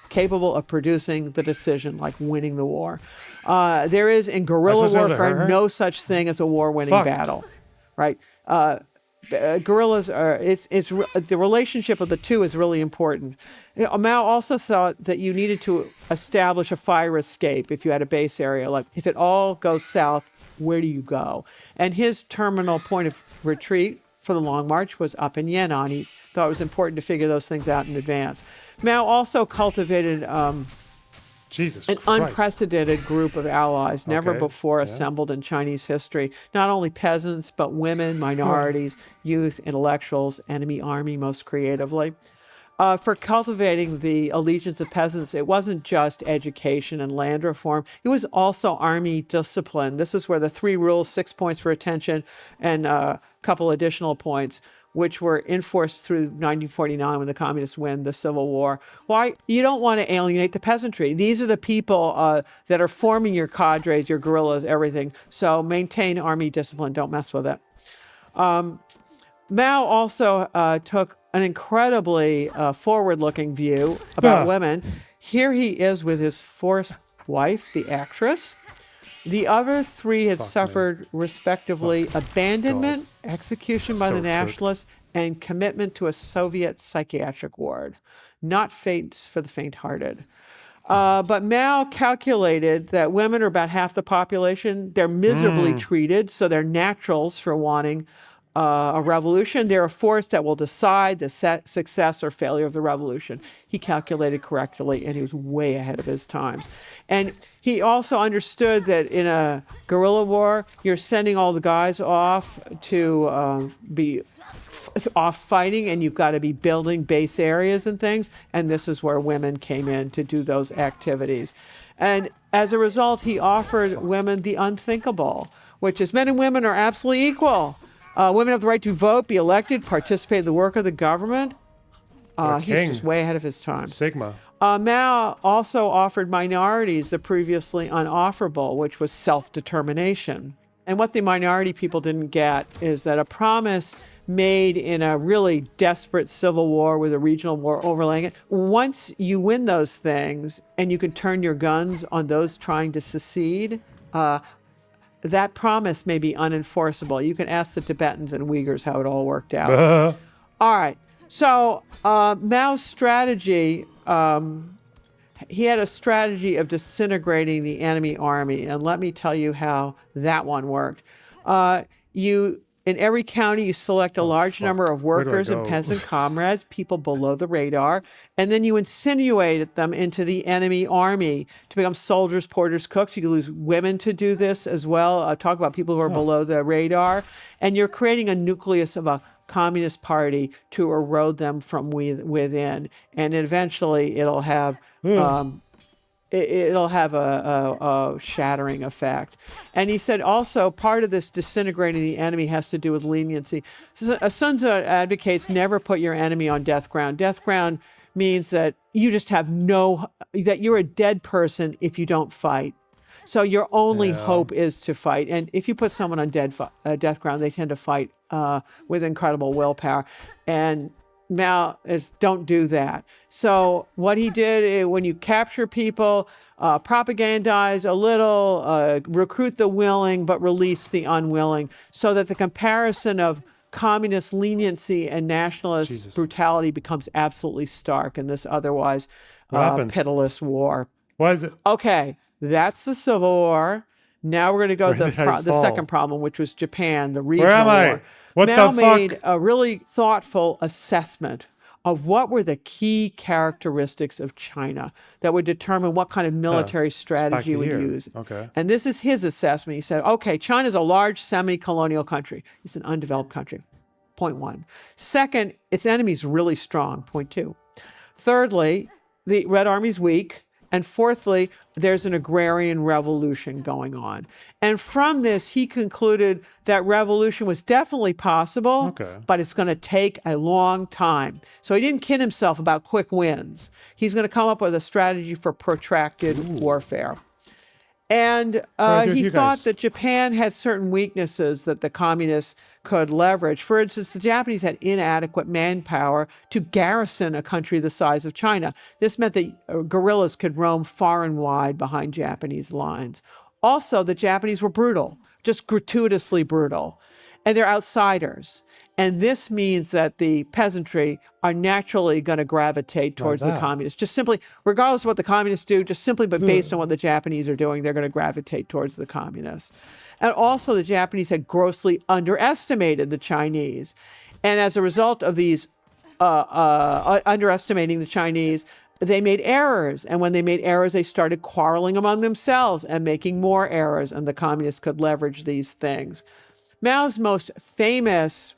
capable of producing the decision, like winning the war. There is in guerrilla warfare no such thing as a war-winning battle, right? Guerrillas are, the relationship of the two is really important. Mao also thought that you needed to establish a fire escape if you had a base area. Like, if it all goes south, where do you go? And his terminal point of retreat for the Long March was up in Yan'an. He thought it was important to figure those things out in advance. Mao also cultivated an unprecedented group of allies, never before assembled in Chinese history. Not only peasants, but women, minorities, youth, intellectuals, enemy army most creatively. For cultivating the allegiance of peasants, it wasn't just education and land reform. It was also army discipline. This is where the 3 rules, 6 points for attention, and a couple additional points, which were enforced through 1949 when the communists win the Civil War. Why? You don't want to alienate the peasantry. These are the people that are forming your cadres, your guerrillas, everything. So maintain army discipline. Don't mess with it. Mao also took an incredibly forward-looking view about women. Here he is with his 4th wife, the actress. The other 3 had suffered, respectively, abandonment, execution by the nationalists, and commitment to a Soviet psychiatric ward. Not fates for the faint-hearted. But Mao calculated that women are about half the population. They're miserably treated, so they're naturals for wanting a revolution. They're a force that will decide the success or failure of the revolution. He calculated correctly, and he was way ahead of his times. And he also understood that in a guerrilla war, you're sending all the guys off to be off fighting, and you've got to be building base areas and things. And this is where women came in to do those activities. And as a result, he offered women the unthinkable, which is men and women are absolutely equal. Women have the right to vote, be elected, participate in the work of the government. He's just way ahead of his time. Sigma. Mao also offered minorities the previously unofferable, which was self-determination. And what the minority people didn't get is that a promise made in a really desperate civil war with a regional war overlaying it, once you win those things and you can turn your guns on those trying to secede, that promise may be unenforceable. You can ask the Tibetans and Uyghurs how it all worked out. All right. So Mao's strategy, he had a strategy of disintegrating the enemy army. And let me tell you how that one worked. In every county, you select a large number of workers and peasant comrades, people below the radar, and then you insinuate them into the enemy army to become soldiers, porters, cooks. You can use women to do this as well. Talk about people who are below the radar. And you're creating a nucleus of a communist party to erode them from within. And eventually it'll have... it'll have a shattering effect. And he said also part of this disintegrating the enemy has to do with leniency. Sun Tzu advocates never put your enemy on death ground. Death ground means that you just have that you're a dead person if you don't fight. So your only hope is to fight. And if you put someone on death ground, they tend to fight with incredible willpower. And Mao is don't do that. So what he did, when you capture people, propagandize a little, recruit the willing, but release the unwilling, so that the comparison of communist leniency and nationalist brutality becomes absolutely stark in this otherwise pitiless war. Why is it? Okay, that's the Civil War. Now we're going to go to the second problem, which was Japan, the regional war. Mao made a really thoughtful assessment of what were the key characteristics of China that would determine what kind of military strategy you would use. Okay. And this is his assessment. He said, okay, China's a large semi-colonial country. It's an undeveloped country. Point 1. Second, its enemy's really strong. Point 2. Thirdly, the Red Army's weak. And fourthly, there's an agrarian revolution going on. And from this, he concluded that revolution was definitely possible, but it's going to take a long time. So he didn't kid himself about quick wins. He's going to come up with a strategy for protracted warfare. And he thought that Japan had certain weaknesses that the communists could leverage. For instance, the Japanese had inadequate manpower to garrison a country the size of China. This meant that guerrillas could roam far and wide behind Japanese lines. Also, the Japanese were brutal, just gratuitously brutal, and they're outsiders. And this means that the peasantry are naturally going to gravitate towards the communists. Just simply, regardless of what the communists do, just simply, but based on what the Japanese are doing, they're going to gravitate towards the communists. And also, the Japanese had grossly underestimated the Chinese. And as a result of these underestimating the Chinese, they made errors. And when they made errors, they started quarreling among themselves and making more errors. And the communists could leverage these things. Mao's most famous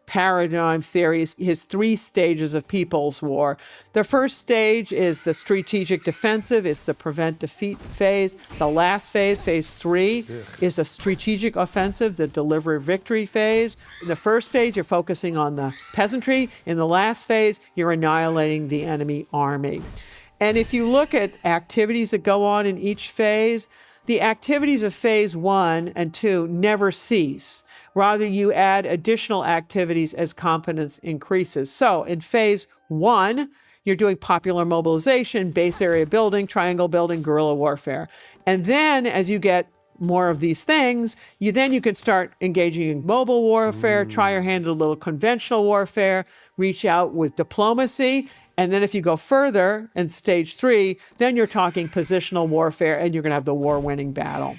paradigm theory is his 3 stages of People's War. The first stage is the strategic defensive. It's the prevent defeat phase. The last phase, phase 3, is the strategic offensive, the deliver victory phase. In the first phase, you're focusing on the peasantry. In the last phase, you're annihilating the enemy army. And if you look at activities that go on in each phase, the activities of phase 1 and 2 never cease. Rather, you add additional activities as competence increases. So in phase 1, you're doing popular mobilization, base area building, triangle building, guerrilla warfare. And then as you get more of these things, you can start engaging in mobile warfare, try your hand at a little conventional warfare, reach out with diplomacy. And then if you go further in stage 3, then you're talking positional warfare, and you're going to have the war-winning battle.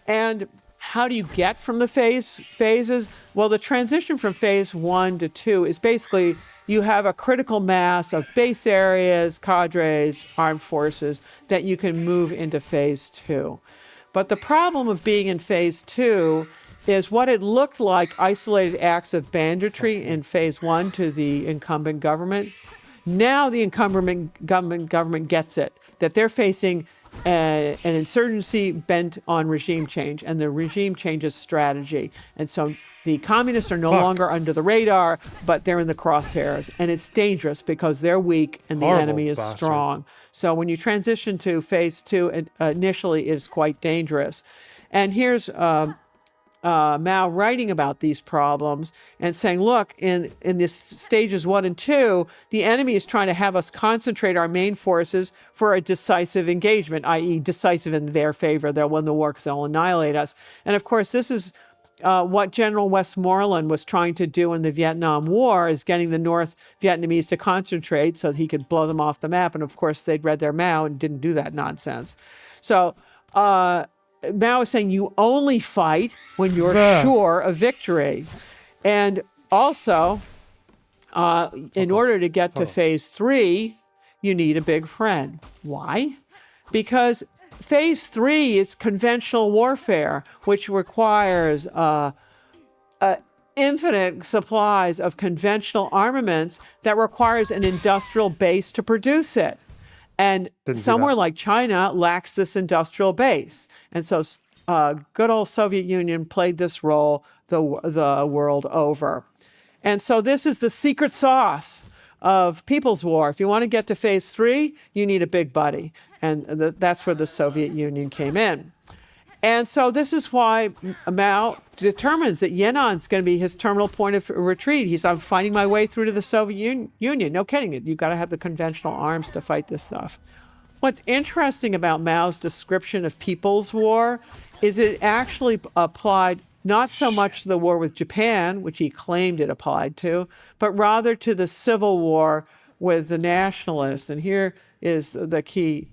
And how do you get from the phases? Well, the transition from phase 1 to 2 is basically you have a critical mass of base areas, cadres, armed forces that you can move into phase 2. But the problem of being in phase 2 is what it looked like isolated acts of banditry in phase 1 to the incumbent government. Now the incumbent government gets it, that they're facing an insurgency bent on regime change, and the regime changes strategy. And so the communists are no longer under the radar, but they're in the crosshairs. And it's dangerous because they're weak and the enemy is strong. So when you transition to phase 2, initially it's quite dangerous. And here's Mao writing about these problems and saying, look, in this stages 1 and 2, the enemy is trying to have us concentrate our main forces for a decisive engagement, i.e. decisive in their favor. They'll win the war because they'll annihilate us. And of course, this is what General Westmoreland was trying to do in the Vietnam War, is getting the North Vietnamese to concentrate so he could blow them off the map. And of course, they'd read their Mao and didn't do that nonsense. So Mao is saying you only fight when you're sure of victory. And also, in order to get to phase 3, you need a big friend. Why? Because phase 3 is conventional warfare, which requires infinite supplies of conventional armaments that requires an industrial base to produce it. And somewhere like China lacks this industrial base. And so good old Soviet Union played this role the world over. And so this is the secret sauce of People's War. If you want to get to phase 3, you need a big buddy. And that's where the Soviet Union came in. And so this is why Mao determines that Yannan's going to be his terminal point of retreat. I'm fighting my way through to the Soviet Union. No kidding. You've got to have the conventional arms to fight this stuff. What's interesting about Mao's description of People's War is it actually applied not so much to the war with Japan, which he claimed it applied to, but rather to the civil war with the nationalists. And here is the key.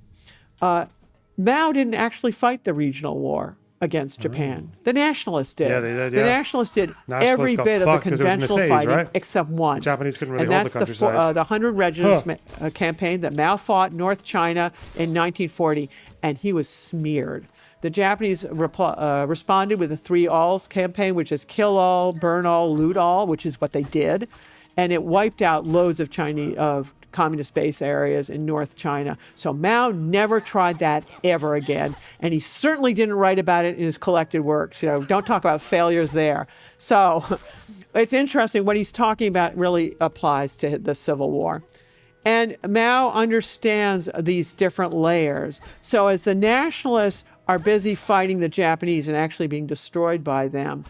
Mao didn't actually fight the regional war against Japan. The nationalists did. Yeah, they did. The nationalists did every bit of the conventional fighting except one. The Japanese couldn't really hold the countryside. And that's the 100 Regiments campaign that Mao fought in North China in 1940, and he was smeared. The Japanese responded with the 3 alls campaign, which is kill all, burn all, loot all, which is what they did. And it wiped out loads of communist base areas in North China. So Mao never tried that ever again. And he certainly didn't write about it in his collected works. Don't talk about failures there. So it's interesting. What he's talking about really applies to the Civil War. And Mao understands these different layers. So as the nationalists are busy fighting the Japanese and actually being destroyed by them,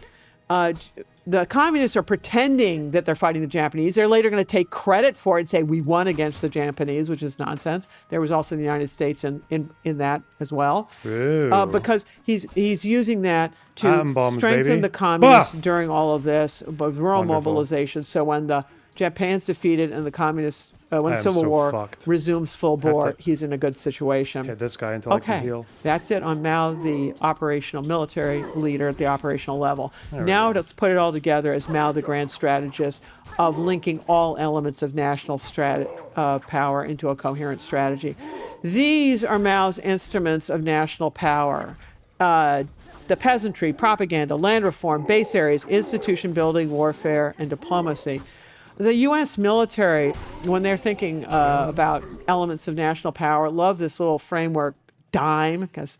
the communists are pretending that they're fighting the Japanese. They're later going to take credit for it and say, we won against the Japanese, which is nonsense. There was also the United States in that as well. Because he's using that to strengthen the communists during all of this, both rural mobilization. So when the Japan's defeated and the communists, when the Civil War resumes full bore, he's in a good situation. Hit this guy until I can heal. That's it on Mao, the operational military leader at the operational level. Now let's put it all together as Mao, the grand strategist of linking all elements of national power into a coherent strategy. These are Mao's instruments of national power. The peasantry, propaganda, land reform, base areas, institution building, warfare, and diplomacy. The U.S. military, when they're thinking about elements of national power, love this little framework, DIME, because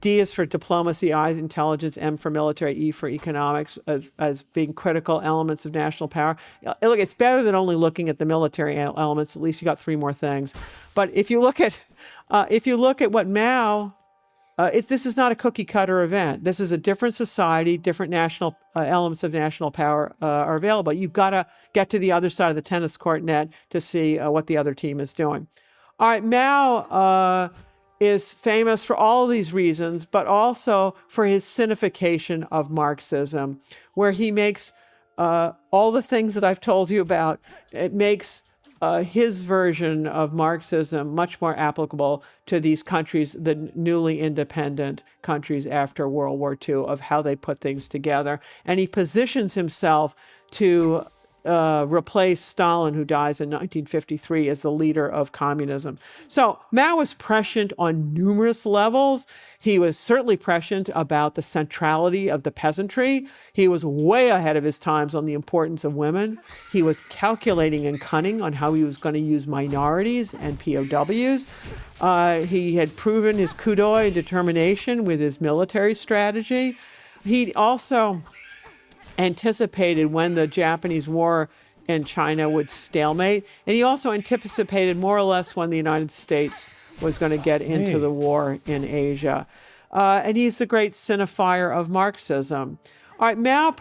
D is for diplomacy, I is intelligence, M for military, E for economics, as being critical elements of national power. Look, it's better than only looking at the military elements. At least you got 3 more things. But if you look at what Mao, this is not a cookie cutter event. This is a different society, different national elements of national power are available. You've got to get to the other side of the tennis court net to see what the other team is doing. All right, Mao is famous for all of these reasons, but also for his sinification of Marxism, where he makes all the things that I've told you about. It makes his version of Marxism much more applicable to these countries, the newly independent countries after World War II, of how they put things together. And he positions himself to replace Stalin, who dies in 1953, as the leader of communism. So Mao was prescient on numerous levels. He was certainly prescient about the centrality of the peasantry. He was way ahead of his times on the importance of women. He was calculating and cunning on how he was going to use minorities and POWs. He had proven his coup d'oeil determination with his military strategy. He also anticipated when the Japanese war in China would stalemate. And he also anticipated more or less when the United States was going to get into the war in Asia. And he's the great signifier of Marxism. All right, Mao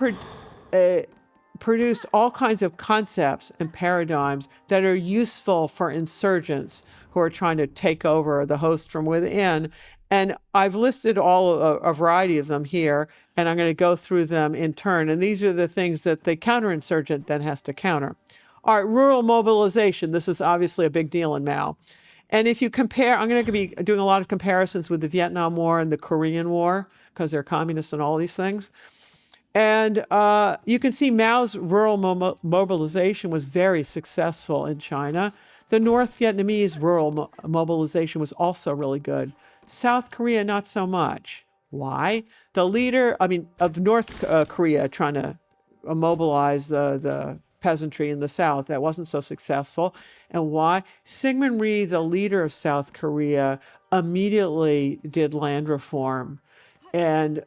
produced all kinds of concepts and paradigms that are useful for insurgents who are trying to take over the host from within. And I've listed a variety of them here, and I'm going to go through them in turn. And these are the things that the counterinsurgent then has to counter. All right, rural mobilization. This is obviously a big deal in Mao. And if you compare, I'm going to be doing a lot of comparisons with the Vietnam War and the Korean War, because they're communists and all these things. And you can see Mao's rural mobilization was very successful in China. The North Vietnamese rural mobilization was also really good. South Korea, not so much. Why? The leader, of North Korea trying to mobilize the peasantry in the South, that wasn't so successful. And why? Syngman Rhee, the leader of South Korea, immediately did land reform. And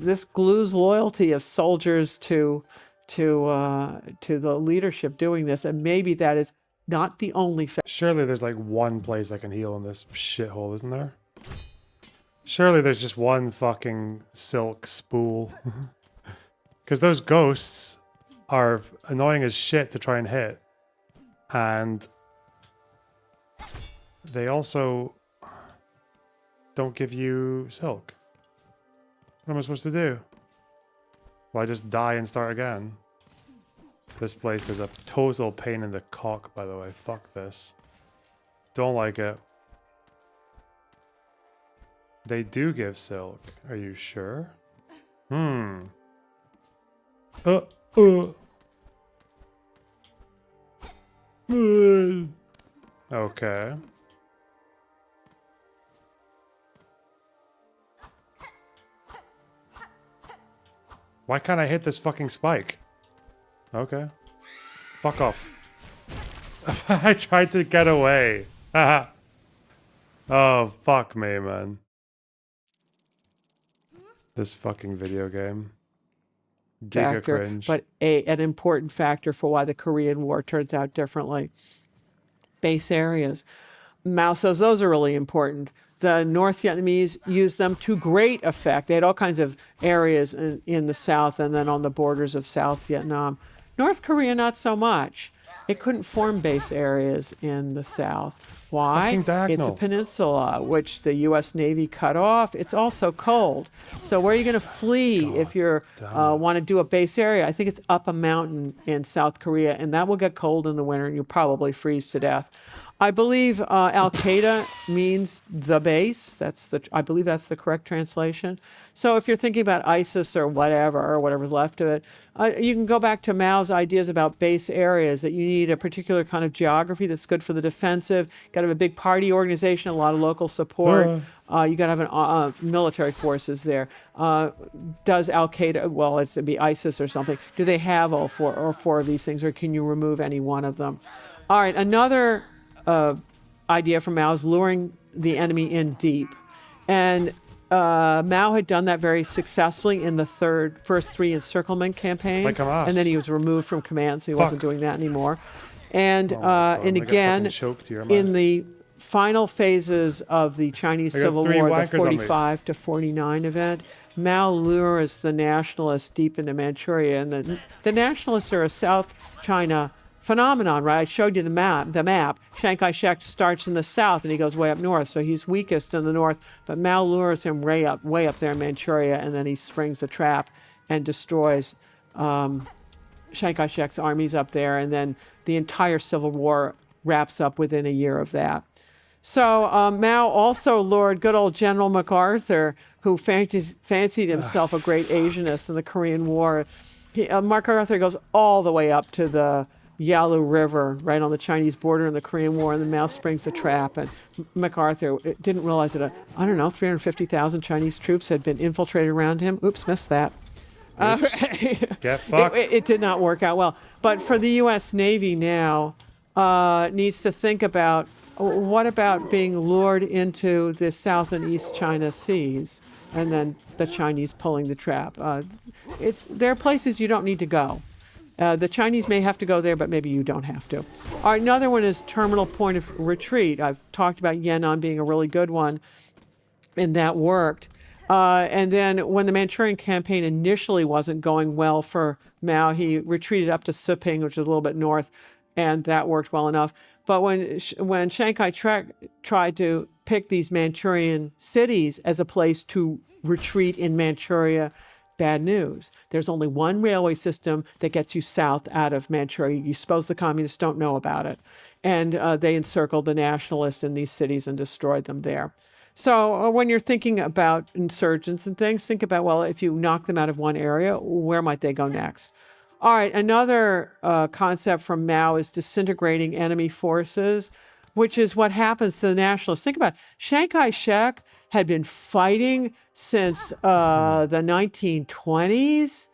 this glues loyalty of soldiers to the leadership doing this. And maybe that is not the only Surely there's like one place I can heal in this shithole, isn't there? Surely there's just one fucking silk spool. Because those ghosts are annoying as shit to try and hit. And they also don't give you silk. What am I supposed to do? Well, I just die and start again. This place is a total pain in the cock, by the way. Fuck this. Don't like it. They do give silk. Are you sure? Okay. Why can't I hit this fucking spike? Okay. Fuck off. I tried to get away. Oh, fuck me, man. This fucking video game. Giga Factor, cringe. but an important factor for why the Korean War turns out differently. Base areas. Mao says those are really important. The North Vietnamese used them to great effect. They had all kinds of areas in the south and then on the borders of South Vietnam. North Korea, not so much. It couldn't form base areas in the south. Why? It's a peninsula, which the U.S. Navy cut off. It's also cold. So where are you going to flee if you want to do a base area? I think it's up a mountain in South Korea, and that will get cold in the winter, and you'll probably freeze to death. I believe Al-Qaeda means the base. I believe that's the correct translation. So if you're thinking about ISIS or whatever's left of it, you can go back to Mao's ideas about base areas, that you need a particular kind of geography that's good for the defensive. You got to have a big party organization, a lot of local support. You got to have military forces there. Does Al-Qaeda, well, it'd be ISIS or something. Do they have all four of these things, or can you remove any one of them? All right, another idea from Mao is luring the enemy in deep. And Mao had done that very successfully in the first three encirclement campaigns. And then he was removed from command, so he wasn't doing that anymore. And again, in the final phases of the Chinese Civil War, the 45 to 49 event, Mao lures the nationalists deep into Manchuria. And the nationalists are a South China phenomenon, right? I showed you the map. Chiang Kai-shek starts in the south and he goes way up north, so he's weakest in the north, but Mao lures him way up there in Manchuria, and then he springs a trap and destroys Chiang Kai-shek's armies up there, and then the entire Civil War wraps up within a year of that. So Mao also lured good old General MacArthur, who fancied himself a great Asianist in the Korean War. MacArthur goes all the way up to the Yalu River, right on the Chinese border in the Korean War, and the Mao springs a trap. And MacArthur didn't realize that, 350,000 Chinese troops had been infiltrated around him. Oops, missed that. Get fucked. It did not work out well. But for the U.S. Navy now, needs to think about, what about being lured into the South and East China Seas, and then the Chinese pulling the trap. There are places you don't need to go. The Chinese may have to go there, but maybe you don't have to. All right, another one is terminal point of retreat. I've talked about Yan'an being a really good one, and that worked. And then when the Manchurian campaign initially wasn't going well for Mao, he retreated up to Siping, which is a little bit north, and that worked well enough. But when Chiang Kai-shek tried to pick these Manchurian cities as a place to retreat in Manchuria, bad news. There's only one railway system that gets you south out of Manchuria. You suppose the communists don't know about it. And they encircled the nationalists in these cities and destroyed them there. So when you're thinking about insurgents and things, think about, well, if you knock them out of one area, where might they go next? All right, another concept from Mao is disintegrating enemy forces, which is what happens to the nationalists. Think about it. Chiang Kai-shek had been fighting since the 1920s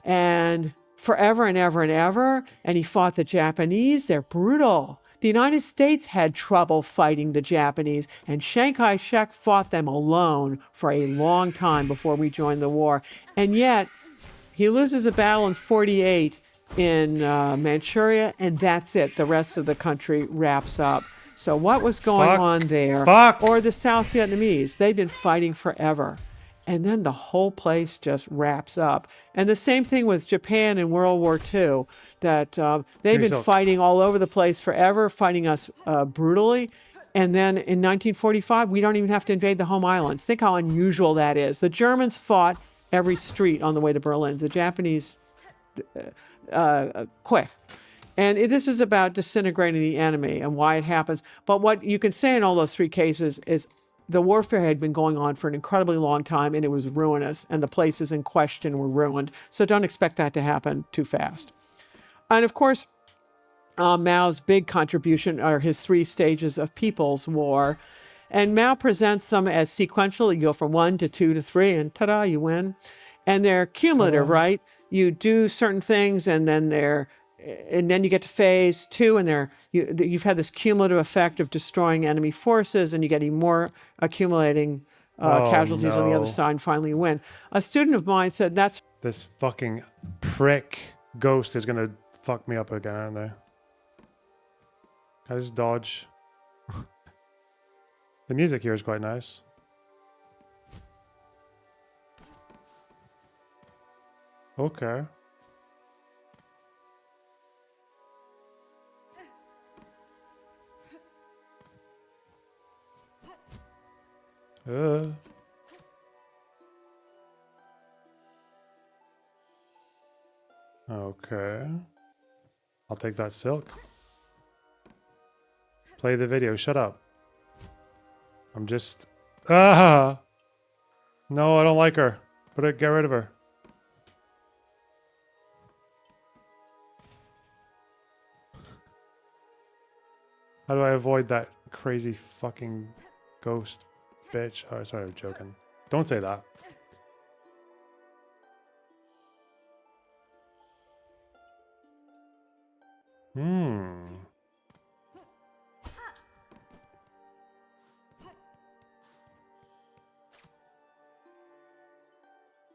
and forever and ever and ever, and he fought the Japanese. They're brutal. The United States had trouble fighting the Japanese, and Chiang Kai-shek fought them alone for a long time before we joined the war. And yet, he loses a battle in 48 in Manchuria, and that's it. The rest of the country wraps up. So what was going on there? Or the South Vietnamese, they've been fighting forever. And then the whole place just wraps up. And the same thing with Japan in World War II, that they've been fighting all over the place forever, fighting us brutally. And then in 1945, we don't even have to invade the home islands. Think how unusual that is. The Germans fought every street on the way to Berlin. The Japanese quit. And this is about disintegrating the enemy and why it happens. But what you can say in all those three cases is the warfare had been going on for an incredibly long time, and it was ruinous, and the places in question were ruined. So don't expect that to happen too fast. And of course, Mao's big contribution are his 3 stages of People's War. And Mao presents them as sequential. You go from 1 to 2 to 3, and ta-da, you win. And they're cumulative, right? You do certain things, and then and then you get to phase 2, and you've had this cumulative effect of destroying enemy forces, and you're getting more accumulating casualties on the other side, and finally you win. A student of mine said that's... This fucking prick ghost is gonna fuck me up again, aren't they? Can I just dodge? The music here is quite nice. Okay. Okay. I'll take that silk. Play the video. Shut up. I'm just... No, I don't like her. Get rid of her. How do I avoid that crazy fucking ghost bitch? Oh, sorry, I'm joking. Don't say that.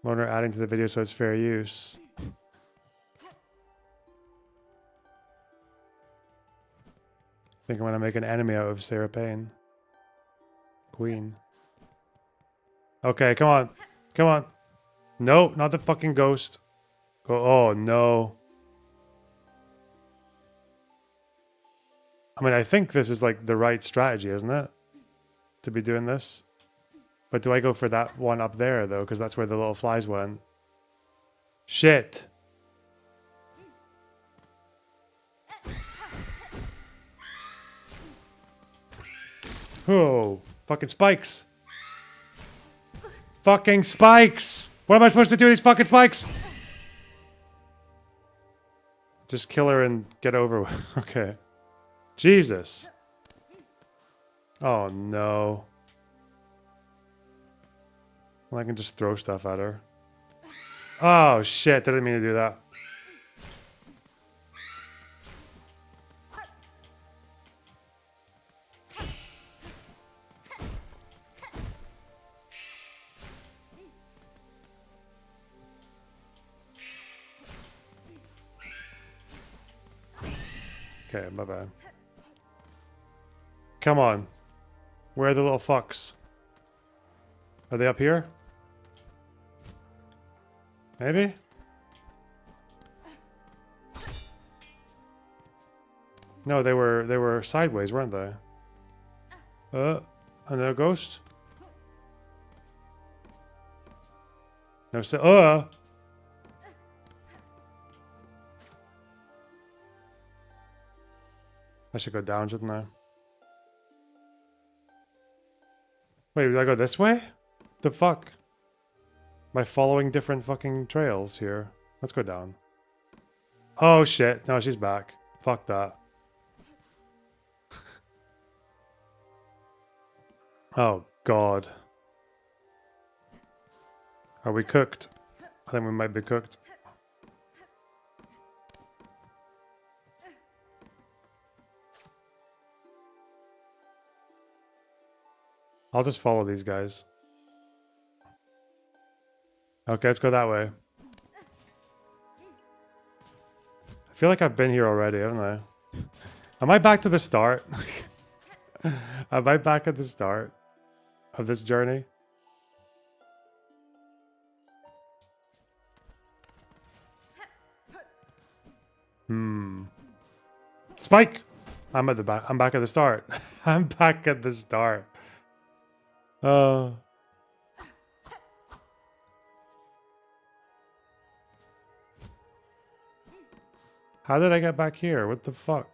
Loaner adding to the video so it's fair use. I think I'm gonna make an enemy out of Sarah Payne. Queen. Okay, come on. Come on. No, not the fucking ghost. Oh, no. I mean, I think this is like the right strategy, isn't it? To be doing this. But do I go for that one up there, though? Because that's where the little flies went. Shit. Oh, fucking spikes. Fucking spikes. What am I supposed to do with these fucking spikes? Just kill her and get over with. Okay. Jesus. Oh, no. Well, I can just throw stuff at her. Oh, shit. Didn't mean to do that. Okay, my bad. Come on. Where are the little fucks? Are they up here? Maybe? No, they were sideways, weren't they? Another ghost? No, I should go down, shouldn't I? Wait, did I go this way? The fuck? Am I following different fucking trails here? Let's go down. Oh shit, no, she's back. Fuck that. Oh god. Are we cooked? I think we might be cooked. I'll just follow these guys. Okay, let's go that way. I feel like I've been here already, haven't I? Am I back to the start? Am I back at the start of this journey? Spike! I'm at the back. I'm back at the start. I'm back at the start. How did I get back here? What the fuck?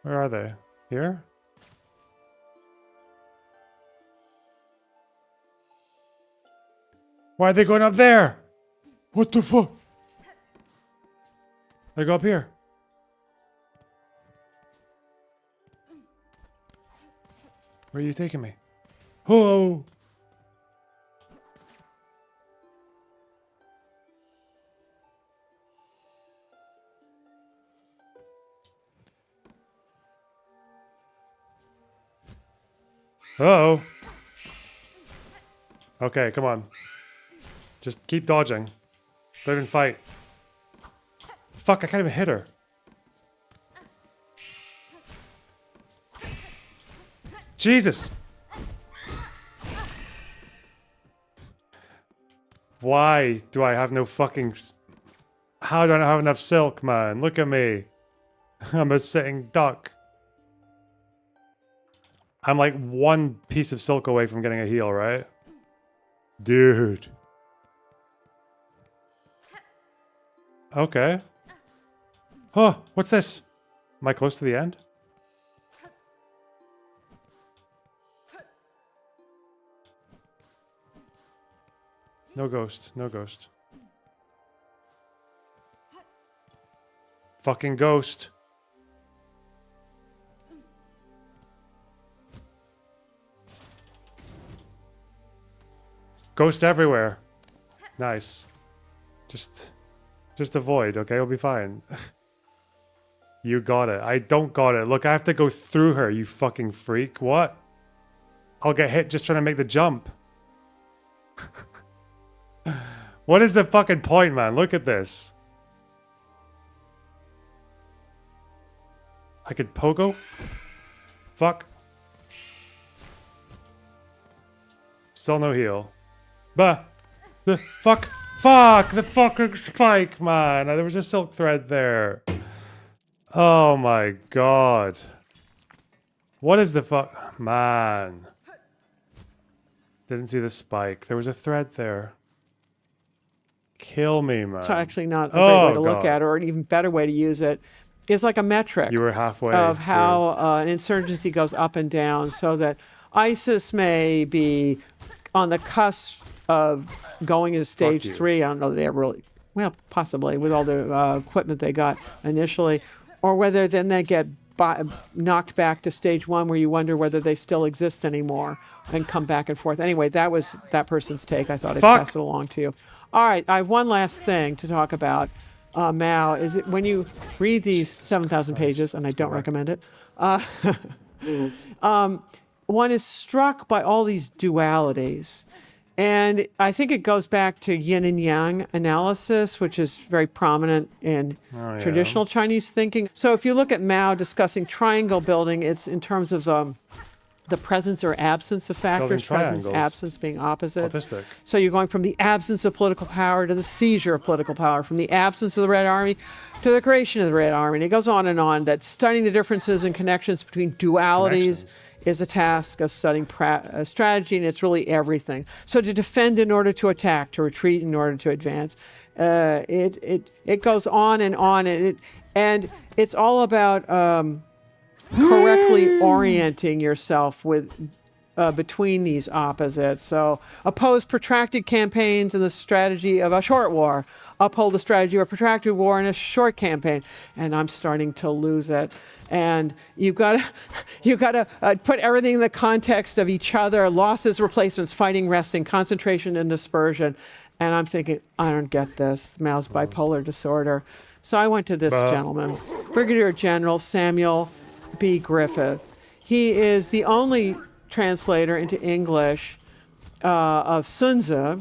Where are they? Here? Why are they going up there? What the fuck? They go up here. Where are you taking me? Oh! Uh-oh. Okay, come on. Just keep dodging. Don't even fight. Fuck, I can't even hit her. Jesus! Why do I have no fucking... How do I not have enough silk, man? Look at me. I'm a sitting duck. I'm like one piece of silk away from getting a heal, right? Dude. Okay. Oh, what's this? Am I close to the end? No ghost. No ghost. Fucking ghost. Ghost everywhere. Nice. Just avoid, okay? You'll be fine. You got it. I don't got it. Look, I have to go through her, you fucking freak. What? I'll get hit just trying to make the jump. What is the fucking point, man? Look at this. I could pogo? Fuck. Still no heal. Bah! The fuck! Fuck! The fucking spike, man! There was a silk thread there. Oh my god. What is the fuck? Man. Didn't see the spike. There was a thread there. Kill me, man. It's actually not a great way to look at it, or an even better way to use it. It's like a metric. You were halfway of how an insurgency goes up and down, so that ISIS may be on the cusp of going into stage 3. I don't know that they're really, well, possibly with all the equipment they got initially, or whether then they get knocked back to stage 1 where you wonder whether they still exist anymore and come back and forth. Anyway, that was that person's take. I thought I'd pass it along to you. All right, I have one last thing to talk about. Mao, is it when you read these 7,000 pages, and I don't recommend it, one is struck by all these dualities. And I think it goes back to yin and yang analysis, which is very prominent in traditional Chinese thinking. So if you look at Mao discussing triangle building, it's in terms of the presence or absence of factors, presence, absence being opposites. Autistic. So you're going from the absence of political power to the seizure of political power, from the absence of the Red Army to the creation of the Red Army. And it goes on, that studying the differences and connections between dualities is a task of studying strategy, and it's really everything. So to defend in order to attack, to retreat in order to advance, it goes on, and it's all about correctly orienting yourself with between these opposites. So oppose protracted campaigns in the strategy of a short war. Uphold the strategy of a protracted war in a short campaign. And I'm starting to lose it. And you've got to put everything in the context of each other: losses, replacements, fighting, resting, concentration, and dispersion. And I'm thinking, I don't get this. Mao's bipolar disorder. So I went to this gentleman, Brigadier General Samuel B. Griffith. He is the only translator into English of Sun Tzu,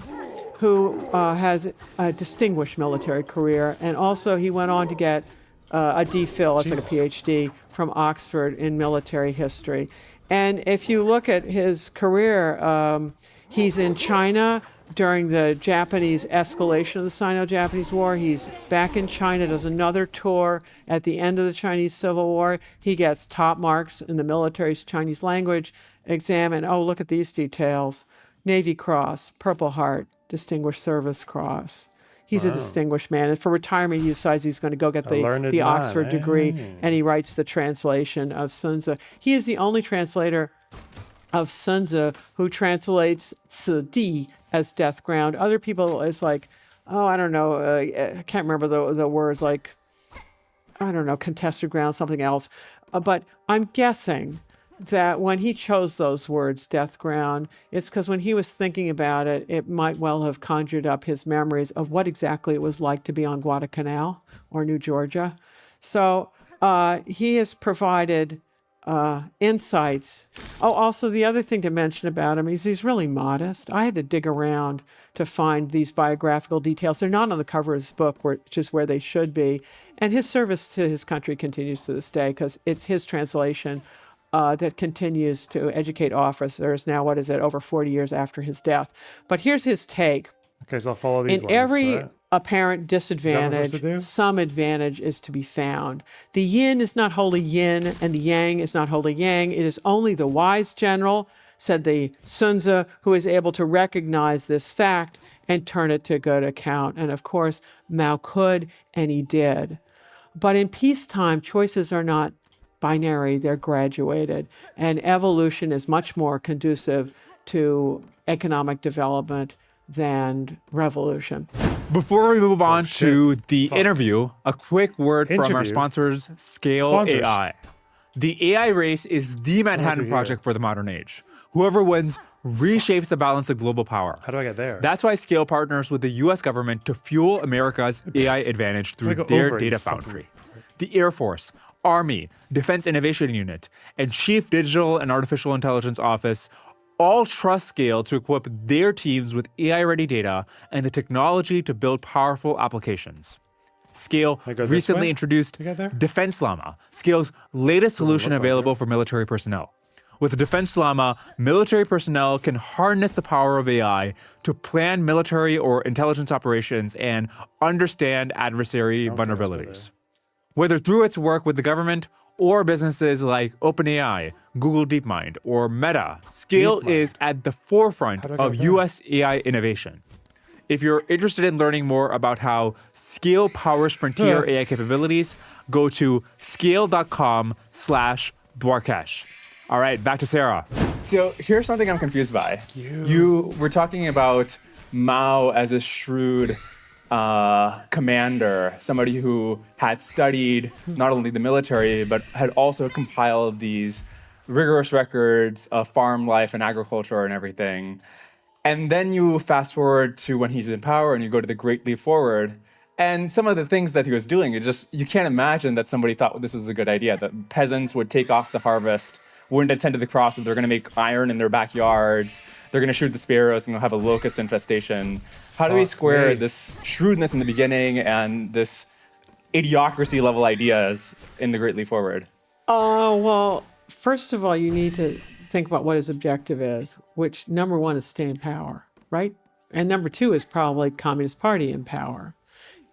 who has a distinguished military career, and also he went on to get a DPhil, it's like a PhD, from Oxford in military history. And if you look at his career, he's in China during the Japanese escalation of the Sino-Japanese War. He's back in China, does another tour at the end of the Chinese Civil War. He gets top marks in the military's Chinese language exam, and oh, look at these details. Navy Cross, Purple Heart, Distinguished Service Cross. He's a distinguished man, and for retirement he decides he's going to go get the Oxford degree, and he writes the translation of Sun Tzu. He is the only translator of Sun Tzu who translates 此地 as death ground. Other people, it's like, oh, I don't know, I can't remember the words, like, I don't know, contested ground, something else. But I'm guessing that when he chose those words, death ground, it's because when he was thinking about it, it might well have conjured up his memories of what exactly it was like to be on Guadalcanal or New Georgia. So he has provided insights. Oh, also the other thing to mention about him is he's really modest. I had to dig around to find these biographical details. They're not on the cover of his book, which is where they should be. And his service to his country continues to this day because it's his translation that continues to educate officers now, what is it, over 40 years after his death. But here's his take. Okay, so I'll follow these In ones, every right? apparent disadvantage, some advantage is to be found. The yin is not wholly yin, and the yang is not wholly yang. It is only the wise general, said the Sun Tzu, who is able to recognize this fact and turn it to good account. And of course, Mao could, and he did. But in peacetime, choices are not binary, they're graduated. And evolution is much more conducive to economic development than revolution. Before we move on to the interview, a quick word from our sponsors, Scale AI. The AI race is the Manhattan Project for the modern age. Whoever wins reshapes the balance of global power. How do I get there? That's why Scale partners with the US government to fuel America's AI advantage through their data foundry. The Air Force, Army, Defense Innovation Unit, and Chief Digital and Artificial Intelligence Office all trust Scale to equip their teams with AI-ready data and the technology to build powerful applications. Scale recently introduced Defense Llama, Scale's latest solution available for military personnel. With Defense Llama, military personnel can harness the power of AI to plan military or intelligence operations and understand adversary vulnerabilities. Whether through its work with the government or businesses like OpenAI, Google DeepMind, or Meta, Scale is at the forefront of US AI innovation. If you're interested in learning more about how Scale powers frontier AI capabilities, go to scale.com/Dwarkesh. All right, back to Sarah. So here's something I'm confused by. You were talking about Mao as a shrewd commander, somebody who had studied not only the military, but had also compiled these rigorous records of farm life and agriculture and everything. And then you fast forward to when he's in power and you go to the Great Leap Forward. And some of the things that he was doing, you can't imagine that somebody thought this was a good idea, that peasants would take off the harvest, wouldn't attend to the crops, that they're going to make iron in their backyards, they're going to shoot the sparrows and they'll have a locust infestation. How do we square this shrewdness in the beginning and this idiocracy level ideas in the Great Leap Forward? Well, first of all, you need to think about what his objective is, which number one is stay in power, right? And number two is probably Communist Party in power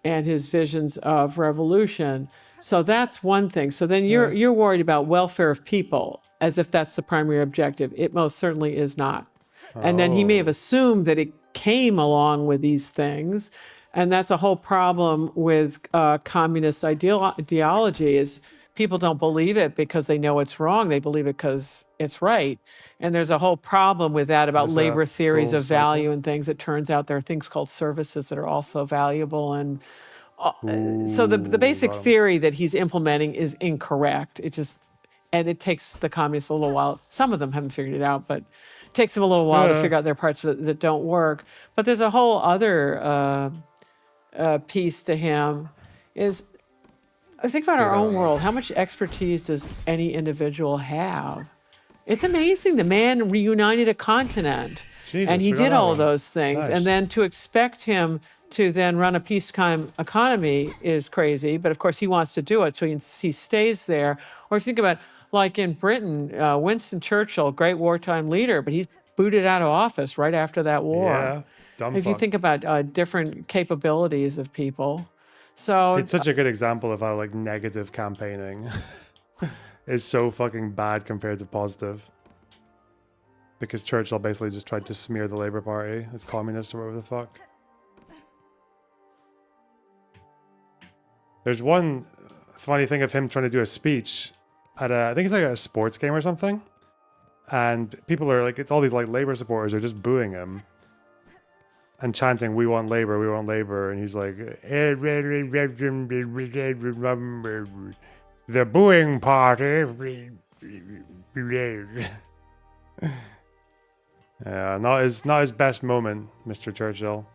and his visions of revolution. So that's one thing. So then you're worried about welfare of people as if that's the primary objective. It most certainly is not. And then he may have assumed that it came along with these things. And that's a whole problem with communist ideology is people don't believe it because they know it's wrong. They believe it because it's right. And there's a whole problem with that about labor theories of value and things. It turns out there are things called services that are also valuable. And so the basic theory that he's implementing is incorrect. And it takes the communists a little while. Some of them haven't figured it out, but it takes them a little while to figure out their parts that don't work. But there's a whole other piece to him is, think about our own world. How much expertise does any individual have? It's amazing. The man reunited a continent, and he did all of those things. Nice. And then to expect him to then run a peacetime economy is crazy. But of course, he wants to do it, so he stays there. Or if you think about, like in Britain, Winston Churchill, great wartime leader, but he's booted out of office right after that war. Yeah, dumb if you think about different capabilities of people. So it's such a good example of how like negative campaigning is so fucking bad compared to positive. Because Churchill basically just tried to smear the Labour Party as communist or whatever the fuck. There's one funny thing of him trying to do a speech at I think it's like a sports game or something. And people are like, it's all these like Labour supporters are just booing him. And chanting, we want Labour, we want Labour. And he's like, the booing party. Yeah, not his best moment, Mr. Churchill.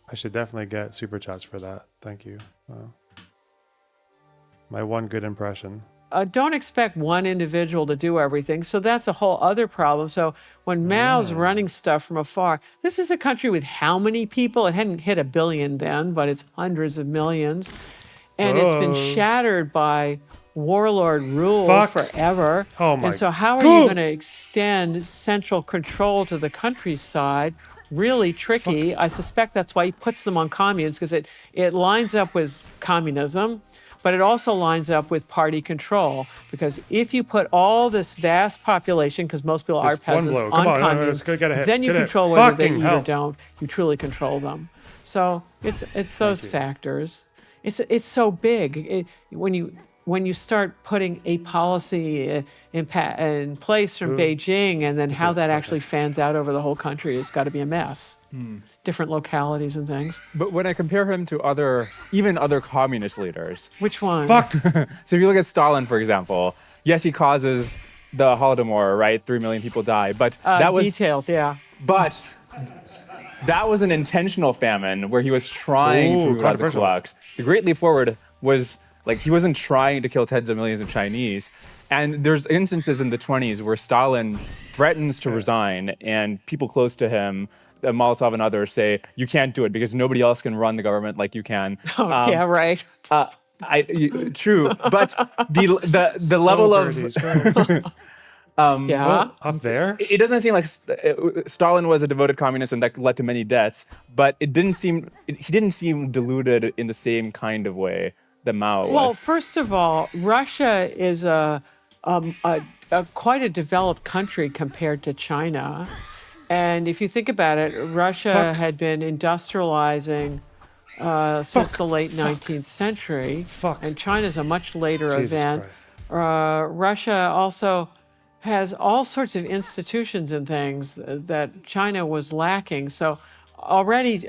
I should definitely get super chats for that. Thank you. My one good impression. Don't expect one individual to do everything. So that's a whole other problem. So when Mao's running stuff from afar, this is a country with how many people? It hadn't hit 1 billion then, but it's hundreds of millions. And it's been shattered by warlord rule forever. Oh my And so how are you going to extend central control to the countryside? Really tricky. I suspect that's why he puts them on communes, because it lines up with communism. But it also lines up with party control, because if you put all this vast population, because most people are peasants, on communes, then you control whether they eat or don't. You truly control them. So it's those factors. It's so big. When you start putting a policy in place from Beijing, and then how that actually fans out over the whole country, it's got to be a mess. Different localities and things. But when I compare him to even other communist leaders. Which one? So if you look at Stalin, for example, yes, he causes the Holodomor, right? 3 million people die, but that was details, yeah. But that was an intentional famine where he was trying to root out the kulaks. The Great Leap Forward was like, he wasn't trying to kill tens of millions of Chinese. And there's instances in the 1920s where Stalin threatens to resign, and people close to him, Molotov and others, say, you can't do it because nobody else can run the government like you can. Yeah, right. True, but the level of up there, it doesn't seem like Stalin was a devoted communist, and that led to many deaths. But he didn't seem deluded in the same kind of way that Mao was. Well, first of all, Russia is quite a developed country compared to China. And if you think about it, Russia had been industrializing since the late 19th century. And China's a much later event. Russia also has all sorts of institutions and things that China was lacking. So already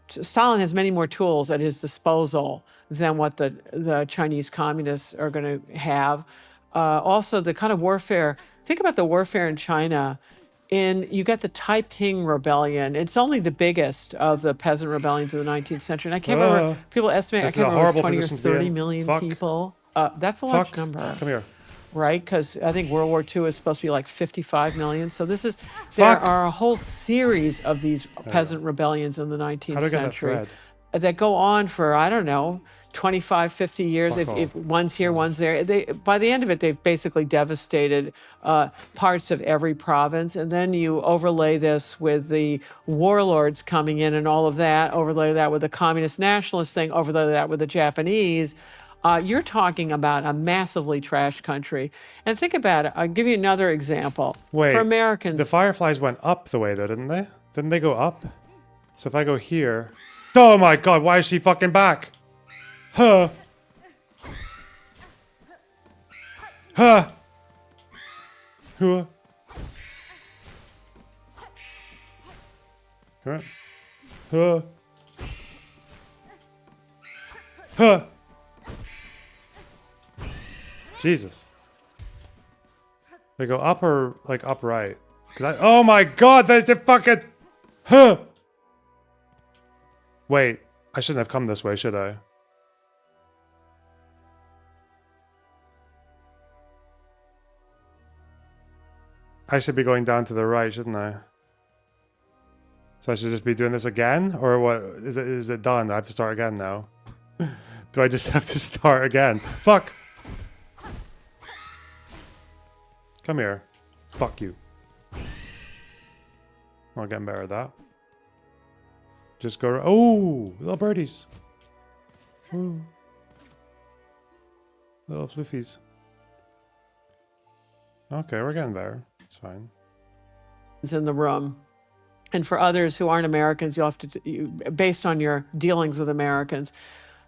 Stalin has many more tools at his disposal than what the Chinese communists are going to have. Also, the kind of warfare, think about the warfare in China. You get the Taiping Rebellion. It's only the biggest of the peasant rebellions of the 19th century. And I can't remember, people estimate, I can't remember, it was 20 or 30 million people. That's a large number. Come here. Right? Because I think World War II is supposed to be like 55 million. So there are a whole series of these peasant rebellions in the 19th century that go on for, I don't know, 25, 50 years. If one's here, one's there. By the end of it, they've basically devastated parts of every province. And then you overlay this with the warlords coming in and all of that, overlay that with the communist nationalist thing, overlay that with the Japanese. You're talking about a massively trashed country. And think about it. I'll give you another example. Wait, for Americans, the Fireflies went up the way though, didn't they? Didn't they go up? So if I go here, oh my God, why is she fucking back? Huh. Huh. Huh. Huh. Huh. Huh. Jesus. They go up or like upright? Oh my God, that's a fucking. Huh. Wait, I shouldn't have come this way, should I? I should be going down to the right, shouldn't I? So I should just be doing this again? Or what? Is it done? I have to start again now. Do I just have to start again? Fuck! Come here. Fuck you. I'm getting better at that. Just go... Oh! Little birdies. Ooh. Little floofies. Okay, we're getting better. It's fine. It's in the room. And for others who aren't Americans, you'll have to, based on your dealings with Americans,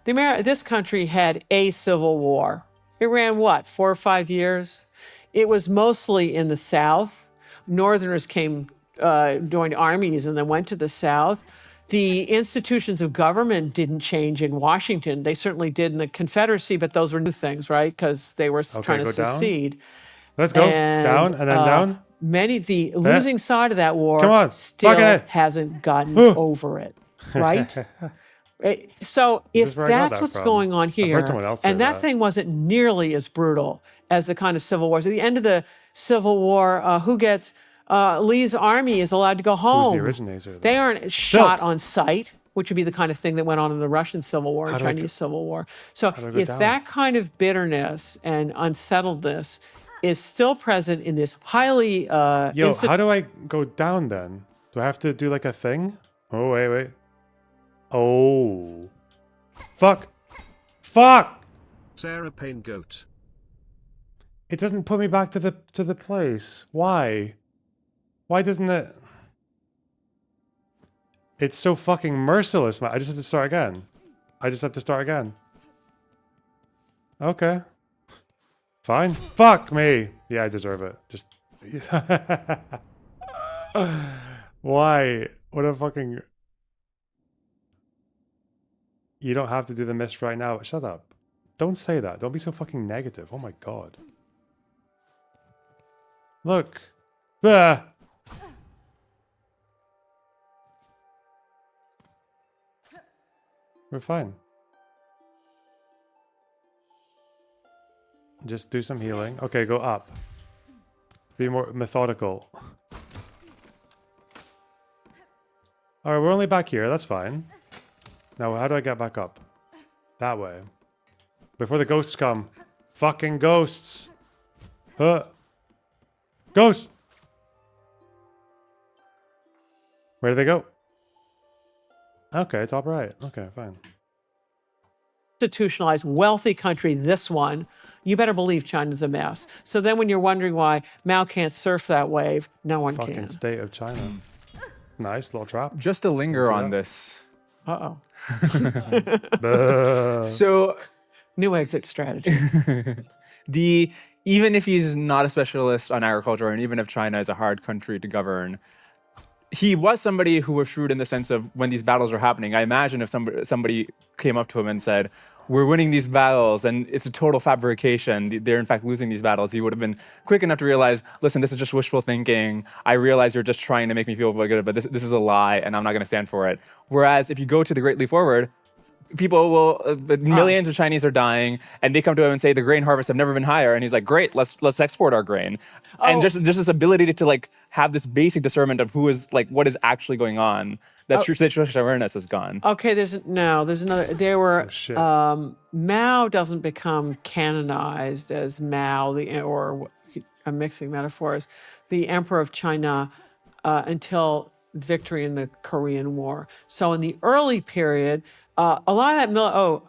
this country had a civil war. It ran, what, 4 or 5 years? It was mostly in the South. Northerners came, joined armies and then went to the South. The institutions of government didn't change in Washington. They certainly did in the Confederacy, but those were new things, right? Because they were trying to secede. Let's go. Down and then down. The losing side of that war still hasn't gotten over it. right? So if that's what's going on here, and that thing wasn't nearly as brutal as the kind of civil wars. At the end of the Civil War, Lee's army is allowed to go home. Who's the originator? They aren't shot on sight, which would be the kind of thing that went on in the Russian Civil War and Chinese Civil War. So if that kind of bitterness and unsettledness is still present in this highly... how do I go down then? Do I have to do like a thing? Oh, wait. Oh. Fuck. Sarah Payne Goat. It doesn't put me back to the place. Why? Why doesn't it? It's so fucking merciless, man. I just have to start again. Okay. Fine. Fuck me. Yeah, I deserve it. Just... Why? What a fucking... You don't have to do the mist right now. Shut up. Don't say that. Don't be so fucking negative. Oh my god. Look. Ah. We're fine. Just do some healing. Okay, go up. Be more methodical. Alright, we're only back here. That's fine. Now, how do I get back up? That way. Before the ghosts come. Fucking ghosts! Ghosts! Where do they go? Okay, top right. Okay, fine. Institutionalized, wealthy country, this one, you better believe China's a mess. So then when you're wondering why Mao can't surf that wave, no one Fucking can. state of China. Nice little trap. Just to linger on this. Uh-oh. So... New exit strategy. Even if he's not a specialist on agriculture, and even if China is a hard country to govern, he was somebody who was shrewd in the sense of when these battles were happening. I imagine if somebody came up to him and said, we're winning these battles and it's a total fabrication, they're in fact losing these battles, he would have been quick enough to realize, listen, this is just wishful thinking. I realize you're just trying to make me feel good, but this is a lie and I'm not going to stand for it. Whereas if you go to the Great Leap Forward, people will, millions of Chinese are dying, and they come to him and say the grain harvests have never been higher, and he's like, great, let's export our grain. And just this ability to like have this basic discernment of who is like what is actually going on. That situational awareness is gone. Okay, there's another. There were Mao doesn't become canonized as Mao, I'm mixing metaphors, the Emperor of China until victory in the Korean War. So in the early period, a lot of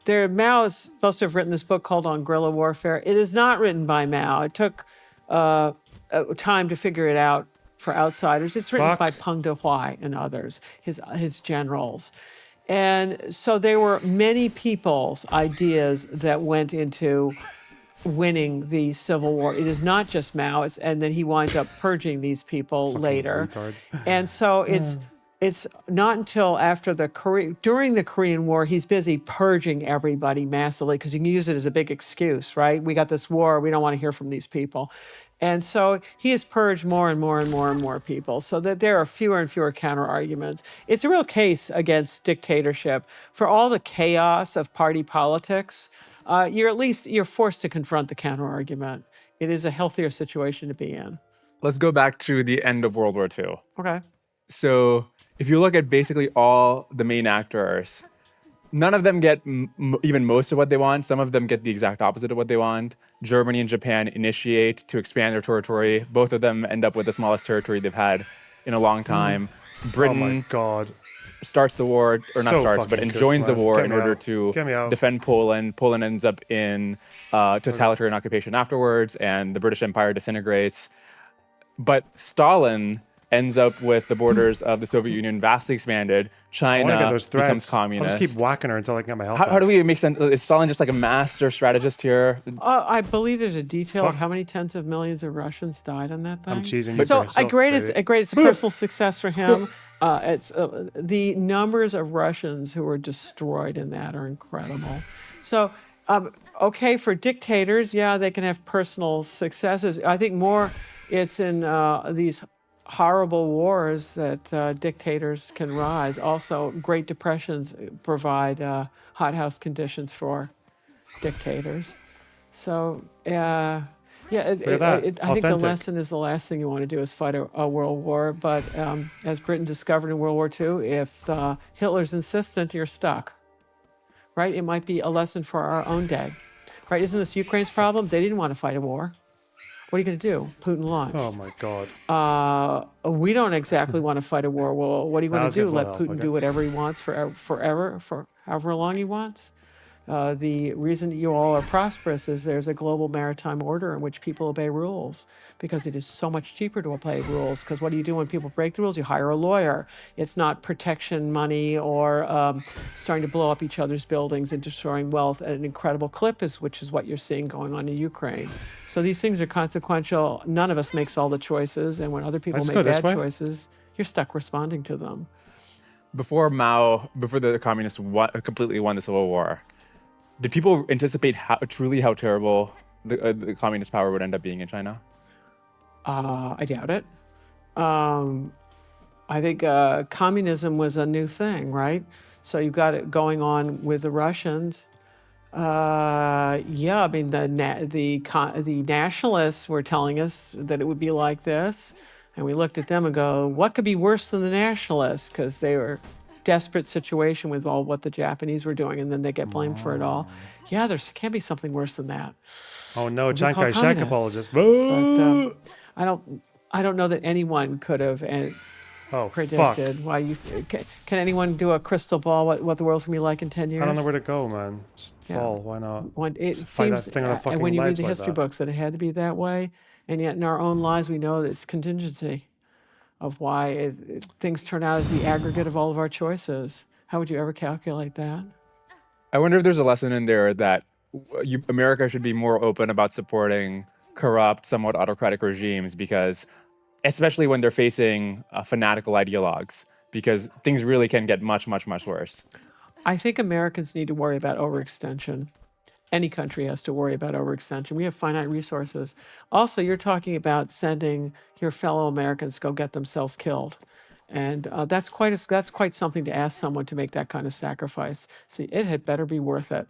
that Mao is supposed to have written this book called On Guerrilla Warfare. It is not written by Mao. It took time to figure it out for outsiders. It's written by Peng Dehuai and others, his generals. And so there were many people's ideas that went into winning the Civil War. It is not just Mao, and then he winds up purging these people later. And so it's not until after during the Korean War, he's busy purging everybody massively because he can use it as a big excuse, right? We got this war, we don't want to hear from these people. And so he has purged more and more and more and more people so that there are fewer and fewer counter arguments. It's a real case against dictatorship. For all the chaos of party politics, you're forced to confront the counter argument. It is a healthier situation to be in. Let's go back to the end of World War II. Okay. So if you look at basically all the main actors, none of them get even most of what they want. Some of them get the exact opposite of what they want. Germany and Japan initiate to expand their territory. Both of them end up with the smallest territory they've had in a long time. Britain oh my God. starts the war, or not starts, but joins the war in order to defend Poland. Poland ends up in totalitarian occupation afterwards, and the British Empire disintegrates. But Stalin ends up with the borders of the Soviet Union vastly expanded. China becomes communist. I'll just keep whacking her until I can get my health How do we make sense? Is Stalin just like a master strategist here? I believe there's a detail of how many tens of millions of Russians died on that thing. I'm cheesing you. So I grade it's a personal success for him. It's the numbers of Russians who were destroyed in that are incredible. So okay, for dictators, yeah, they can have personal successes. I think more it's in these horrible wars that dictators can rise. Also, Great Depressions provide hothouse conditions for dictators. So, I think the lesson is the last thing you want to do is fight a world war. But as Britain discovered in World War II, if Hitler's insistent, you're stuck, right? It might be a lesson for our own day, right? Isn't this Ukraine's problem? They didn't want to fight a war. What are you going to do? Putin launched. Oh my God. We don't exactly want to fight a war. Well, what do you want to do? Let Putin do whatever he wants forever, for however long he wants? The reason that you all are prosperous is there's a global maritime order in which people obey rules, because it is so much cheaper to obey rules. Because what do you do when people break the rules? You hire a lawyer. It's not protection money or starting to blow up each other's buildings and destroying wealth at an incredible clip, which is what you're seeing going on in Ukraine. So these things are consequential. None of us makes all the choices. And when other people make bad choices, you're stuck responding to them. Before the communists completely won the Civil War, did people anticipate how terrible the communist power would end up being in China? I doubt it. I think communism was a new thing, right? So you've got it going on with the Russians. I mean, the nationalists were telling us that it would be like this, and we looked at them and go, what could be worse than the nationalists? Because they were desperate situation with all what the Japanese were doing, and then they get blamed for it all. Yeah, there can't be something worse than that. Oh no, Chiang Kai-shek apologist. But, I don't know that anyone could have predicted why you. Can anyone do a crystal ball? What the world's gonna be like in 10 years? I don't know where to go, man. Just fall. Why not? It seems, and when you read the history books, that it had to be that way, and yet in our own lives, we know that it's contingency of why things turn out as the aggregate of all of our choices. How would you ever calculate that? I wonder if there's a lesson in there that America should be more open about supporting corrupt, somewhat autocratic regimes, because especially when they're facing fanatical ideologues, because things really can get much, much, much worse. I think Americans need to worry about overextension. Any country has to worry about overextension. We have finite resources. Also, you're talking about sending your fellow Americans to go get themselves killed. And that's quite something to ask someone to make that kind of sacrifice. So it had better be worth it,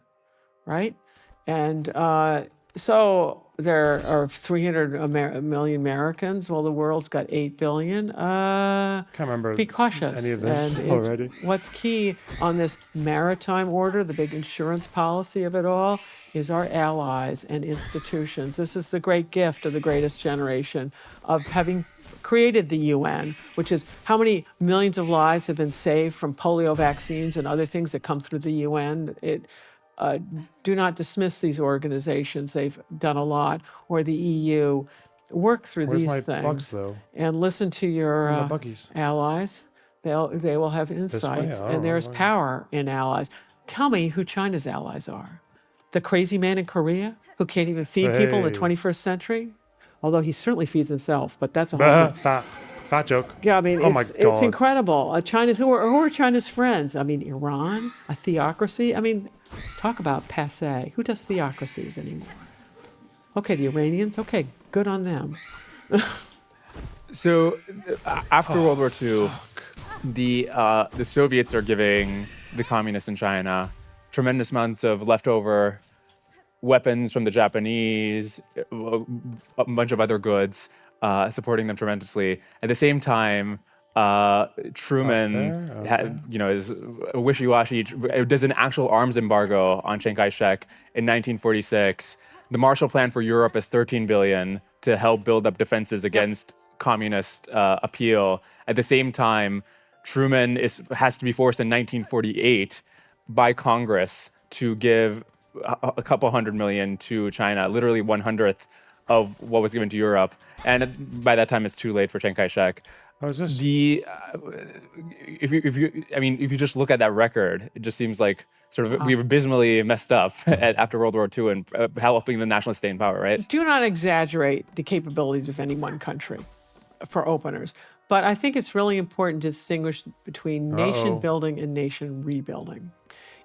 right? And so there are 300 million Americans. Well, the world's got 8 billion. Can't remember be cautious. any of this and already. What's key on this maritime order, the big insurance policy of it all, is our allies and institutions. This is the great gift of the greatest generation of having created the UN, which is how many millions of lives have been saved from polio vaccines and other things that come through the UN. Do not dismiss these organizations. They've done a lot. Or the EU. Work through these things bugs, though? And listen to your allies. They will have insights. And there's power in allies. Tell me who China's allies are. The crazy man in Korea who can't even feed people in the 21st century? Although he certainly feeds himself, but that's a whole fat joke. Yeah, I mean, my God. It's incredible. Who are China's friends? I mean, Iran, a theocracy. I mean, talk about passé. Who does theocracies anymore? Okay, the Iranians. Okay, good on them. So after World War II, the Soviets are giving the communists in China tremendous amounts of leftover weapons from the Japanese, a bunch of other goods, supporting them tremendously. At the same time, Truman is wishy-washy, does an actual arms embargo on Chiang Kai-shek in 1946. The Marshall Plan for Europe is $13 billion to help build up defenses against communist appeal. At the same time, Truman has to be forced in 1948 by Congress to give a couple $100 million to China, literally 1/100th of what was given to Europe. And by that time, it's too late for Chiang Kai-shek. How is this? If you just look at that record, it just seems like sort of we were abysmally messed up after World War II and helping the nationalists stay in power, right? Do not exaggerate the capabilities of any one country for openers. But I think it's really important to distinguish between nation building and nation rebuilding.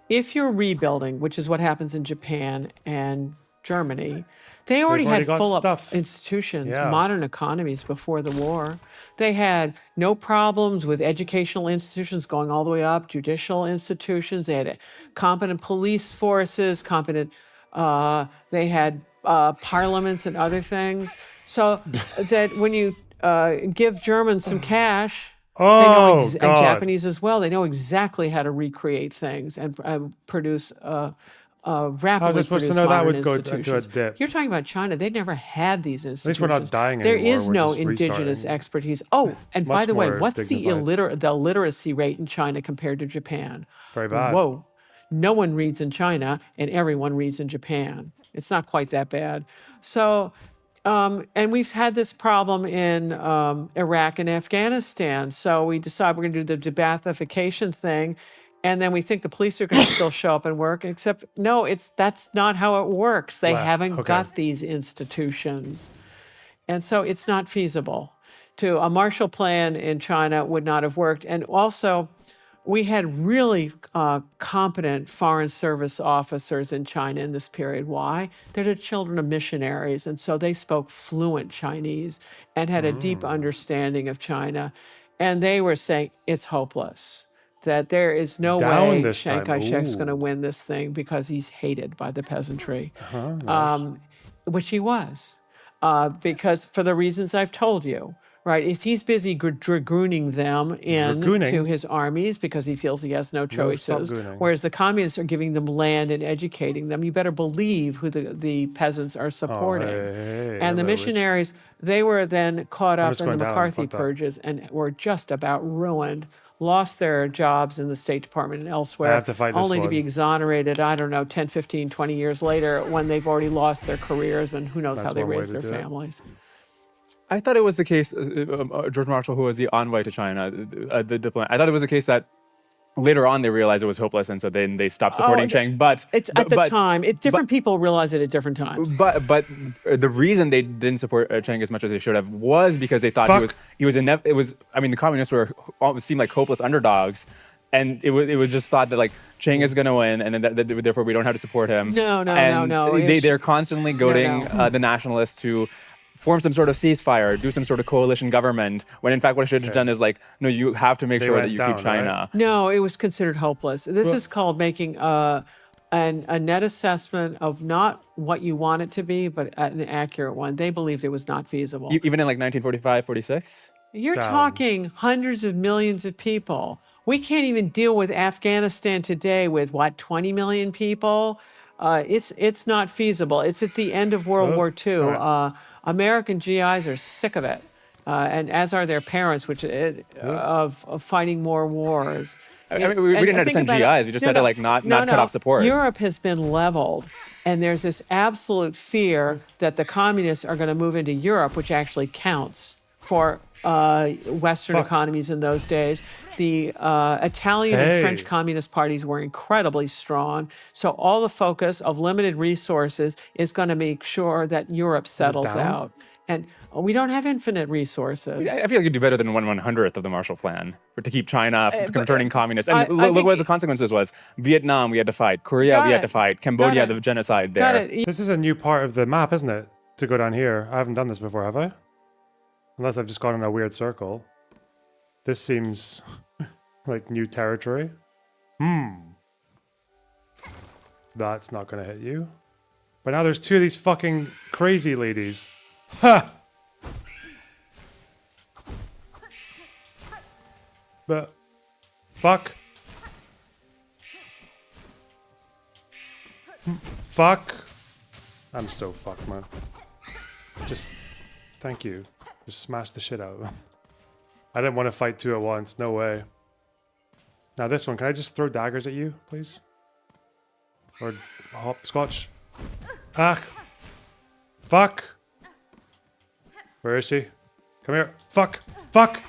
If you're rebuilding, which is what happens in Japan and Germany. They already had got full-up stuff. institutions, Yeah. modern economies before the war. They had no problems with educational institutions going all the way up, judicial institutions. They had competent police forces, they had parliaments and other things. So that when you give Germans some cash, they know and Japanese as well, they know exactly how to recreate things and produce rapidly. How are they supposed to know that would go into a institutions. dip? You're talking about China. They never had these institutions. At least we're not dying There anymore. is We're no just indigenous restarting. expertise. Oh, and by much the way, more what's the dignified. literacy rate in China compared to Japan? Very bad. Whoa. No one reads in China and everyone reads in Japan. It's not quite that bad. So, and we've had this problem in Iraq and Afghanistan. So we decide we're going to do the de-Baathification thing. And then we think the police are going to still show up and work, except no, that's not how it works. They haven't got these institutions. And so it's not feasible. A Marshall Plan in China would not have worked. And also, we had really competent foreign service officers in China in this period. Why? They're the children of missionaries, and so they spoke fluent Chinese and had a deep understanding of China. And they were saying, it's hopeless, that there is no way Chiang Kai-shek's going to win this thing because he's hated by the peasantry, which he was, because for the reasons I've told you. Right, if he's busy dragooning them into his armies because he feels he has no choices, whereas the communists are giving them land and educating them, you better believe who the peasants are supporting. And the missionaries, they were then caught up in the McCarthy purges and were just about ruined, lost their jobs in the State Department and elsewhere, I have to fight this only to be one. exonerated, I don't know, 10, 15, 20 years later when they've already lost their careers and who knows how they raised their families. I thought it was the case, George Marshall, who was the envoy to China, the diplomat. I thought it was the case that later on they realized it was hopeless, and so then they stopped supporting Chiang. But it's at the time, different people realize it at different times. But the reason they didn't support Chiang as much as they should have was because they thought he was I mean, the communists seemed like hopeless underdogs. And it was just thought that like Chiang is going to win, and then therefore we don't have to support him. No. They're constantly goading the nationalists to form some sort of ceasefire, do some sort of coalition government, when in fact what I should have done is like, no, you have to make sure that you keep China. Right? No, it was considered hopeless. This is called making a net assessment of not what you want it to be, but an accurate one. They believed it was not feasible. Even in like 1945, 46? You're talking hundreds of millions of people. We can't even deal with Afghanistan today with, 20 million people? It's not feasible. It's at the end of World War II. American GIs are sick of it, and as are their parents, of fighting more wars. I mean, we didn't have to send GIs. We just had to like not cut off support. Europe has been leveled, and there's this absolute fear that the communists are going to move into Europe, which actually counts for Western economies in those days. The Italian and French communist parties were incredibly strong. So all the focus of limited resources is going to make sure that Europe settles out. And we don't have infinite resources. I feel like you'd do better than 1/100th of the Marshall Plan to keep China from turning communist. And look what the consequences was. Vietnam, we had to fight. Korea, we had to fight. Cambodia, the genocide there. This is a new part of the map, isn't it? To go down here. I haven't done this before, have I? Unless I've just gone in a weird circle. This seems like new territory. That's not gonna hit you. But now there's two of these fucking crazy ladies. Ha! But fuck. Fuck. I'm so fucked, man. Just thank you. Just smash the shit out of them. I didn't want to fight two at once. No way. Now this one, can I just throw daggers at you, please? Or hopscotch? Ah! Fuck! Where is she? Come here. Fuck! Fuck!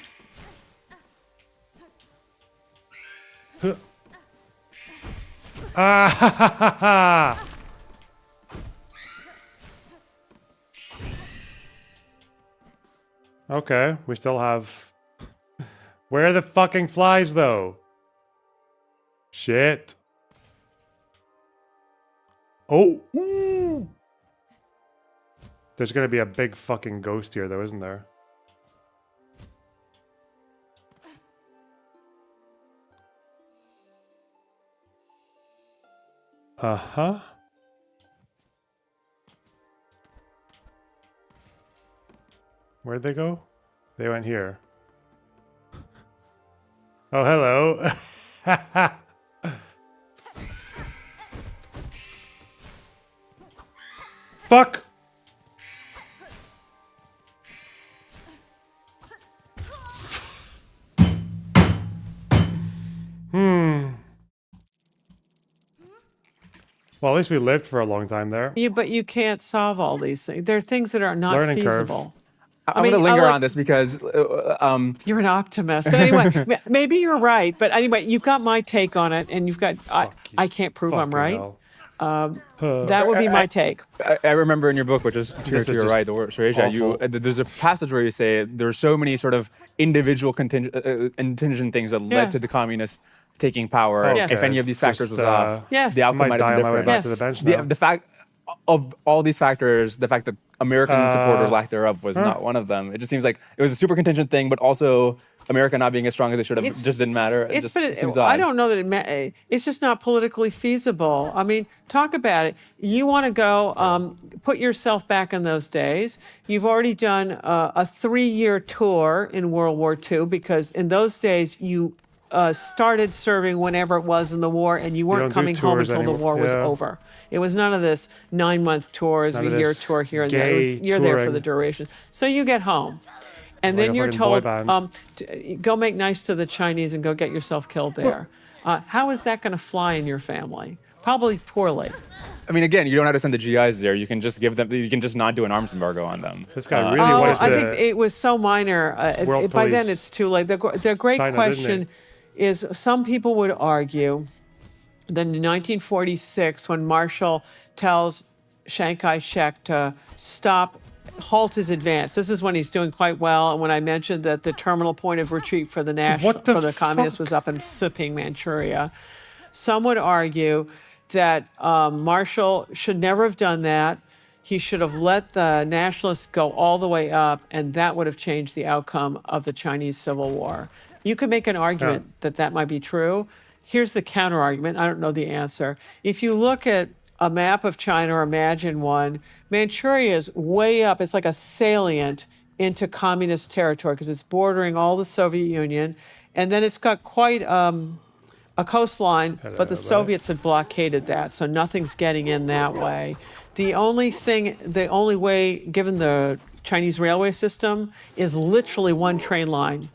Ah! Ha, ha, ha, ha. Okay, we still have... Where are the fucking flies, though? Shit. Oh! Ooh. There's going to be a big fucking ghost here, though, isn't there? Uh-huh. Where'd they go? They went here. Oh, hello. Fuck! Well, at least we lived for a long time there. But you can't solve all these things. There are things that are not Learning feasible. curve. I'm going to linger on this because you're an optimist. But anyway, maybe you're right. But anyway, you've got my take on it, and you've got I can't prove I'm right. That would be my take. I remember in your book, which is to your right, the word Asia, there's a passage where you say there are so many sort of individual contingent things that led to the communists taking power. If any of these factors was off, the outcome might have been different. Back to the bench now. The fact of all these factors, the fact that American support or lack thereof was not one of them. It just seems like it was a super contingent thing, but also America not being as strong as they should have just didn't matter. It seems odd. I don't know that it's just not politically feasible. I mean, talk about it. You want to go put yourself back in those days. You've already done a 3-year tour in World War II because in those days you started serving whenever it was in the war, and you weren't coming home until the war was over. It was none of this 9-month tours, a year tour here and there. You're there for the duration. So you get home. And then you're told, go make nice to the Chinese and go get yourself killed there. How is that going to fly in your family? Probably poorly. I mean, again, you don't have to send the GIs there. You can just give them. You can just not do an arms embargo on them. This guy really wanted to. I think it was so minor. By then, it's too late. The great question is: some people would argue that in 1946, when Marshall tells Chiang Kai-shek to halt his advance. This is when he's doing quite well. And when I mentioned that the terminal point of retreat for the communists was up in Siping, Manchuria, some would argue that Marshall should never have done that. He should have let the nationalists go all the way up, and that would have changed the outcome of the Chinese Civil War. You could make an argument that might be true. Here's the counter argument. I don't know the answer. If you look at a map of China, or imagine one, Manchuria is way up. It's like a salient into communist territory because it's bordering all the Soviet Union. And then it's got quite a coastline, but the Soviets had blockaded that, so nothing's getting in that way. The only way, given the Chinese railway system, is literally one train line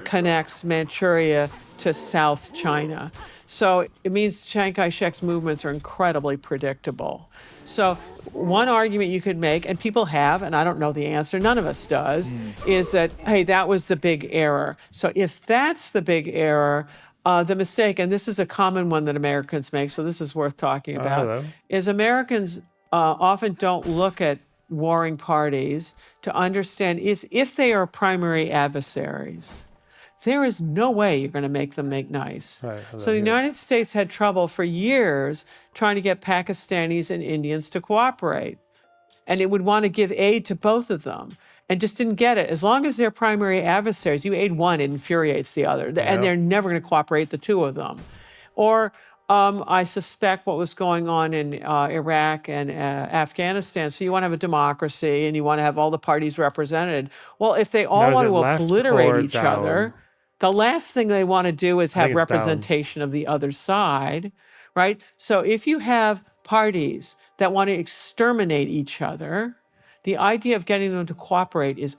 connects Manchuria to South China. So it means Chiang Kai-shek's movements are incredibly predictable. So one argument you could make, and people have, and I don't know the answer, none of us does, is that, hey, that was the big error. So if that's the big error, the mistake, and this is a common one that Americans make, so this is worth talking about, is Americans often don't look at warring parties to understand if they are primary adversaries, there is no way you're going to make them make nice. So the United States had trouble for years trying to get Pakistanis and Indians to cooperate. And it would want to give aid to both of them and just didn't get it. As long as they're primary adversaries, you aid one, it infuriates the other. And they're never going to cooperate, the two of them. Or I suspect what was going on in Iraq and Afghanistan. So you want to have a democracy and you want to have all the parties represented. Well, if they all want to obliterate each other, the last thing they want to do is have representation of the other side, right? So if you have parties that want to exterminate each other, the idea of getting them to cooperate is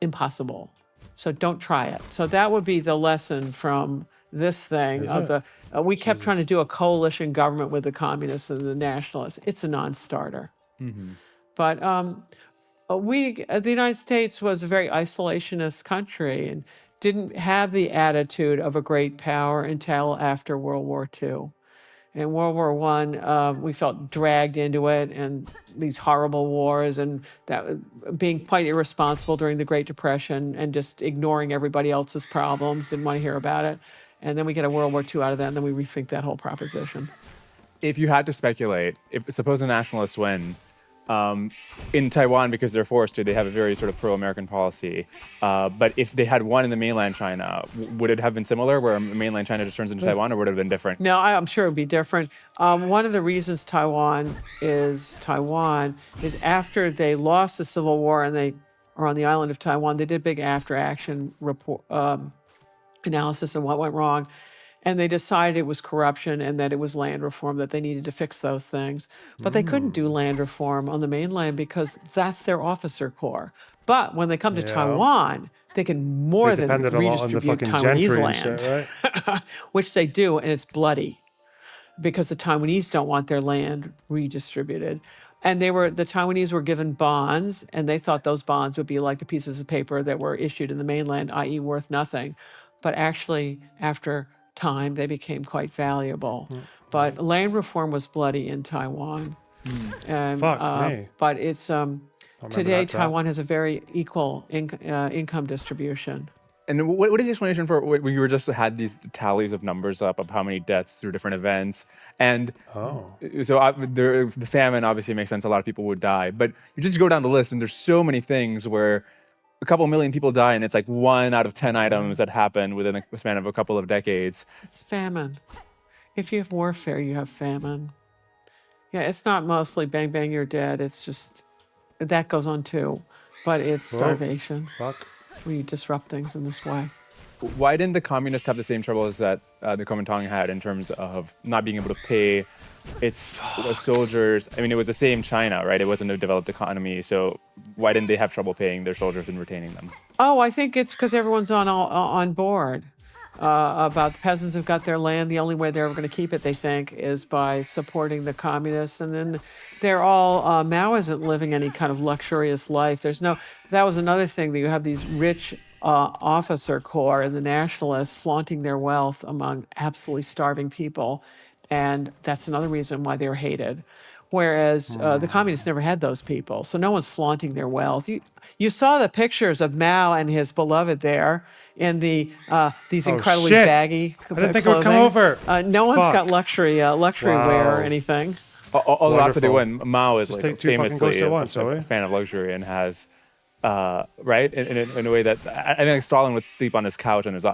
impossible. So don't try it. So that would be the lesson from this thing we kept trying to do a coalition government with the communists and the nationalists. It's a non-starter. But the United States was a very isolationist country and didn't have the attitude of a great power until after World War II. In World War I, we felt dragged into it and these horrible wars and that being quite irresponsible during the Great Depression and just ignoring everybody else's problems, didn't want to hear about it. And then we get a World War II out of that, and then we rethink that whole proposition. If you had to speculate, suppose the nationalists win, In Taiwan, because they're forced to, they have a very sort of pro-American policy. But if they had one in the mainland China, would it have been similar, where mainland China just turns into Taiwan, or would it have been different? No, I'm sure it would be different. One of the reasons Taiwan is after they lost the Civil War and they are on the island of Taiwan, they did big after-action report analysis of what went wrong. And they decided it was corruption and that it was land reform, that they needed to fix those things. But they couldn't do land reform on the mainland because that's their officer corps. But when they come to Taiwan, they can more than redistribute Taiwanese land, shit, right? which they do, and it's bloody because the Taiwanese don't want their land redistributed. And the Taiwanese were given bonds, and they thought those bonds would be like the pieces of paper that were issued in the mainland, i.e. worth nothing. But actually, after time, they became quite valuable. But land reform was bloody in Taiwan. And, Fuck me. But it's today that trap. Taiwan has a very equal income distribution. And what is the explanation for when you were just had these tallies of numbers up of how many deaths through different events? And so the famine obviously makes sense. A lot of people would die. But you just go down the list and there's so many things where a couple million people die, and it's like 1 out of 10 items that happen within a span of a couple of decades. It's famine. If you have warfare, you have famine. Yeah, it's not mostly bang, bang, you're dead. It's just, that goes on too. But it's starvation. Fuck. When you disrupt things in this way. Why didn't the communists have the same troubles that the Kuomintang had in terms of not being able to pay its soldiers? I mean, it was the same China, right? It wasn't a developed economy. So why didn't they have trouble paying their soldiers and retaining them? Oh, I think it's because everyone's on board about the peasants have got their land. The only way they're ever going to keep it, they think, is by supporting the communists. And then they're all, Mao isn't living any kind of luxurious life. That was another thing, that you have these rich officer corps and the nationalists flaunting their wealth among absolutely starving people. And that's another reason why they're hated. Whereas the communists never had those people. So no one's flaunting their wealth. You saw the pictures of Mao and his beloved there in these incredibly baggy I didn't think it would come over. No one's got luxury wear or anything. Although after they win, Mao is Just like take two fucking famously ghosts at once, shall we? a fan of luxury and has, right, in a way that I think Stalin would sleep on his couch in his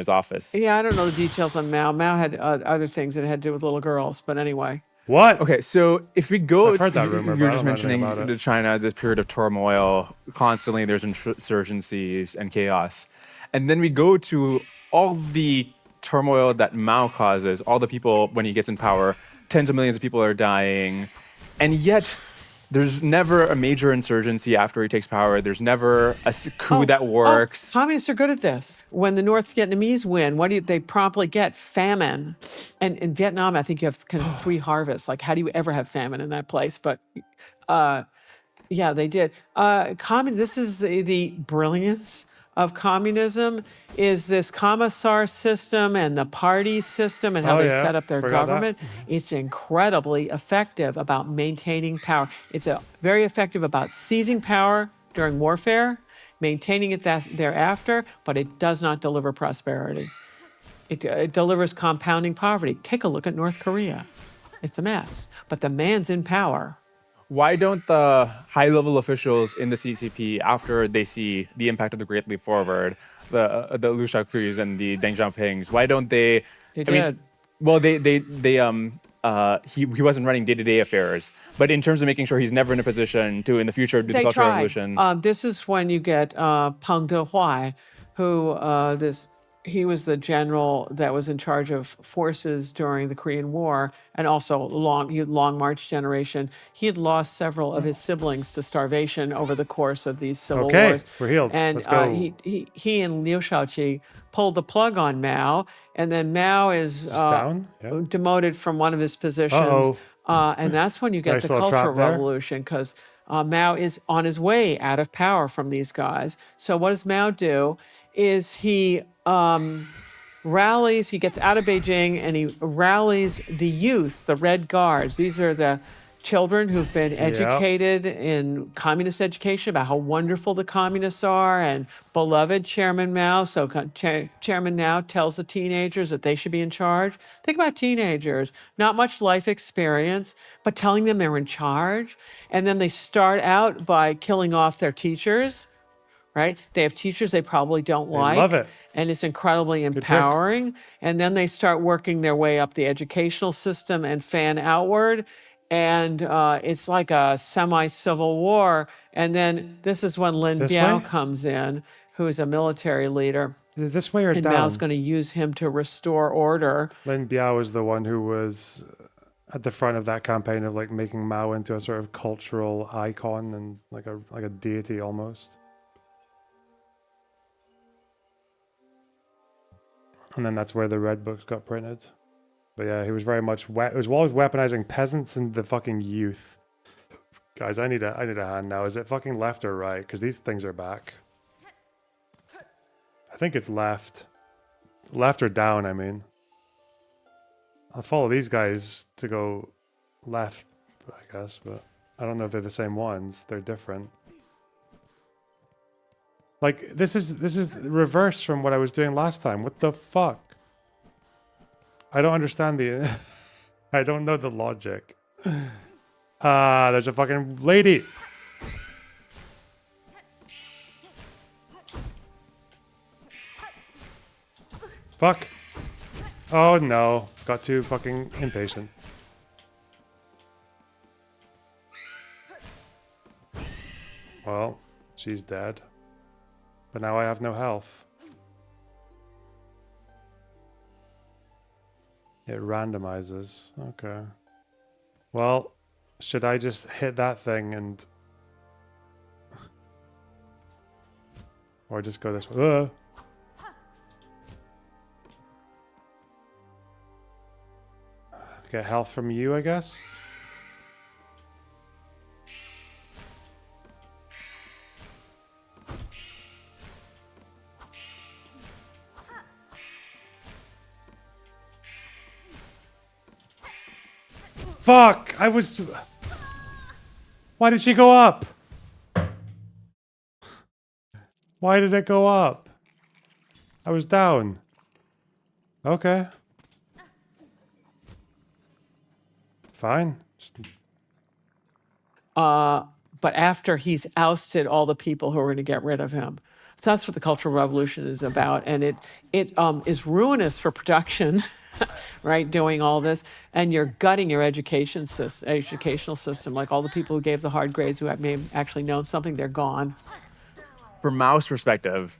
office. Yeah, I don't know the details on Mao. Mao had other things that had to do with little girls, but anyway. What? Okay, so if we go, I've heard that rumor, you were but I just don't know anything mentioning about it. China, this period of turmoil, constantly there's insurgencies and chaos. And then we go to all the turmoil that Mao causes, all the people, when he gets in power, tens of millions of people are dying. And yet, there's never a major insurgency after he takes power. There's never a coup that works. Communists are good at this. When the North Vietnamese win, what do they promptly get? Famine. And in Vietnam, I think you have kind of 3 harvests. Like, how do you ever have famine in that place? But yeah, they did. This is the brilliance of communism, is this commissar system and the party system and how they set up their government. It's incredibly effective about maintaining power. It's very effective about seizing power during warfare, maintaining it thereafter, but it does not deliver prosperity. It delivers compounding poverty. Take a look at North Korea. It's a mess, but the man's in power. Why don't the high-level officials in the CCP, after they see the impact of the Great Leap Forward, the Liu Shaoqus and the Deng Xiaopings, why don't they? They did. Well, he wasn't running day-to-day affairs, but in terms of making sure he's never in a position to, in the future, do the Cultural Revolution. This is when you get Peng Dehuai, who he was the general that was in charge of forces during the Korean War, and also Long March generation. He had lost several of his siblings to starvation over the course of these civil wars. We're healed. And Let's go. he and Liu Shaoqi pulled the plug on Mao, and then Mao is demoted from one of his positions. And that's when you get Nice the little Cultural trap there. Revolution, because Mao is on his way out of power from these guys. So what does Mao do? Is he rallies, he gets out of Beijing and he rallies the youth, the Red Guards. These are the children who've been educated in communist education about how wonderful the communists are, and beloved Chairman Mao. So Chairman Mao tells the teenagers that they should be in charge. Think about teenagers, not much life experience, but telling them they're in charge. And then they start out by killing off their teachers, right? They have teachers they probably don't like. Love it. And it's incredibly empowering. And then they start working their way up the educational system and fan outward. And it's like a semi-civil war. And then this is when Lin Biao comes in, who is a military leader. Is this way or and down? Mao's going to use him to restore order. Lin Biao was the one who was at the front of that campaign of like making Mao into a sort of cultural icon and like a deity almost. And then that's where the red books got printed. But yeah, he was very much it was always weaponizing peasants and the fucking youth. Guys, I need a hand now. Is it fucking left or right? Because these things are back. I think it's left. Left or down, I mean. I'll follow these guys to go left, I guess, but I don't know if they're the same ones. They're different. Like, this is reverse from what I was doing last time. What the fuck? I don't understand the... I don't know the logic. There's a fucking lady. Fuck. Oh no. Got too fucking impatient. Well, she's dead. But now I have no health. It randomizes. Okay. Well, should I just hit that thing and... Or just go this way? Get health from you, I guess? Fuck! I was... Why did she go up? Why did it go up? I was down. Okay. Fine. But after he's ousted all the people who are going to get rid of him. So that's what the Cultural Revolution is about. And it is ruinous for production, right, doing all this. And you're gutting your educational system. Like all the people who gave the hard grades who may have actually known something, they're gone. From Mao's perspective,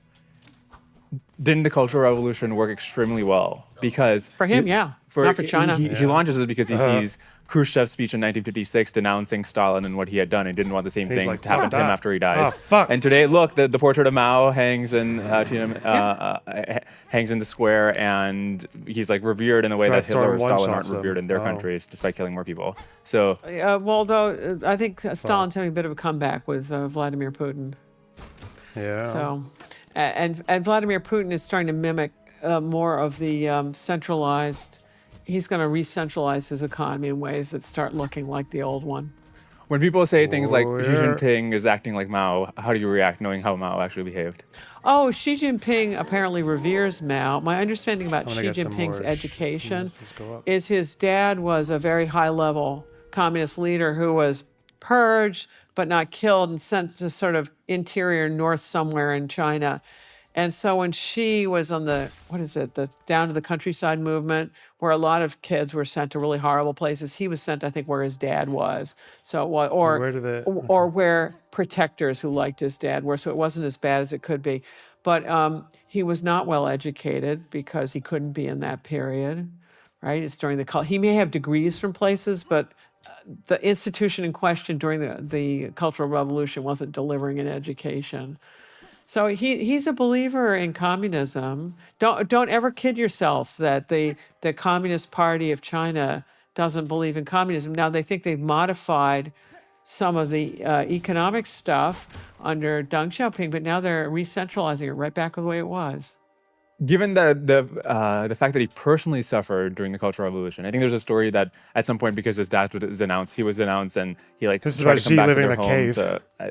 didn't the Cultural Revolution work extremely well? Because for him, yeah. Not for China. He launches it because he sees Khrushchev's speech in 1956 denouncing Stalin and what he had done, and didn't want the same thing to happen to him after he dies. Oh, fuck. And today, look, the portrait of Mao hangs in hangs in the square, and he's like revered in a way that Hitler or Stalin aren't revered in their countries, despite killing more people. So, well, though I think Stalin's having a bit of a comeback with Vladimir Putin. Yeah. So, and Vladimir Putin is starting to mimic more of the centralized. He's going to re-centralize his economy in ways that start looking like the old one. When people say things like Xi Jinping is acting like Mao, how do you react knowing how Mao actually behaved? Oh, Xi Jinping apparently reveres Mao. My understanding about Xi Jinping's education is his dad was a very high-level communist leader who was purged but not killed and sent to sort of interior north somewhere in China. And so when she was on the down to the countryside movement, where a lot of kids were sent to really horrible places, he was sent, I think, where his dad was. So or where protectors who liked his dad were. So it wasn't as bad as it could be. But he was not well educated because he couldn't be in that period, right? It's during he may have degrees from places, but the institution in question during the Cultural Revolution wasn't delivering an education. So he's a believer in communism. Don't ever kid yourself that the Communist Party of China doesn't believe in communism. Now they think they've modified some of the economic stuff under Deng Xiaoping, but now they're re-centralizing it right back to the way it was. given the fact that he personally suffered during the Cultural Revolution, I think there's a story that at some point, because his dad was denounced, and he like This is tried about to come Xi back to living their in a home cave.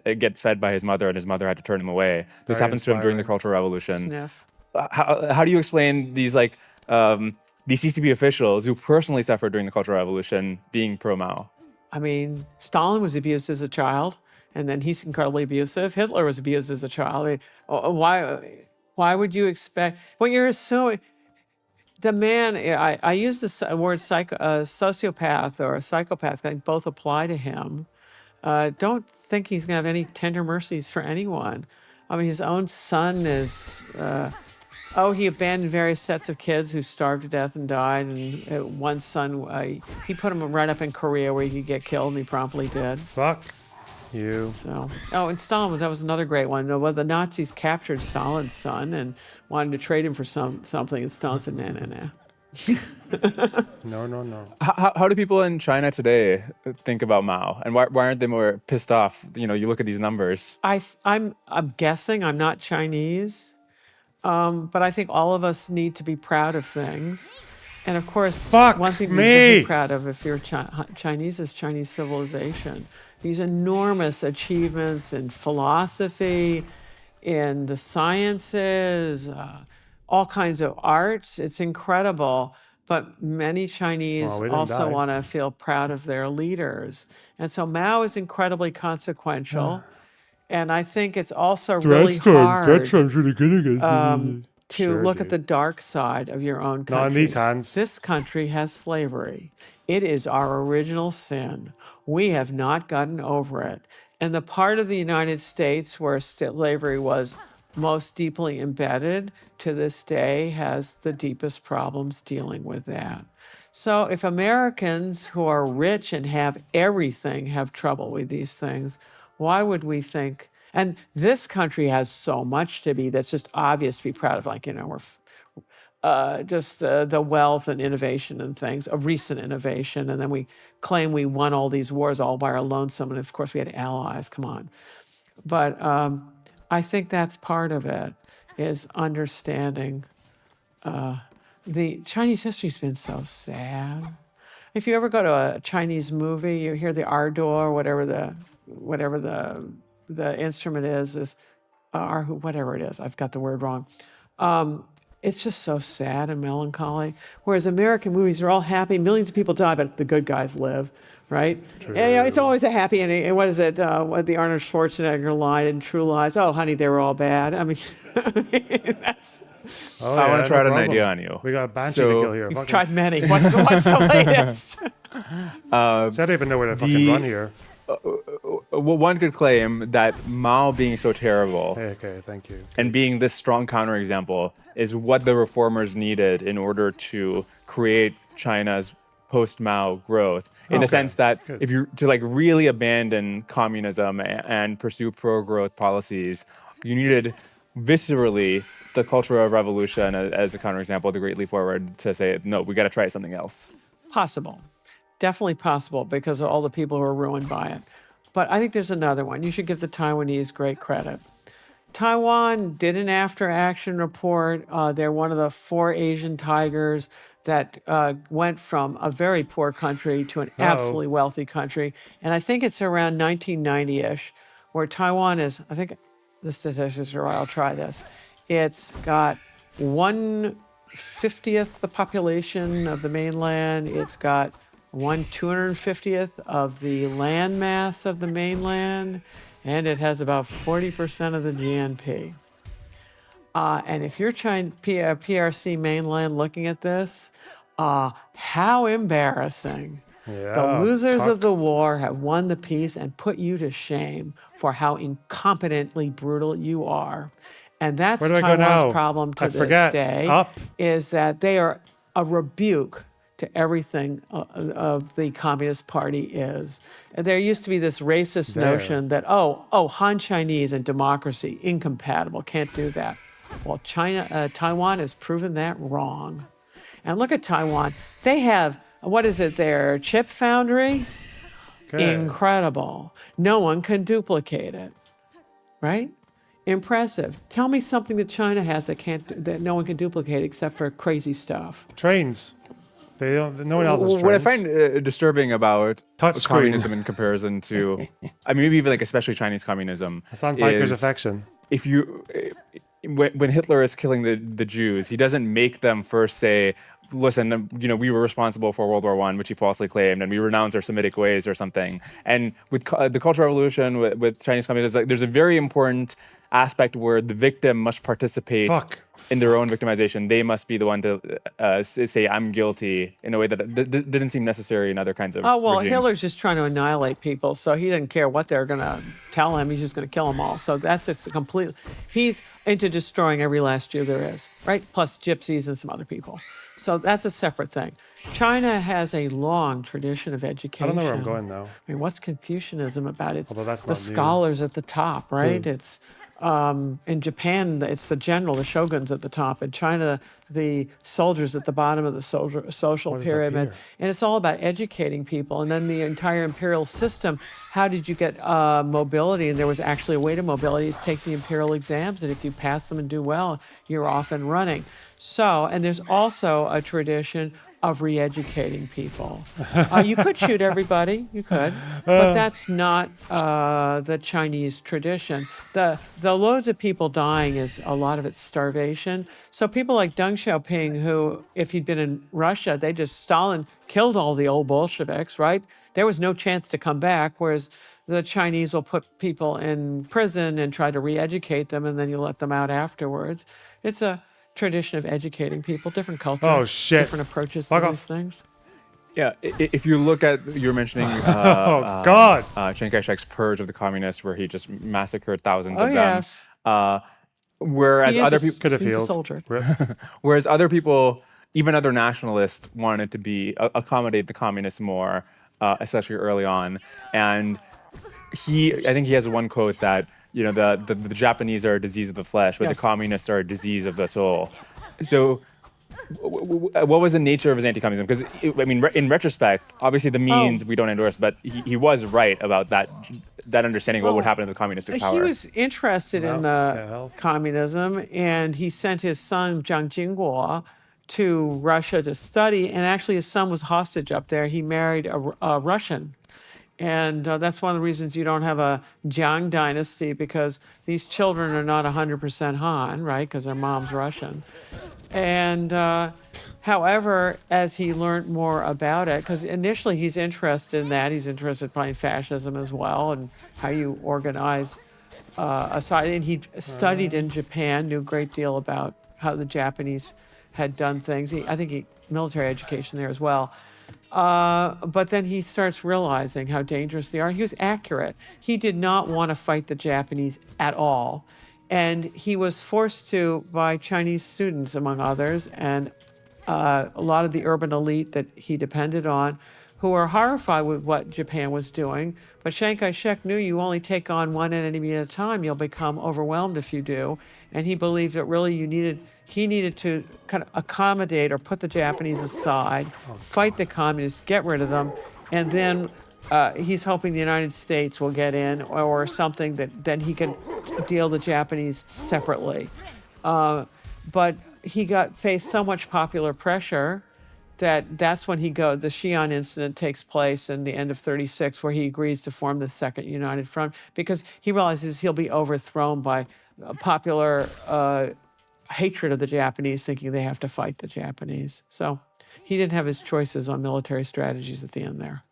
to get fed by his mother, and his mother had to turn him away. This Very happens to him during the inspiring. Cultural Revolution. Sniff. How do you explain these these CCP officials who personally suffered during the Cultural Revolution being pro-Mao? I mean, Stalin was abused as a child, and then he's incredibly abusive. Hitler was abused as a child. I mean, why would you expect? Well, you're assuming the man. I use the word sociopath or a psychopath. I think both apply to him. Don't think he's going to have any tender mercies for anyone. I mean, his own son is. He abandoned various sets of kids who starved to death and died. And one son, he put him right up in Korea where he could get killed, and he promptly did. Fuck you. So, and Stalin that was another great one. Well, the Nazis captured Stalin's son and wanted to trade him for something, and Stalin said, nah. No. How do people in China today think about Mao, and why aren't they more pissed off? You look at these numbers. I'm guessing. I'm not Chinese. But I think all of us need to be proud of things. And of course, one thing to be proud of if you're Chinese is Chinese civilization. These enormous achievements in philosophy, in the sciences, all kinds of arts. It's incredible. But many Chinese also want to feel proud of their leaders. And so Mao is incredibly consequential. And I think it's also really hard really good to look at the dark side of your own country. Not in these hands. This country has slavery. It is our original sin. We have not gotten over it. And the part of the United States where slavery was most deeply embedded to this day has the deepest problems dealing with that. So if Americans who are rich and have everything have trouble with these things, why would we think? And this country has so much to be that's just obvious to be proud of. Like, we're just the wealth and innovation and things, of recent innovation. And then we claim we won all these wars all by our lonesome. And of course, we had allies. Come on. But I think that's part of it, is understanding. The Chinese history's been so sad. If you ever go to a Chinese movie, you hear the ardor, whatever the instrument is or whatever it is. I've got the word wrong. It's just so sad and melancholy. Whereas American movies are all happy. Millions of people die, but the good guys live, right? And, it's always a happy ending. And what is it? What the Arnold Schwarzenegger line in True Lies? Oh, honey, they were all bad. I mean, that's... I want to try an idea on you. We got a banshee to kill here. You've tried many. What's the latest? I don't even know where to fucking run here. One could claim that Mao being so terrible, okay, thank you, and being this strong counterexample is what the reformers needed in order to create China's post-Mao growth. In the sense that if you really abandon communism and pursue pro-growth policies, you needed viscerally the Cultural Revolution as a counterexample, the Great Leap Forward, to say, no, we got to try something else. Possible. Definitely possible, because of all the people who are ruined by it. But I think there's another one. You should give the Taiwanese great credit. Taiwan did an after-action report. They're one of the 4 Asian tigers that went from a very poor country to an absolutely wealthy country. And I think it's around 1990-ish, where Taiwan is, I think the statistics are right, I'll try this. It's got 1/50th the population of the mainland. It's got 1/250th of the land mass of the mainland, and it has about 40% of the GNP. And if you're PRC mainland looking at this, how embarrassing. Yeah, the losers of the war have won the peace and put you to shame for how incompetently brutal you are. And that's Taiwan's problem to this day, is that they are a rebuke to everything of the Communist Party is. And there used to be this racist notion that, Han Chinese and democracy, incompatible, can't do that. Well, Taiwan has proven that wrong. And look at Taiwan. They have, what is it, their chip foundry? Incredible. No one can duplicate it, right? Impressive. Tell me something that China has that no one can duplicate except for crazy stuff. Trains. They don't. No one else has trains. What I find disturbing about Touch communism in comparison to, I mean, maybe even like especially Chinese communism, It's on biker's affection. If you, when Hitler is killing the Jews, he doesn't make them first say, listen, we were responsible for World War I, which he falsely claimed, and we renounce our Semitic ways or something. And with the Cultural Revolution, with Chinese communism, there's a very important aspect where the victim must participate in their own victimization. They must be the one to say, I'm guilty, in a way that didn't seem necessary in other kinds of regimes. Hitler's just trying to annihilate people, so he didn't care what they're going to tell him. He's just going to kill them all. So that's just a complete... He's into destroying every last Jew there is, right? Plus gypsies and some other people. So that's a separate thing. China has a long tradition of education. I don't know where I'm going, though. I mean, what's Confucianism about? It's Although that's the not new. scholars at the top, right? It's in Japan, it's the general, the shoguns at the top. In China, the soldiers at the bottom of the social pyramid. And it's all about educating people. And then the entire imperial system, how did you get mobility? And there was actually a way to mobility to take the imperial exams. And if you pass them and do well, you're off and running. So, and there's also a tradition of re-educating people. You could shoot everybody, you could, but that's not the Chinese tradition. The loads of people dying is a lot of it's starvation. So people like Deng Xiaoping, who, if he'd been in Russia, Stalin killed all the old Bolsheviks, right? There was no chance to come back, whereas the Chinese will put people in prison and try to re-educate them, and then you let them out afterwards. It's a tradition of educating people, different culture, different approaches to these things. Yeah, if you look at, you're mentioning Chiang Kai-shek's purge of the communists, where he just massacred thousands of them. Whereas other people could have he's a soldier. Whereas other people, even other nationalists, wanted to accommodate the communists more, especially early on. And I think he has one quote that, the Japanese are a disease of the flesh, but the communists are a disease of the soul. So what was the nature of his anti-communism? Because, I mean, in retrospect, obviously the means we don't endorse, but he was right about that understanding of what would happen to the communistic power. He was interested in the communism, and he sent his son, Jiang Jingguo, to Russia to study, and actually his son was hostage up there. He married a Russian. And that's one of the reasons you don't have a Jiang dynasty, because these children are not 100% Han, right? Because their mom's Russian. And however, as he learned more about it, because initially he's interested in that, he's interested probably in fascism as well and how you organize a side. And he studied in Japan, knew a great deal about how the Japanese had done things. I think he military education there as well. But then he starts realizing how dangerous they are. He was accurate. He did not want to fight the Japanese at all. And he was forced to by Chinese students, among others, and a lot of the urban elite that he depended on, who were horrified with what Japan was doing. But Chiang Kai-shek knew you only take on one enemy at a time. You'll become overwhelmed if you do. And he believed that really he needed to kind of accommodate or put the Japanese aside, fight the communists, get rid of them, and then he's hoping the United States will get in or something that then he can deal the Japanese separately. But he faced so much popular pressure that's when the Xi'an incident takes place in the end of 36, where he agrees to form the Second United Front, because he realizes he'll be overthrown by popular hatred of the Japanese, thinking they have to fight the Japanese. So he didn't have his choices on military strategies at the end there.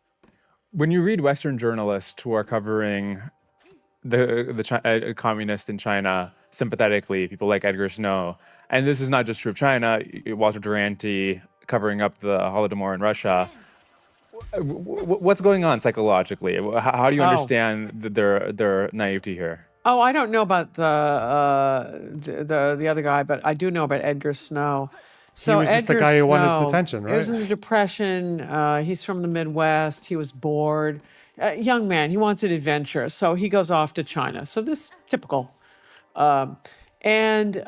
When you read Western journalists who are covering the communists in China sympathetically, people like Edgar Snow, and this is not just true of China, Walter Duranty covering up the Holodomor in Russia, what's going on psychologically? How do you understand their naivety here? Oh, I don't know about the other guy, but I do know about Edgar Snow. So he was just the guy who wanted detention, right? He was in the Depression. He's from the Midwest. He was bored. Young man, he wants an adventure. So he goes off to China. So this typical. And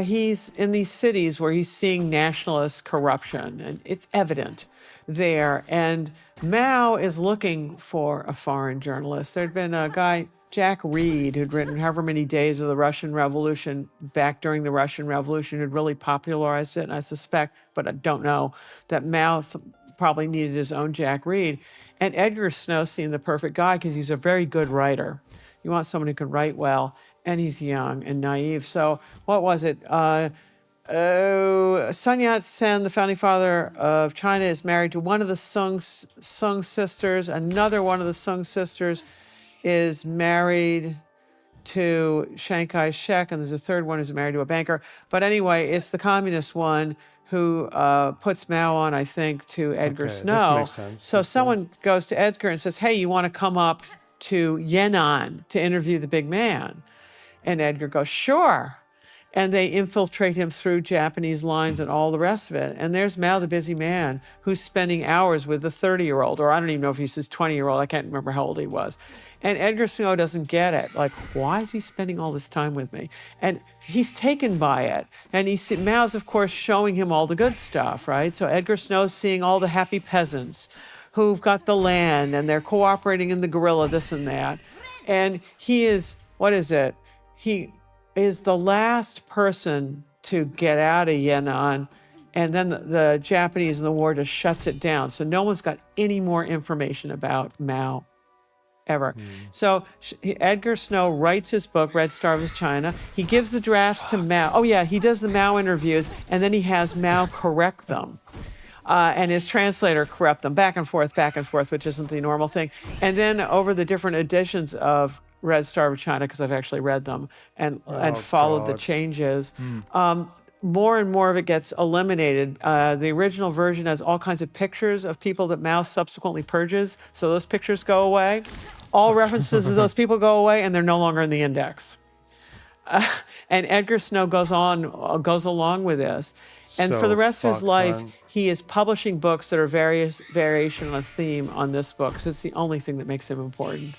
he's in these cities where he's seeing nationalist corruption, and it's evident there. And Mao is looking for a foreign journalist. There'd been a guy, Jack Reed, who'd written however many days of the Russian Revolution back during the Russian Revolution, who'd really popularized it. And I suspect, but I don't know, that Mao probably needed his own Jack Reed. And Edgar Snow seemed the perfect guy because he's a very good writer. You want someone who can write well, and he's young and naive. So what was it? Sun Yat-sen, the founding father of China, is married to one of the Sung sisters. Another one of the Sung sisters is married to Chiang Kai-shek, and there's a third one who's married to a banker. But anyway, it's the communist one who puts Mao on, I think, to Edgar Snow. This makes sense. So someone goes to Edgar and says, hey, you want to come up to Yan'an to interview the big man? And Edgar goes, sure. And they infiltrate him through Japanese lines and all the rest of it. And there's Mao, the busy man, who's spending hours with the 30-year-old, or I don't even know if he's his 20-year-old. I can't remember how old he was. And Edgar Snow doesn't get it. Like, why is he spending all this time with me? And he's taken by it. And Mao's, of course, showing him all the good stuff, right? So Edgar Snow's seeing all the happy peasants who've got the land and they're cooperating in the guerrilla, this and that. And he is, what is it? He is the last person to get out of Yan'an, and then the Japanese in the war just shuts it down. So no one's got any more information about Mao ever. So Edgar Snow writes his book, Red Star of China. He gives the drafts to Mao. Oh yeah, he does the Mao interviews, and then he has Mao correct them. And his translator correct them back and forth, which isn't the normal thing. And then over the different editions of Red Star of China, because I've actually read them and followed the changes. More and more of it gets eliminated. The original version has all kinds of pictures of people that Mao subsequently purges, so those pictures go away. All references to those people go away, and they're no longer in the index. And Edgar Snow goes along with this. And for the rest of his life, he is publishing books that are variation on a theme on this book, because it's the only thing that makes him important.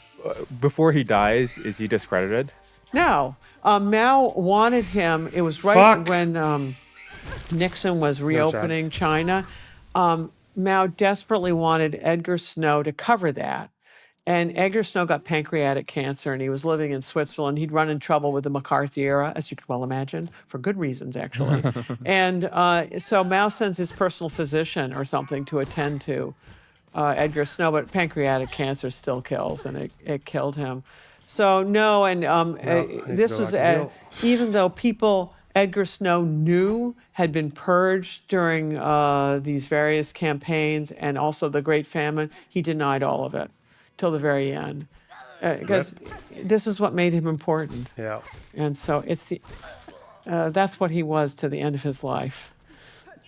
Before he dies, is he discredited? No. Mao wanted him. It was right when Nixon was reopening China. Mao desperately wanted Edgar Snow to cover that. And Edgar Snow got pancreatic cancer, and he was living in Switzerland. He'd run in trouble with the McCarthy era, as you could well imagine, for good reasons, actually. And so Mao sends his personal physician or something to attend to Edgar Snow, but pancreatic cancer still kills, and it killed him. So no, and this was even though people Edgar Snow knew had been purged during these various campaigns and also the Great Famine, he denied all of it till the very end, because this is what made him important. Yeah, and so it's that's what he was to the end of his life.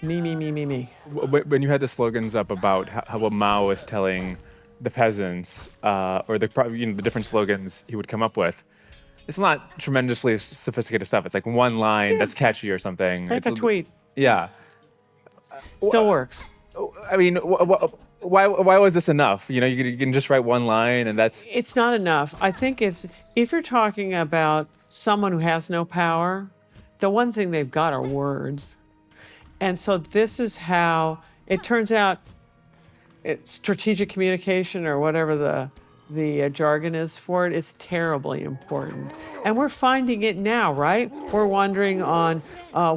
Me. When you had the slogans up about how Mao was telling the peasants, or the different slogans he would come up with, it's not tremendously sophisticated stuff. It's like one line that's catchy or something. Like a tweet. Yeah. Still works. I mean, why was this enough? You can just write one line and that's... It's not enough. I think if you're talking about someone who has no power, the one thing they've got are words. And so this is how it turns out. Strategic communication, or whatever the jargon is for it, is terribly important. And we're finding it now, right? We're wondering on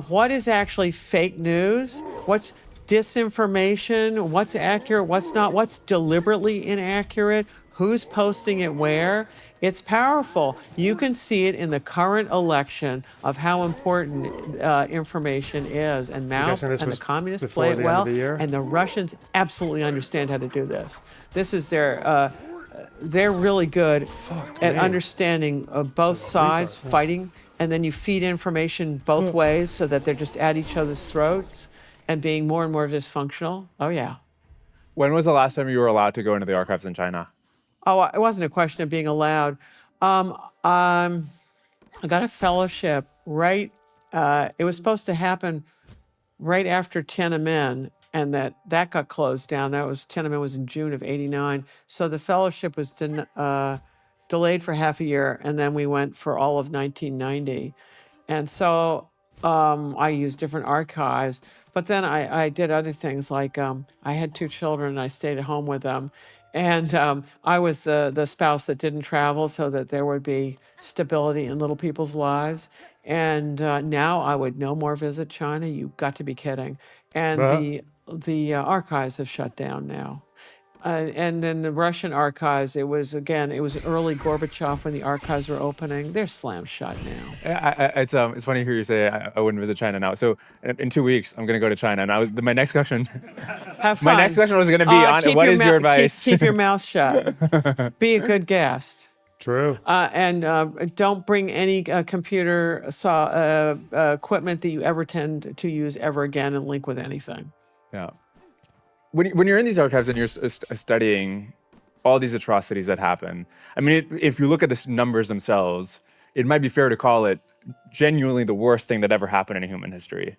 what is actually fake news, what's disinformation, what's accurate, what's not, what's deliberately inaccurate, who's posting it where. It's powerful. You can see it in the current election of how important information is. And Mao and the communists play it well, and the Russians absolutely understand how to do this. This is they're really good at understanding both sides fighting, and then you feed information both ways so that they're just at each other's throats and being more and more dysfunctional. Oh, yeah. When was the last time you were allowed to go into the archives in China? Oh, it wasn't a question of being allowed. I got a fellowship right, it was supposed to happen right after Tiananmen, and that got closed down. Tiananmen was in June of '89. So the fellowship was delayed for half a year, and then we went for all of 1990. And so I used different archives, but then I did other things, like I had 2 children and I stayed at home with them. And I was the spouse that didn't travel so that there would be stability in little people's lives. And now I would no more visit China. You've got to be kidding. And the archives have shut down now. And then the Russian archives, it was early Gorbachev when the archives were opening. They're slam shut now. It's funny to hear you say I wouldn't visit China now. So in 2 weeks, I'm going to go to China. And my next question, Have fun. my next question was going to be on what is your advice? Keep your mouth shut. Be a good guest. True. And don't bring any computer equipment that you ever tend to use ever again and link with anything. Yeah. When you're in these archives and you're studying all these atrocities that happen, I mean, if you look at the numbers themselves, it might be fair to call it genuinely the worst thing that ever happened in human history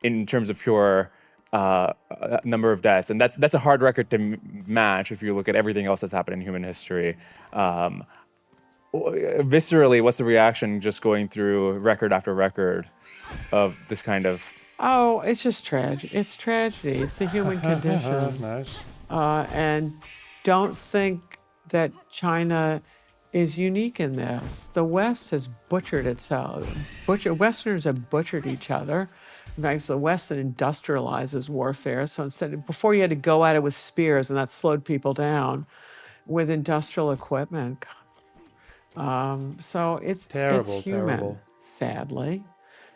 in terms of pure number of deaths. And that's a hard record to match if you look at everything else that's happened in human history. Viscerally, what's the reaction just going through record after record of this kind of... Oh, it's just tragic. It's tragedy. It's the human condition. Nice. And don't think that China is unique in this. The West has butchered itself. Westerners have butchered each other. In fact, it's the West that industrializes warfare. So before you had to go at it with spears, and that slowed people down, with industrial equipment. So it's terrible, it's human, terrible. Sadly.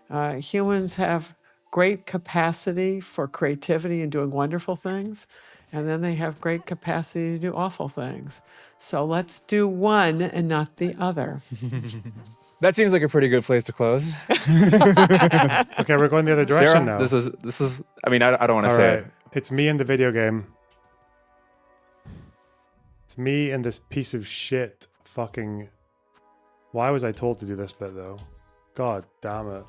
Humans have great capacity for creativity and doing wonderful things, and then they have great capacity to do awful things. So let's do one and not the other. That seems like a pretty good place to close. Okay, we're going the other direction Sarah, now. This is. I mean, I don't want to say it. It's me in the video game. It's me and this piece of shit fucking... Why was I told to do this bit, though? God damn it.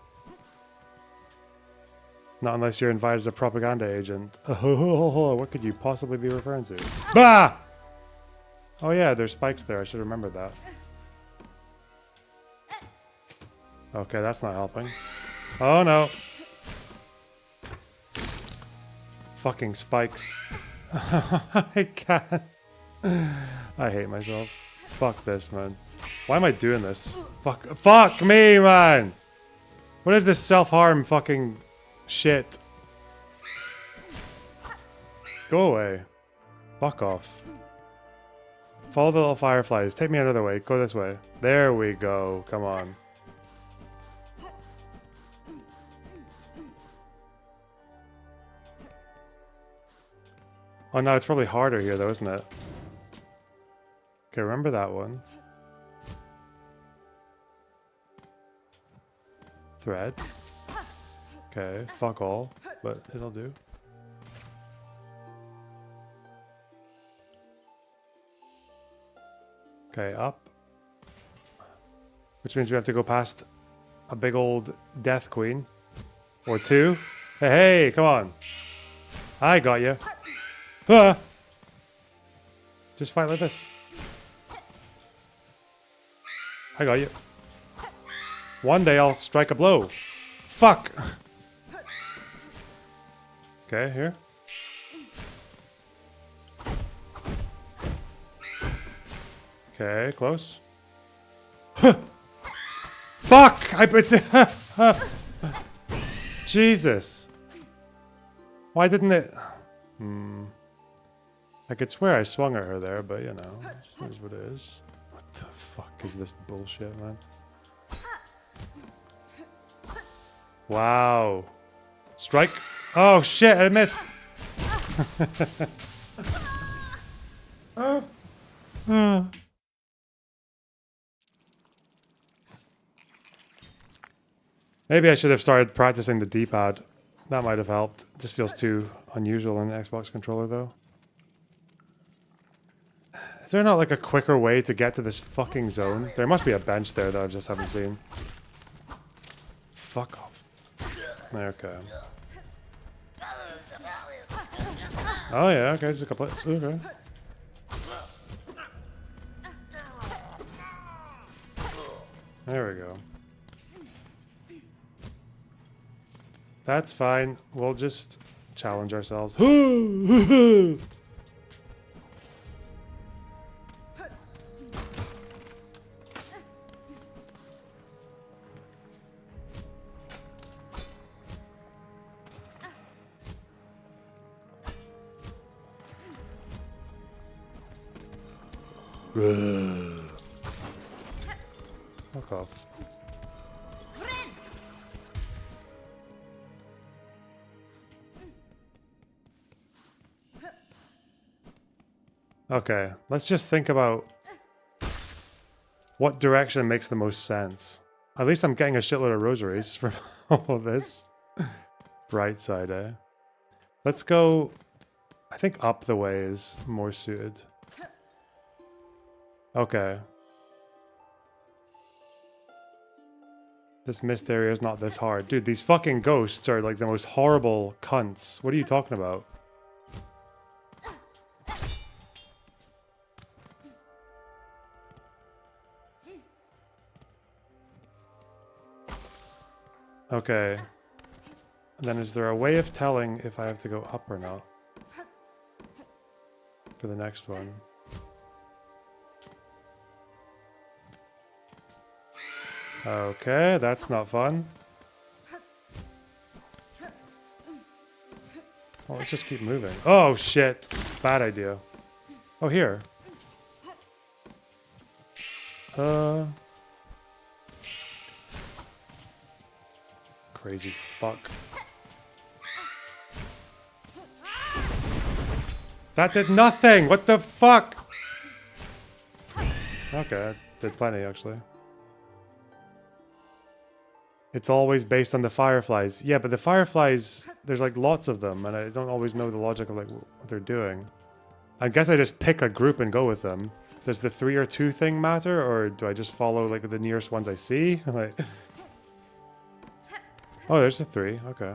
Not unless you're invited as a propaganda agent. What could you possibly be referring to? Bah! Oh yeah, there's spikes there. I should remember that. Okay, that's not helping. Oh no. Fucking spikes. I can't. I hate myself. Fuck this, man. Why am I doing this? Fuck me, man! What is this self-harm fucking shit? Go away. Fuck off. Follow the little fireflies. Take me another way. Go this way. There we go. Come on. Oh no, it's probably harder here though, isn't it? Okay, remember that one. Thread. Okay, fuck all, but it'll do. Okay, up. Which means we have to go past a big old death queen. Or two. Hey, hey, come on. I got you. Ah! Just fight like this. I got you. One day I'll strike a blow. Fuck! Okay, here. Okay, close. Fuck! Jesus. Why didn't it... I could swear I swung at her there, but you know, it is what it is. What the fuck is this bullshit, man? Wow. Strike. Oh shit, I missed. Maybe I should have started practicing the D-pad. That might have helped. It just feels too unusual on an Xbox controller though. Is there not like a quicker way to get to this fucking zone? There must be a bench there that I just haven't seen. Fuck off. Okay. Oh yeah, okay, just a couple of... Okay. There we go. That's fine. We'll just challenge ourselves. Fuck off. Okay, let's just think about what direction makes the most sense. At least I'm getting a shitload of rosaries from all of this. Bright side, eh? Let's go... I think up the way is more suited. Okay. This mist area is not this hard. Dude, these fucking ghosts are like the most horrible cunts. What are you talking about? Okay. Then is there a way of telling if I have to go up or not? For the next one. Okay, that's not fun. Well, let's just keep moving. Oh, shit. Bad idea. Oh, here. Crazy fuck. That did nothing! What the fuck? Okay, it did plenty, actually. It's always based on the fireflies. Yeah, but the fireflies, there's like lots of them, and I don't always know the logic of like what they're doing. I guess I just pick a group and go with them. Does the 3 or 2 thing matter, or do I just follow like the nearest ones I see? Like, oh, there's a 3. Okay.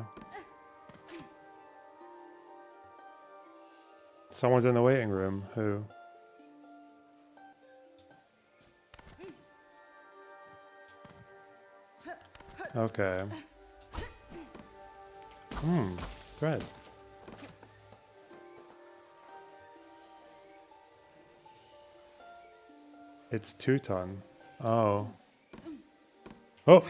Someone's in the waiting room. Who? Okay. Thread. It's 2 ton. Oh. Oh!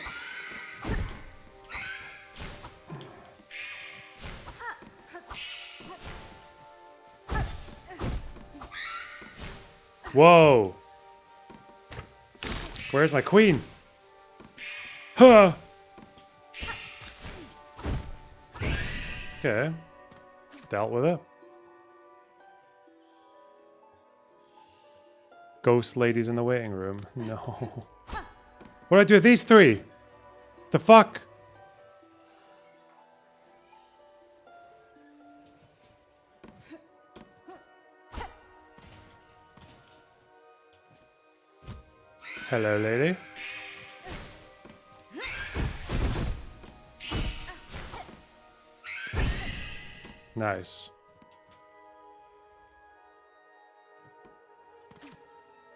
Whoa! Where's my queen? Huh! Okay. Dealt with it. Ghost ladies in the waiting room. No. What do I do with these 3? The fuck? Hello, lady. Nice.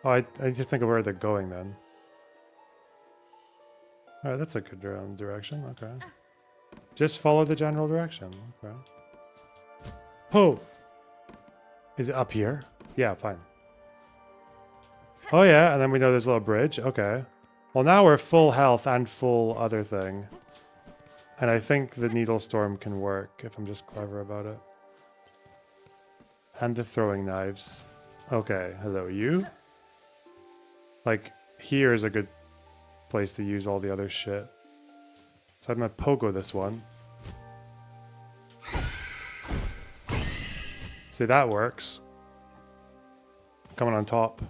Oh, I need to think of where they're going then. Alright, that's a good direction. Okay. Just follow the general direction. Okay. Oh! Is it up here? Yeah, fine. Oh yeah, and then we know there's a little bridge. Okay. Well, now we're full health and full other thing. And I think the needle storm can work if I'm just clever about it. And the throwing knives. Okay, hello, you? Like, here is a good place to use all the other shit. So I'm gonna pogo this one. See, that works. Coming on top.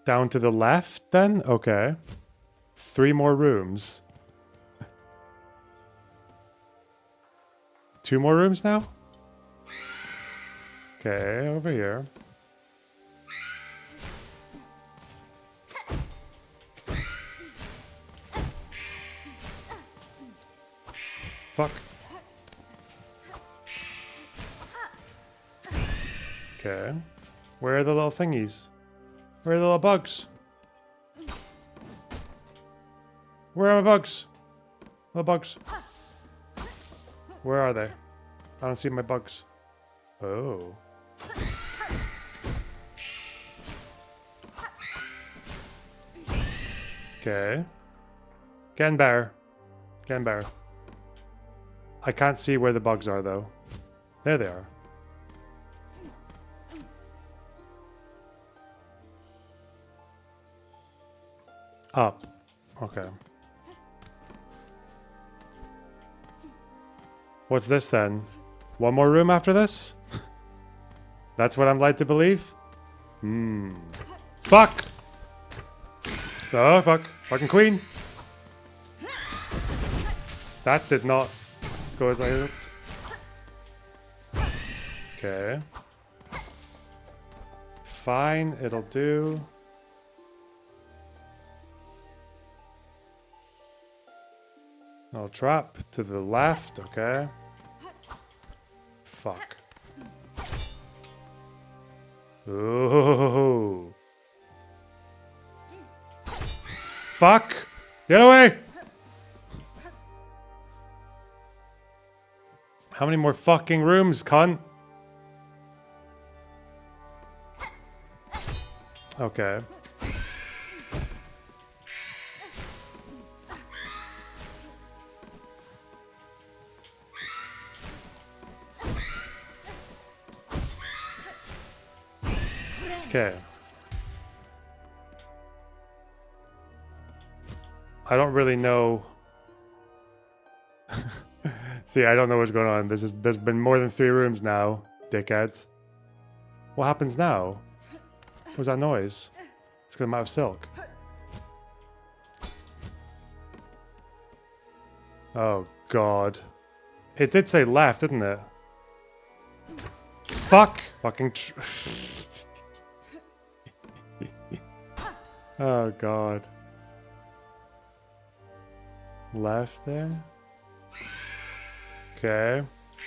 Down to the left, then? Okay. 3 more rooms. 2 more rooms now? Okay, over here. Fuck. Okay. Where are the little thingies? Where are the little bugs? Where are my bugs? Little bugs. Where are they? I don't see my bugs. Oh. Okay. Getting better. Getting better. I can't see where the bugs are though. There they are. Up. Okay. What's this then? One more room after this? That's what I'm led to believe? Fuck! Oh, fuck. Fucking queen. That did not go as I hoped. Okay. Fine, it'll do. No trap to the left, okay. Fuck. Ooh. Fuck! Get away! How many more fucking rooms, cunt? Okay. Okay. I don't really know. See, I don't know what's going on. There's been more than 3 rooms now, dickheads. What happens now? What was that noise? It's because I'm out of silk. Oh, God. It did say left, didn't it? Fuck! Fucking oh, God. Left there? Okay.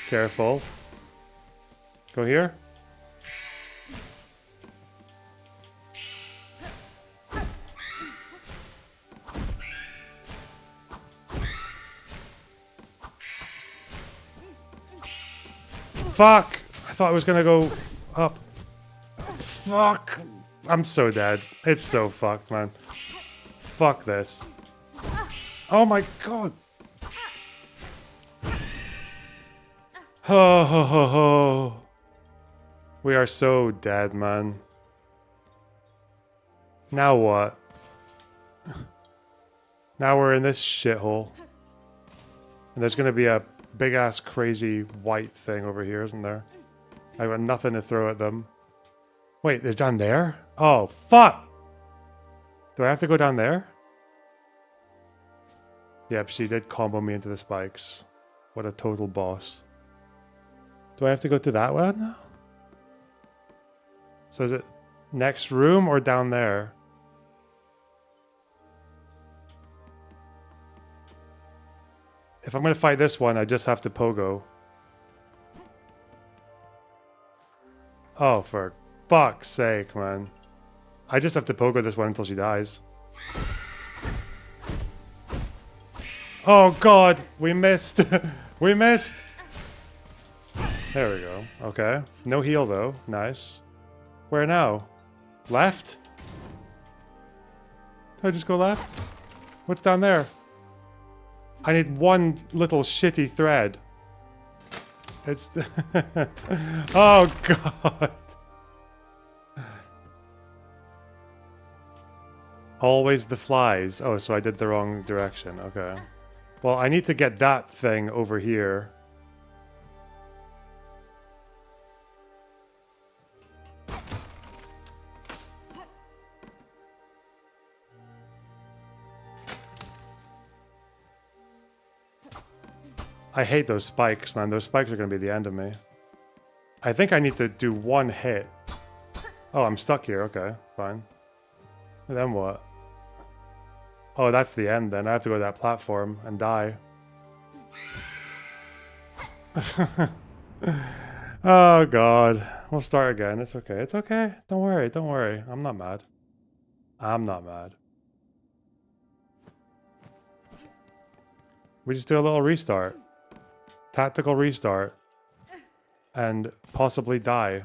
Careful. Go here? Fuck! I thought I was gonna go up. Fuck! I'm so dead. It's so fucked, man. Fuck this. Oh my God! Ho ho ho ho. We are so dead, man. Now what? Now we're in this shithole. And there's gonna be a big ass crazy white thing over here, isn't there? I've got nothing to throw at them. Wait, they're down there? Oh, fuck! Do I have to go down there? Yep, she did combo me into the spikes. What a total boss. Do I have to go to that one now? So is it next room or down there? If I'm going to fight this one, I just have to pogo. Oh, for fuck's sake, man. I just have to pogo this one until she dies. Oh, God. We missed. We missed. There we go. Okay. No heal, though. Nice. Where now? Left? Did I just go left? What's down there? I need one little shitty thread. It's... oh, God. Always the flies. Oh, so I did the wrong direction. Okay. Well, I need to get that thing over here. I hate those spikes, man. Those spikes are going to be the end of me. I think I need to do one hit. Oh, I'm stuck here. Okay, fine. And then what? Oh, that's the end then. I have to go to that platform and die. Oh, God. We'll start again. It's okay. It's okay. Don't worry. Don't worry. I'm not mad. I'm not mad. We just do a little restart. Tactical restart. And possibly die.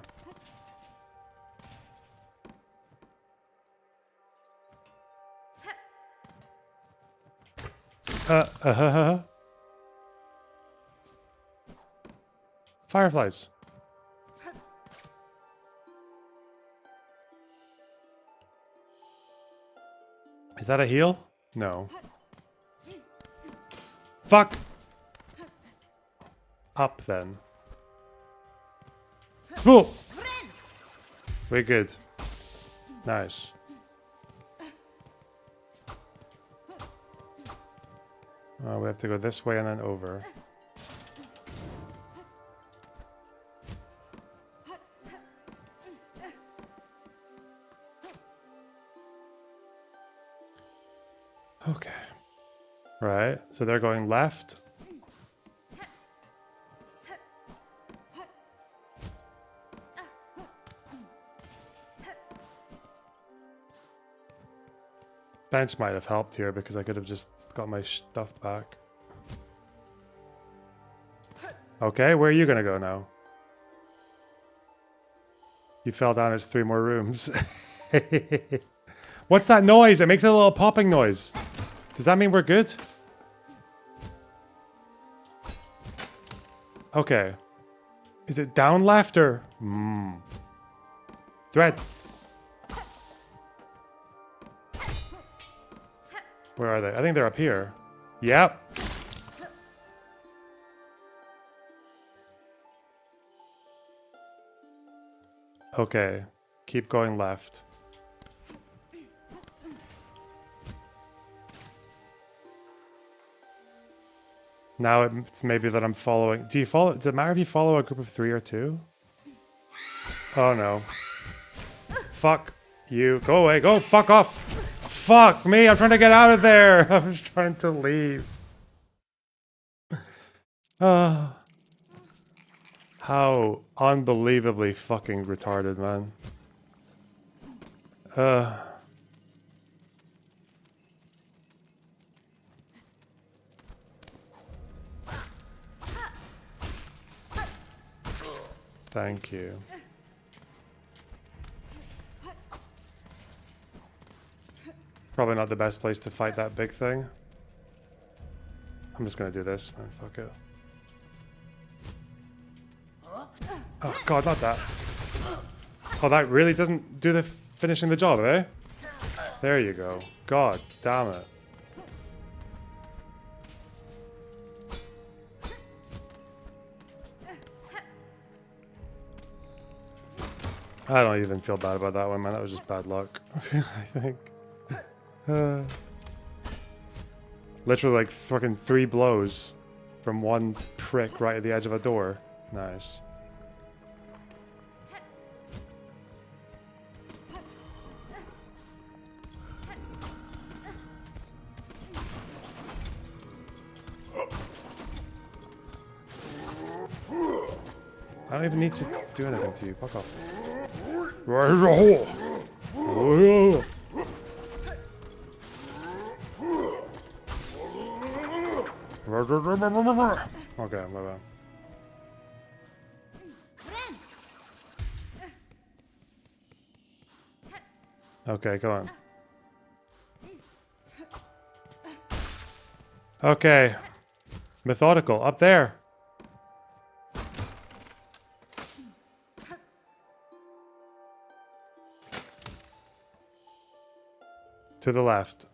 Fireflies. Is that a heal? No. Fuck! Up then. Spool! We're good. Nice. We have to go this way and then over. Okay. Right, so they're going left. Bench might have helped here because I could have just got my stuff back. Okay, where are you gonna go now? You fell down, it's 3 more rooms. What's that noise? It makes a little popping noise. Does that mean we're good? Okay. Is it down left or? Thread. Where are they? I think they're up here. Yep. Okay. Keep going left. Now it's maybe that I'm following. Do you follow? Does it matter if you follow a group of 3 or 2? Oh no. Fuck you. Go away. Go. Fuck off. Fuck me. I'm trying to get out of there. I was trying to leave. How unbelievably fucking retarded, man. Thank you. Probably not the best place to fight that big thing. I'm just gonna do this, man. Fuck it. Oh god, not that. Oh, that really doesn't do the finishing the job, eh? There you go. God damn it. I don't even feel bad about that one, man. That was just bad luck, I think. Literally like fucking 3 blows from one prick right at the edge of a door. Nice. I don't even need to do anything to you. Fuck off. Where's the hole? Okay, my bad. Okay, go on. Okay. Methodical. Up there. To the left.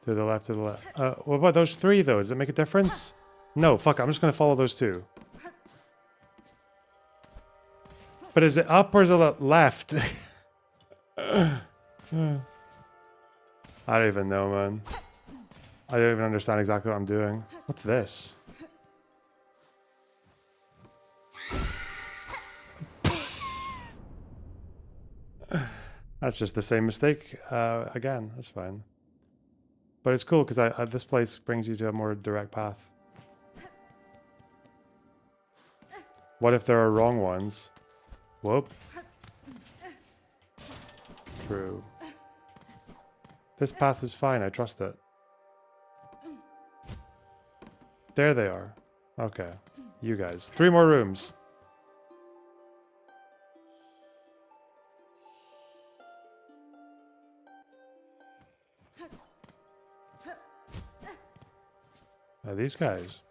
To the left, to the left. What about those 3, though? Does it make a difference? No, fuck it. I'm just going to follow those 2. But is it up or is it left? I don't even know, man. I don't even understand exactly what I'm doing. What's this? That's just the same mistake again. That's fine. But it's cool because this place brings you to a more direct path. What if there are wrong ones? Whoop. True. This path is fine. I trust it. There they are. Okay. You guys. 3 more rooms. These guys.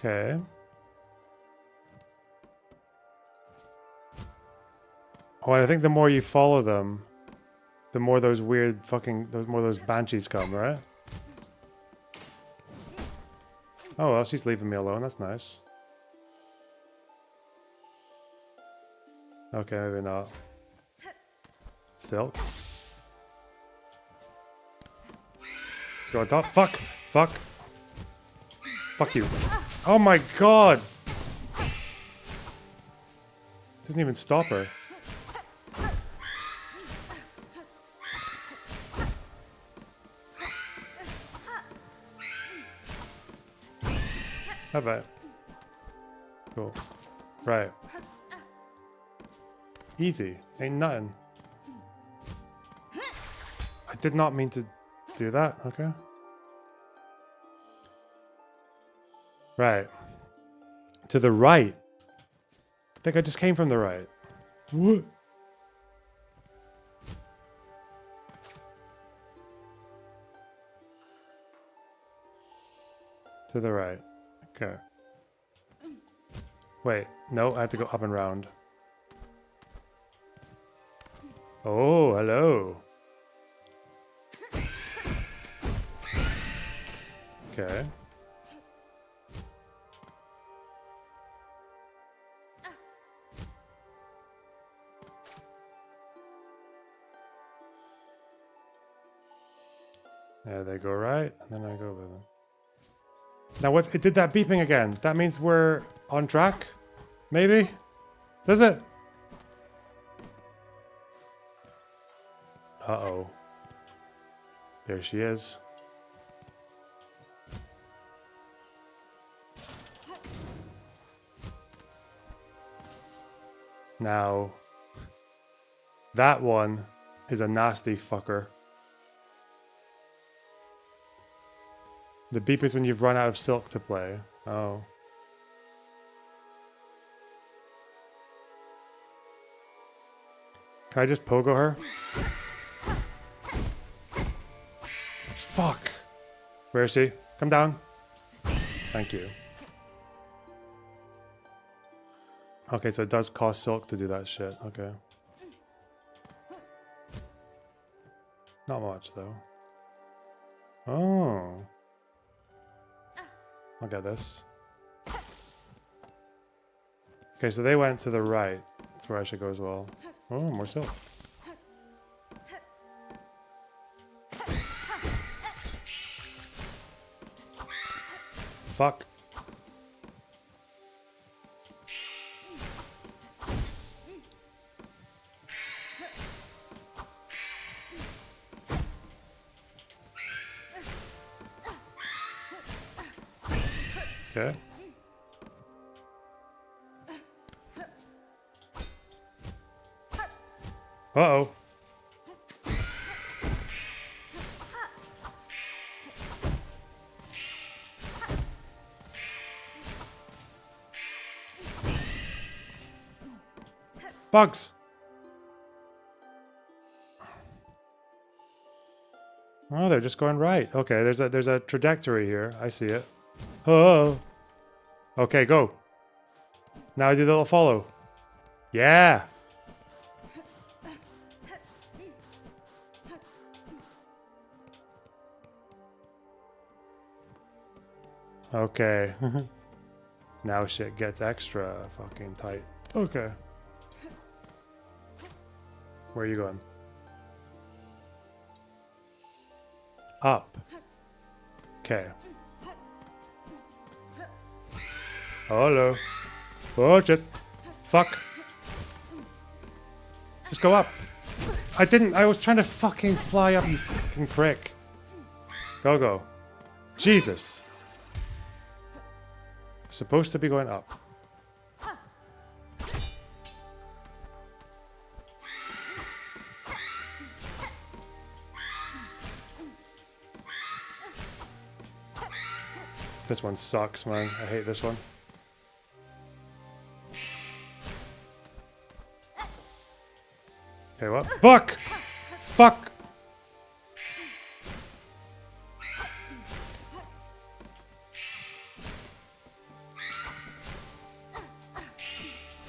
Okay. Oh, I think the more you follow them, the more those weird fucking, the more those banshees come, right? Oh, well, she's leaving me alone. That's nice. Okay, maybe not. Silk. Let's go on top. Fuck! Fuck! Fuck you. Oh my god! Doesn't even stop her. How about? Cool. Right. Easy. Ain't nothing. I did not mean to do that. Okay. Right. To the right. I think I just came from the right. What? To the right. Okay. Wait. No, I have to go up and round. Oh, hello. Okay. There they go right, and then I go with them. Now what? It did that beeping again. That means we're on track? Maybe? Does it? Uh-oh. There she is. Now, that one is a nasty fucker. The beep is when you've run out of silk to play. Oh. Can I just pogo her? Fuck! Where is she? Come down. Thank you. Okay, so it does cost silk to do that shit. Okay. Not much, though. Oh. I'll get this. Okay, so they went to the right. That's where I should go as well. Oh, more silk. Fuck. Okay. Uh-oh. Bugs. Oh, they're just going right. Okay, there's a trajectory here. I see it. Oh. Okay, go. Now I do the little follow. Yeah. Okay. Now shit gets extra fucking tight. Okay. Where are you going? Up. Okay. Hello. Oh shit. Fuck. Just go up. I was trying to fucking fly up, you fucking prick. Go. Jesus. Supposed to be going up. This one sucks, man. I hate this one. Okay, what? Fuck! Fuck!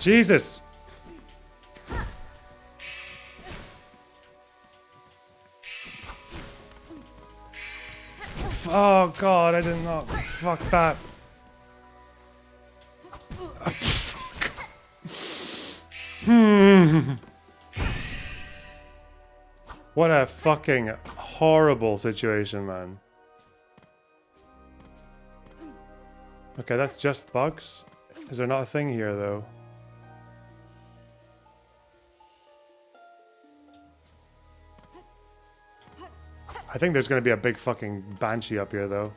Jesus! Oh god, I did not. Fuck that. Fuck. What a fucking horrible situation, man. Okay, that's just bugs. Is there not a thing here, though? I think there's gonna be a big fucking banshee up here, though.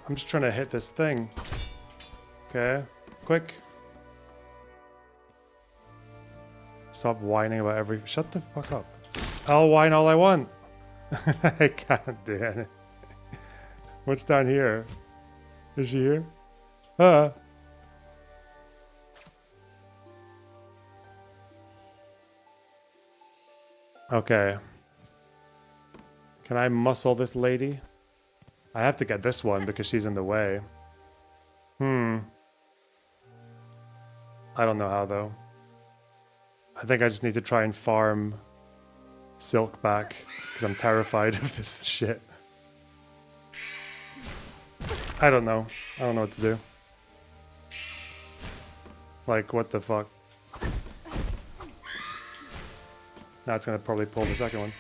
I'm just trying to hit this thing. Okay, quick. Stop whining about every... Shut the fuck up. I'll whine all I want. I can't do it. What's down here? Is she here? Okay. Can I muscle this lady? I have to get this one because she's in the way. I don't know how, though. I think I just need to try and farm Silk back because I'm terrified of this shit. I don't know. I don't know what to do. Like, what the fuck? Now it's gonna probably pull the second one.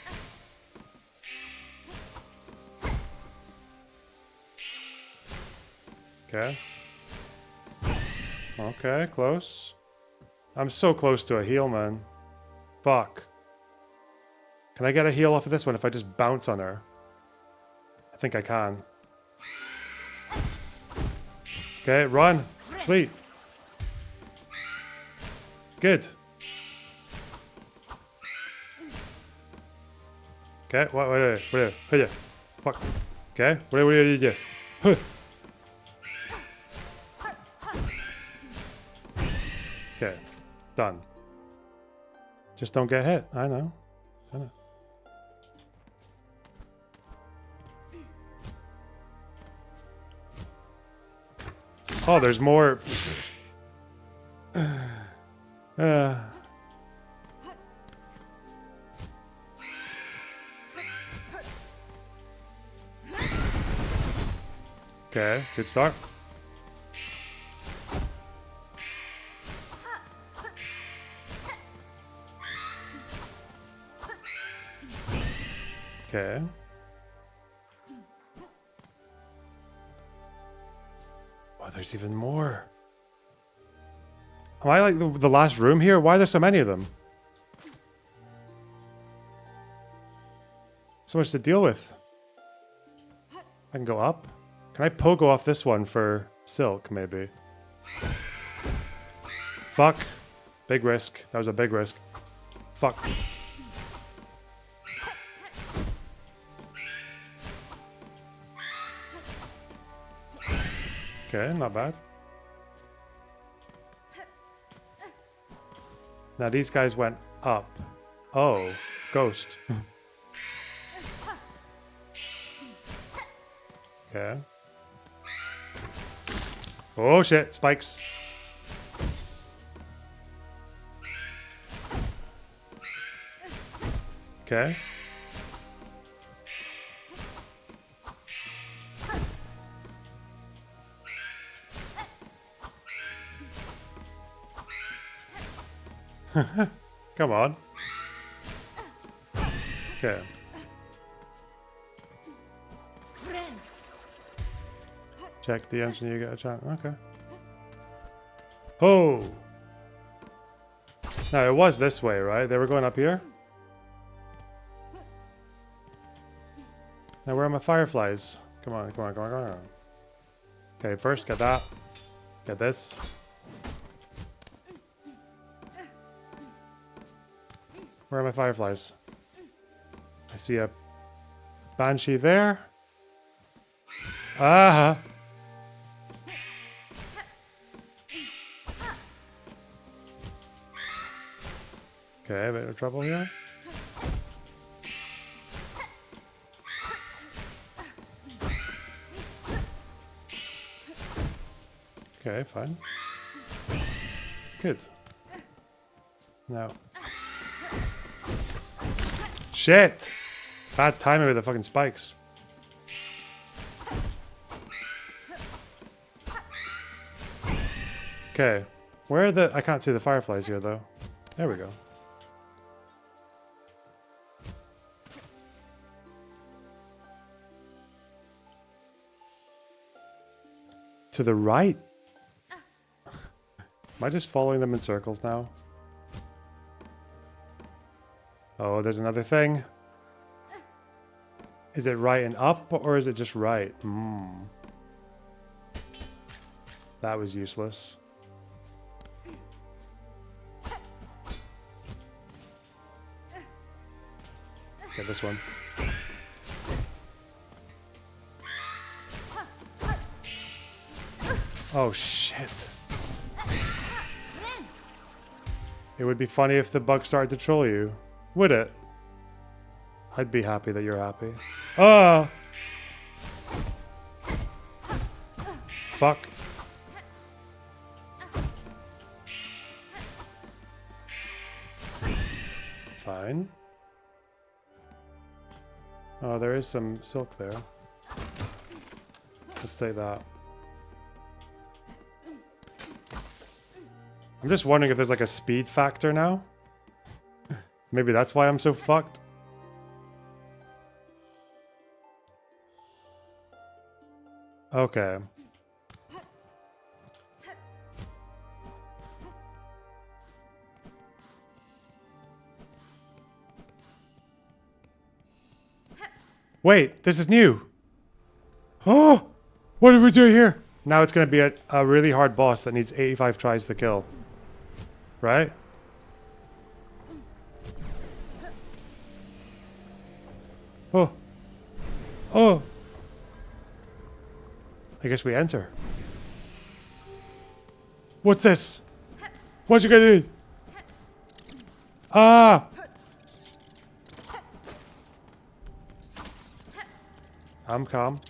Okay. Okay, close. I'm so close to a heal, man. Fuck. Can I get a heal off of this one if I just bounce on her? I think I can. Okay, run. Fleet. Good. Okay, what? Fuck. Okay, what do you do? Okay, done. Just don't get hit. I know. Oh, there's more. Okay, good start. Okay. Oh, there's even more. Am I like the last room here? Why are there so many of them? So much to deal with. I can go up. Can I pogo off this one for Silk, maybe? Fuck. Big risk. That was a big risk. Fuck. Okay, not bad. Now these guys went up. Oh, ghost. Okay. Oh shit, spikes. Okay. Come on. Okay. Check the engine, you get a chance. Okay. Oh! No, it was this way, right? They were going up here? Now, where are my fireflies? Come on, come on, come on, come on. Okay, first, get that. Get this. Where are my fireflies? I see a banshee there. Ah! Okay, a bit of trouble here. Okay, fine. Good. No. Shit! Bad timing with the fucking spikes. Okay. Where are the... I can't see the fireflies here, though. There we go. To the right? Am I just following them in circles now? Oh, there's another thing. Is it right and up, or is it just right? That was useless. Get this one. Oh, shit. It would be funny if the bug started to troll you. Would it? I'd be happy that you're happy. Ah! Fuck. Fine. Oh, there is some silk there. Let's take that. I'm just wondering if there's like a speed factor now. Maybe that's why I'm so fucked. Okay. Wait, this is new. Oh, what did we do here? Now it's going to be a really hard boss that needs 85 tries to kill. Right? Oh. Oh. I guess we enter. What's this? What you gonna do? Ah! I'm calm.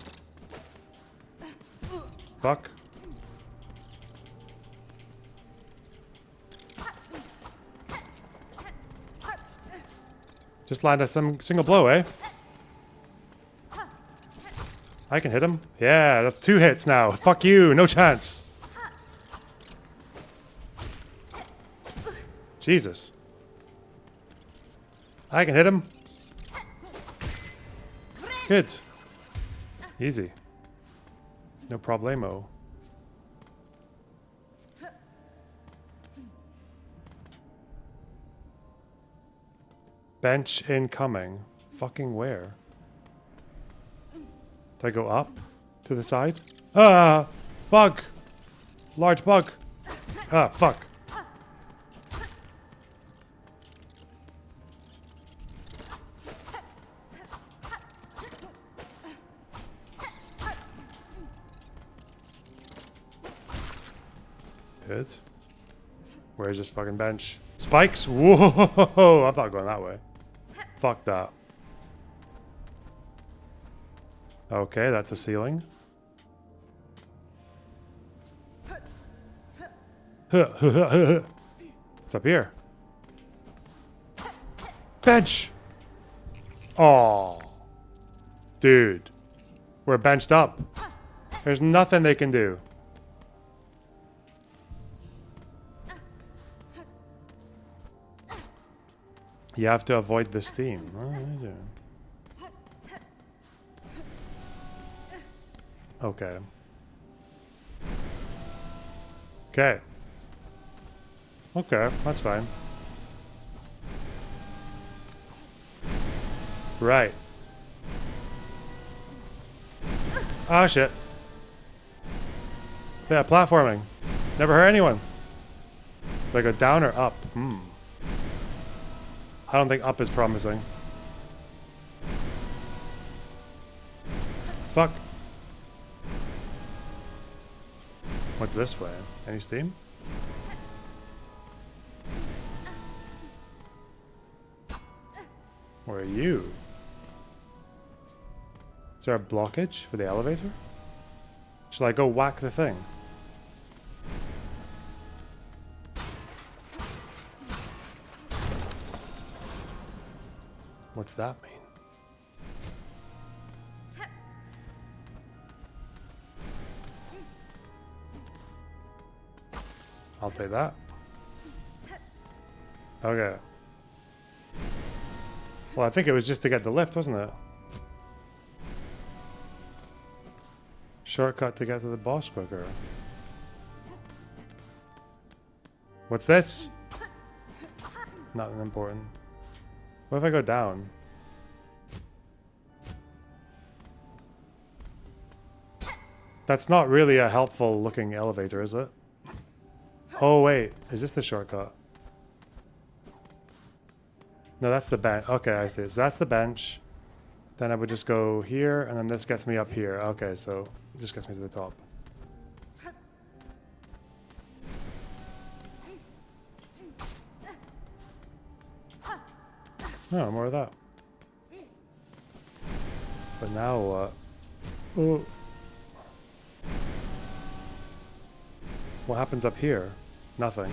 Fuck. Just land a single blow, eh? I can hit him. Yeah, that's 2 hits now. Fuck you, no chance. Jesus. I can hit him. Good. Easy. No problemo. Bench incoming. Fucking where? Do I go up? To the side? Ah! Bug! Large bug! Ah, fuck. Good. Where's this fucking bench? Spikes? Whoa! I'm not going that way. Fuck that. Okay, that's a ceiling. What's up here? Bench! Oh, dude. We're benched up. There's nothing they can do. You have to avoid the steam. Okay. Okay. Okay, that's fine. Right. Ah, shit. Yeah, platforming. Never hurt anyone. Do I go down or up? I don't think up is promising. Fuck. What's this way? Any steam? Where are you? Is there a blockage for the elevator? Shall I go whack the thing? What's that mean? I'll take that. Okay. Well, I think it was just to get the lift, wasn't it? Shortcut to get to the boss quicker. What's this? Nothing important. What if I go down? That's not really a helpful looking elevator, is it? Oh wait, is this the shortcut? No, that's the bench. Okay, I see. So that's the bench. Then I would just go here, and then this gets me up here. Okay, so it just gets me to the top. Oh, more of that. But now what? Oh. What happens up here? Nothing.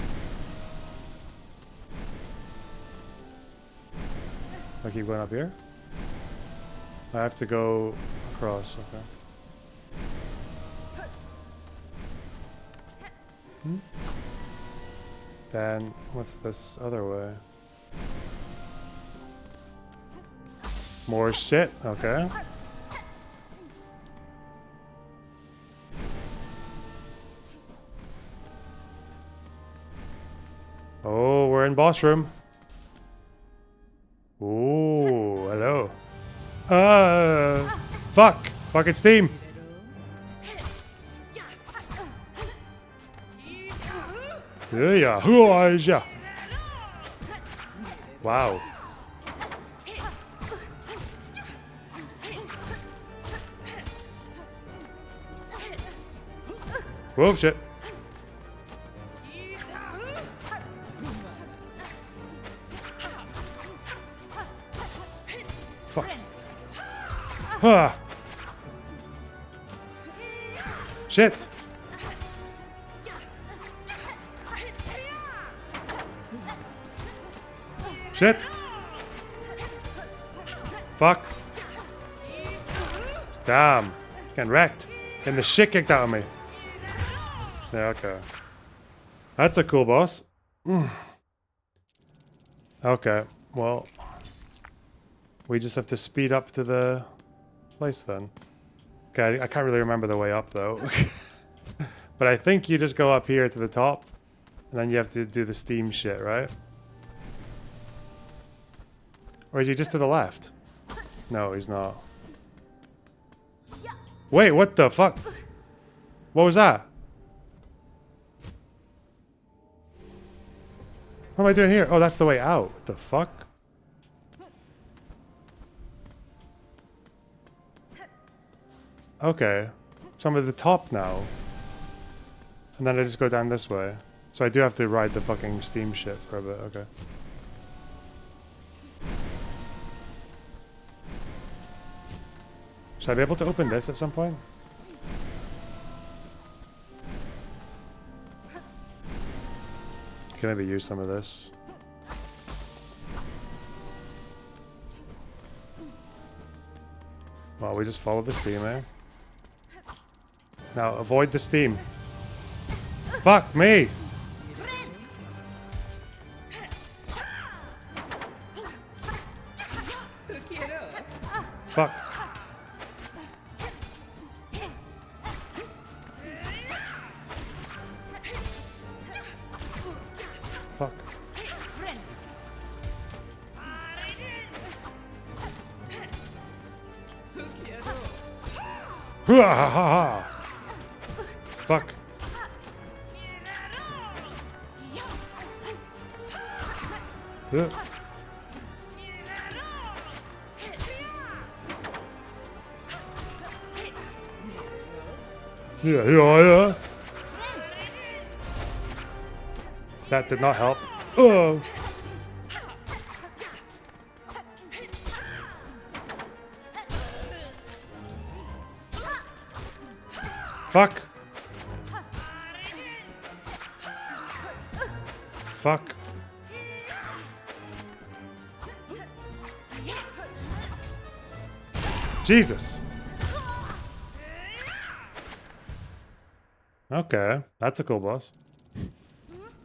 I keep going up here? I have to go across, okay. Then, what's this other way? More shit, okay. Oh, we're in boss room. Ooh, hello. Fuck! Fucking Steam! Yeah. Wow. Whoa, shit. Fuck. Ah. Shit. Shit. Fuck. Damn. Getting wrecked. Getting the shit kicked out of me. Yeah, okay. That's a cool boss. Okay, well. We just have to speed up to the place then. Okay, I can't really remember the way up though. But I think you just go up here to the top. And then you have to do the steam shit, right? Or is he just to the left? No, he's not. Wait, what the fuck? What was that? What am I doing here? Oh, that's the way out. What the fuck? Okay. So I'm at the top now. And then I just go down this way. So I do have to ride the fucking steam shit for a bit. Okay. Should I be able to open this at some point? Can maybe use some of this. Well, we just follow the steam, eh? Now, avoid the steam. Fuck me! Fuck. Fuck. Fuck. Yeah. Yeah. That did not help. Oh. Fuck. Fuck. Jesus. Okay, that's a cool boss.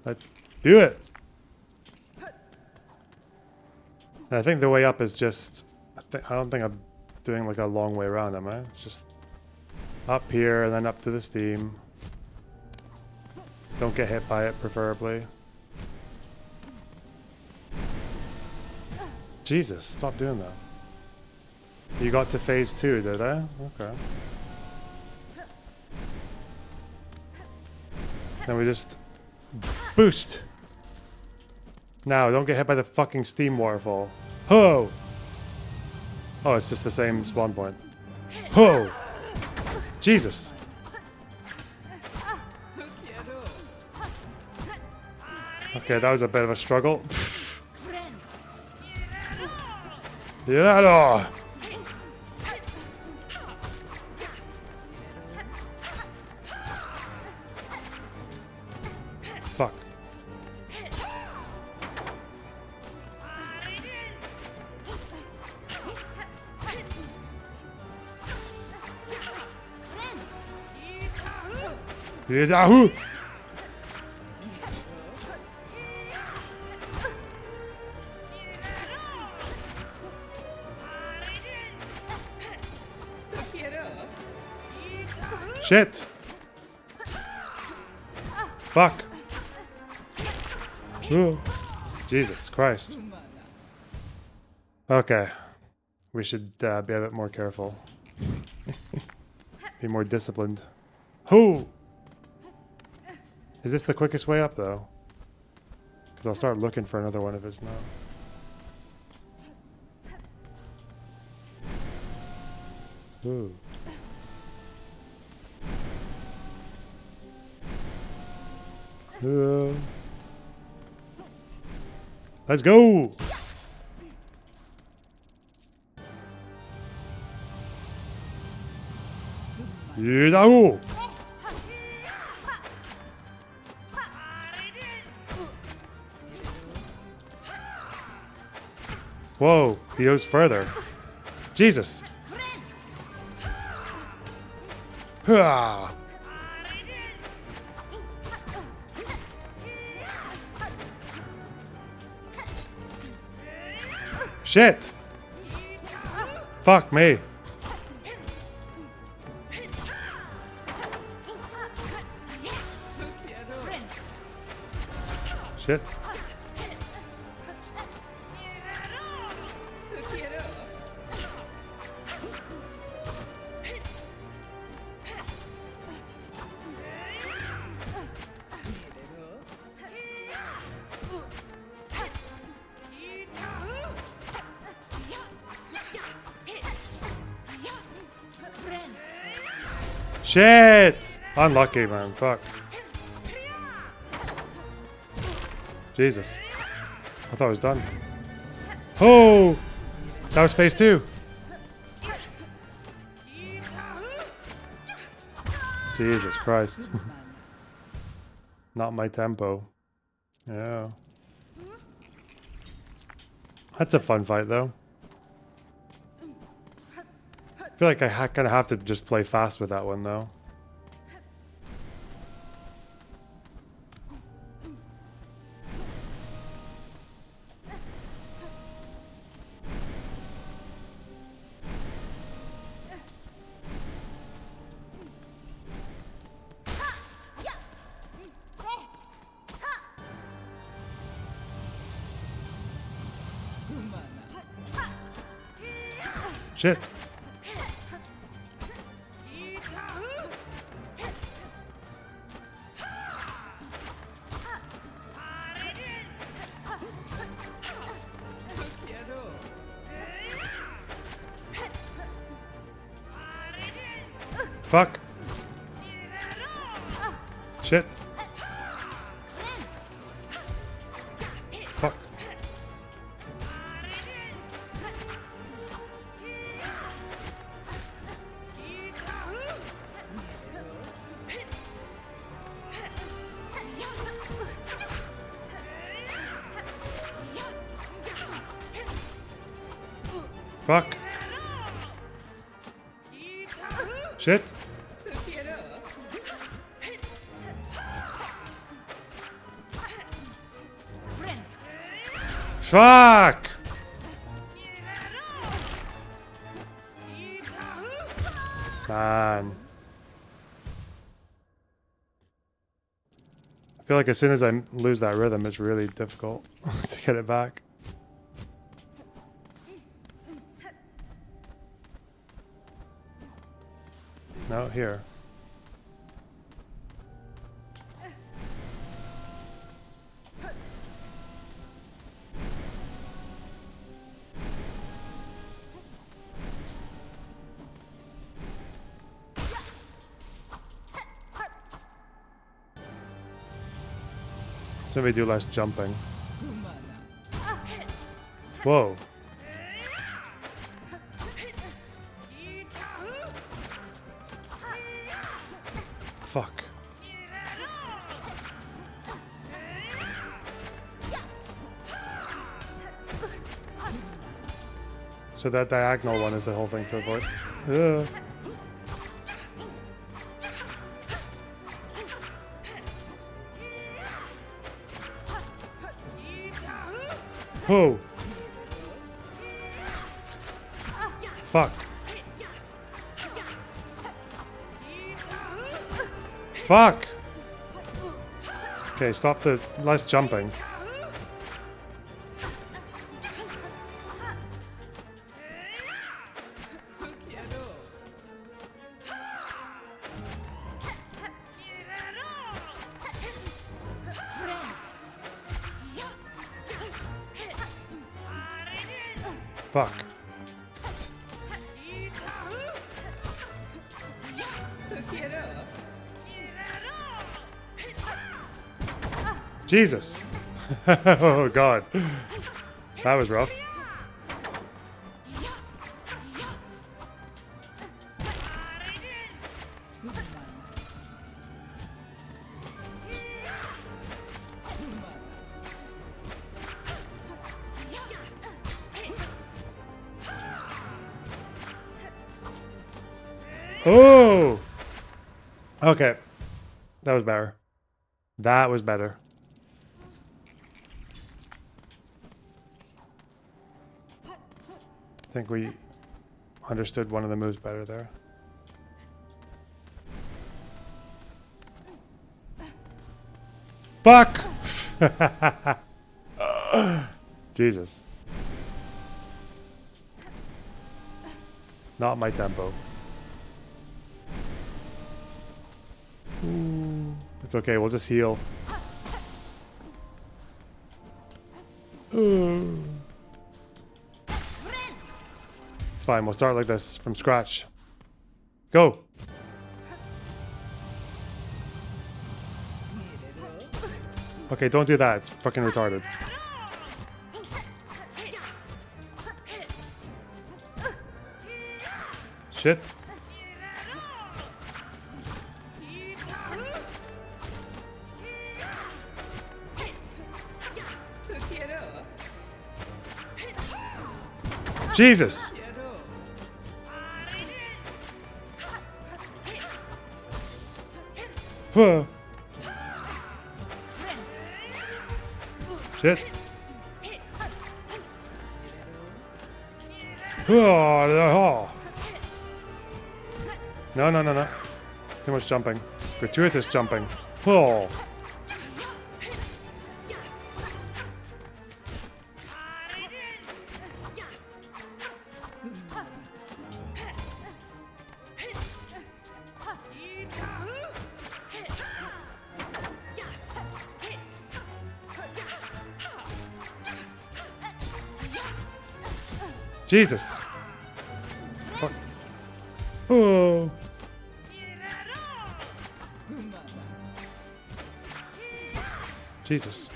Let's do it. And I think the way up is just... I don't think I'm doing like a long way around, am I? It's just up here and then up to the steam. Don't get hit by it, preferably. Jesus, stop doing that. You got to phase 2, did I? Okay. Then we just boost. Now, don't get hit by the fucking steam waterfall. Ho! Oh, it's just the same spawn point. Ho! Jesus. Okay, that was a bit of a struggle. Yeah. Fuck. Yahoo! Shit! Fuck! Ooh. Jesus Christ. Okay. We should be a bit more careful. Be more disciplined. Who? Is this the quickest way up, though? Because I'll start looking for another one if it's not. Ooh. Let's go! Yahoo! Whoa, he goes further. Jesus! Hurrah! Shit! Fuck me. Shit. Shit! Unlucky, man. Fuck. Jesus. I thought it was done. Oh! That was phase 2. Jesus Christ. Not my tempo. Yeah. That's a fun fight, though. I feel like I kind of have to just play fast with that one, though. Shit. Fuck. Shit. Fuck. Fuck. Shit. Fuck! Man. I feel like as soon as I lose that rhythm, it's really difficult to get it back. No, here. So we do less jumping. Whoa. Fuck. So that diagonal one is the whole thing to avoid. Ugh. Oh. Fuck. Fuck. Okay, stop the less jumping. Fuck. Jesus. Oh god. That was rough. Oh! Okay. That was better. That was better. I think we understood one of the moves better there. Fuck! Jesus. Not my tempo. Ooh. It's okay, we'll just heal. Ooh. It's fine, we'll start like this from scratch. Go! Okay, don't do that, it's fucking retarded. Shit. Jesus! Huh. Shit. Oh. No, no, no, no. Too much jumping. Gratuitous jumping. Oh. Jesus. Fuck. Oh. Jesus.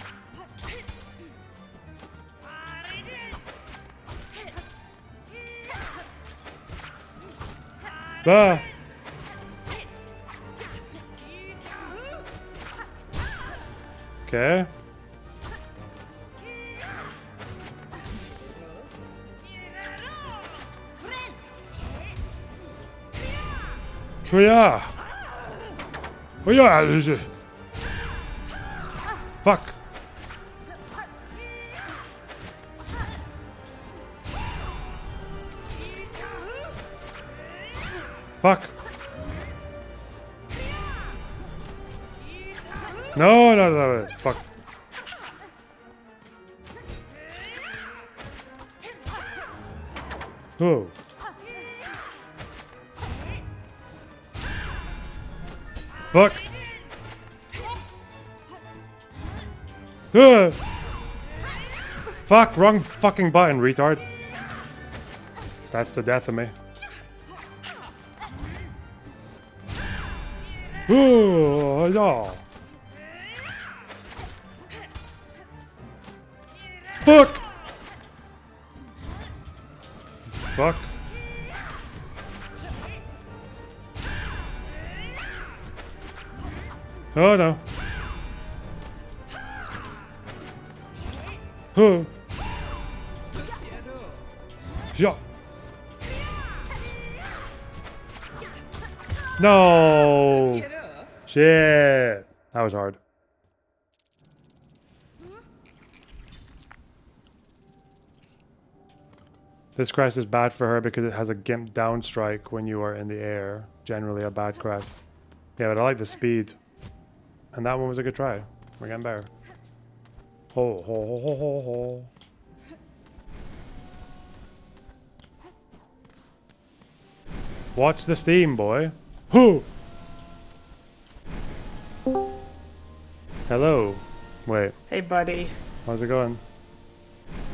Ah. Okay. Oh yeah. Oh yeah. Fuck. Fuck. No. Fuck. Oh. Fuck. Fuck, wrong fucking button, retard. That's the death of me. Oh, no. Fuck. Fuck. Oh no. Huh. Yeah. No. Shit. That was hard. This crest is bad for her because it has a gimp down strike when you are in the air. Generally a bad crest. Yeah, but I like the speed. And that one was a good try. We're getting better. Ho, ho, ho, ho, ho, ho. Watch the steam, boy. Hoo! Hello. Wait. Hey, buddy. How's it going?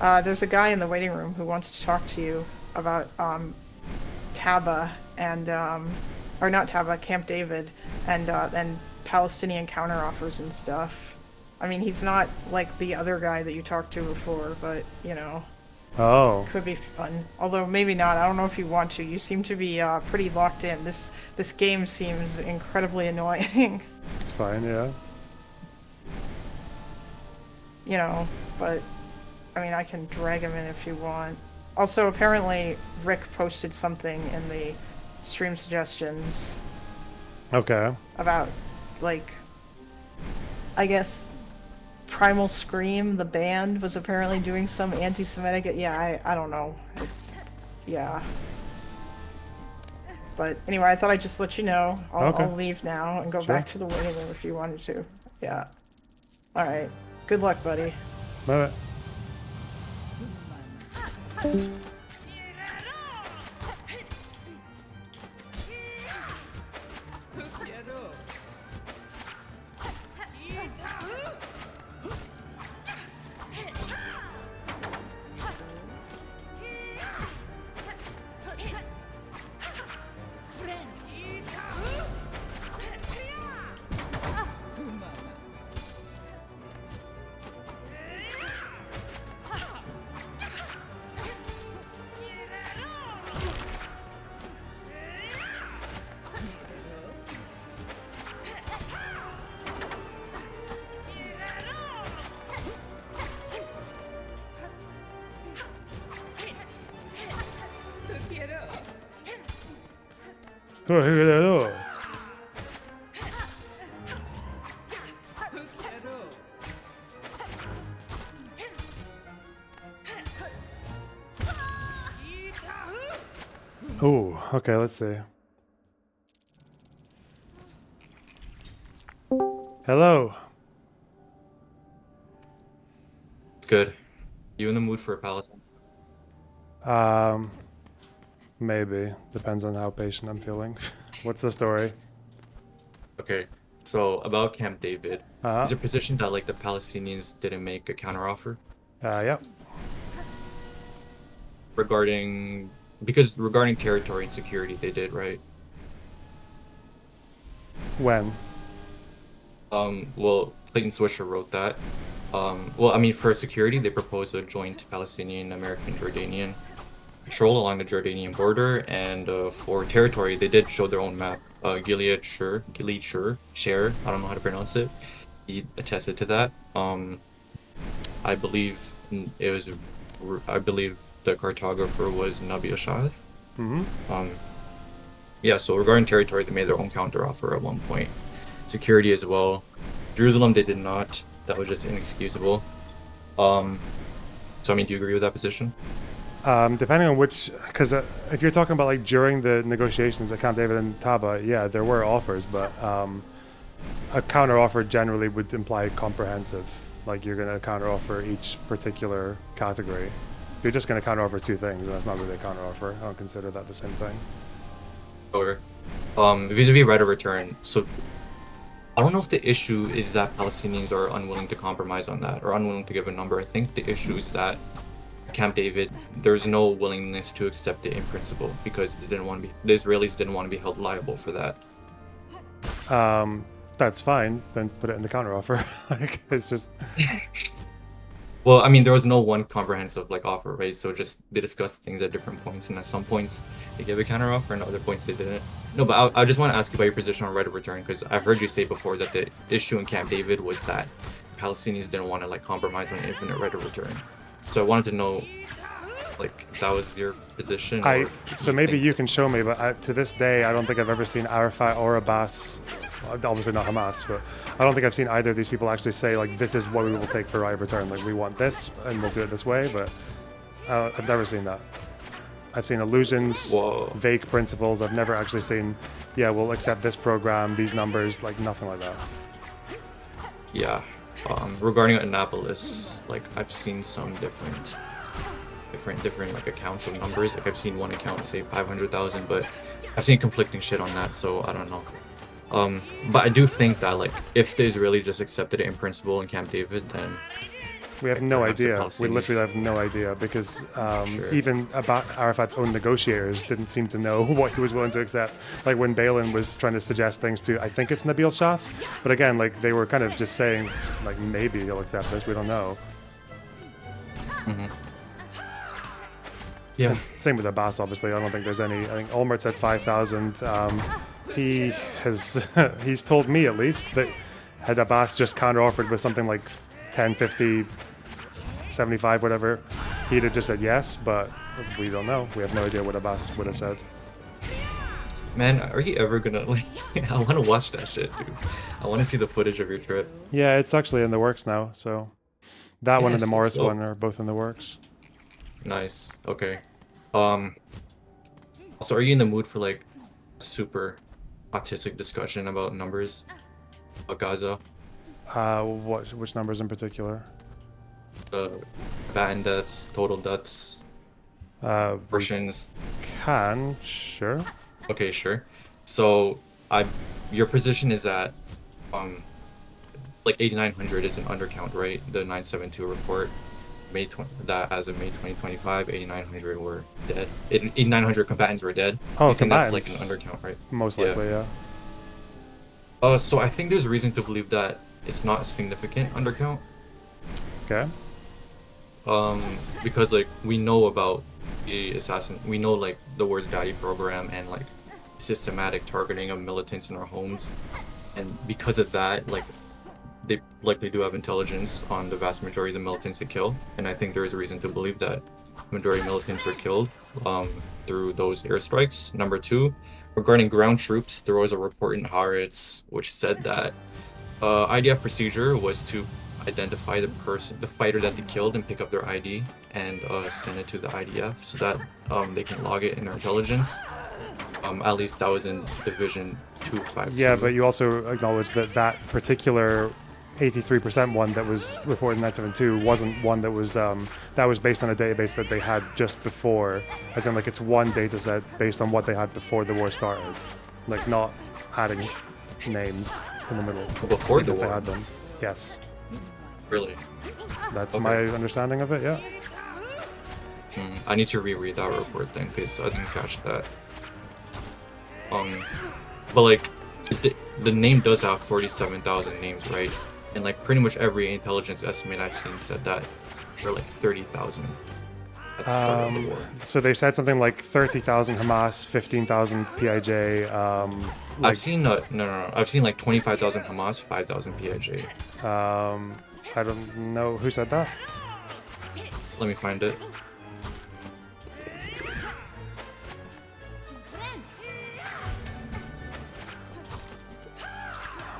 There's a guy in the waiting room who wants to talk to you about Taba and or not Taba, Camp David, and Palestinian counteroffers and stuff. I mean, he's not like the other guy that you talked to before, but you know. Oh. Could be fun. Although maybe not. I don't know if you want to. You seem to be pretty locked in. This game seems incredibly annoying. It's fine, yeah. You know, but I mean, I can drag him in if you want. Also, apparently, Rick posted something in the stream suggestions. Okay. About, like, I guess, Primal Scream, the band, was apparently doing some anti-Semitic. Yeah, I don't know. Yeah. But anyway, I thought I'd just let you know. I'll leave now and go back to the waiting room if you wanted to. Yeah. All right. Good luck, buddy. Bye. Oh, okay, let's see. Hello. It's good. You in the mood for a Palestine? Maybe. Depends on how patient I'm feeling. What's the story? Okay, so about Camp David, is it positioned that like the Palestinians didn't make a counteroffer? Yep. Regarding territory and security, they did, right? When? Well, Clayton Swisher wrote that. Well, I mean, for security, they proposed a joint Palestinian, American, Jordanian patrol along the Jordanian border, and for territory, they did show their own map. Gilead Shur, I don't know how to pronounce it. He attested to that. I believe the cartographer was Nabi Ashath. Mm-hmm. Yeah, so regarding territory, they made their own counteroffer at one point. Security as well. Jerusalem, they did not. That was just inexcusable. So I mean, do you agree with that position? Depending on which, because if you're talking about like during the negotiations at Camp David and Taba, yeah, there were offers, but a counter offer generally would imply comprehensive. Like you're going to counter offer each particular category. You're just going to counter offer two things, and that's not really a counter offer. I don't consider that the same thing. Or, vis-a-vis right of return. So I don't know if the issue is that Palestinians are unwilling to compromise on that or unwilling to give a number. I think the issue is that Camp David, there's no willingness to accept it in principle because they didn't want to be, the Israelis didn't want to be held liable for that. That's fine. Then put it in the counteroffer. Like it's just. Well, I mean, there was no one comprehensive like offer, right? So just they discussed things at different points, and at some points they gave a counteroffer, and at other points they didn't. No, but I just want to ask you about your position on right of return because I heard you say before that the issue in Camp David was that Palestinians didn't want to like compromise on infinite right of return. So I wanted to know, like, if that was your position. So maybe you can show me, but to this day, I don't think I've ever seen Arafat or Abbas. Obviously not Hamas, but I don't think I've seen either of these people actually say like, "This is what we will take for right of return." Like, we want this, and we'll do it this way. But I've never seen that. I've seen illusions, vague principles. I've never actually seen, yeah, we'll accept this program, these numbers, like nothing like that. Yeah. Regarding Annapolis, like I've seen some different like accounts of numbers. Like I've seen one account say 500,000, but I've seen conflicting shit on that, so I don't know. But I do think that like if the Israelis just accepted it in principle in Camp David, then we have no idea. We literally have no idea because even about Arafat's own negotiators didn't seem to know what he was willing to accept. Like when Balin was trying to suggest things to, I think it's Nabil Shah, but again, like they were kind of just saying, like maybe he'll accept this. We don't know. Mm-hmm. Yeah. And same with Abbas, obviously. I don't think there's any. I think Olmert said 5,000. He's told me at least that had Abbas just counter-offered with something like 10, 50, 75, whatever, he'd have just said yes, but we don't know. We have no idea what Abbas would have said. Man, are you ever gonna like? I want to watch that shit, dude. I want to see the footage of your trip. Yeah, it's actually in the works now. So that one and the Morris one are both in the works. Nice. Okay. So are you in the mood for like super autistic discussion about numbers about Gaza? Which numbers in particular? Combatant deaths, total deaths, portions. Can, sure. Okay, sure. So your position is that like 8,900 is an undercount, right? The 972 report, that as of May 2025, 8,900 were dead. 8,900 combatants were dead. Oh, you think combatants. That's like an undercount, right? Most likely, yeah. So I think there's reason to believe that it's not a significant undercount. Okay. Because like we know about the we know like the Wars Daddy program and like systematic targeting of militants in our homes, and because of that, like they likely do have intelligence on the vast majority of the militants they kill, and I think there is a reason to believe that the majority of militants were killed through those airstrikes. Number two, regarding ground troops, there was a report in Haaretz which said that IDF procedure was to identify the fighter that they killed and pick up their ID and send it to the IDF so that they can log it in their intelligence. At least that was in Division 252. Yeah, but you also acknowledge that that particular 83% one that was reported in 972 wasn't one that was based on a database that they had just before, as in like it's one data set based on what they had before the war started, like not adding names in the middle. Before the if war? they had them. Yes. Really? That's Okay. my understanding of it, yeah. I need to reread that report then, because I didn't catch that. But like, the name does have 47,000 names, right? And like pretty much every intelligence estimate I've seen said that there are like 30,000 at the start of the war. So they said something like 30,000 Hamas, 15,000 PIJ. I've seen no. I've seen like 25,000 Hamas, 5,000 PIJ. I don't know who said that. Let me find it.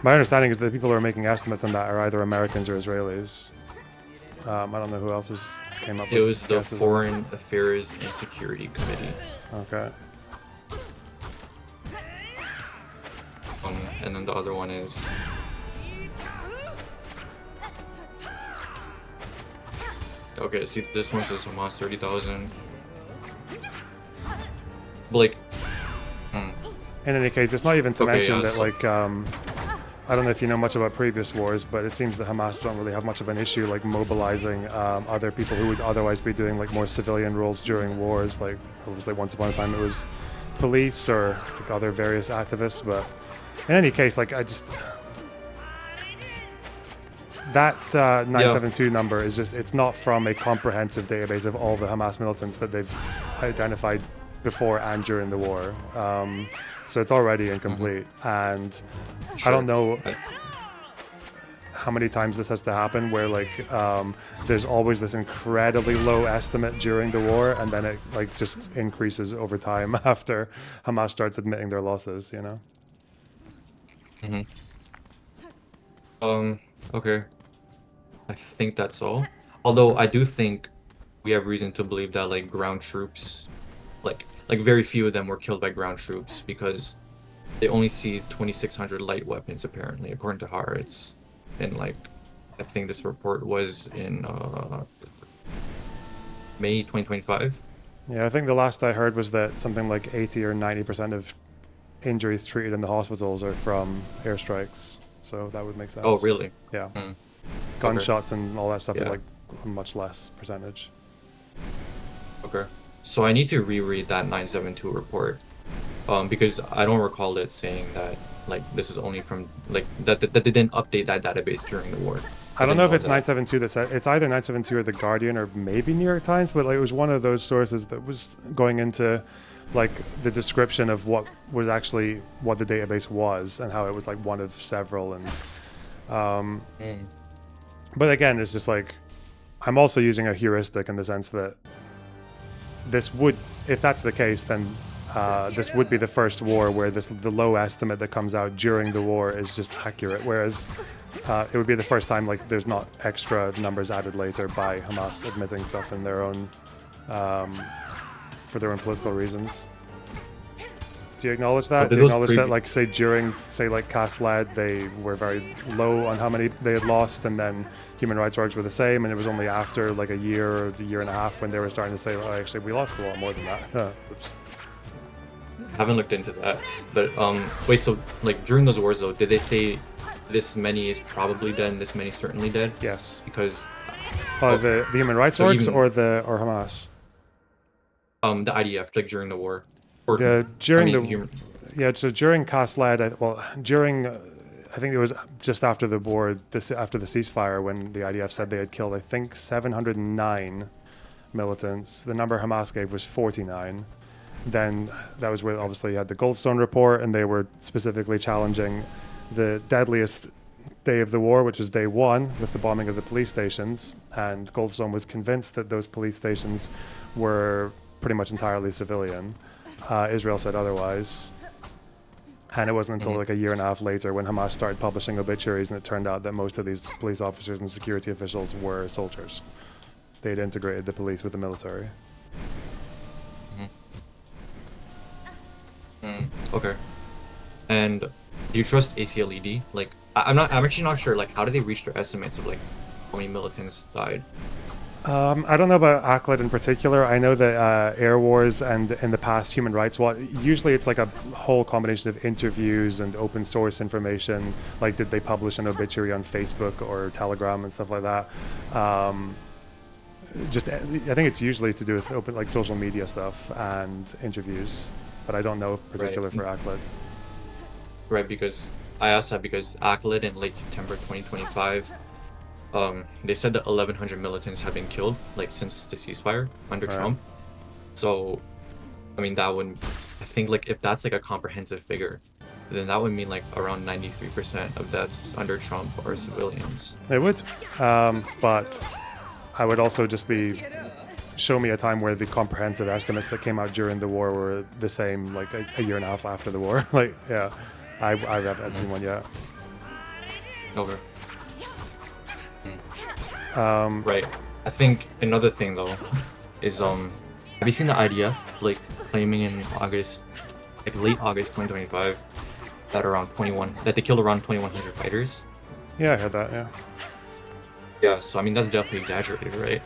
My understanding is that the people who are making estimates on that are either Americans or Israelis. I don't know who else came up with It was the guesses on Foreign Affairs and Security Committee. Okay. And then the other one is... Okay, see, this one says Hamas 30,000. But like... In any case, it's not even to Okay, mention yeah, that, so- like, I don't know if you know much about previous wars, but it seems that Hamas don't really have much of an issue, like, mobilizing other people who would otherwise be doing, like, more civilian roles during wars. Like, obviously, once upon a time it was police or like, other various activists, but in any case, like, that 972 number is just, it's not from a comprehensive database of all the Hamas militants that they've identified before and during the war. So it's already incomplete. And I don't know how many times this has to happen where like there's always this incredibly low estimate during the war and then it like just increases over time after Hamas starts admitting their losses, you know? Okay. I think that's all. Although I do think we have reason to believe that like ground troops, like very few of them were killed by ground troops because they only seized 2,600 light weapons apparently, according to Haaretz. And like, I think this report was in May 2025. Yeah, I think the last I heard was that something like 80 or 90% of injuries treated in the hospitals are from airstrikes. So that would make sense. Oh, really? Yeah. Okay. Gunshots and all that stuff is Yeah. like a much less percentage. Okay. So I need to reread that 972 report, because I don't recall it saying that like this is only from like that they didn't update that database during the war. I don't know if didn't it's that. 972 that said, it's either 972 or The Guardian or maybe New York Times, but like it was one of those sources that was going into like the description of what was actually what the database was and how it was like one of several and but again it's just like I'm also using a heuristic in the sense that this would, if that's the case, then this would be the first war where the low estimate that comes out during the war is just accurate, whereas it would be the first time like there's not extra numbers added later by Hamas admitting stuff in their own for their own political reasons. Do you acknowledge that? Do you acknowledge that, like, say during, say, like Kaslad, they were very low on how many they had lost, and then human rights orgs were the same, and it was only after like a year or a year and a half when they were starting to say, oh, actually, we lost a lot more than that. Oops. I haven't looked into that, but wait, so like during those wars though, did they say this many is probably dead and this many certainly dead? Yes. Because the human rights so orgs even, or Hamas? The IDF, like during the war. Or, during I mean, so during Kaslad, during I think it was just after the war, after the ceasefire, when the IDF said they had killed, I think 709 militants. The number Hamas gave was 49. Then that was where obviously you had the Goldstone report, and they were specifically challenging the deadliest day of the war, which was day one, with the bombing of the police stations. And Goldstone was convinced that those police stations were pretty much entirely civilian. Israel said otherwise. And it wasn't until like a year and a half later when Hamas started publishing obituaries, and it turned out that most of these police officers and security officials were soldiers. They'd integrated the police with the military. Okay. And do you trust ACLED? Like, I'm actually not sure. Like, how do they reach their estimates of like how many militants died? I don't know about ACLED in particular. I know that Air Wars and in the past Human Rights Watch, usually it's like a whole combination of interviews and open source information. Like, did they publish an obituary on Facebook or Telegram and stuff like that? I think it's usually to do with open, like social media stuff and interviews, but I don't know in particular for ACLED. Right, because I asked that because ACLED in late September 2025, they said that 1,100 militants have been killed, like since the ceasefire under Trump. So, I mean, that would, I think, like if that's like a comprehensive figure, then that would mean like around 93% of deaths under Trump are civilians. It would, but I would also just show me a time where the comprehensive estimates that came out during the war were the same, like a year and a half after the war. Like, yeah, I haven't seen one yet. Okay. Right. I think another thing though is have you seen the IDF like claiming in August, like late August 2025, that they killed around 2,100 fighters? Yeah, I heard that. Yeah. Yeah. So I mean that's definitely exaggerated, right?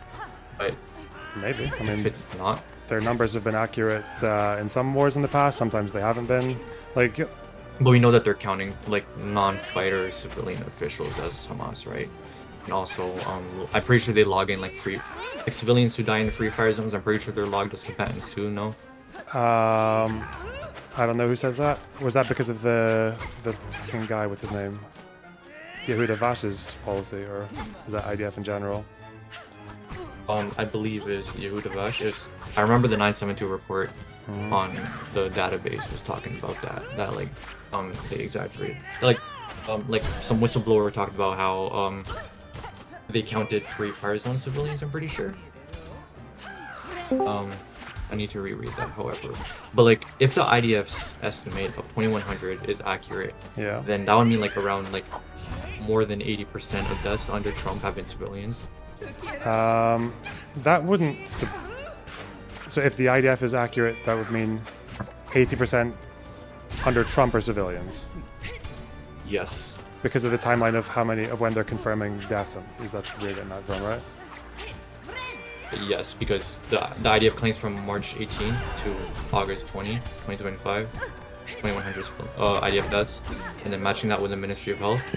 But maybe. I mean, if it's not, their numbers have been accurate in some wars in the past. Sometimes they haven't been. Like. But we know that they're counting like non-fighter civilian officials as Hamas, right? And also, I'm pretty sure they log in like civilians who die in the free fire zones. I'm pretty sure they're logged as combatants too. No. I don't know who says that. Was that because of the fucking guy? What's his name? Yehuda Vash's policy, or is that IDF in general? I believe is Yehuda Vash. I remember the 972 report on the database was talking about that like they exaggerated. Like some whistleblower talked about how they counted free fire zone civilians, I'm pretty sure. I need to reread that, however. But like, if the IDF's estimate of 2,100 is accurate, yeah, then that would mean like around like more than 80% of deaths under Trump have been civilians. That wouldn't. So if the IDF is accurate, that would mean 80% under Trump are civilians. Yes. Because of the timeline of when they're confirming deaths. That's where you're getting that from, right? Yes, because the IDF claims from March 18 to August 20, 2025, 2,100 IDF deaths, and then matching that with the Ministry of Health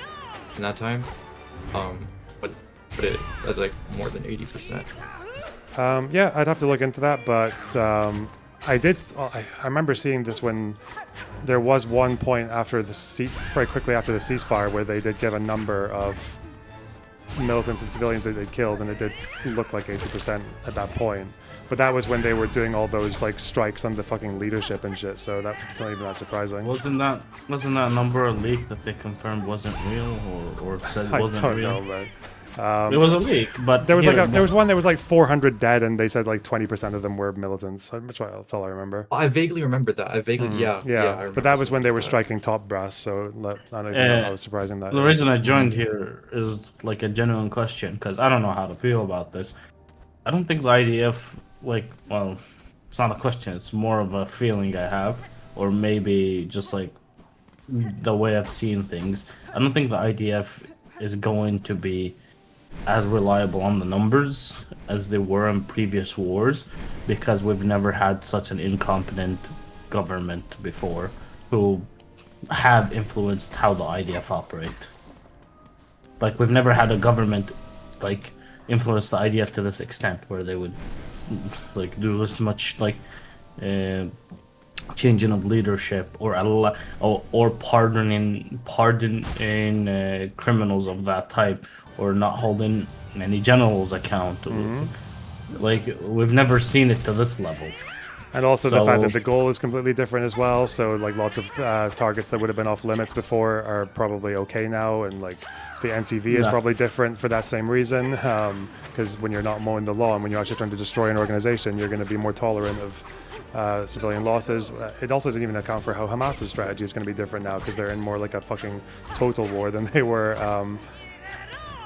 in that time, but it as like more than 80%. Yeah, I'd have to look into that, but I remember seeing this when there was one point after very quickly after the ceasefire where they did give a number of militants and civilians that they killed, and it did look like 80% at that point. But that was when they were doing all those like strikes on the fucking leadership and shit. So that's not even that surprising. Wasn't that number a leak that they confirmed wasn't real, or said it wasn't real? I don't know, man. It was a leak, but there was there was one that was like 400 dead, and they said like 20% of them were militants. That's all I remember. I vaguely remember that. Yeah. But that was when they were striking top brass, so I don't even know how surprising that is. The reason I joined here is like a genuine question, because I don't know how to feel about this. I don't think the IDF, it's not a question, it's more of a feeling I have, or maybe just like the way I've seen things. I don't think the IDF is going to be as reliable on the numbers as they were in previous wars, because we've never had such an incompetent government before who have influenced how the IDF operate. Like, we've never had a government like influence the IDF to this extent where they would like do this much like changing of leadership or pardoning criminals of that type, or not holding any generals account. Like, we've never seen it to this level. And also the fact that the goal is completely different as well. So like lots of targets that would have been off limits before are probably okay now, and like the NCV is probably different for that same reason. Because when you're not mowing the lawn, when you're actually trying to destroy an organization, you're going to be more tolerant of civilian losses. It also doesn't even account for how Hamas's strategy is going to be different now, because they're in more like a fucking total war than they were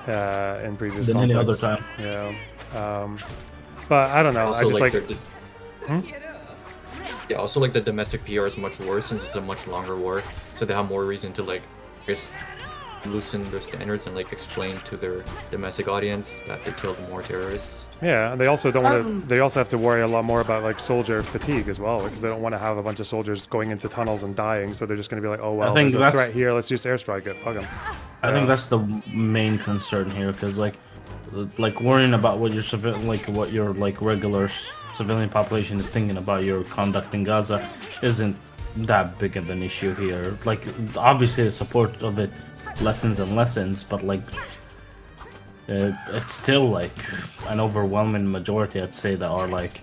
in previous than conflicts. any other time. Yeah. But I don't know. Also, I just Yeah, also like the domestic PR is much worse since it's a much longer war, so they have more reason to like just loosen their standards and like explain to their domestic audience that they killed more terrorists. Yeah, and they also don't want to. They also have to worry a lot more about like soldier fatigue as well, because they don't want to have a bunch of soldiers going into tunnels and dying. So they're just going to be like, oh well, there's a threat here. Let's just airstrike it. Fuck them. I think that's the main concern here, because like worrying about what your regular civilian population is thinking about your conduct in Gaza isn't that big of an issue here. Like, obviously the support of it lessens and lessens, but like it's still like an overwhelming majority, I'd say, that are like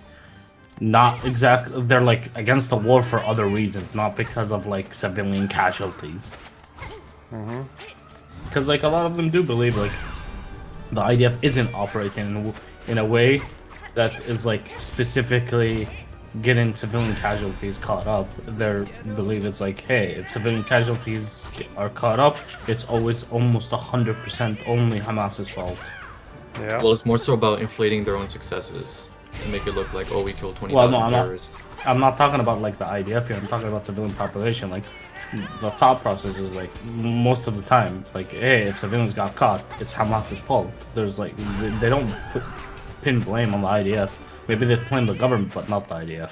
not exactly, they're like against the war for other reasons, not because of like civilian casualties. Because like a lot of them do believe like the IDF isn't operating in a way that is like specifically getting civilian casualties caught up. They believe it's like, hey, if civilian casualties are caught up, it's always almost 100% only Hamas's fault. Yeah. Well, it's more so about inflating their own successes to make it look like, oh, we killed 20,000 terrorists. I'm not talking about like the IDF here. I'm talking about civilian population. Like the thought process is like most of the time, like, hey, if civilians got caught, it's Hamas's fault. There's like they don't pin blame on the IDF. Maybe they blame the government, but not the IDF.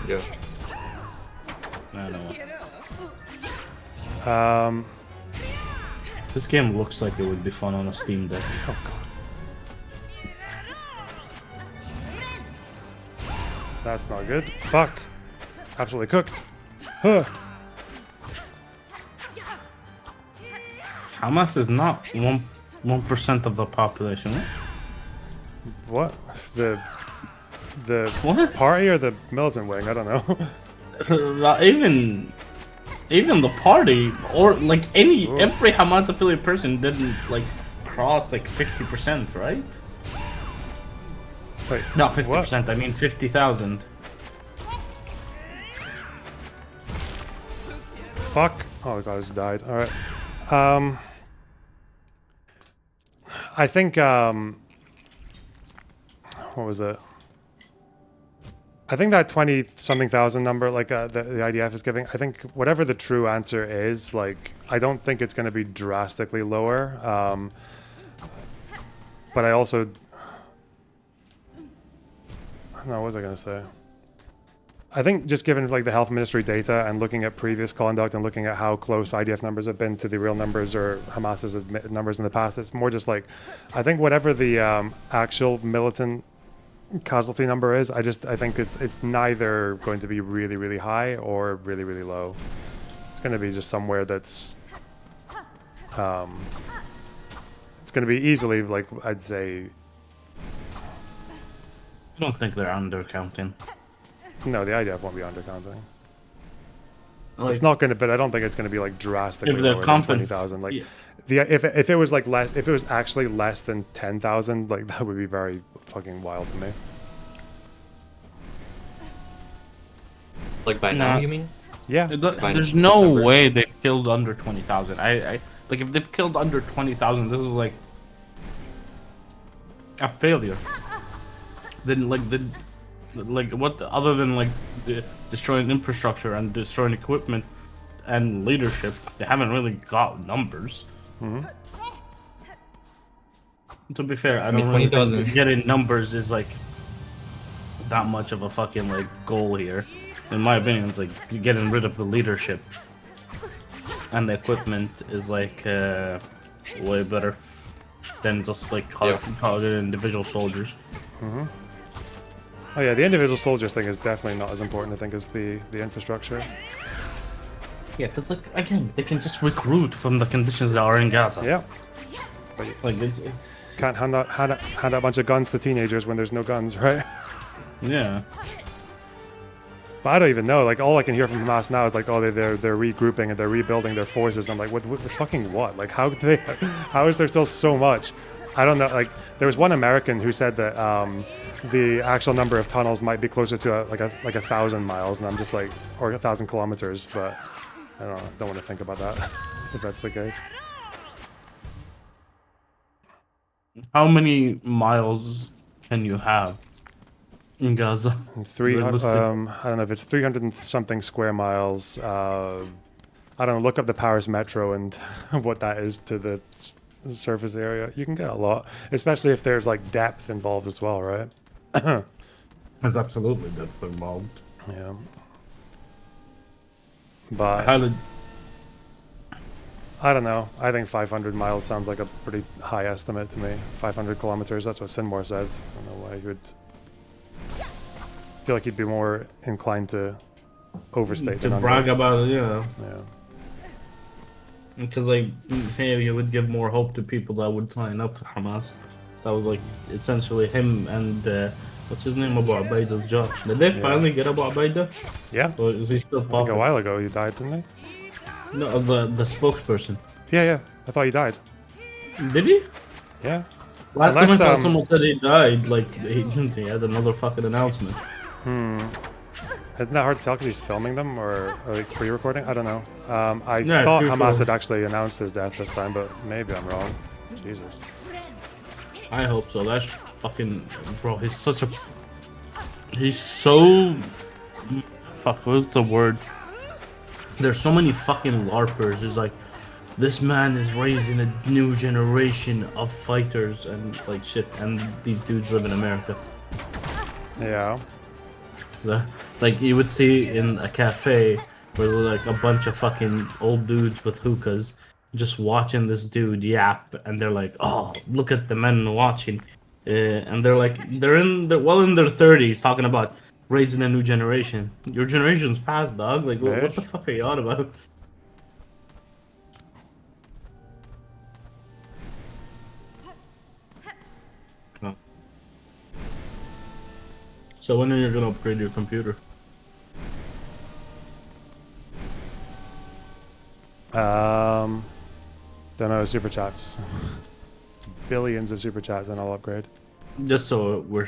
Yeah. I don't know. This game looks like it would be fun on a Steam Deck. Oh god. That's not good. Fuck. Absolutely cooked. Huh. Hamas is not 1% of the population. Right? What? The what? Party or the militant wing? I don't know. Even the party or like every Hamas affiliate person didn't like cross like 50%, right? Wait, not 50%. I mean 50,000. Fuck. Oh god, I just died. All right. I think what was it? I think that 20-something thousand number, like the IDF is giving, I think whatever the true answer is, like, I don't think it's going to be drastically lower. But I also, no, what was I going to say? I think just given like the health ministry data and looking at previous conduct and looking at how close IDF numbers have been to the real numbers or Hamas's numbers in the past, it's more just like, I think whatever the actual militant casualty number is, I think it's neither going to be really, really high or really, really low. It's going to be just somewhere that's it's going to be easily, like, I'd say, I don't think they're undercounting. No, the IDF won't be undercounting. Like, it's not going to, but I don't think it's going to be like drastically if they're lower than 20,000. Like, yeah. if it was like less, if it was actually less than 10,000, like that would be very fucking wild to me. Like by now, you mean? Yeah. There's no way they've killed under 20,000. I like if they've killed under 20,000, this is like a failure. Then like what other than like destroying infrastructure and destroying equipment and leadership, they haven't really got numbers. Mm-hmm. To be fair, I mean, don't really 20,000. think getting numbers is like that much of a fucking like goal here. In my opinion, it's like getting rid of the leadership and the equipment is like way better than just like targeting individual soldiers. Mm-hmm. Oh yeah, the individual soldiers thing is definitely not as important, I think, as the infrastructure. Yeah, because like again, they can just recruit from the conditions that are in Gaza. Yeah. But like it's can't hand out a bunch of guns to teenagers when there's no guns, right? Yeah. But I don't even know. Like all I can hear from Hamas now is like, oh, they're regrouping and they're rebuilding their forces. I'm like, what the fucking what? Like how is there still so much? I don't know. Like there was one American who said that the actual number of tunnels might be closer to like 1,000 miles, and I'm just like, or 1,000 kilometers. But I don't want to think about that if that's the case. How many miles can you have in Gaza? 300. I don't know if it's 300 and something square miles. I don't know. Look up the Paris metro and what that is to the surface area. You can get a lot, especially if there's like depth involved as well, right? There's absolutely depth involved. Yeah. But I don't know. I think 500 miles sounds like a pretty high estimate to me. 500 kilometers. That's what Sinmore says. I don't know why he would feel like he'd be more inclined to overstate the number. Brag about it, yeah. Yeah. Because like, hey, you would give more hope to people that would sign up to Hamas. That was like essentially him and what's his name, Abu Ubaida's job. Did they finally get Abu Ubaida? Yeah. Or is he still I think a while ago he died, didn't he? No, the spokesperson. Yeah. I thought he died. Did he? Yeah. Last Unless, time I thought someone said he died, like he had another fucking announcement. Isn't that hard to tell because he's filming them or like pre-recording? I don't know. I Yeah, thought pre-film. Hamas had actually announced his death this time, but maybe I'm wrong. Jesus. I hope so. That's fucking bro. He's such a. He's so. Fuck. What's the word? There's so many fucking larpers. It's like, this man is raising a new generation of fighters and like shit. And these dudes live in America. Yeah. Like you would see in a cafe where like a bunch of fucking old dudes with hookahs just watching this dude yap, and they're like, "Oh, look at the men watching," and they're well in their 30s talking about raising a new generation. Your generation's past, dog. Like, what the fuck are you on about? Oh. So when are you gonna upgrade your computer? Don't know, super chats. Billions of super chats and I'll upgrade. Just so we're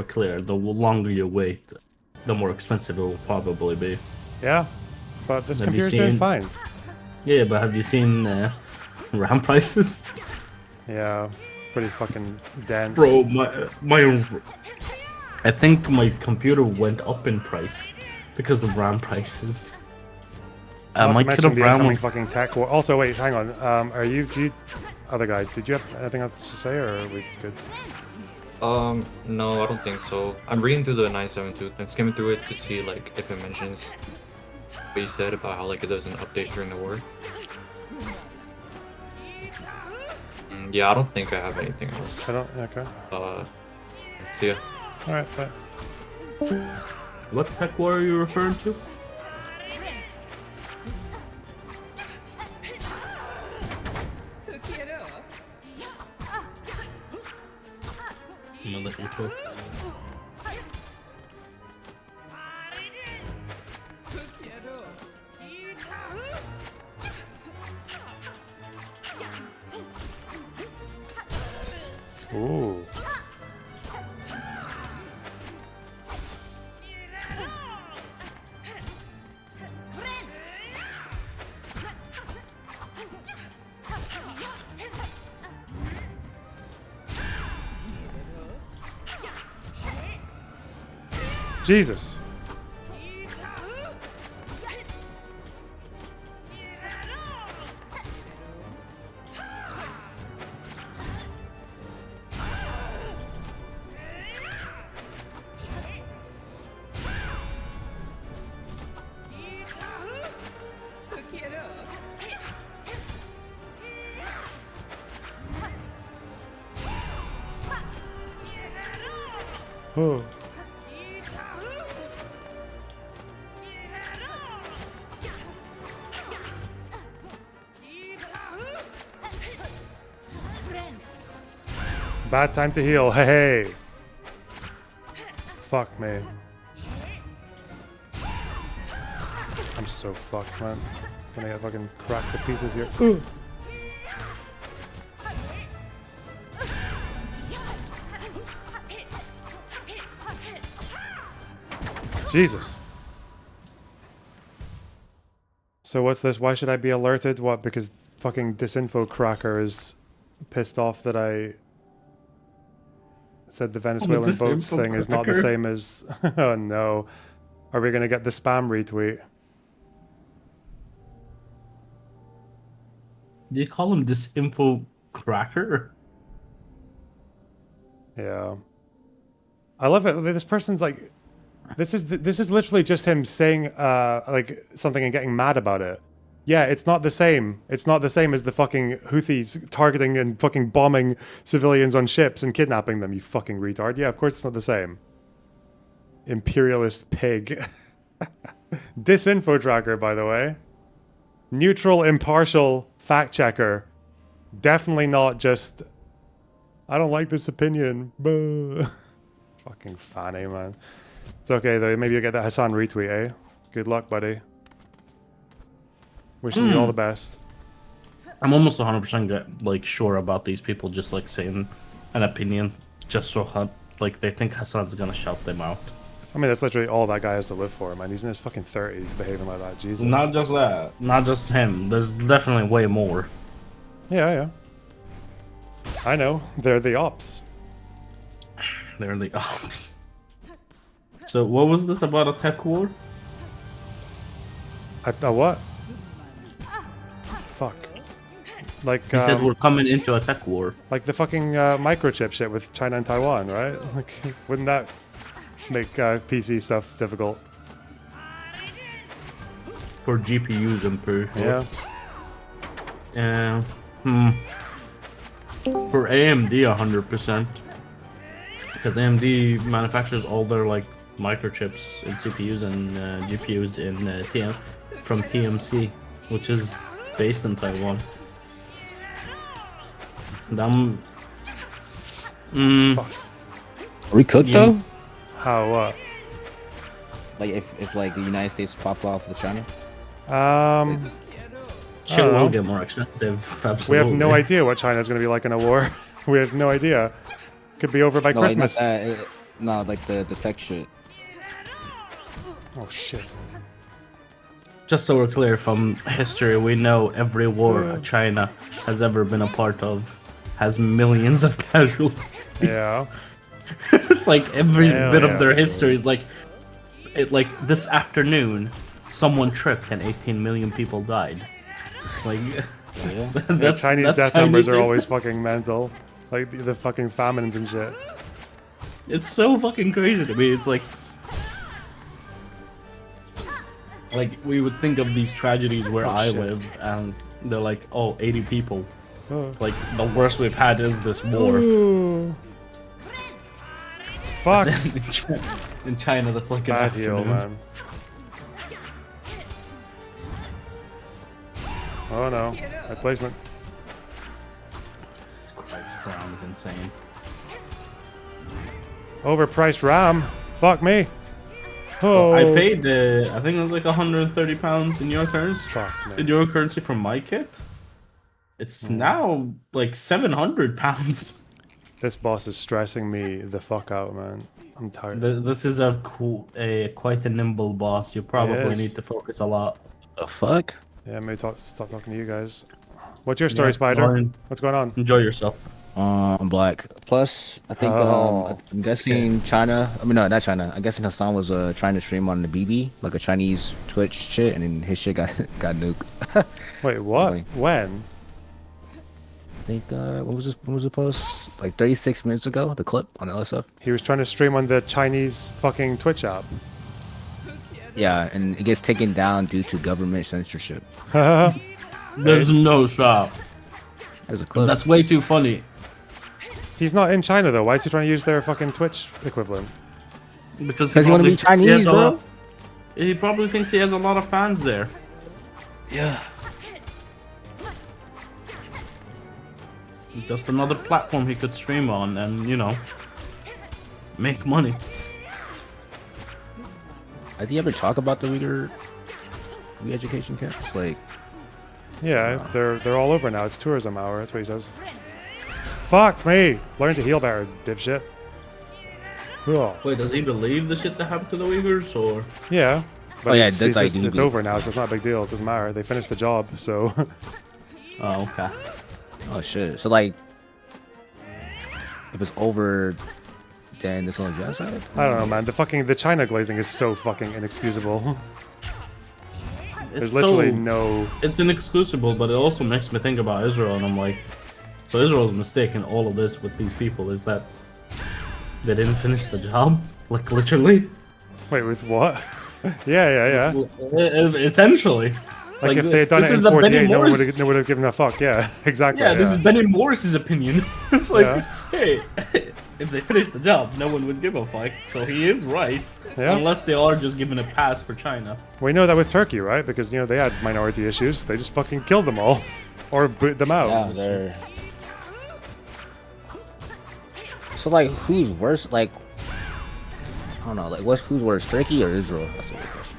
clear, the longer you wait, the more expensive it will probably be. Yeah, but this Have you computer's doing seen- fine. Yeah, but have you seen RAM prices? Yeah, pretty fucking dense. Bro, my I think my computer went up in price because of RAM prices. Not My to kit mention of the RAM incoming was- fucking tech war. Also, wait, hang on. Other guy, did you have anything else to say, or are we good? No, I don't think so. I'm reading through the 972 and skimming through it to see like if it mentions what you said about how like it doesn't update during the war. Yeah, I don't think I have anything else. Okay. See ya. Alright, bye. What tech war are you referring to? I'm gonna let you talk. Ooh. Jesus. Oh. Bad time to heal. Hey. Fuck me. I'm so fucked, man. Gonna get fucking cracked to pieces here. Ooh. Jesus. So what's this? Why should I be alerted? What? Because fucking disinfo cracker is pissed off that I said the Venezuelan boats thing is not the cracker. same as... Oh no. Are we gonna get the spam retweet? Do you call him disinfo cracker? Yeah. I love it. This person's like... This is literally just him saying like something and getting mad about it. Yeah, it's not the same. It's not the same as the fucking Houthis targeting and fucking bombing civilians on ships and kidnapping them, you fucking retard. Yeah, of course it's not the same. Imperialist pig. Disinfo tracker, by the way. Neutral, impartial fact checker. Definitely not just... I don't like this opinion. Buh. Fucking fanny, man. It's okay though, maybe you'll get that Hassan retweet, eh? Good luck, buddy. Wishing you all the best. I'm almost 100% like sure about these people just like saying an opinion just so like they think Hassan's gonna shout them out. I mean, that's literally all that guy has to live for, man. He's in his fucking 30s behaving like that. Jesus. Not just that. Not just him. There's definitely way more. Yeah. I know. They're the ops. They're the ops. So what was this about a tech war? A what? Fuck. Like He said we're coming into a tech war. Like the fucking microchip shit with China and Taiwan, right? Like, wouldn't that make PC stuff difficult? For GPUs, I'm pretty sure. Yeah. For AMD, 100%. Because AMD manufactures all their like microchips and CPUs and GPUs in from TMC, which is based in Taiwan. Are we cooked though? How? Like if like the United States pop off with China? Shit will get more expensive. Absolutely. We have no idea what China's going to be like in a war. We have no idea. Could be over by Christmas. No, like the tech shit. Oh shit. Just so we're clear, from history, we know every war China has ever been a part of has millions of casualties. Yeah. It's like every bit of their history is like, this afternoon, someone tripped and 18 million people died. Like, The Chinese death numbers are always fucking mental. Like the fucking famines and shit. It's so fucking crazy to me. It's like we would think of these tragedies where I live, and they're like, oh, 80 people. Like the worst we've had is this war. Fuck. In China, that's like bad an heal, afternoon. man. Oh no, bad placement. Jesus Christ, RAM is insane. Overpriced RAM. Fuck me. Oh. I paid I think it was like £130 in your currency. In your currency for my kit. It's now like £700. This boss is stressing me the fuck out, man. I'm tired. This is quite a nimble boss. You probably need to focus a lot. The fuck? Yeah, maybe stop talking to you guys. What's your story, Spider? What's going on? Enjoy yourself. I'm black. Plus, I think I'm guessing China. I mean, no, not China. I'm guessing Hassan was trying to stream on the BB, like a Chinese Twitch shit, and then his shit got nuked. Wait, what? When? I think when was the post? Like 36 minutes ago. The clip on LSF. He was trying to stream on the Chinese fucking Twitch app. Yeah, and it gets taken down due to government censorship. There's no shot. There's a clip. That's way too funny. He's not in China though. Why is he trying to use their fucking Twitch equivalent? Because he want to be Chinese, bro. He probably thinks he has a lot of fans there. Yeah. Just another platform he could stream on and, you know, make money. Has he ever talked about the Uyghur re-education camps? Like, yeah, they're all over now. It's tourism hour. That's what he says. Fuck me! Learn to heal better, dipshit. Oh. Wait, does he believe the shit that happened to the Uyghurs, or? Yeah. But yeah, it's over now, so it's not a big deal. It doesn't matter. They finished the job, so. Oh, okay. Oh shit. So like, if it's over, then it's only genocide? I don't know, man. The China glazing is so fucking inexcusable. There's literally no. It's inexcusable, but it also makes me think about Israel, and I'm like, so Israel's mistake in all of this with these people is that they didn't finish the job, like literally. Wait, with what? yeah. Essentially. Like if they had done it in 48, no one would have given a fuck. Yeah, exactly. Yeah, this is Benny Morris's opinion. It's like, hey, if they finish the job, no one would give a fuck. So he is right. Yeah. Unless they are just giving a pass for China. We know that with Turkey, right? Because, you know, they had minority issues. They just fucking killed them all. Or boot them out. Yeah, they're... So, like, who's worse? Like, I don't know. Like, who's worse, Turkey or Israel? That's the real question.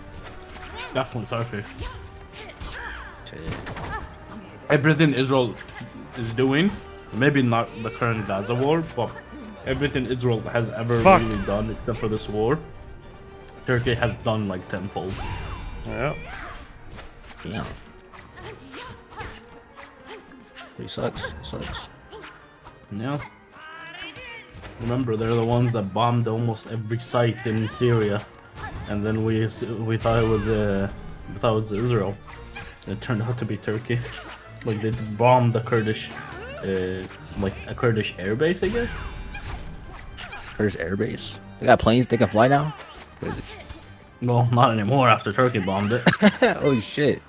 Definitely Turkey. everything Israel is doing, maybe not the current Gaza war, but everything Israel has ever really done except for this war, Turkey has done like tenfold. Yeah. Yeah. It sucks. Sucks. Yeah. Remember, they're the ones that bombed almost every site in Syria, and then we thought it was Israel. It turned out to be Turkey. Like they bombed the Kurdish, like a Kurdish airbase, I guess. Kurdish airbase. They got planes they can fly now. Well, not anymore after Turkey bombed it. Oh shit.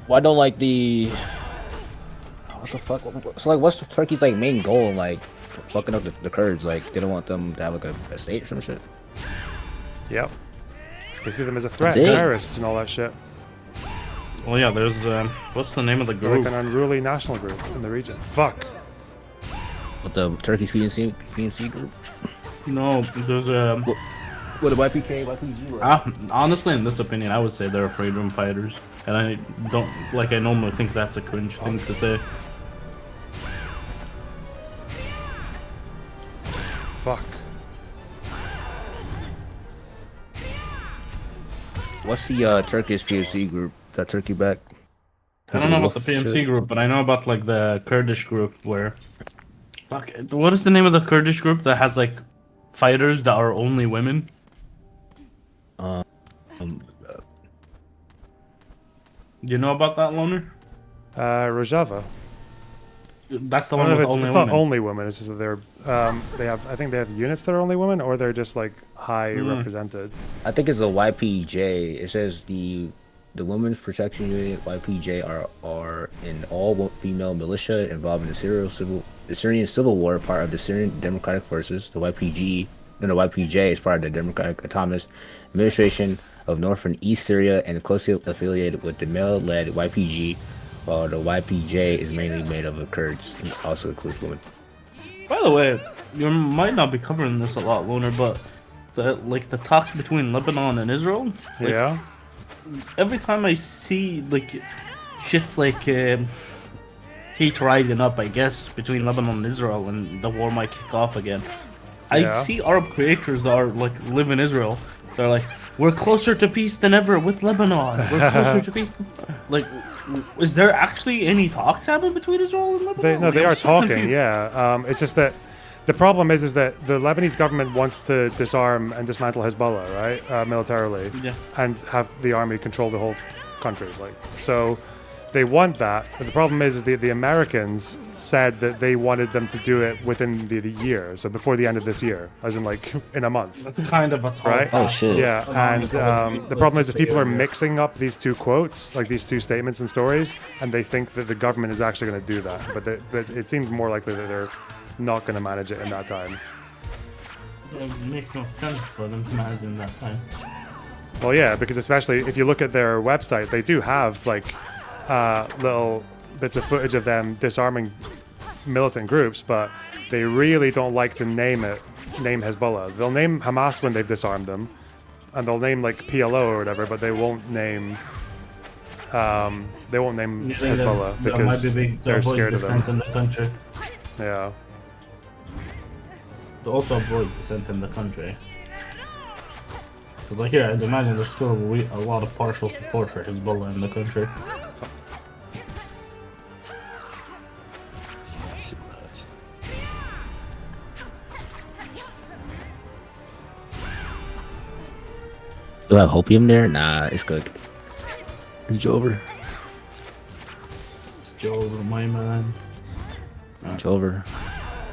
Why don't like the? What the fuck? So like, what's Turkey's like main goal? Like fucking up the Kurds. Like they don't want them to have like a state or some shit. Yep. They see them as a threat, terrorists and all that shit. Well, yeah. There's what's the name of the They're group? like an unruly national group in the region. Fuck. With the Turkey's PNC group. No, there's What a YPG. Honestly, in this opinion, I would say they're freedom fighters, and I don't like. I normally think that's a cringe thing to say. Fuck. What's the Turkish PNC group? That Turkey back? I don't know about the PMC group, but I know about like the Kurdish group where. Fuck, what is the name of the Kurdish group that has like fighters that are only women? You know about that, Loner? Rojava. That's the one with only women. It's not only women. It's just that they're they have. I think they have units that are only women, or they're just like high represented. I think it's a YPJ. It says the Women's Protection Unit YPJ are an all-female militia involved in the Syrian civil war, part of the Syrian Democratic Forces. The YPJ is part of the Democratic Autonomous Administration of North and East Syria and closely affiliated with the male-led YPG, while the YPJ is mainly made up of Kurds and also includes women. By the way, you might not be covering this a lot, Loner, but the talks between Lebanon and Israel. Like, yeah. Every time I see like shit like heat rising up, I guess, between Lebanon and Israel, and the war might kick off again. I see Arab creators that are like live in Israel. They're like, we're closer to peace than ever with Lebanon. We're closer to peace. Like, is there actually any talks happening between Israel and Lebanon? They are talking. Yeah. It's just that the problem is that the Lebanese government wants to disarm and dismantle Hezbollah, right, militarily, and have the army control the whole country. Like, so they want that. But the problem is the Americans said that they wanted them to do it within the year, so before the end of this year, as in like in a month. That's kind of a talk. Right? Oh shit. Yeah, and the problem is that people are mixing up these two quotes, like these two statements and stories, and they think that the government is actually going to do that, but it seems more likely that they're not going to manage it in that time. It makes no sense for them to manage in that time. Well, yeah, because especially if you look at their website, they do have like little bits of footage of them disarming militant groups, but they really don't like to name Hezbollah. They'll name Hamas when they've disarmed them, and they'll name like PLO or whatever, but they won't name Hezbollah because they're scared of them. In the country. Yeah. To also avoid dissent in the country. Because like here, I'd imagine there's still a lot of partial support for Hezbollah in the country. Do I have hopium there? Nah, it's good. It's over. It's over, my man. It's over.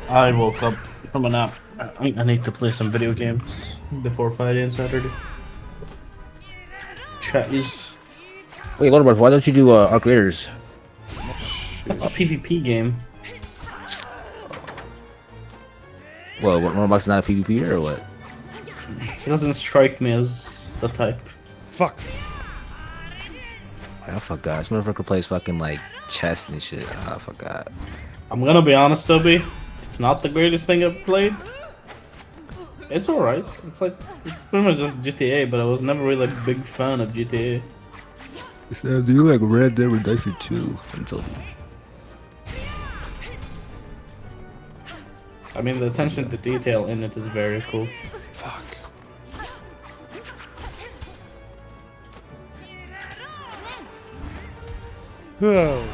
I woke up from a nap. I need to play some video games before Friday and Saturday. Chatties. Wait, Lord, why don't you do Arc Raiders? That's a PvP game. Well, what Norbox is not a PvP or what? He doesn't strike me as the type. Fuck. I forgot. This motherfucker plays fucking like chess and shit. I forgot. I'm gonna be honest, Toby. It's not the greatest thing I've played. It's alright. It's pretty much like GTA, but I was never really a big fan of GTA. Do you like Red Dead Redemption 2? I told you. I mean, the attention to detail in it is very cool. Fuck. Whoa.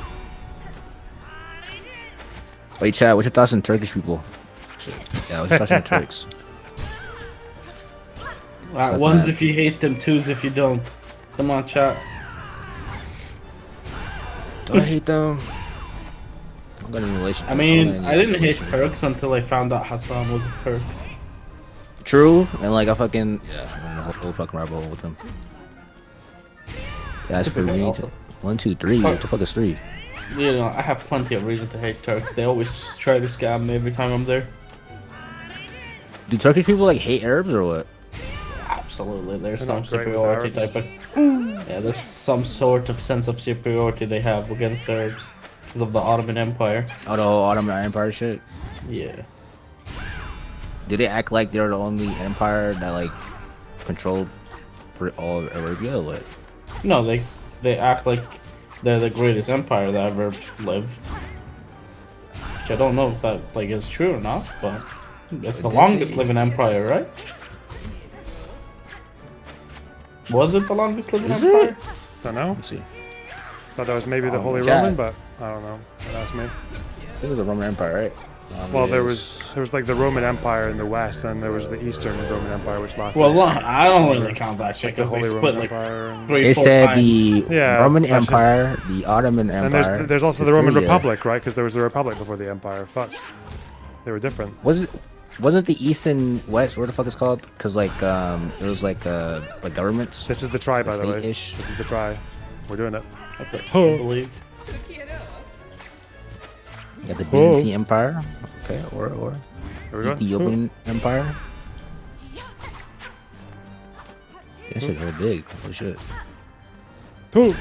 Wait, Chad, what's your thoughts on Turkish people? Yeah, what's your thoughts on Turks? Alright, one's if you hate them, two's if you don't. Come on, chat. Do I hate them? I'm got a relationship. I mean, I didn't hate Turks until I found out Hassan was a Turk. True, and like I fucking I'm in a whole fucking rabbit hole with them. Yeah, that's for me. 1, 2, 3. What the fuck is 3? You know, I have plenty of reason to hate Turks. They always just try to scam me every time I'm there. Do Turkish people like hate Arabs or what? Absolutely, there's They're some not great with superiority Arabs. type of. Yeah, there's some sort of sense of superiority they have against Arabs because of the Ottoman Empire. Oh, the whole Ottoman Empire shit? Yeah. Did they act like they're the only empire that like controlled for all of Arabia or what? No, they act like they're the greatest empire that ever lived. Which I don't know if that like is true or not, but it's the longest living empire, right? Was it the longest living empire? Don't know. Let's see. Thought that was maybe the Holy Chad. Roman, but I don't know. Don't ask me. It was the Roman Empire, right? Well, there was like the Roman Empire in the west, and there was the Eastern Roman Empire, which lasted. Well, I don't really count that shit the because they Holy split Roman like Empire and- 3-4 It said times. the Yeah, Roman that shit. Empire, the Ottoman Empire. And there's also the Roman Sicilia. Republic, right? Because there was the Republic before the Empire. Fuck, they were different. Wasn't the East and West? What the fuck it's called? Because like it was like governments. This is the try, by the way. State-ish. This is the try. We're doing it. I believe. You got the Byzantine Empire. Okay, or Here we go. Ethiopian Empire. That shit's very big. Holy shit. Who?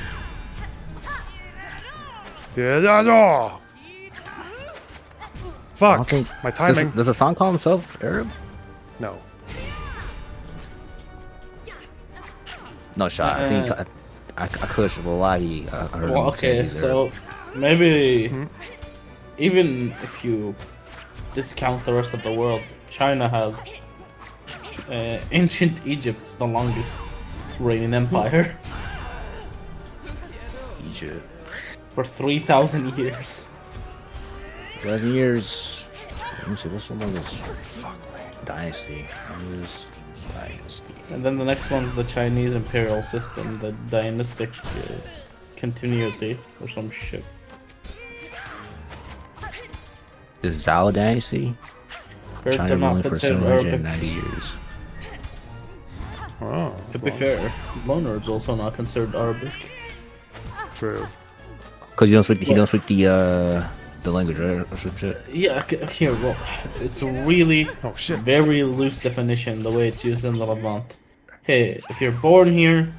Yeah, Fuck. Okay. My timing. Does the song call himself Arab? No. No shot. I think I could. Wallahi, I heard Well, him say okay, he's so Arab. maybe even if you discount the rest of the world, China has ancient Egypt's the longest reigning empire Egypt. for 3,000 years. 11 years. Let me see. What's the longest? Dynasty. Longest dynasty. And then the next one's the Chinese imperial system, the dynastic continuity or some shit. The Zhao dynasty. Kurds China are not ruling for considered 790 years. Oh, To be fair, Lonard's also not considered Arabic. True. Cause you don't speak. He don't speak the language, right? Or some shit. Yeah, here, well, it's a really shit. very loose definition, the way it's used in the Levant. Hey, if you're born here,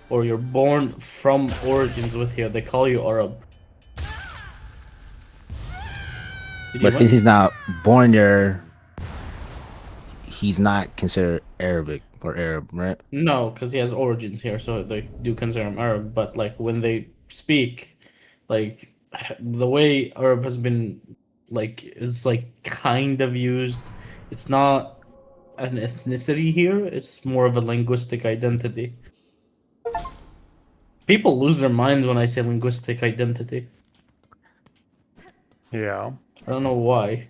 or you're born from origins with here, they call you Arab. Did you But win? since he's not born there, he's not considered Arabic or Arab, right? No, because he has origins here, so they do consider him Arab. But like when they speak, like the way Arab has been, like it's like kind of used. It's not an ethnicity here. It's more of a linguistic identity. People lose their minds when I say linguistic identity. Yeah. I don't know why.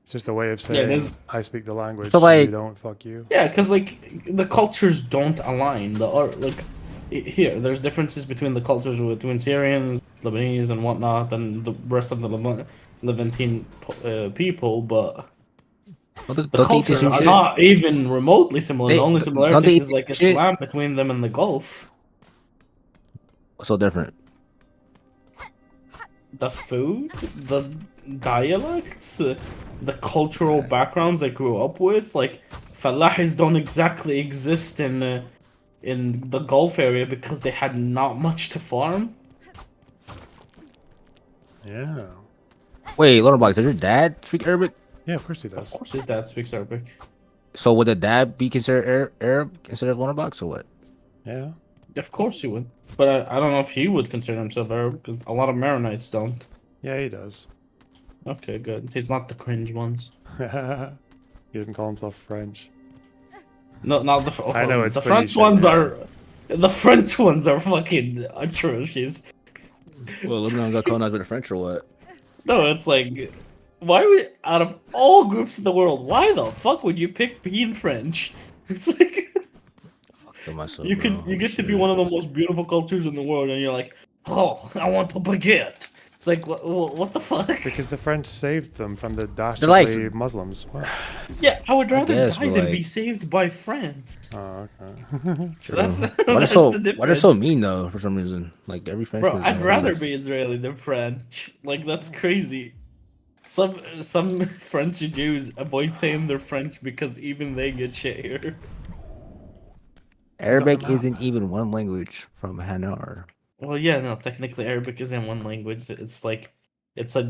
It's just a way of Yeah, saying there's- I speak the language. So, like- you don't. Fuck you. Yeah, because like the cultures don't align. The art, like here, there's differences between the cultures between Syrians, Lebanese, and whatnot, and the rest of the Levantine people, but Don't the they eat cultures some are shit? not even remotely similar. They- The only don't similarities they is like eat shit? Islam between them and the Gulf. So different. The food, the dialects, the cultural backgrounds they grew up with. Like Falahis don't exactly exist in the Gulf area because they had not much to farm. Yeah. Wait, Lord Box, does your dad speak Arabic? Yeah, of course he does. Of course, his dad speaks Arabic. So would the dad be considered Arab instead of Lord Box or what? Yeah. Of course he would. But I don't know if he would consider himself Arab, because a lot of Maronites don't. Yeah, he does. Okay, good. He's not the cringe ones. He doesn't call himself French. No, not the. I know it's the funny French shit, ones yeah. are. The French ones are fucking atrocious. Well, Lebanon got colonized by the French or what? No, it's like, why would out of all groups in the world, why the fuck would you pick being French? It's like Myself, you get to be one of the most beautiful cultures in the world, and you're like, oh, I want a baguette. It's like, what the fuck? Because the French saved them from the like- dastardly Muslims. What? Yeah, I would rather guess, die but, than like- be saved by France. Oh, okay. So that's Why that's they're the so difference. mean though? For some reason, like every French. Bro, I'd rather be Israeli than French. Like that's crazy. Some French Jews avoid saying they're French because even they get shit here. Arabic isn't even one language from Hanar. Well, yeah, no, technically Arabic isn't one language. It's like it's a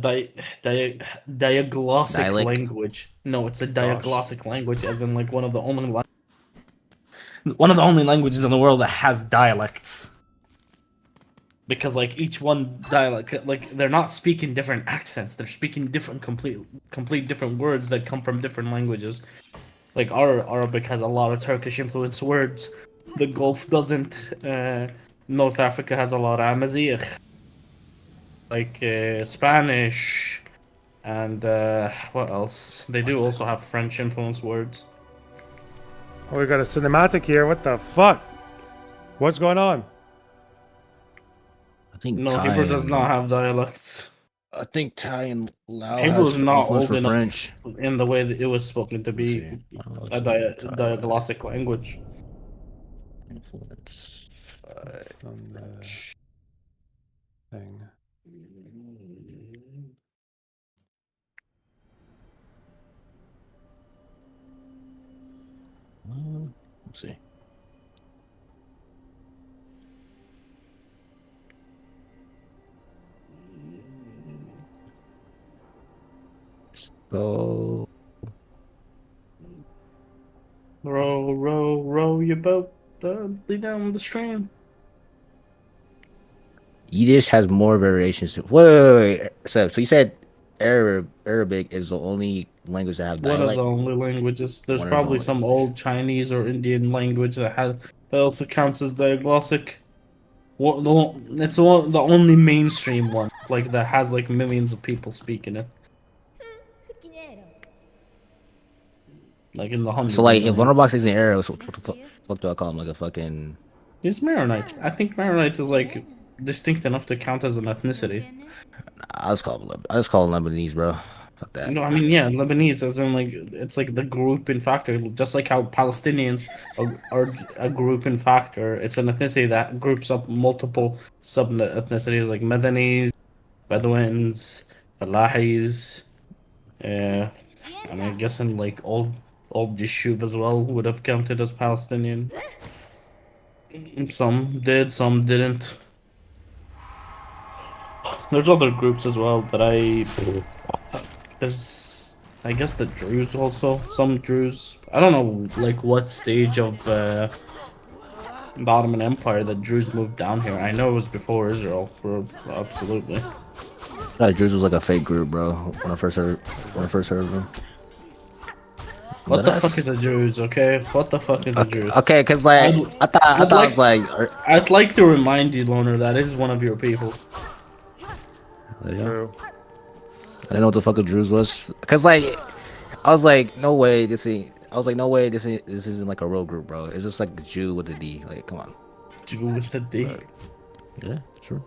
diaglossic Dialect? language. No, it's a diaglossic language, as in like one of the only languages in the world that has dialects. Because like each one dialect, like they're not speaking different accents. They're speaking different, complete different words that come from different languages. Like our Arabic has a lot of Turkish influenced words. The Gulf doesn't. North Africa has a lot of Amazigh. Like Spanish, and what else? They do also have French influenced words. Oh, we got a cinematic here. What the fuck? What's going on? I think No, Thai Hebrew does and- not have dialects. I think Thai and Lao Hebrew has is not influence old for enough French. in the way that it was spoken to be a diaglossic language. Influence. It's on the thing. Let's see. So Row, row, row your boat gently down the stream. Yiddish has more variations. Wait. So you said Arabic is the only language that have One of dialect? the only languages. There's One of the probably only some old Chinese or Indian language that also counts as diaglossic. It's the only mainstream one, like that has like millions of people speaking it. Like in the hundreds. So like, of if millions. Wonderbox isn't Arab, so what the fuck do I call him? Like a fucking? He's Maronite. I think Maronite is like distinct enough to count as an ethnicity. I just call him Lebanese, bro. Fuck that. No, I mean yeah, Lebanese, as in like it's like the grouping factor, just like how Palestinians are a grouping factor. It's an ethnicity that groups up multiple sub ethnicities like Madanese, Bedouins, Falahis, and I'm guessing like old Yishuv as well would have counted as Palestinian. Some did, some didn't. There's other groups as well that there's, I guess, the Druze also. Some Druze. I don't know, like, what stage of the Ottoman Empire that Druze moved down here. I know it was before Israel, absolutely. That Druze was like a fake group, bro. When I first heard of them. What the fuck is a Druze, okay? What the fuck is a Druze? Okay, cause like, I thought I was like... I'd like to remind you, Loner, that is one of your people. True. I didn't know what the fuck a Druze was, cause like, I was like, no way, this isn't like a real group, bro. It's just like a Jew with a D. Like, come on. Jew with a D. Yeah, true.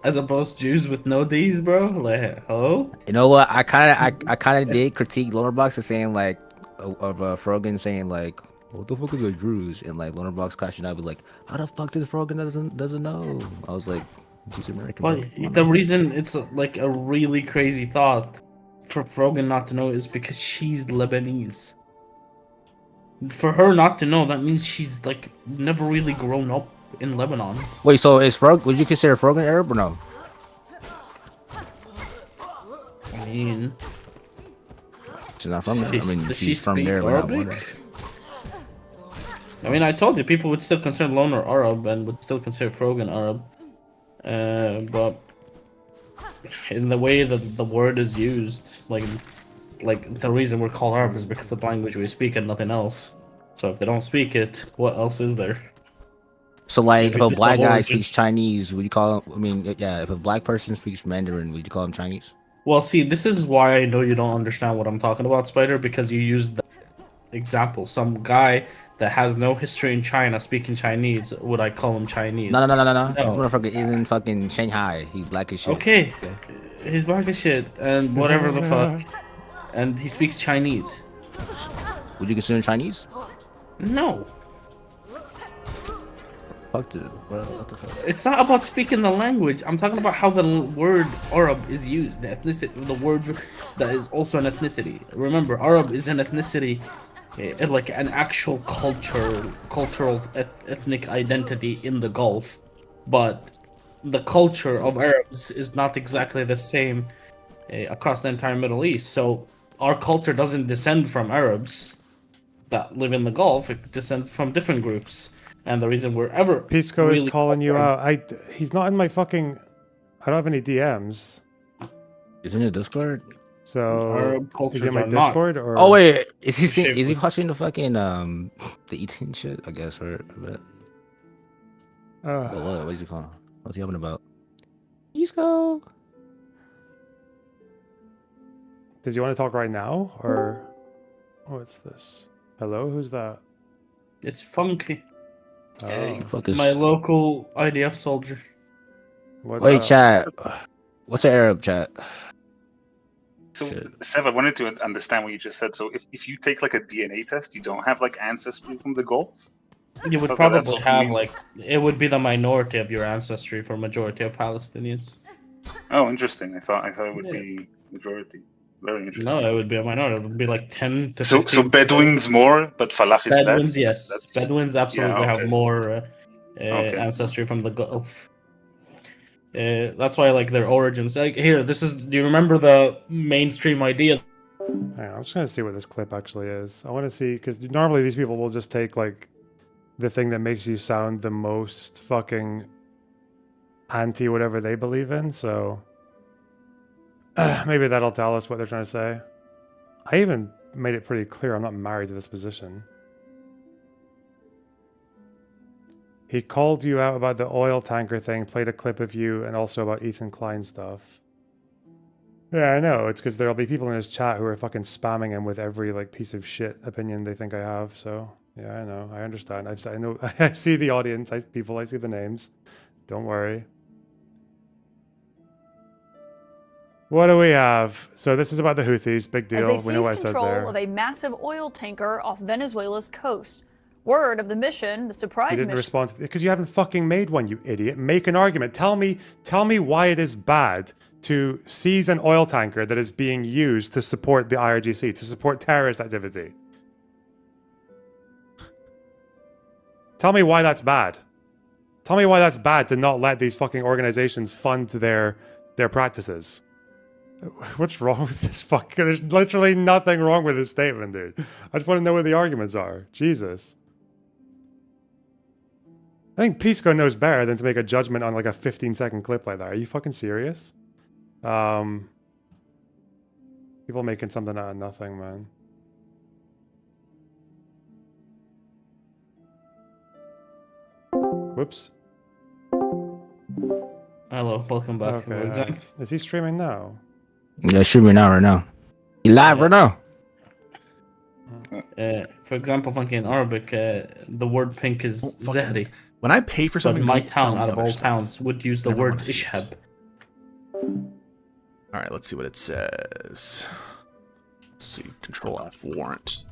As opposed to Jews with no D's, bro. Like, hello. You know what? I kind of did critique Lonerbox for saying like, of Frogan saying like, what the fuck is a Druze? And like Lonerbox crashing out, be like, how the fuck does Frogan doesn't know? I was like, she's American. Well, the reason it's like a really crazy thought for Frogan not to know is because she's Lebanese. For her not to know, that means she's like never really grown up in Lebanon. Wait, so is would you consider Frogan Arab or no? I mean, she's not from there. I mean, does she's she from speak there, but not Arabic? born there. I mean, I told you people would still consider Loner Arab and would still consider Frogan Arab, but in the way that the word is used, like the reason we're called Arab is because of the language we speak and nothing else. So if they don't speak it, what else is there? So like, if a it's just of black guy origin. speaks Chinese, would you call him? I mean, yeah, if a black person speaks Mandarin, would you call him Chinese? Well, see, this is why I know you don't understand what I'm talking about, Spider, because you used the example. Some guy that has no history in China speaking Chinese, would I call him Chinese? No. This motherfucker is in fucking Shanghai. He's black as shit. Okay, he's black as shit and whatever the fuck, and he speaks Chinese. Would you consider him Chinese? No. Fuck dude. What the fuck? It's not about speaking the language. I'm talking about how the word Arab is used. The ethnicity, the word that is also an ethnicity. Remember, Arab is an ethnicity, like an actual cultural ethnic identity in the Gulf, but the culture of Arabs is not exactly the same across the entire Middle East. So our culture doesn't descend from Arabs that live in the Gulf. It descends from different groups. And the reason we're ever Pisco really is calling you out. He's not in my fucking. I don't have any DMs. Is he in the Discord? So Arab is cultures he in my are not. Discord or? Oh wait, is he watching the fucking the eating shit? I guess or a bit. What is he calling? What's he having about? Pisco. Does he want to talk right now or? What's this? Hello, who's that? It's Funky. Oh. My local IDF soldier. Wait, chat. What's an Arab chat? So, Sev, I wanted to understand what you just said. So, if you take like a DNA test, you don't have like ancestry from the Gulf? You would probably have like it would be the minority of your ancestry for majority of Palestinians. Oh, interesting. I thought it would be majority. Very interesting. No, it would be a minority. It would be like 10 to 15. So Bedouins more, but Falach is Bedouins, less? yes. Bedouins absolutely Yeah, okay. have more ancestry from the Gulf. That's why, like, their origins. Like, here, this is. Do you remember the mainstream idea? Hang on, I'm just gonna see what this clip actually is. I want to see because normally these people will just take like the thing that makes you sound the most fucking anti whatever they believe in. So maybe that'll tell us what they're trying to say. I even made it pretty clear I'm not married to this position. He called you out about the oil tanker thing, played a clip of you, and also about Ethan Klein stuff. Yeah, I know. It's because there'll be people in his chat who are fucking spamming him with every like piece of shit opinion they think I have. So yeah, I know. I understand. I know. I see the audience. I see the names. Don't worry. What do we have? So this is about the Houthis. Big deal. As they We know what I seize said control there. of a massive oil tanker off Venezuela's coast. Word of the mission, the You surprise didn't mission. respond because you haven't fucking made one, you idiot. Make an argument. Tell me why it is bad to seize an oil tanker that is being used to support the IRGC, to support terrorist activity. Tell me why that's bad. Tell me why that's bad to not let these fucking organizations fund their practices. What's wrong with this fucking... There's literally nothing wrong with this statement, dude. I just want to know what the arguments are. Jesus. I think Pisco knows better than to make a judgment on like a 15-second clip like that. Are you fucking serious? People making something out of nothing, man. Whoops. Hello, welcome back. Okay. Is he streaming now? Yeah, streaming now right now. You live right now. For example, Funky in Arabic, the word pink is zahri. When I pay for something, but my don't sell town, me out of other all stuff. towns, would use the Never word wanna see it. ishhab. All right, let's see what it says. Let's see. Control F warrant.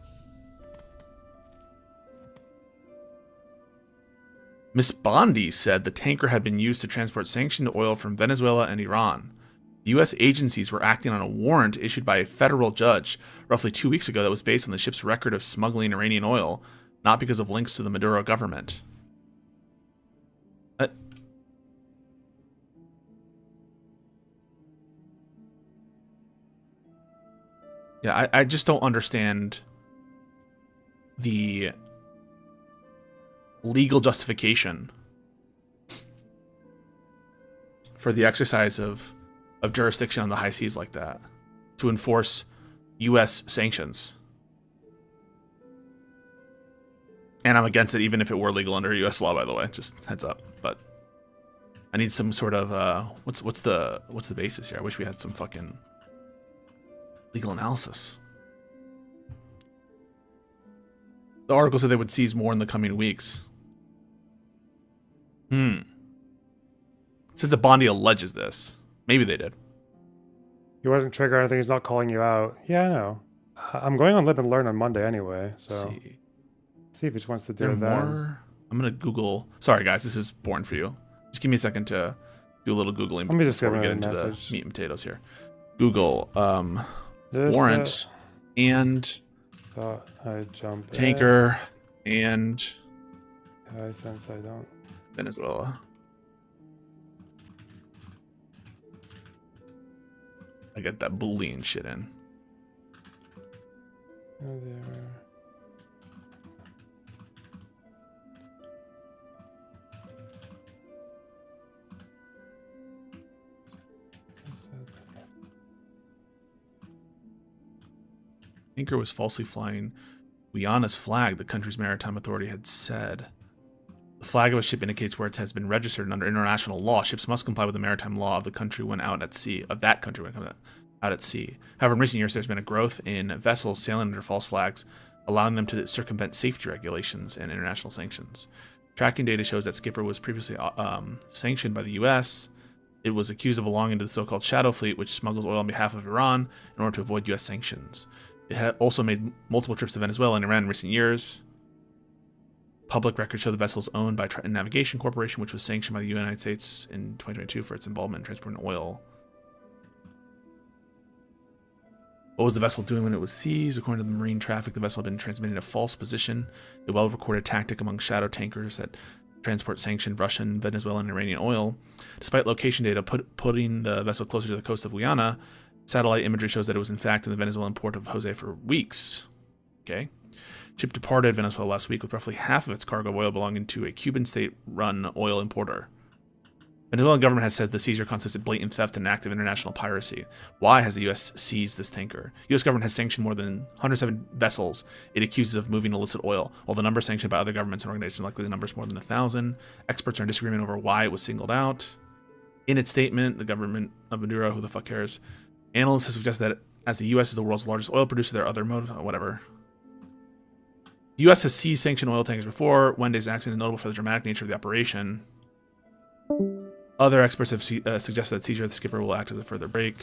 Miss Bondi said the tanker had been used to transport sanctioned oil from Venezuela and Iran. The U.S. agencies were acting on a warrant issued by a federal judge roughly 2 weeks ago that was based on the ship's record of smuggling Iranian oil, not because of links to the Maduro government. Yeah, I just don't understand the legal justification for the exercise of jurisdiction on the high seas like that to enforce U.S. sanctions. And I'm against it even if it were legal under U.S. law, by the way, just heads up. But I need some sort of what's the basis here? I wish we had some fucking legal analysis. The article said they would seize more in the coming weeks. It says that Bondi alleges this. Maybe they did. He wasn't triggered or anything. He's not calling you out. Yeah, I know. I'm going on Live and Learn on Monday anyway, so see if he just wants to do it then. More? I'm gonna Google. Sorry, guys, this is boring for you. Just give me a second to do a little Googling Let me just before we get into the meat and potatoes here. Google warrant and thought I'd jump tanker and since I don't. Venezuela. I get that Boolean shit in. Tanker was falsely flying Guyana's flag, the country's maritime authority had said. The flag of a ship indicates where it has been registered, and under international law, ships must comply with the maritime law of the country when out at sea. Out at sea. However, in recent years, there's been a growth in vessels sailing under false flags, allowing them to circumvent safety regulations and international sanctions. Tracking data shows that Skipper was previously sanctioned by the U.S. It was accused of belonging to the so-called Shadow Fleet, which smuggles oil on behalf of Iran in order to avoid U.S. sanctions. It had also made multiple trips to Venezuela and Iran in recent years. Public records show the vessel is owned by Triton Navigation Corporation, which was sanctioned by the United States in 2022 for its involvement in transporting oil. What was the vessel doing when it was seized? According to the marine traffic, the vessel had been transmitting a false position, a well-recorded tactic among shadow tankers that transport sanctioned Russian, Venezuelan, and Iranian oil. Despite location data putting the vessel closer to the coast of Guyana, satellite imagery shows that it was in fact in the Venezuelan port of Jose for weeks. Okay. Ship departed Venezuela last week with roughly half of its cargo of oil belonging to a Cuban state-run oil importer. Venezuelan government has said the seizure constitutes blatant theft and active international piracy. Why has the U.S. seized this tanker? U.S. government has sanctioned more than 107 vessels it accuses of moving illicit oil, while the number sanctioned by other governments and organizations likely numbers more than 1,000. Experts are in disagreement over why it was singled out. In its statement, the government of Maduro, who the fuck cares, analysts have suggested that as the U.S. is the world's largest oil producer, there are other motives, whatever. The U.S. has seized sanctioned oil tankers before. Wednesday's accident is notable for the dramatic nature of the operation. Other experts have suggested that seizure of the Skipper will act as a further break.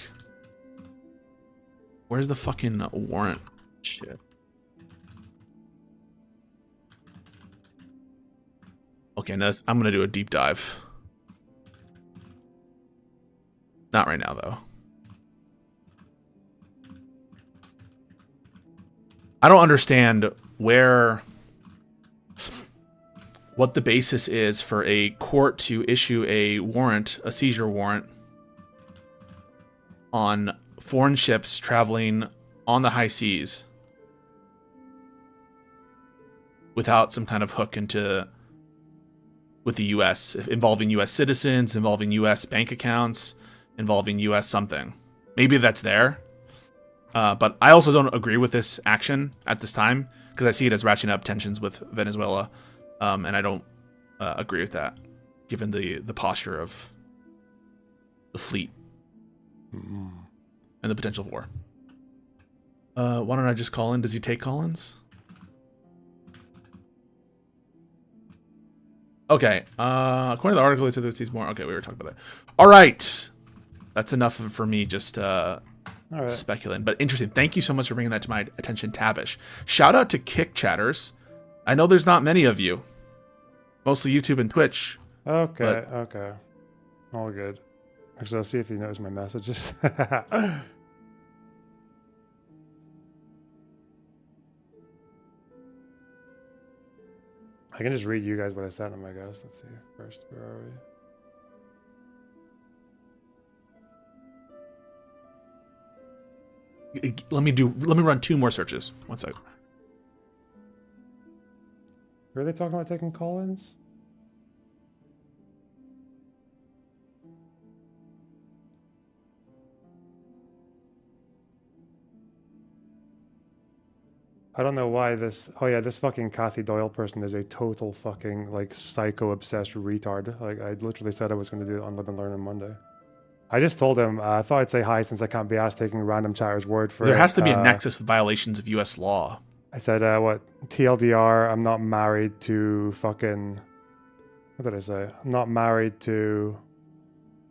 Where's the fucking warrant? Shit. Okay, now I'm gonna do a deep dive. Not right now, though. I don't understand what the basis is for a court to issue a warrant, a seizure warrant, on foreign ships traveling on the high seas without some kind of hook with the U.S., involving U.S. citizens, involving U.S. bank accounts, involving U.S. something. Maybe that's there. But I also don't agree with this action at this time because I see it as ratcheting up tensions with Venezuela. And I don't agree with that, given the posture of the fleet and the potential for war. Why don't I just call in? Does he take call-ins? Okay. According to the article, they said that sees more. Okay, we were talking about that. All right. That's enough for me just speculating. But interesting. Thank you so much for bringing that to my attention, Tabish. Shout out to Kick Chatters. I know there's not many of you. Mostly YouTube and Twitch. Okay, okay. All good. Actually, I'll see if he knows my messages. I can just read you guys what I sent him, I guess. Let's see. First, where are we? Let me run 2 more searches. 1 second. Were they talking about taking call-ins? I don't know why this... Oh yeah, this fucking Kathy Doyle person is a total fucking, like, psycho-obsessed retard. Like, I literally said I was going to do it on Live and Learn on Monday. I just told him, I thought I'd say hi since I can't be asked taking random chatter's word for it. There has to be a nexus with violations of U.S. law. I said, what? TLDR, I'm not married to fucking... What did I say? I'm not married to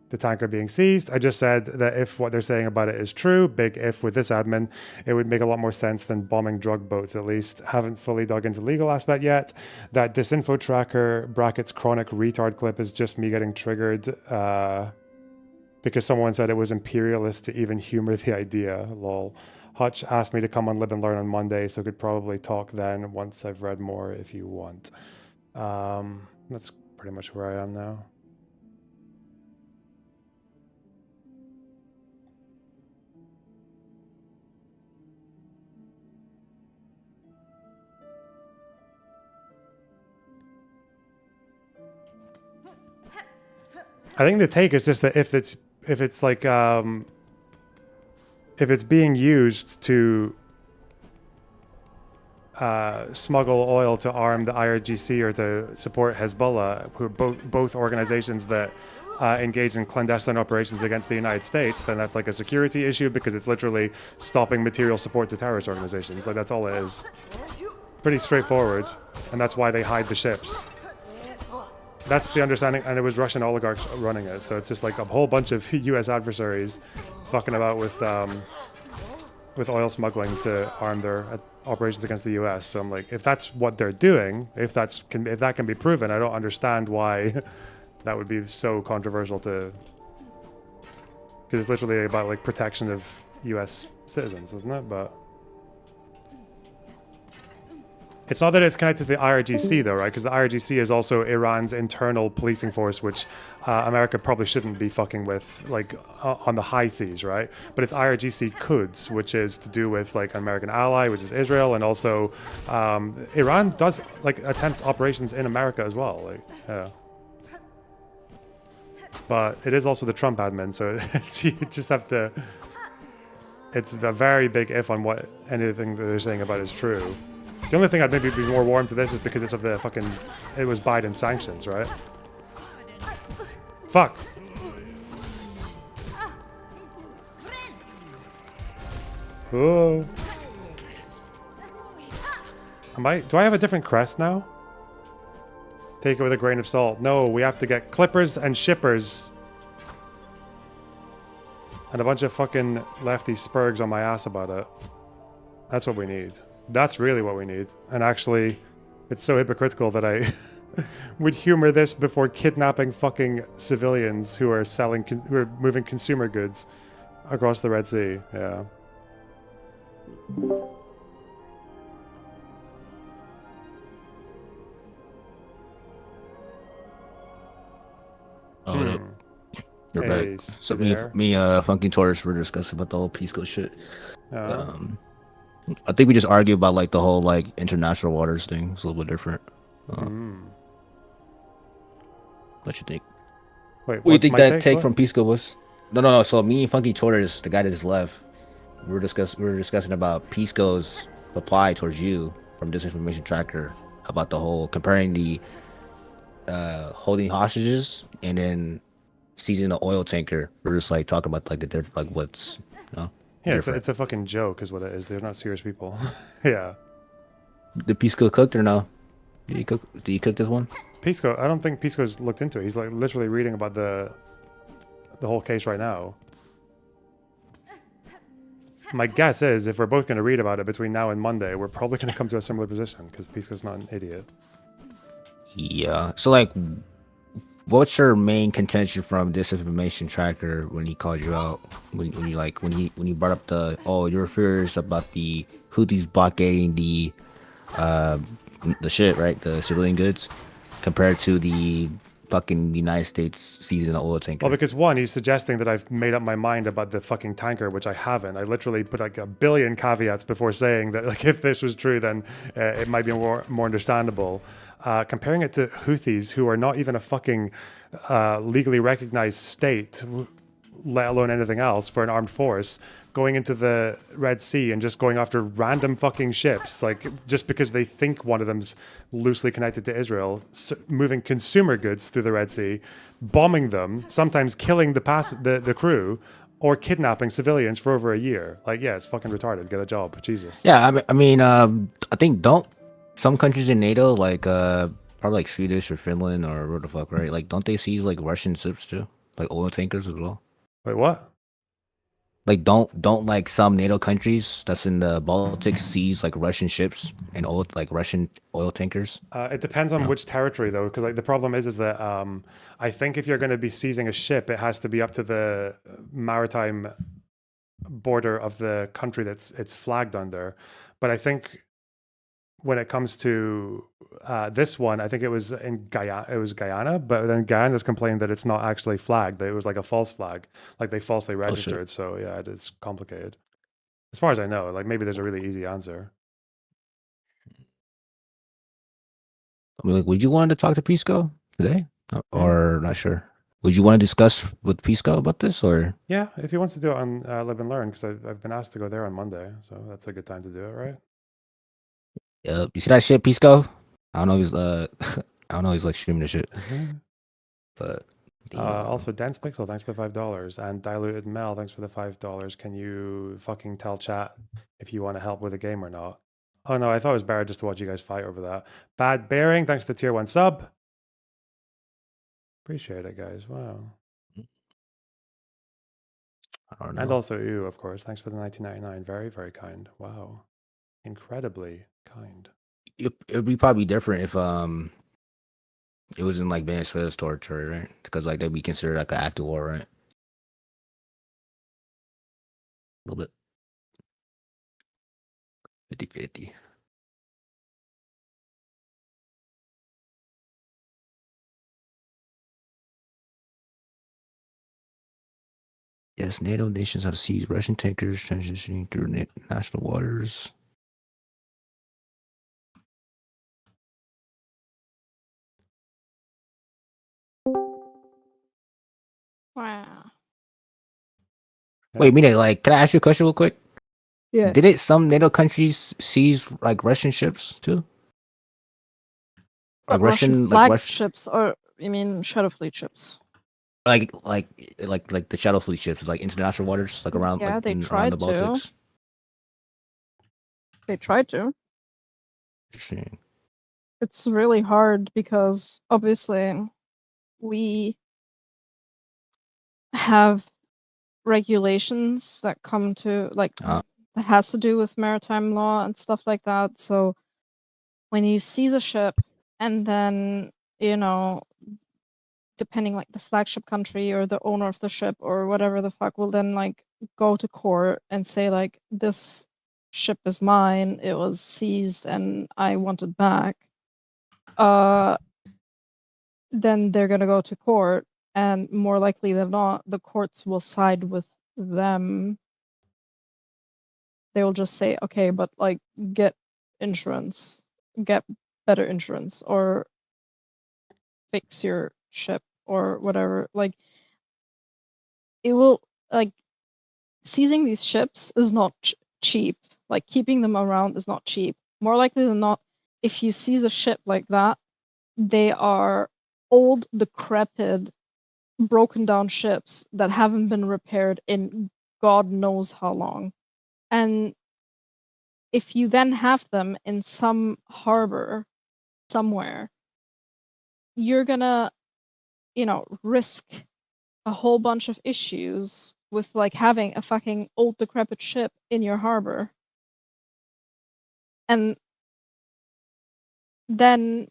the tanker being seized. I just said that if what they're saying about it is true, big if with this admin, it would make a lot more sense than bombing drug boats at least. Haven't fully dug into the legal aspect yet. That disinfo tracker brackets chronic retard clip is just me getting triggered because someone said it was imperialist to even humor the idea, lol. Hutch asked me to come on Live and Learn on Monday, so could probably talk then once I've read more if you want. That's pretty much where I am now. I think the take is just that if it's like if it's being used to smuggle oil to arm the IRGC or to support Hezbollah, who are both organizations that engage in clandestine operations against the United States, then that's like a security issue because it's literally stopping material support to terrorist organizations. Like, that's all it is. Pretty straightforward, and that's why they hide the ships. That's the understanding, and it was Russian oligarchs running it, so it's just like a whole bunch of U.S. adversaries fucking about with oil smuggling to arm their operations against the U.S. So I'm like, if that's what they're doing, if that can be proven, I don't understand why that would be so controversial to... Because it's literally about like protection of U.S. citizens, isn't it? But it's not that it's connected to the IRGC though, right? Because the IRGC is also Iran's internal policing force, which America probably shouldn't be fucking with, like, on the high seas, right? But it's IRGC Quds, which is to do with, like, an American ally, which is Israel, and also Iran does, like, attempts operations in America as well, like, yeah. But it is also the Trump admin, so you just have to... It's a very big if on what anything that they're saying about is true. The only thing I'd maybe be more warm to this is because it's of the fucking... It was Biden sanctions, right? Fuck! Oh. Do I have a different crest now? Take it with a grain of salt. No, we have to get clippers and shippers. And a bunch of fucking lefty spurgs on my ass about it. That's what we need. That's really what we need. And actually, it's so hypocritical that I would humor this before kidnapping fucking civilians who are who are moving consumer goods across the Red Sea. Yeah. Oh, you're back. So me, Funky Taurus were discussing about the whole Peace Corps shit. I think we just argue about like the whole like international waters thing. It's a little bit different. What you think? Wait, what do you think that take from Peace Corps was? No. So me and Funky Taurus, the guy that just left, we were discussing about Peace Corps' reply towards you from Disinformation Tracker about the whole comparing the holding hostages and then seizing the oil tanker. We're just like talking about like the different, like what's, you know. Yeah, it's a fucking joke is what it is. They're not serious people. Yeah. Did Peace Corps cooked or no? Did he cook this one? Peace Corps, I don't think Peace Corps looked into it. He's like literally reading about the whole case right now. My guess is if we're both going to read about it between now and Monday, we're probably going to come to a similar position because Peace Corps is not an idiot. Yeah. So like, what's your main contention from Disinformation Tracker when he called you out? When you brought up your fears about the Houthis blockading the shit, right? The civilian goods compared to the fucking United States seizing an oil tanker? Well, because one, he's suggesting that I've made up my mind about the fucking tanker, which I haven't. I literally put like a billion caveats before saying that, like, if this was true, then it might be more understandable. Comparing it to Houthis, who are not even a fucking legally recognized state, let alone anything else, for an armed force, going into the Red Sea and just going after random fucking ships, like just because they think one of them's loosely connected to Israel, moving consumer goods through the Red Sea, bombing them, sometimes killing the crew, or kidnapping civilians for over a year. Like, yeah, it's fucking retarded. Get a job, Jesus. Yeah, I think don't some countries in NATO, like probably like Swedish or Finland or what the fuck, right? Like, don't they seize like Russian ships too, like oil tankers as well? Wait, what? Like, don't like some NATO countries that's in the Baltic seize like Russian ships and oil, like Russian oil tankers? It depends on which territory, though, because like the problem is that I think if you're going to be seizing a ship, it has to be up to the maritime border of the country it's flagged under. But I think when it comes to this one, I think it was in Guyana. It was Guyana, but then Guyana's complained that it's not actually flagged. That it was like a false flag, like they falsely registered. So yeah, it's complicated. As far as I know, like maybe there's a really easy answer. I mean, like, would you want to talk to Pisco today, or not sure? Would you want to discuss with Pisco about this, or? Yeah, if he wants to do it on Live and Learn, because I've been asked to go there on Monday, so that's a good time to do it, right? Yeah, you see that shit, Pisco? I don't know if he's I don't know if he's like streaming the shit. But also Dense Pixel, thanks for the $5. And Diluted Mel, thanks for the $5. Can you fucking tell chat if you want to help with a game or not? Oh no, I thought it was better just to watch you guys fight over that. Bad Bearing, thanks for the tier 1 sub. Appreciate it, guys. Wow. I don't know. And also you, of course. Thanks for the 1999. Very, very kind. Wow. Incredibly kind. It'd be probably different if it was in like Venezuela's territory, right? Because like that'd be considered like an active war, right? A little bit. 50-50. Yes, NATO nations have seized Russian tankers transitioning through national waters. Wow. Wait, Mina, like, can I ask you a question real quick? Yeah. Didn't some NATO countries seize like Russian ships too? Like Russian like flag ships, or you mean Shadow Fleet ships? like the Shadow Fleet ships, like international waters, like around Yeah, like they around tried the to. Baltics. They tried to. Interesting. It's really hard because obviously we have regulations that come to like that has to do with maritime law and stuff like that. So when you seize a ship and then, you know, depending like the flagship country or the owner of the ship or whatever the fuck will then like go to court and say like this ship is mine, it was seized and I want it back. Then they're gonna go to court, and more likely than not, the courts will side with them. They will just say, okay, but like get insurance, get better insurance, or fix your ship or whatever. Like it will like seizing these ships is not cheap. Like keeping them around is not cheap. More likely than not, if you seize a ship like that, they are old, decrepit, broken down ships that haven't been repaired in God knows how long. And if you then have them in some harbor somewhere, you're gonna, you know, risk a whole bunch of issues with like having a fucking old decrepit ship in your harbor. And then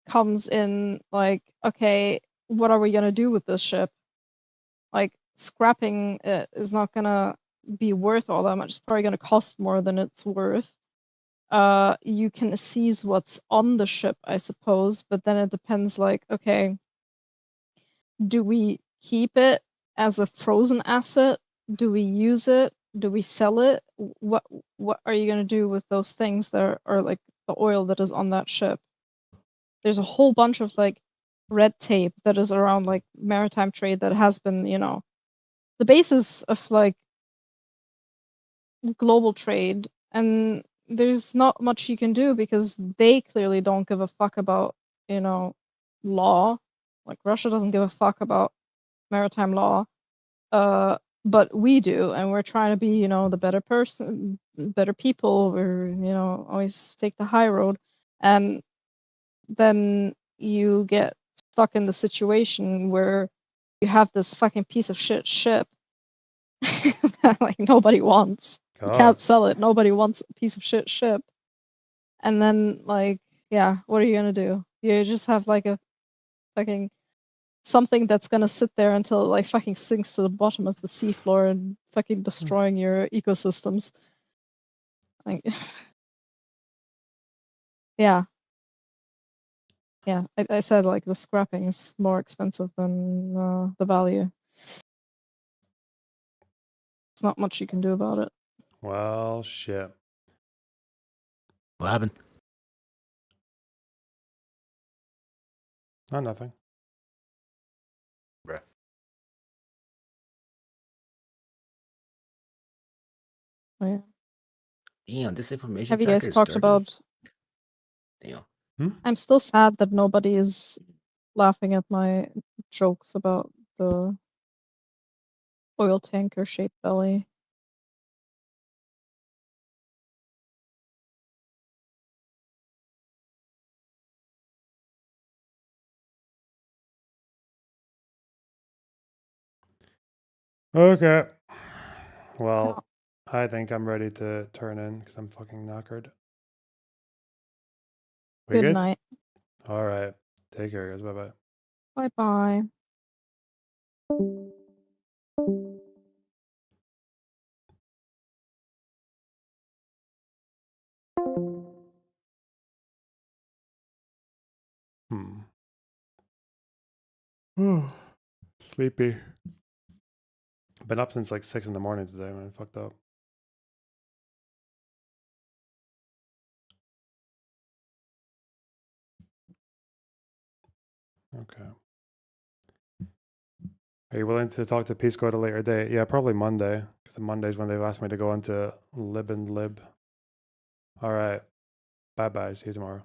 comes in like, okay, what are we gonna do with this ship? Like scrapping it is not gonna be worth all that much. It's probably gonna cost more than it's worth. You can seize what's on the ship, I suppose, but then it depends like, okay, do we keep it as a frozen asset? Do we use it? Do we sell it? What are you gonna do with those things that are like the oil that is on that ship? There's a whole bunch of like red tape that is around like maritime trade that has been, the basis of like global trade, and there's not much you can do because they clearly don't give a fuck about, law. Like Russia doesn't give a fuck about maritime law. But we do, and we're trying to be, the better person, better people. We're, always take the high road. And then you get stuck in the situation where you have this fucking piece of shit ship that like nobody wants. You can't sell it. Nobody wants a piece of shit ship. And then like, yeah, what are you gonna do? You just have like a fucking something that's gonna sit there until it like fucking sinks to the bottom of the seafloor and fucking destroying your ecosystems. Like, yeah. Yeah, I said like the scrapping is more expensive than the value. There's not much you can do about it. Well, shit. What happened? Oh, nothing. Bruh. Oh, yeah. Damn, this information. Have you guys talked about? Damn. I'm still sad that nobody is laughing at my jokes about the oil tanker shaped belly. Okay. Well, I think I'm ready to turn in because I'm fucking knackered. We Good good? night. All right. Take care, guys. Bye-bye. Bye-bye. Sleepy. Been up since like 6 in the morning today, man. Fucked up. Okay. Are you willing to talk to Peace Corps at a later date? Yeah, probably Monday. Because Monday's when they've asked me to go into Lib and Lib. All right. Bye-bye. See you tomorrow.